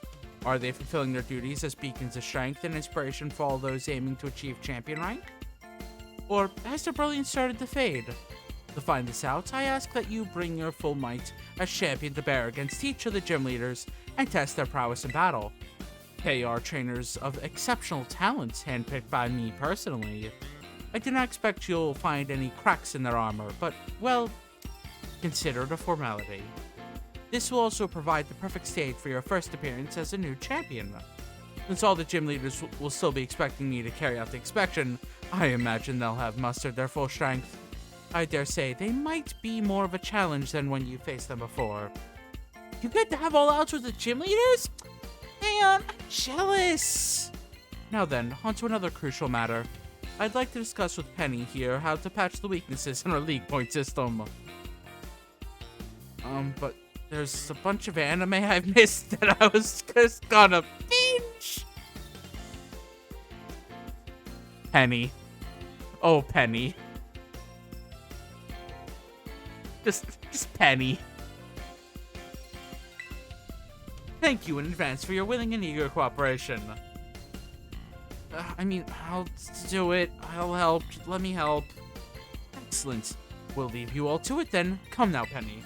Are they fulfilling their duties as beacons of strength and inspiration for all those aiming to achieve champion rank? Or has their brilliance started to fade? To find this out, I ask that you bring your full might as champion to bear against each of the gym leaders and test their prowess in battle. They are trainers of exceptional talents handpicked by me personally. I do not expect you'll find any cracks in their armor, but, well, consider it a formality. This will also provide the perfect stage for your first appearance as a new champion. Since all the gym leaders will still be expecting me to carry out the inspection, I imagine they'll have mustered their full strength. I dare say they might be more of a challenge than when you faced them before. You get to have all outs with the gym leaders? Man, I'm jealous! Now then, on to another crucial matter. I'd like to discuss with Penny here how to patch the weaknesses in our league point system. But there's a bunch of anime I've missed that I was just gonna binge. Penny. Oh, Penny. Just Penny. Thank you in advance for your willing and eager cooperation. I mean, I'll do it. I'll help. Let me help. Excellent. We'll leave you all to it then. Come now, Penny.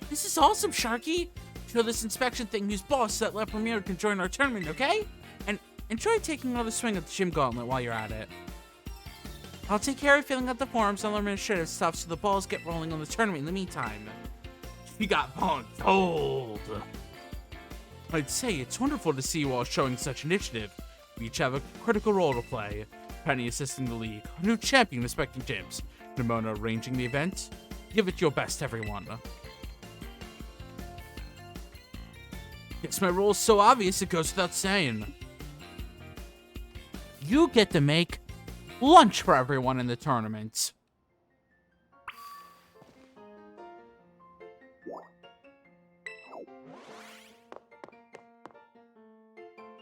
This is awesome, Sharky. Show this inspection thing whose boss that La Premiere can join our tournament, okay? And enjoy taking another swing at the gym gauntlet while you're at it. I'll take care of filling out the forms and administrative stuff so the balls get rolling on the tournament in the meantime. You got told. I'd say it's wonderful to see you all showing such initiative. We each have a critical role to play. Penny assisting the league, a new champion inspecting gyms, Nimona arranging the event. Give it your best, everyone. Guess my role is so obvious it goes without saying. You get to make lunch for everyone in the tournament.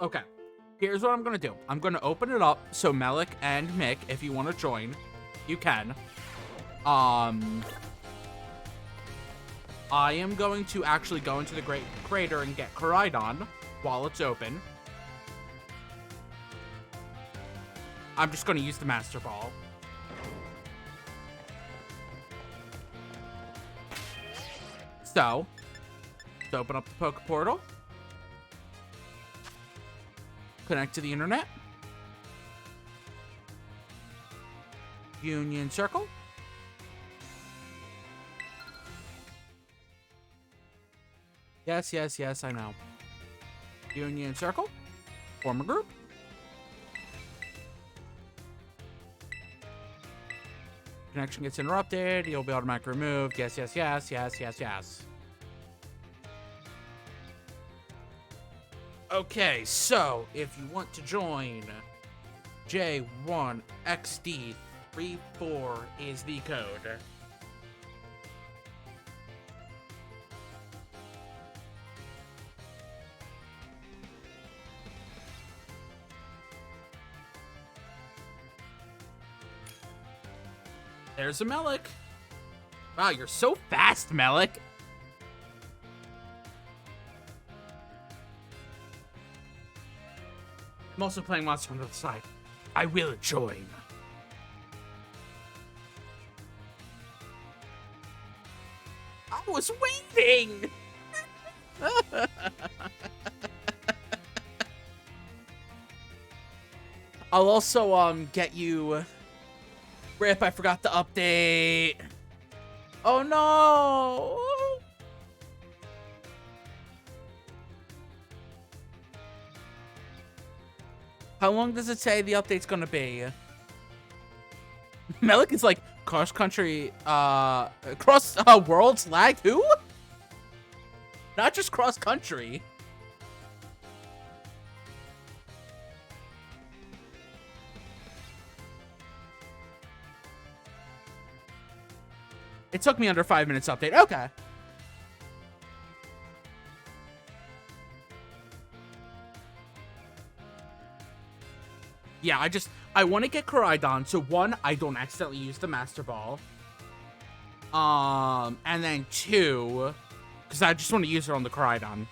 Okay, here's what I'm gonna do. I'm gonna open it up so Melik and Mick, if you want to join, you can. I am going to actually go into the Great Crater and get Koraidon while it's open. I'm just going to use the Master Ball. So, let's open up the Poke Portal. Connect to the internet. Union Circle. Yes, yes, yes, I know. Union Circle. Form a group. Connection gets interrupted. You'll be automatically removed. Yes, yes, yes, yes, yes, yes. Okay, so if you want to join, J1XD34 is the code. There's a Melik. Wow, you're so fast, Melik. I'm also playing Monster Hunter on the side. I will join. I was waiting! I'll also, get you... Rip, I forgot to update. Oh, no! How long does it say the update's gonna be? Melik is like, cross-country, worlds lagged? Who? Not just cross-country. It took me under 5 minutes to update. Okay. Yeah, I want to get Koraidon, so one, I don't accidentally use the Master Ball. And then two, because I just want to use it on the Koraidon.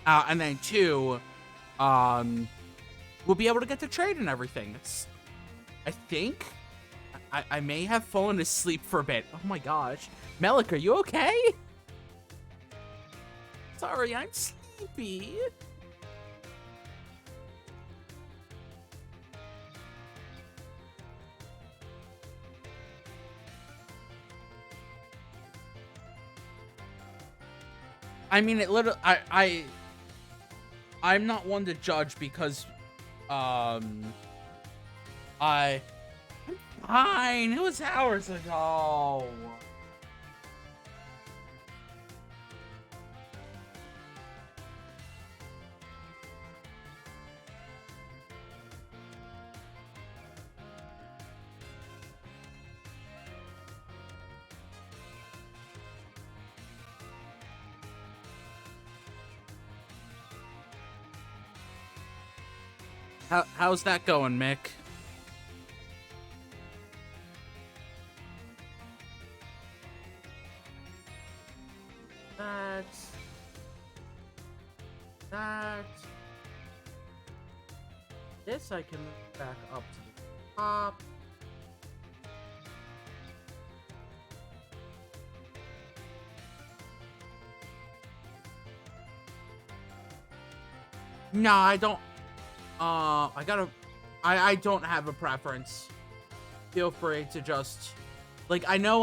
And then two, we'll be able to get the trade and everything. I think I may have fallen asleep for a bit. Oh my gosh. Melik, are you okay? Sorry, I'm sleepy. I mean, it literally, I'm not one to judge because, I'm fine. It was hours ago. How's that going, Mick? This I can move back up to the top. No, I don't. I don't have a preference. Feel free to just, like, I know,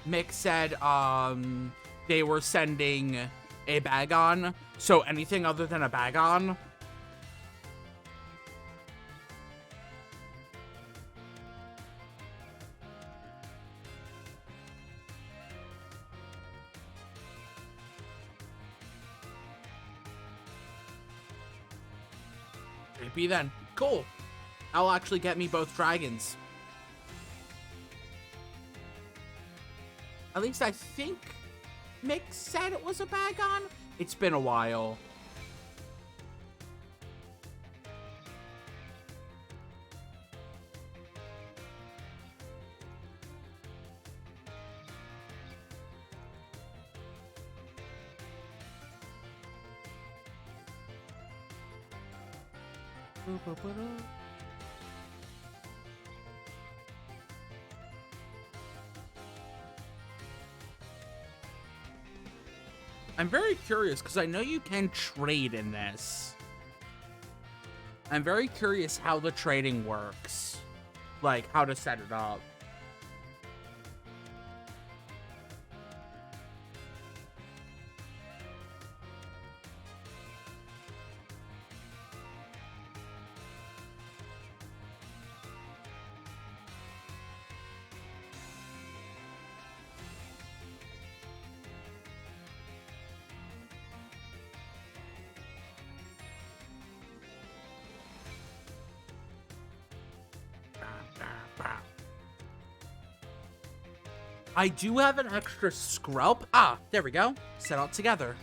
Mick said, they were sending a Bagon, so anything other than a Bagon. Maybe then. Cool. I'll actually get me both dragons. At least I think Mick said it was a Bagon. It's been a while. I'm very curious because I know you can trade in this. I'm very curious how the trading works. Like, how to set it up. I do have an extra scrub. Ah, there we go. Set out together.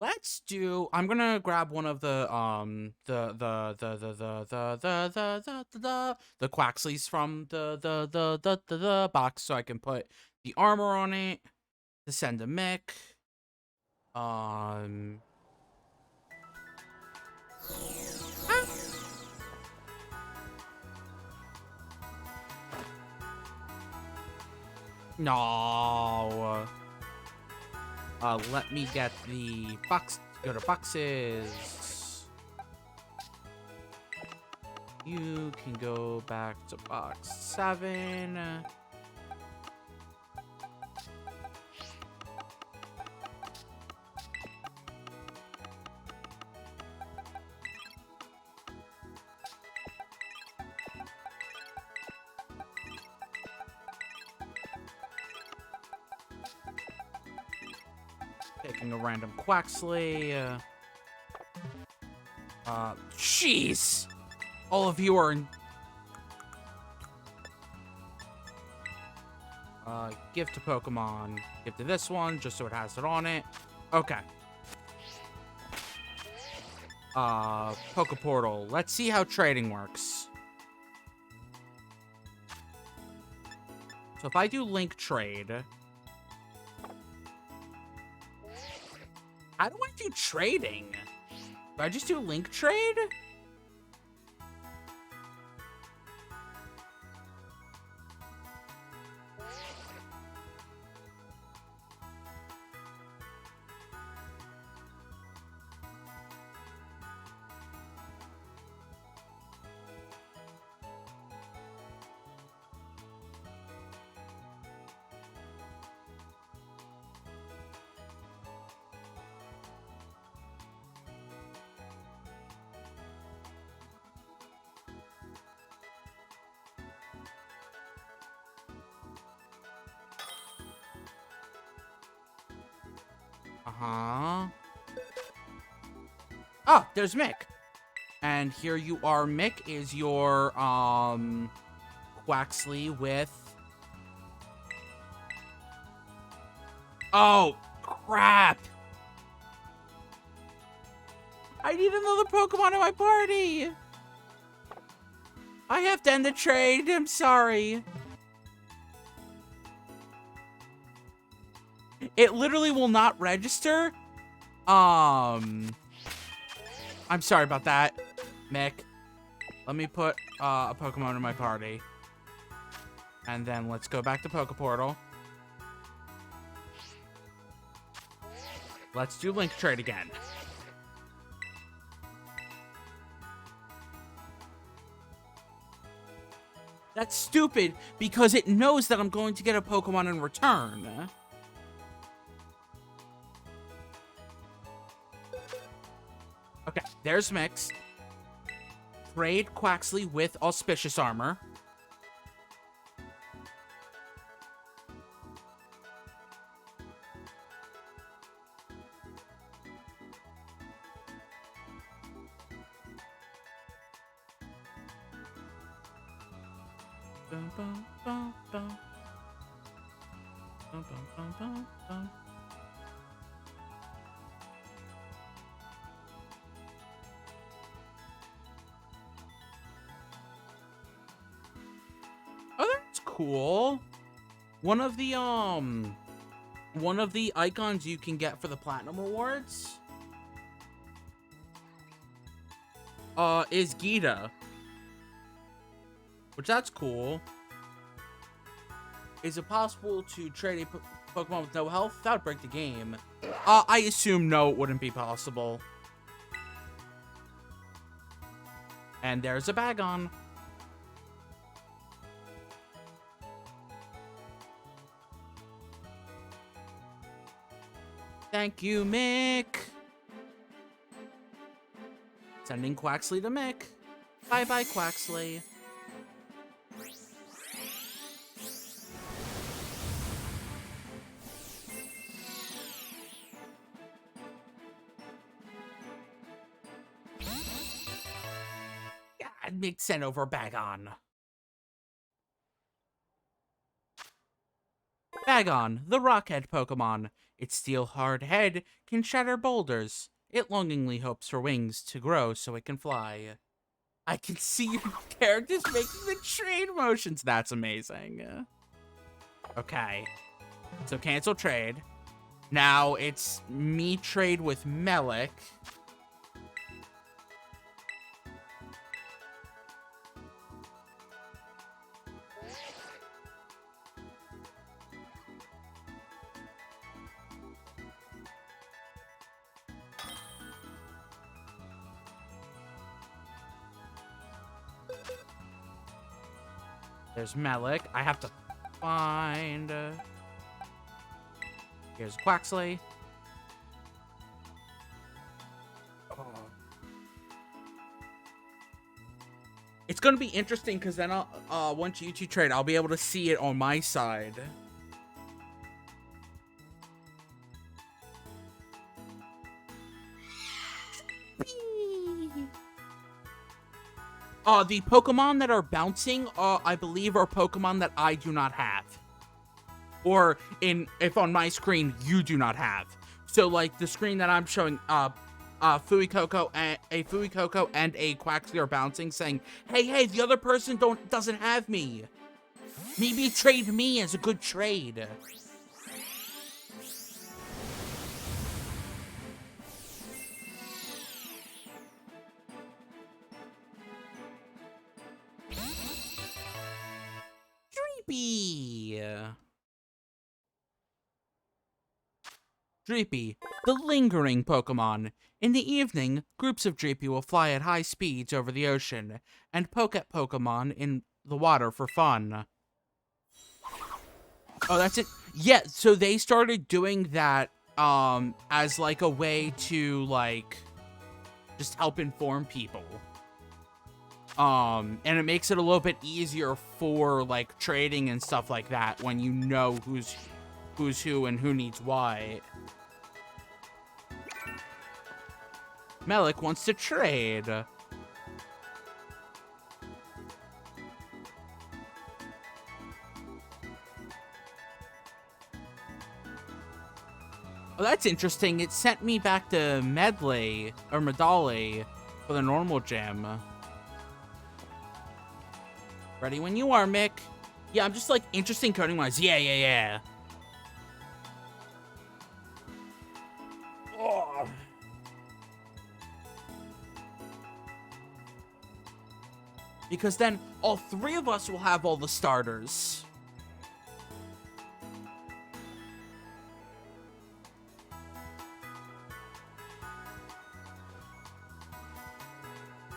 Let's I'm gonna grab one of the Quaxleys from the box so I can put the armor on it to send a mech. No. Let me get the box. Go to boxes. You can go back to box 7. Taking a random Quaxley. Jeez! All of you are in... give to Pokemon. Give to this one, just so it has it on it. Okay. Poke Portal. Let's see how trading works. So if I do link trade... How do I do trading? Do I just do link trade? Uh-huh. Oh, there's Mick. And here you are, Mick, is your, Quaxley with... Oh, crap! I need another Pokemon in my party! I have to end the trade, I'm sorry. It literally will not register. I'm sorry about that, Mick. Let me put a Pokemon in my party. And then let's go back to Poke Portal. Let's do link trade again. That's stupid because it knows that I'm going to get a Pokemon in return. Okay, there's Mix. Trade Quaxley with Auspicious Armor. Bum, bum, bum, bum. Bum, bum, bum, bum, bum. Oh, that's cool. One of the icons you can get for the Platinum Rewards is Gita. Which that's cool. Is it possible to trade a Pokemon with no health? That would break the game. I assume no, it wouldn't be possible. And there's a Bagon. Thank you, Mick. Sending Quaxley to Mick. Bye-bye, Quaxley. God, Mick sent over Bagon. Bagon, the Rockhead Pokemon. Its steel hard head can shatter boulders. It longingly hopes for wings to grow so it can fly. I can see your characters making the trade motions. That's amazing. Okay. So cancel trade. Now it's me trade with Melik. There's Melik. I have to find... Here's Quaxley. Oh. It's gonna be interesting because then I'll, once you two trade, I'll be able to see it on my side. The Pokemon that are bouncing, I believe, are Pokemon that I do not have. Or if on my screen you do not have. So like the screen that I'm showing, Fuecoco and a Quaxley are bouncing, saying, "Hey, the other person doesn't have me. Maybe trade me as a good trade." Dreepy, the lingering Pokemon. In the evening, groups of Dreepy will fly at high speeds over the ocean and poke at Pokemon in the water for fun. Oh, that's it. Yeah, so they started doing that as like a way to like just help inform people. And it makes it a little bit easier for like trading and stuff like that when you know who's who and who needs what. Melik wants to trade. Oh, that's interesting. It sent me back to Medley or Medali for the normal gym. Ready when you are, Mick. Yeah, I'm just like interesting coding wise. Yeah. Oh. Because then all three of us will have all the starters.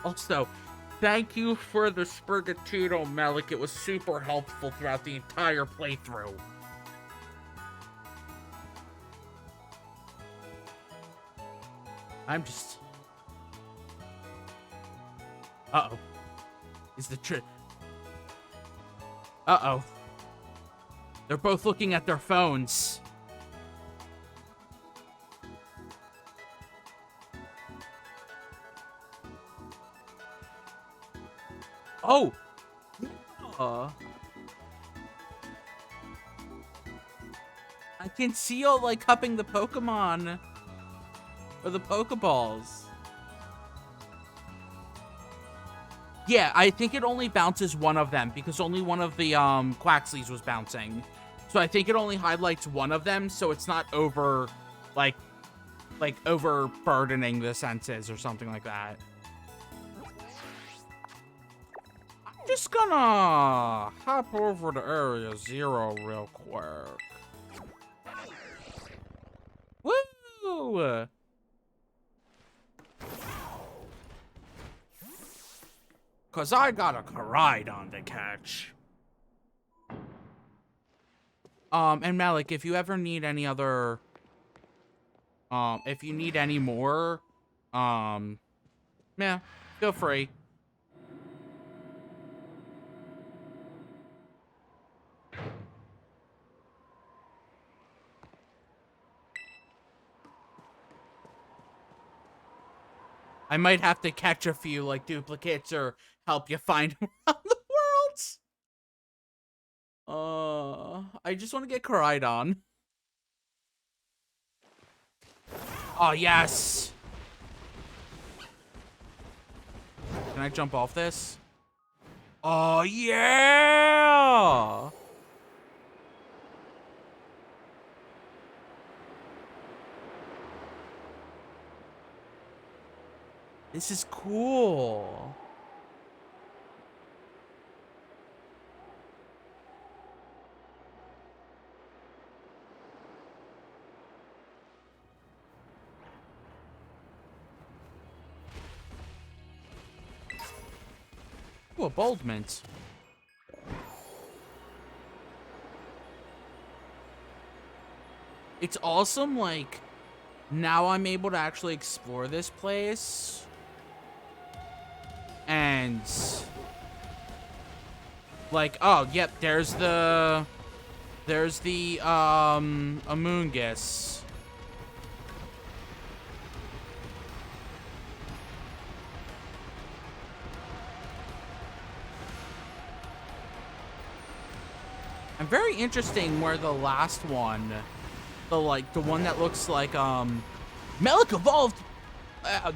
Also, thank you for the Spurgatudo, Melik. It was super helpful throughout the entire playthrough. I'm just... Uh-oh. Is the trick... Uh-oh. They're both looking at their phones. Oh! I can see y'all, like, cupping the Pokemon. Or the Pokeballs. Yeah, I think it only bounces one of them, because only one of the, Quaxleys was bouncing. So I think it only highlights one of them, so it's not over, like overburdening the senses or something like that. I'm just gonna hop over to Area 0 real quick. Woo! Cause I got a Koraidon to catch. And Melik, if you ever need any other, if you need any more, yeah, feel free. I might have to catch a few, like, duplicates or help you find around the world. I just want to get Koraidon. Oh, yes. Can I jump off this? Oh, yeah! This is cool. Ooh, a bold mint. It's awesome, like, now I'm able to actually explore this place. And, like, oh, yep, there's the Amoonguss. I'm very interesting where the last one, the one that looks like Melik evolved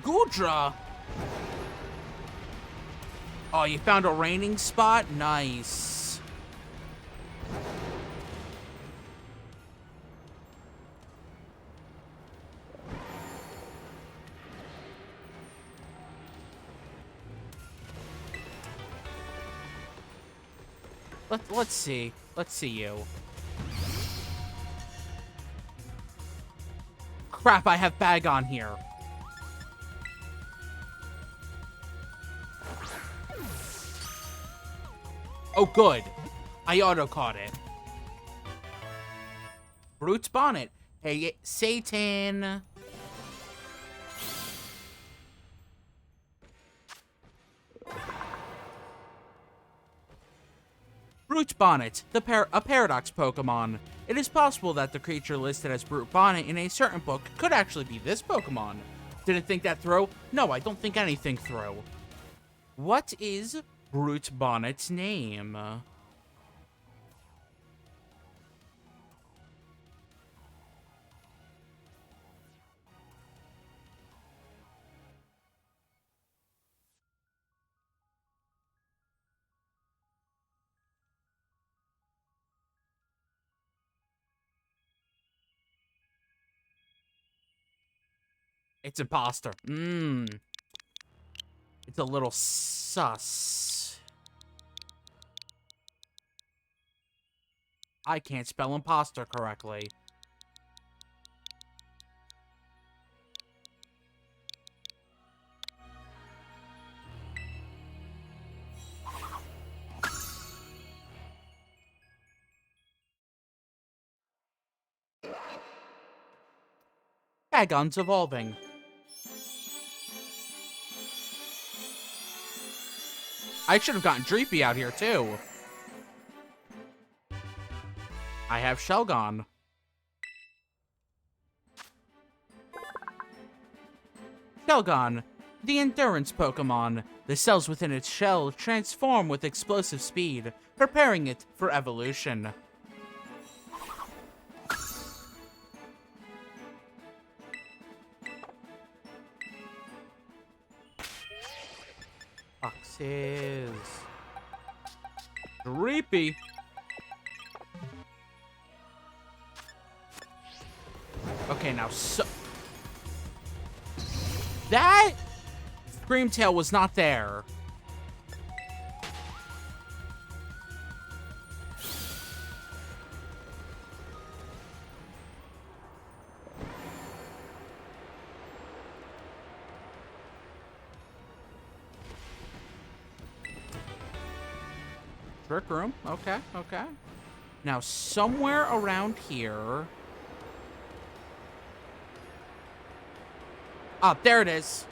Gudra. Oh, you found a raining spot? Nice. Let's see. Let's see you. Crap, I have bag on here. Oh, good. I auto-caught it. Brute's Bonnet. Hey, Satan. Brute Bonnet, a Paradox Pokemon. It is possible that the creature listed as Brute Bonnet in a certain book could actually be this Pokemon. Didn't think that through? No, I don't think anything through. What is Brute Bonnet's name? It's imposter. It's a little sus. I can't spell imposter correctly. Agon's evolving. I should have gotten Dreepy out here, too. I have Shelgon. Shelgon, the endurance Pokemon. The cells within its shell transform with explosive speed, preparing it for evolution. Foxes. Dreepy. Okay, now so... That Screamtail was not there. Trick room. Okay, okay. Now, somewhere around here... Oh, there it is.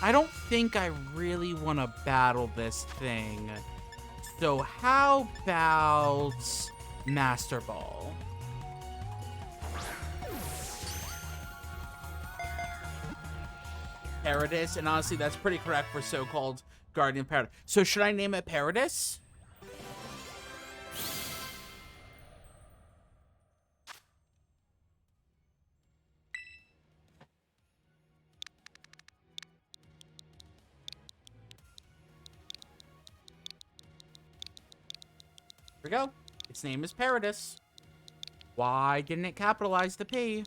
I don't think I really want to battle this thing. So how about Master Ball? Paradis, and honestly, that's pretty correct for so-called Guardian Paradis. So should I name it Paradis? Here we go. Its name is Paradis. Why didn't it capitalize the P?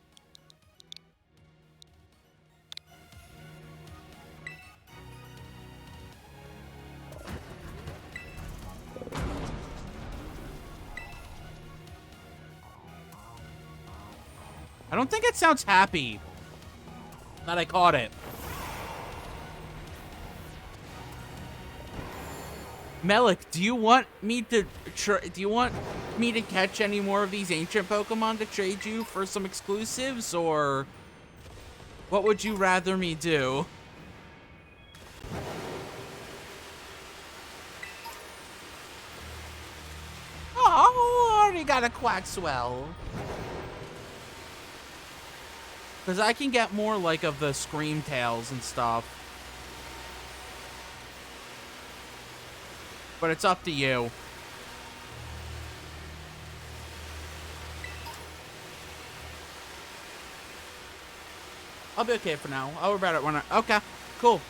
I don't think it sounds happy that I caught it. Melik, do you want me to catch any more of these ancient Pokemon to trade you for some exclusives, or what would you rather me do? Oh, I already got a Quaxwell. Because I can get more, like, of the Screamtails and stuff. But it's up to you. I'll be okay for now. I'll worry about it when I... Okay, cool.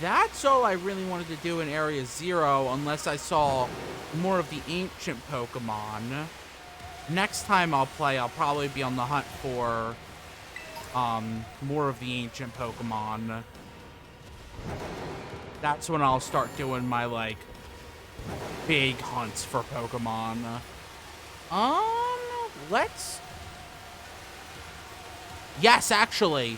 That's all I really wanted to do in Area 0, unless I saw more of the ancient Pokemon. Next time I'll play, I'll probably be on the hunt for, more of the ancient Pokemon. That's when I'll start doing my, like, big hunts for Pokemon. Let's... Yes, actually.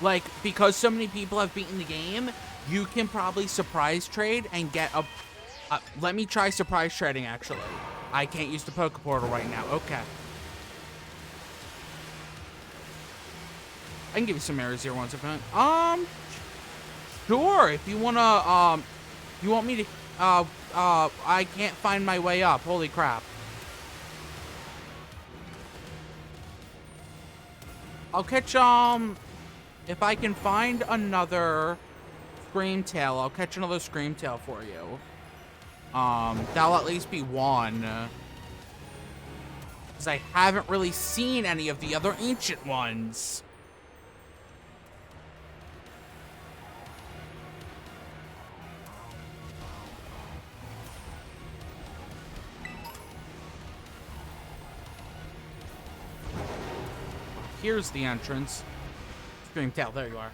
Like, because so many people have beaten the game, you can probably surprise trade and get a... let me try surprise trading, actually. I can't use the Poke Portal right now. Okay. I can give you some Area 0 ones if you want. Sure, if you wanna, you want me to, I can't find my way up. Holy crap. I'll catch, if I can find another Screamtail, I'll catch another Screamtail for you. That'll at least be one. Because I haven't really seen any of the other ancient ones. Here's the entrance. Screamtail, there you are.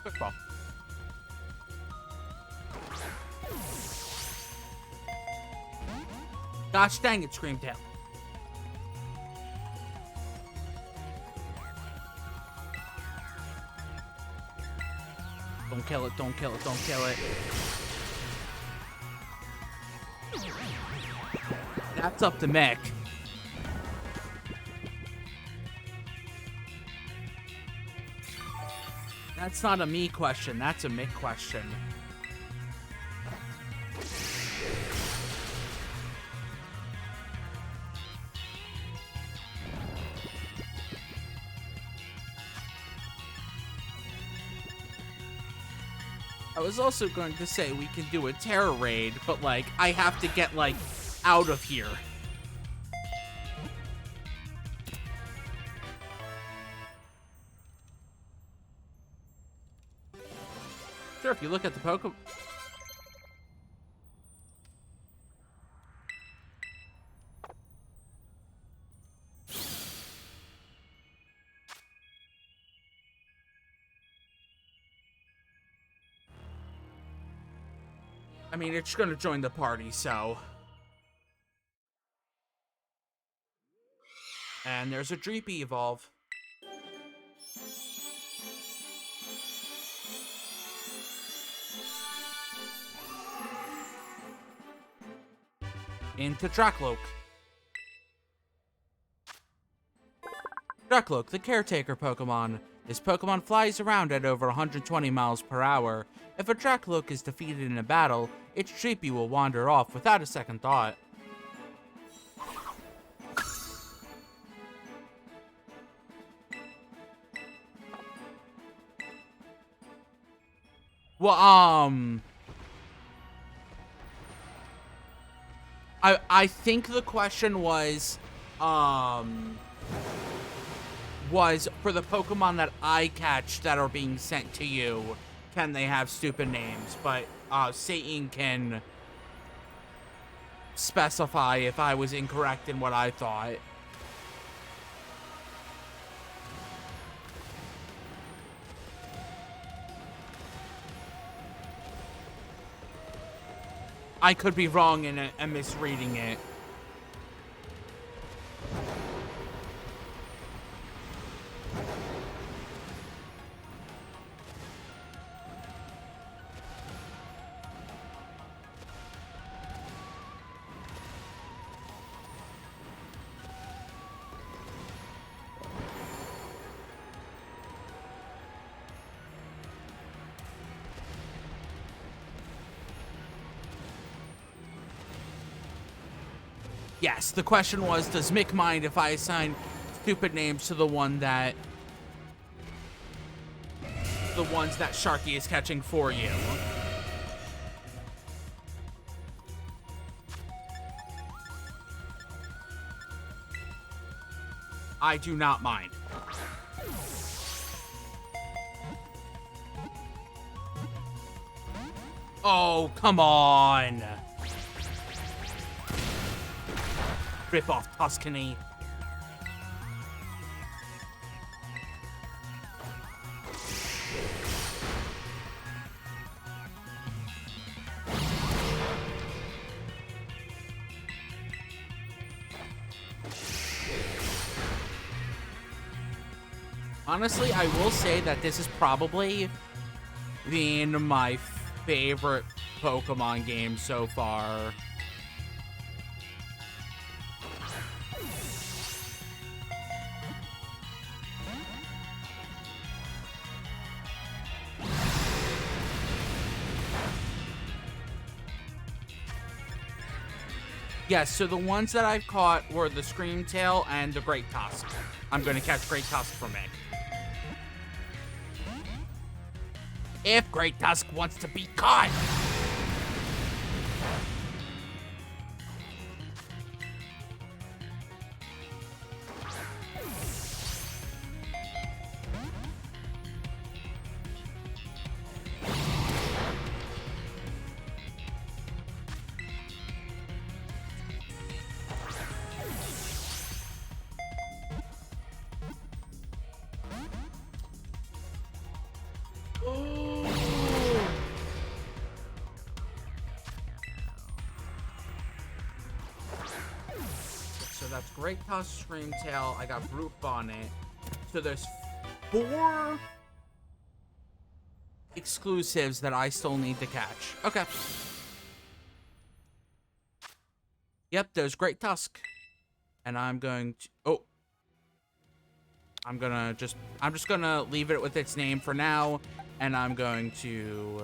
Quick ball. Gosh dang it, Screamtail. Don't kill it, don't kill it, don't kill it. That's up to Mick. That's not a me question, that's a Mick question. I was also going to say we can do a terror raid, but, like, I have to get, like, out of here. Sure, if you look at the Pokemon... I mean, it's gonna join the party, so... And there's a Dreepy Evolve. into Drakloak. Drakloak, the caretaker Pokemon. This Pokemon flies around at over 120 miles per hour. If a Drakloak is defeated in a battle, its Treepy will wander off without a second thought. Well, I think the question was for the Pokemon that I catch that are being sent to you, can they have stupid names? But Satan can specify if I was incorrect in what I thought. I could be wrong in it and misreading it. Yes, the question was, does Mick mind if I assign stupid names to the ones that Sharky is catching for you? I do not mind. Oh, come on. Rip off Tuscany. Honestly, I will say that this has probably been my favorite Pokemon game so far. Yes, so the ones that I've caught were the Screamtail and the Great Tusk. I'm going to catch Great Tusk for Mick. If Great Tusk wants to be caught. So that's Great Tusk, Screamtail. I got Brute Bonnet. So there's 4 exclusives that I still need to catch. Okay. Yep, there's Great Tusk. And I'm going to... Oh. I'm just gonna leave it with its name for now. And I'm going to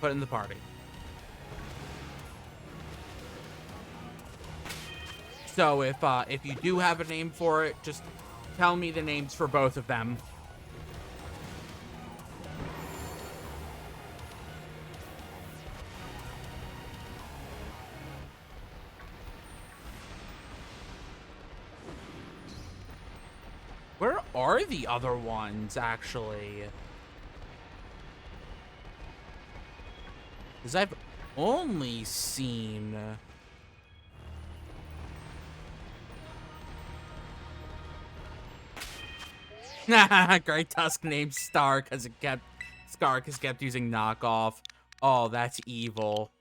put it in the party. So if you do have a name for it, just tell me the names for both of them. Where are the other ones, actually? Because I've only seen... Great Tusk named Star because Scar kept using knockoff. Oh, that's evil.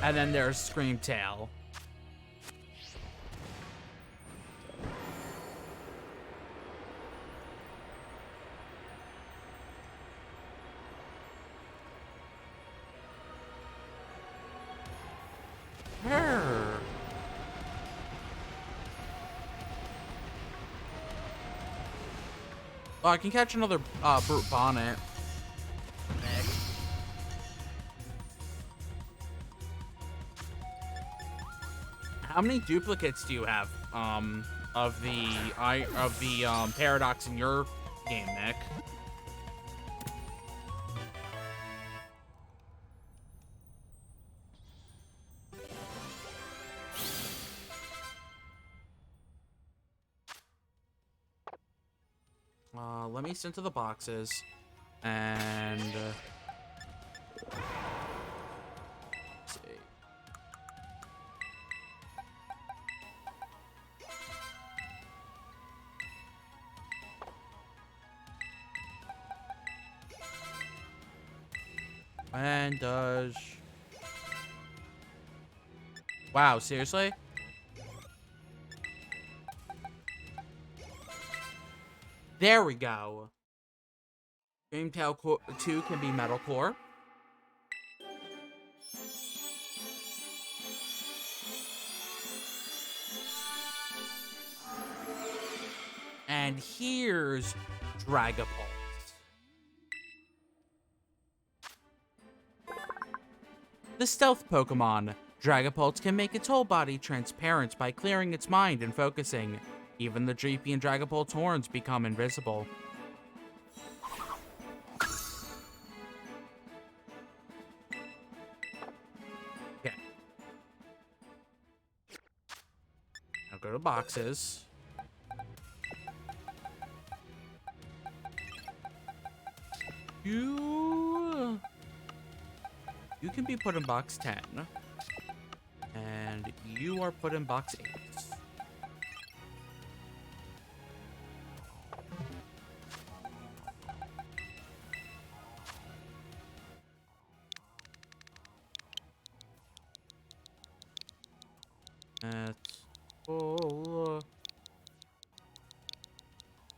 And then there's Screamtail. Sure. Oh, I can catch another brute bonnet. How many duplicates do you have of the paradox in your game, Nick? Let me send to the boxes and let's see. And does wow, seriously? There we go. Dreamtail 2 can be metalcore. And here's Dragapult. The stealth Pokemon. Dragapult can make its whole body transparent by clearing its mind and focusing. Even the Dreepy and Dragapult's horns become invisible. Okay. Now go to boxes. You can be put in box 10. And you are put in box 8. Oh,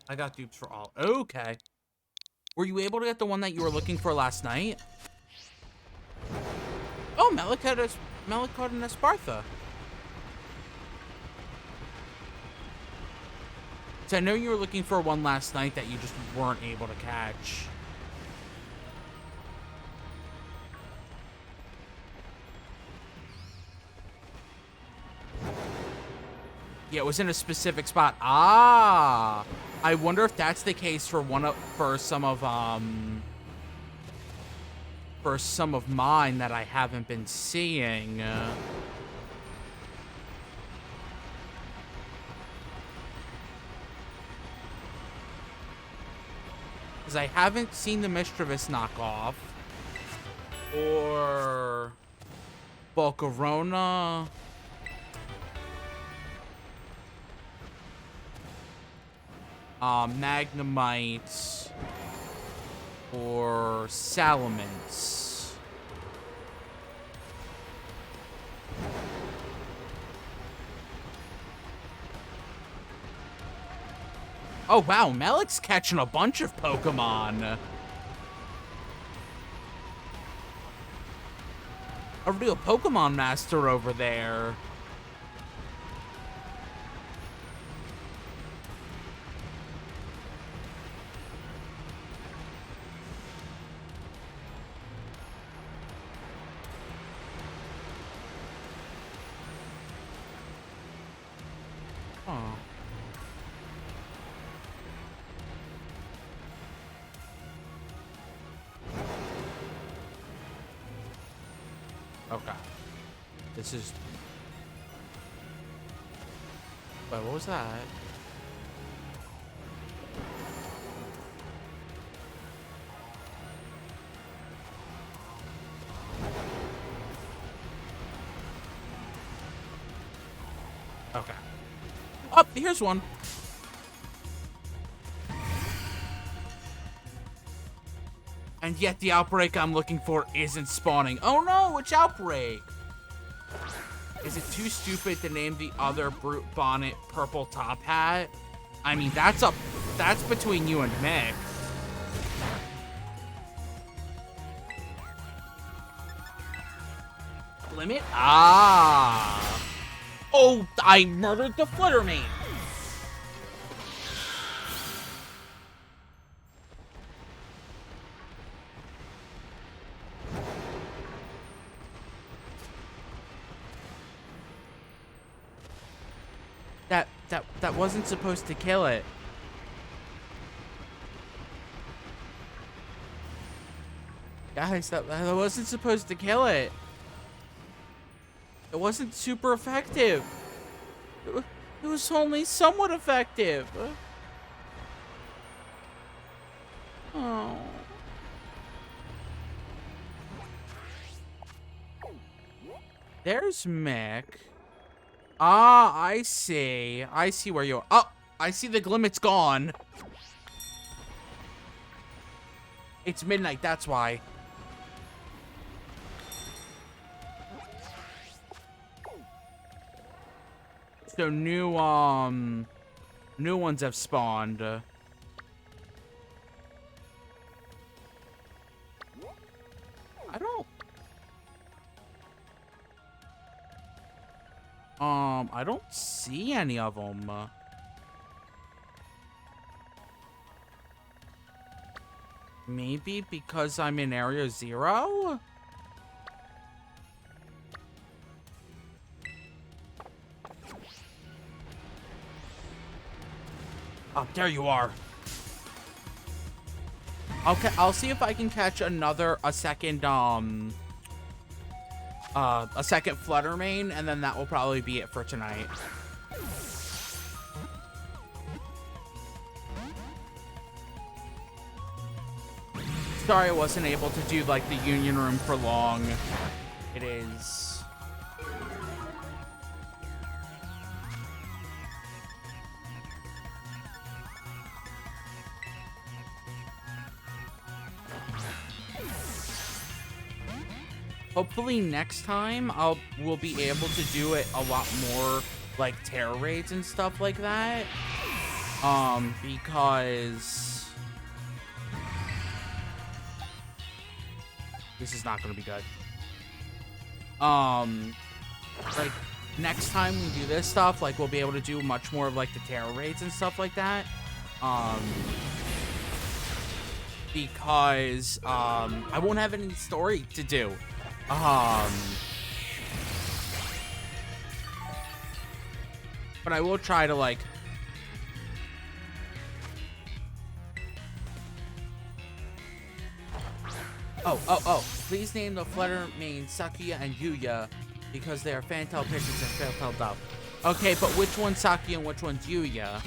I got dupes for all. Okay. Were you able to get the one that you were looking for last night? Oh, Melicott and Espartha. So I know you were looking for one last night that you just weren't able to catch. Yeah, it was in a specific spot. Ah, I wonder if that's the case for some of mine that I haven't been seeing. Because I haven't seen the Mischievous knockoff or Volcarona. Magnemite or Salamence. Oh wow, Melik's catching a bunch of Pokemon. A real Pokemon master over there. Oh. Okay. This is... Wait, what was that? Okay. Oh, here's one. And yet the outbreak I'm looking for isn't spawning. Oh no, which outbreak? Is it too stupid to name the other brute bonnet purple top hat? I mean, that's between you and Mick. limit? Ah. Oh, I murdered the Fluttermane. That wasn't supposed to kill it. Guys, that wasn't supposed to kill it. It wasn't super effective. It was only somewhat effective. Oh. There's Mick. Ah, I see. I see where you are. Oh, I see the glimit's gone. It's midnight, that's why. So new ones have spawned. I don't see any of them. Maybe because I'm in Area 0? Oh, there you are. Okay, I'll see if I can catch a second Fluttermane, and then that will probably be it for tonight. Sorry I wasn't able to do, like, the Union Room for long. It is... Hopefully next time we'll be able to do it a lot more, like, terror raids and stuff like that. Because this is not gonna be good. Like, next time we do this stuff, like, we'll be able to do much more of, like, the terror raids and stuff like that. Because, I won't have any story to do. But I will try to, like... Oh. Please name the Fluttermane Sakuya and Yuya, because they are Fantail pitches and Fantail Dove. Okay, but which one's Sakuya and which one's Yuya?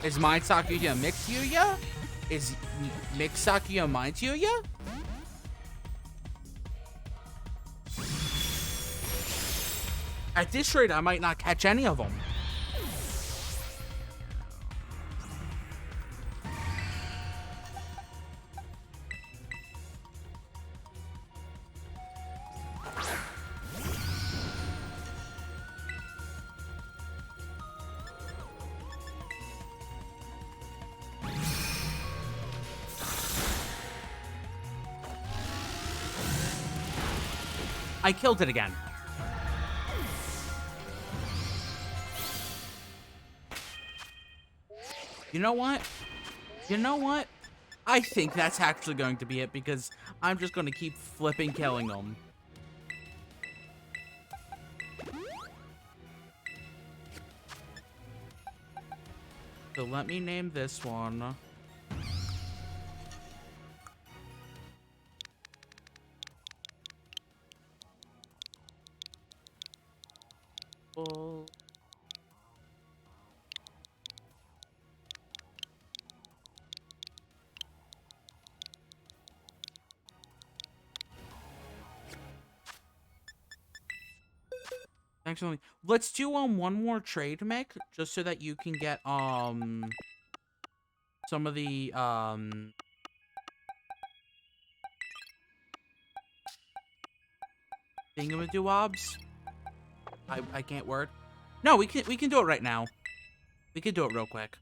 Is mine Sakuya Mick's Yuya? Is Mick Sakuya mine's Yuya? At this rate, I might not catch any of them. I killed it again. You know what? I think that's actually going to be it, because I'm just going to keep flipping killing them. So let me name this one. Actually, let's do one more trade, Mick, just so that you can get some of the thingamadooobs. I can't word. No, we can do it right now. We can do it real quick.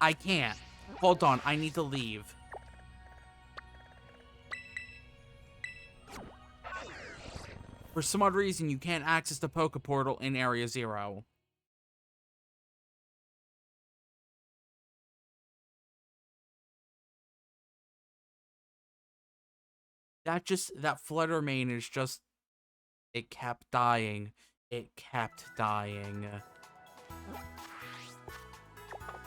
I can't. Hold on, I need to leave. For some odd reason, you can't access the Poke Portal in Area 0. That Flutter Mane is just... It kept dying. It kept dying.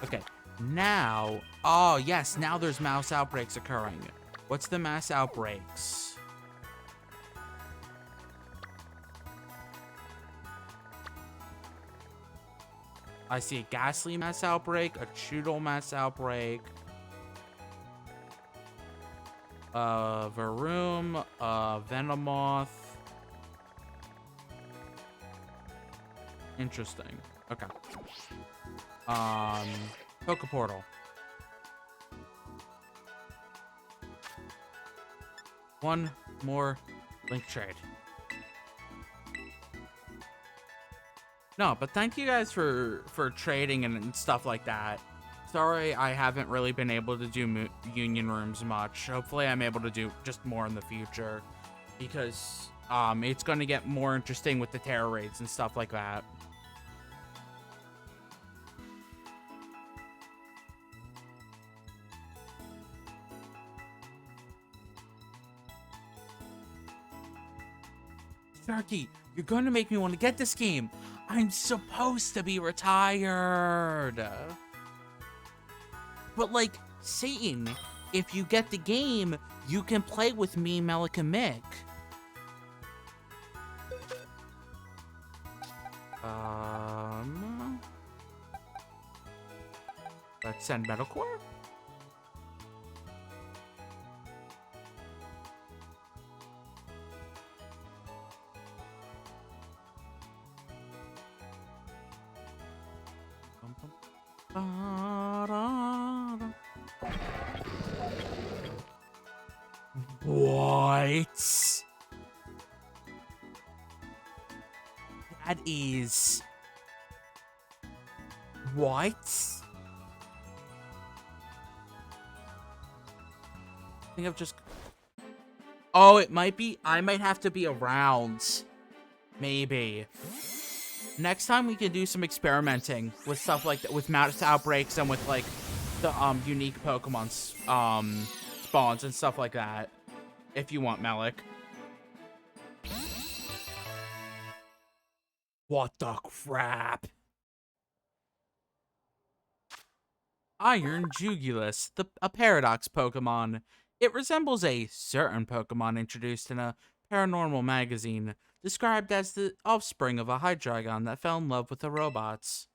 Okay, now... Oh, yes, now there's mouse outbreaks occurring. What's the mass outbreaks? I see a Ghastly mass outbreak, a Choodle mass outbreak, Varoom, Venomoth. Interesting. Okay. Poke Portal. One more link trade. No, but thank you guys for trading and stuff like that. Sorry, I haven't really been able to do union rooms much. Hopefully, I'm able to do just more in the future, because it's going to get more interesting with the terror raids and stuff like that. Sharky, you're going to make me want to get this game. I'm supposed to be retired. But, like, Satan, if you get the game, you can play with me, Melik, and Mick. Let's send Metalcore. What? That is... What? I think I've just... Oh, it might be... I might have to be around. Maybe. Next time we can do some experimenting with stuff like that, with mouse outbreaks and with, like, the, unique Pokemon, spawns and stuff like that. If you want, Melik. What the crap? Iron Jugulus, a Paradox Pokemon. It resembles a certain Pokemon introduced in a paranormal magazine, described as the offspring of a Hydreigon that fell in love with the robots.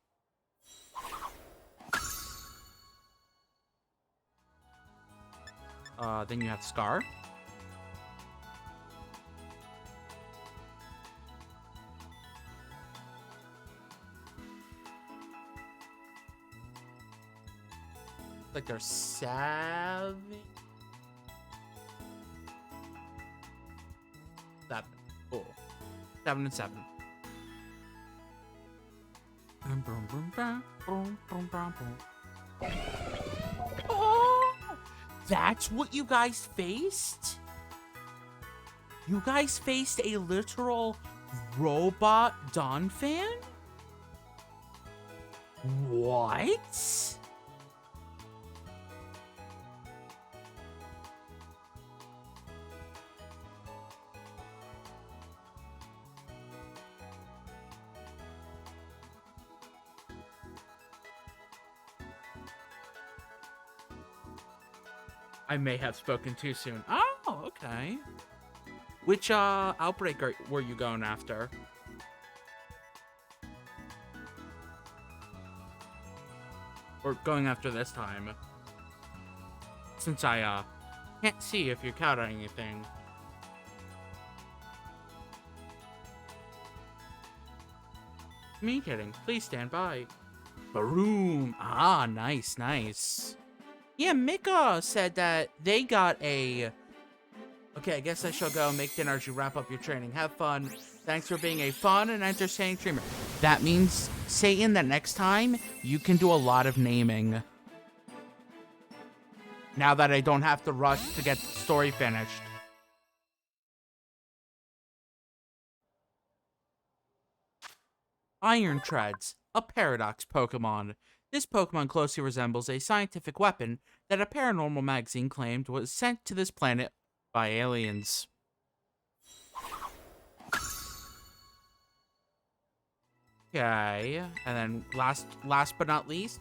Then you have Scar. Like they're 7. Cool. 7 and 7. Oh, that's what you guys faced? You guys faced a literal robot Donphan? What? I may have spoken too soon. Oh, okay. Which outbreak were you going after? Or going after this time? Since I can't see if you're counting anything. Communicating. Please stand by. Baroom. Ah, nice, nice. Yeah, Mika said that they got a... Okay, I guess I shall go make dinner as you wrap up your training. Have fun. Thanks for being a fun and entertaining streamer. That means, Satan, that next time, you can do a lot of naming. now that I don't have to rush to get the story finished. Iron Treads, a paradox Pokemon. This Pokemon closely resembles a scientific weapon that a paranormal magazine claimed was sent to this planet by aliens. Okay, and then last but not least,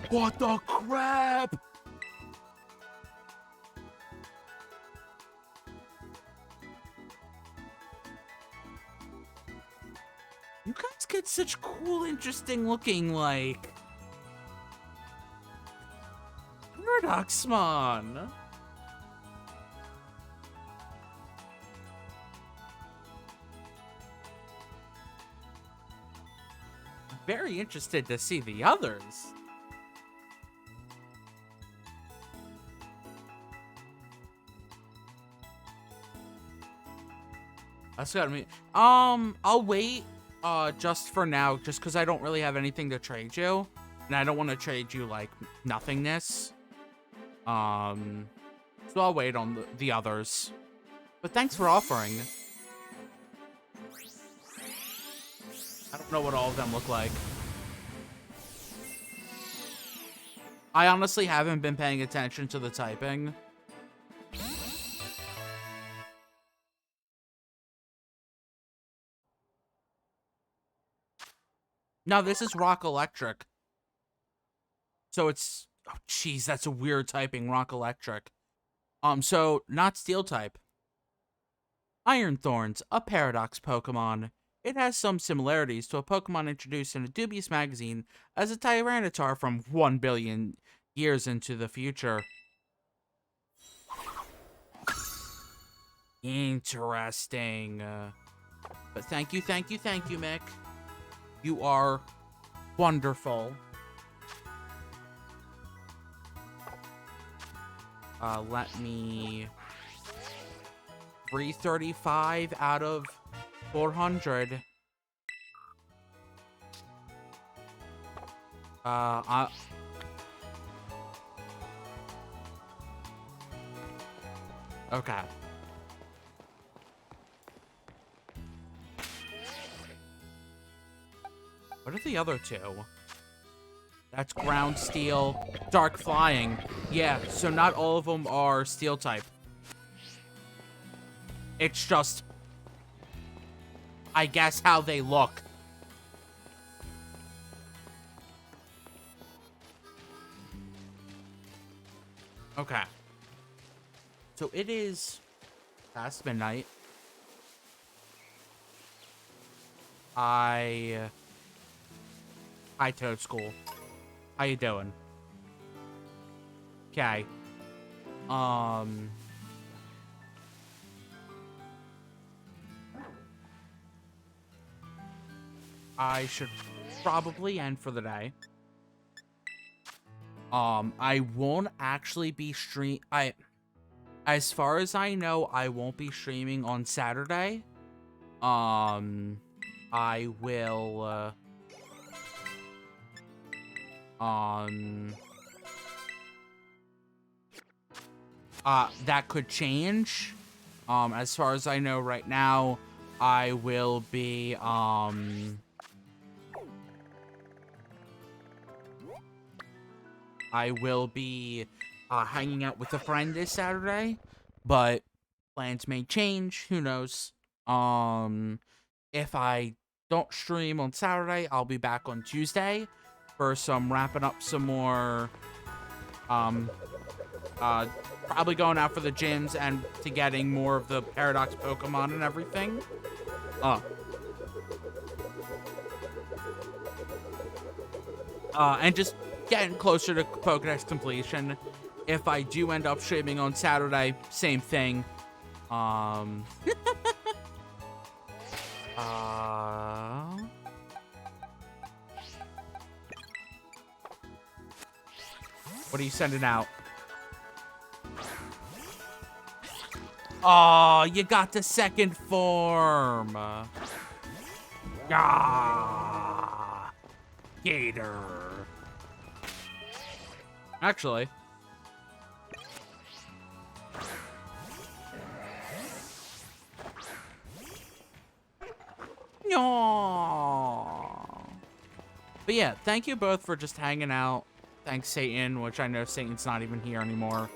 what the crap? You guys get such cool, interesting looking, like, Paradoxmon. Very interested to see the others. That's gotta be. I'll wait. Just for now, just because I don't really have anything to trade you, and I don't want to trade you like nothingness. So I'll wait on the others. But thanks for offering. I don't know what all of them look like. I honestly haven't been paying attention to the typing. No, this is Rock Electric. So it's... Oh, jeez, that's a weird typing, Rock Electric. So, not Steel type. Iron Thorns, a Paradox Pokemon. It has some similarities to a Pokemon introduced in a dubious magazine as a Tyranitar from 1 billion years into the future. Interesting. But thank you, Mick. You are wonderful. Let me... 335 out of 400. Okay. What are the other two? That's Ground Steel, Dark Flying. Yeah, so not all of them are Steel type. It's just, I guess, how they look. Okay. So it is past midnight. Hi, Toad School. How you doing? Okay. I should probably end for the day. I won't actually be as far as I know, I won't be streaming on Saturday. I will, that could change. As far as I know right now, I will be, hanging out with a friend this Saturday, but plans may change. Who knows? If I don't stream on Saturday, I'll be back on Tuesday for some wrapping up some more, Probably going out for the gyms and to getting more of the Paradox Pokemon and everything. And just getting closer to Pokedex completion. If I do end up streaming on Saturday, same thing. uh, what are you sending out? Oh, you got the second form. Ah, Gator. Actually, no. But yeah, thank you both for just hanging out. Thanks, Satan, which I know Satan's not even here anymore.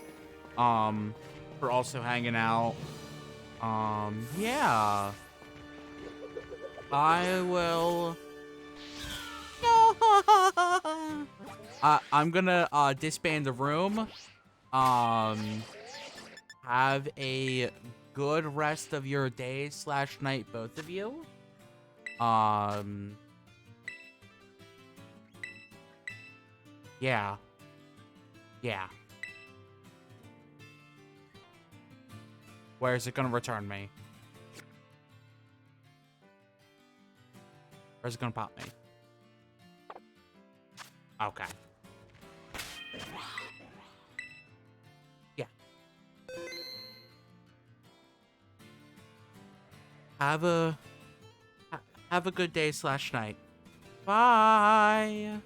For also hanging out. Yeah. I will. I'm gonna disband the room. Have a good rest of your day / night, both of you. Yeah. Yeah. Where is it gonna return me? Where's it gonna pop me? Okay. Yeah. Have a good day / night. Bye.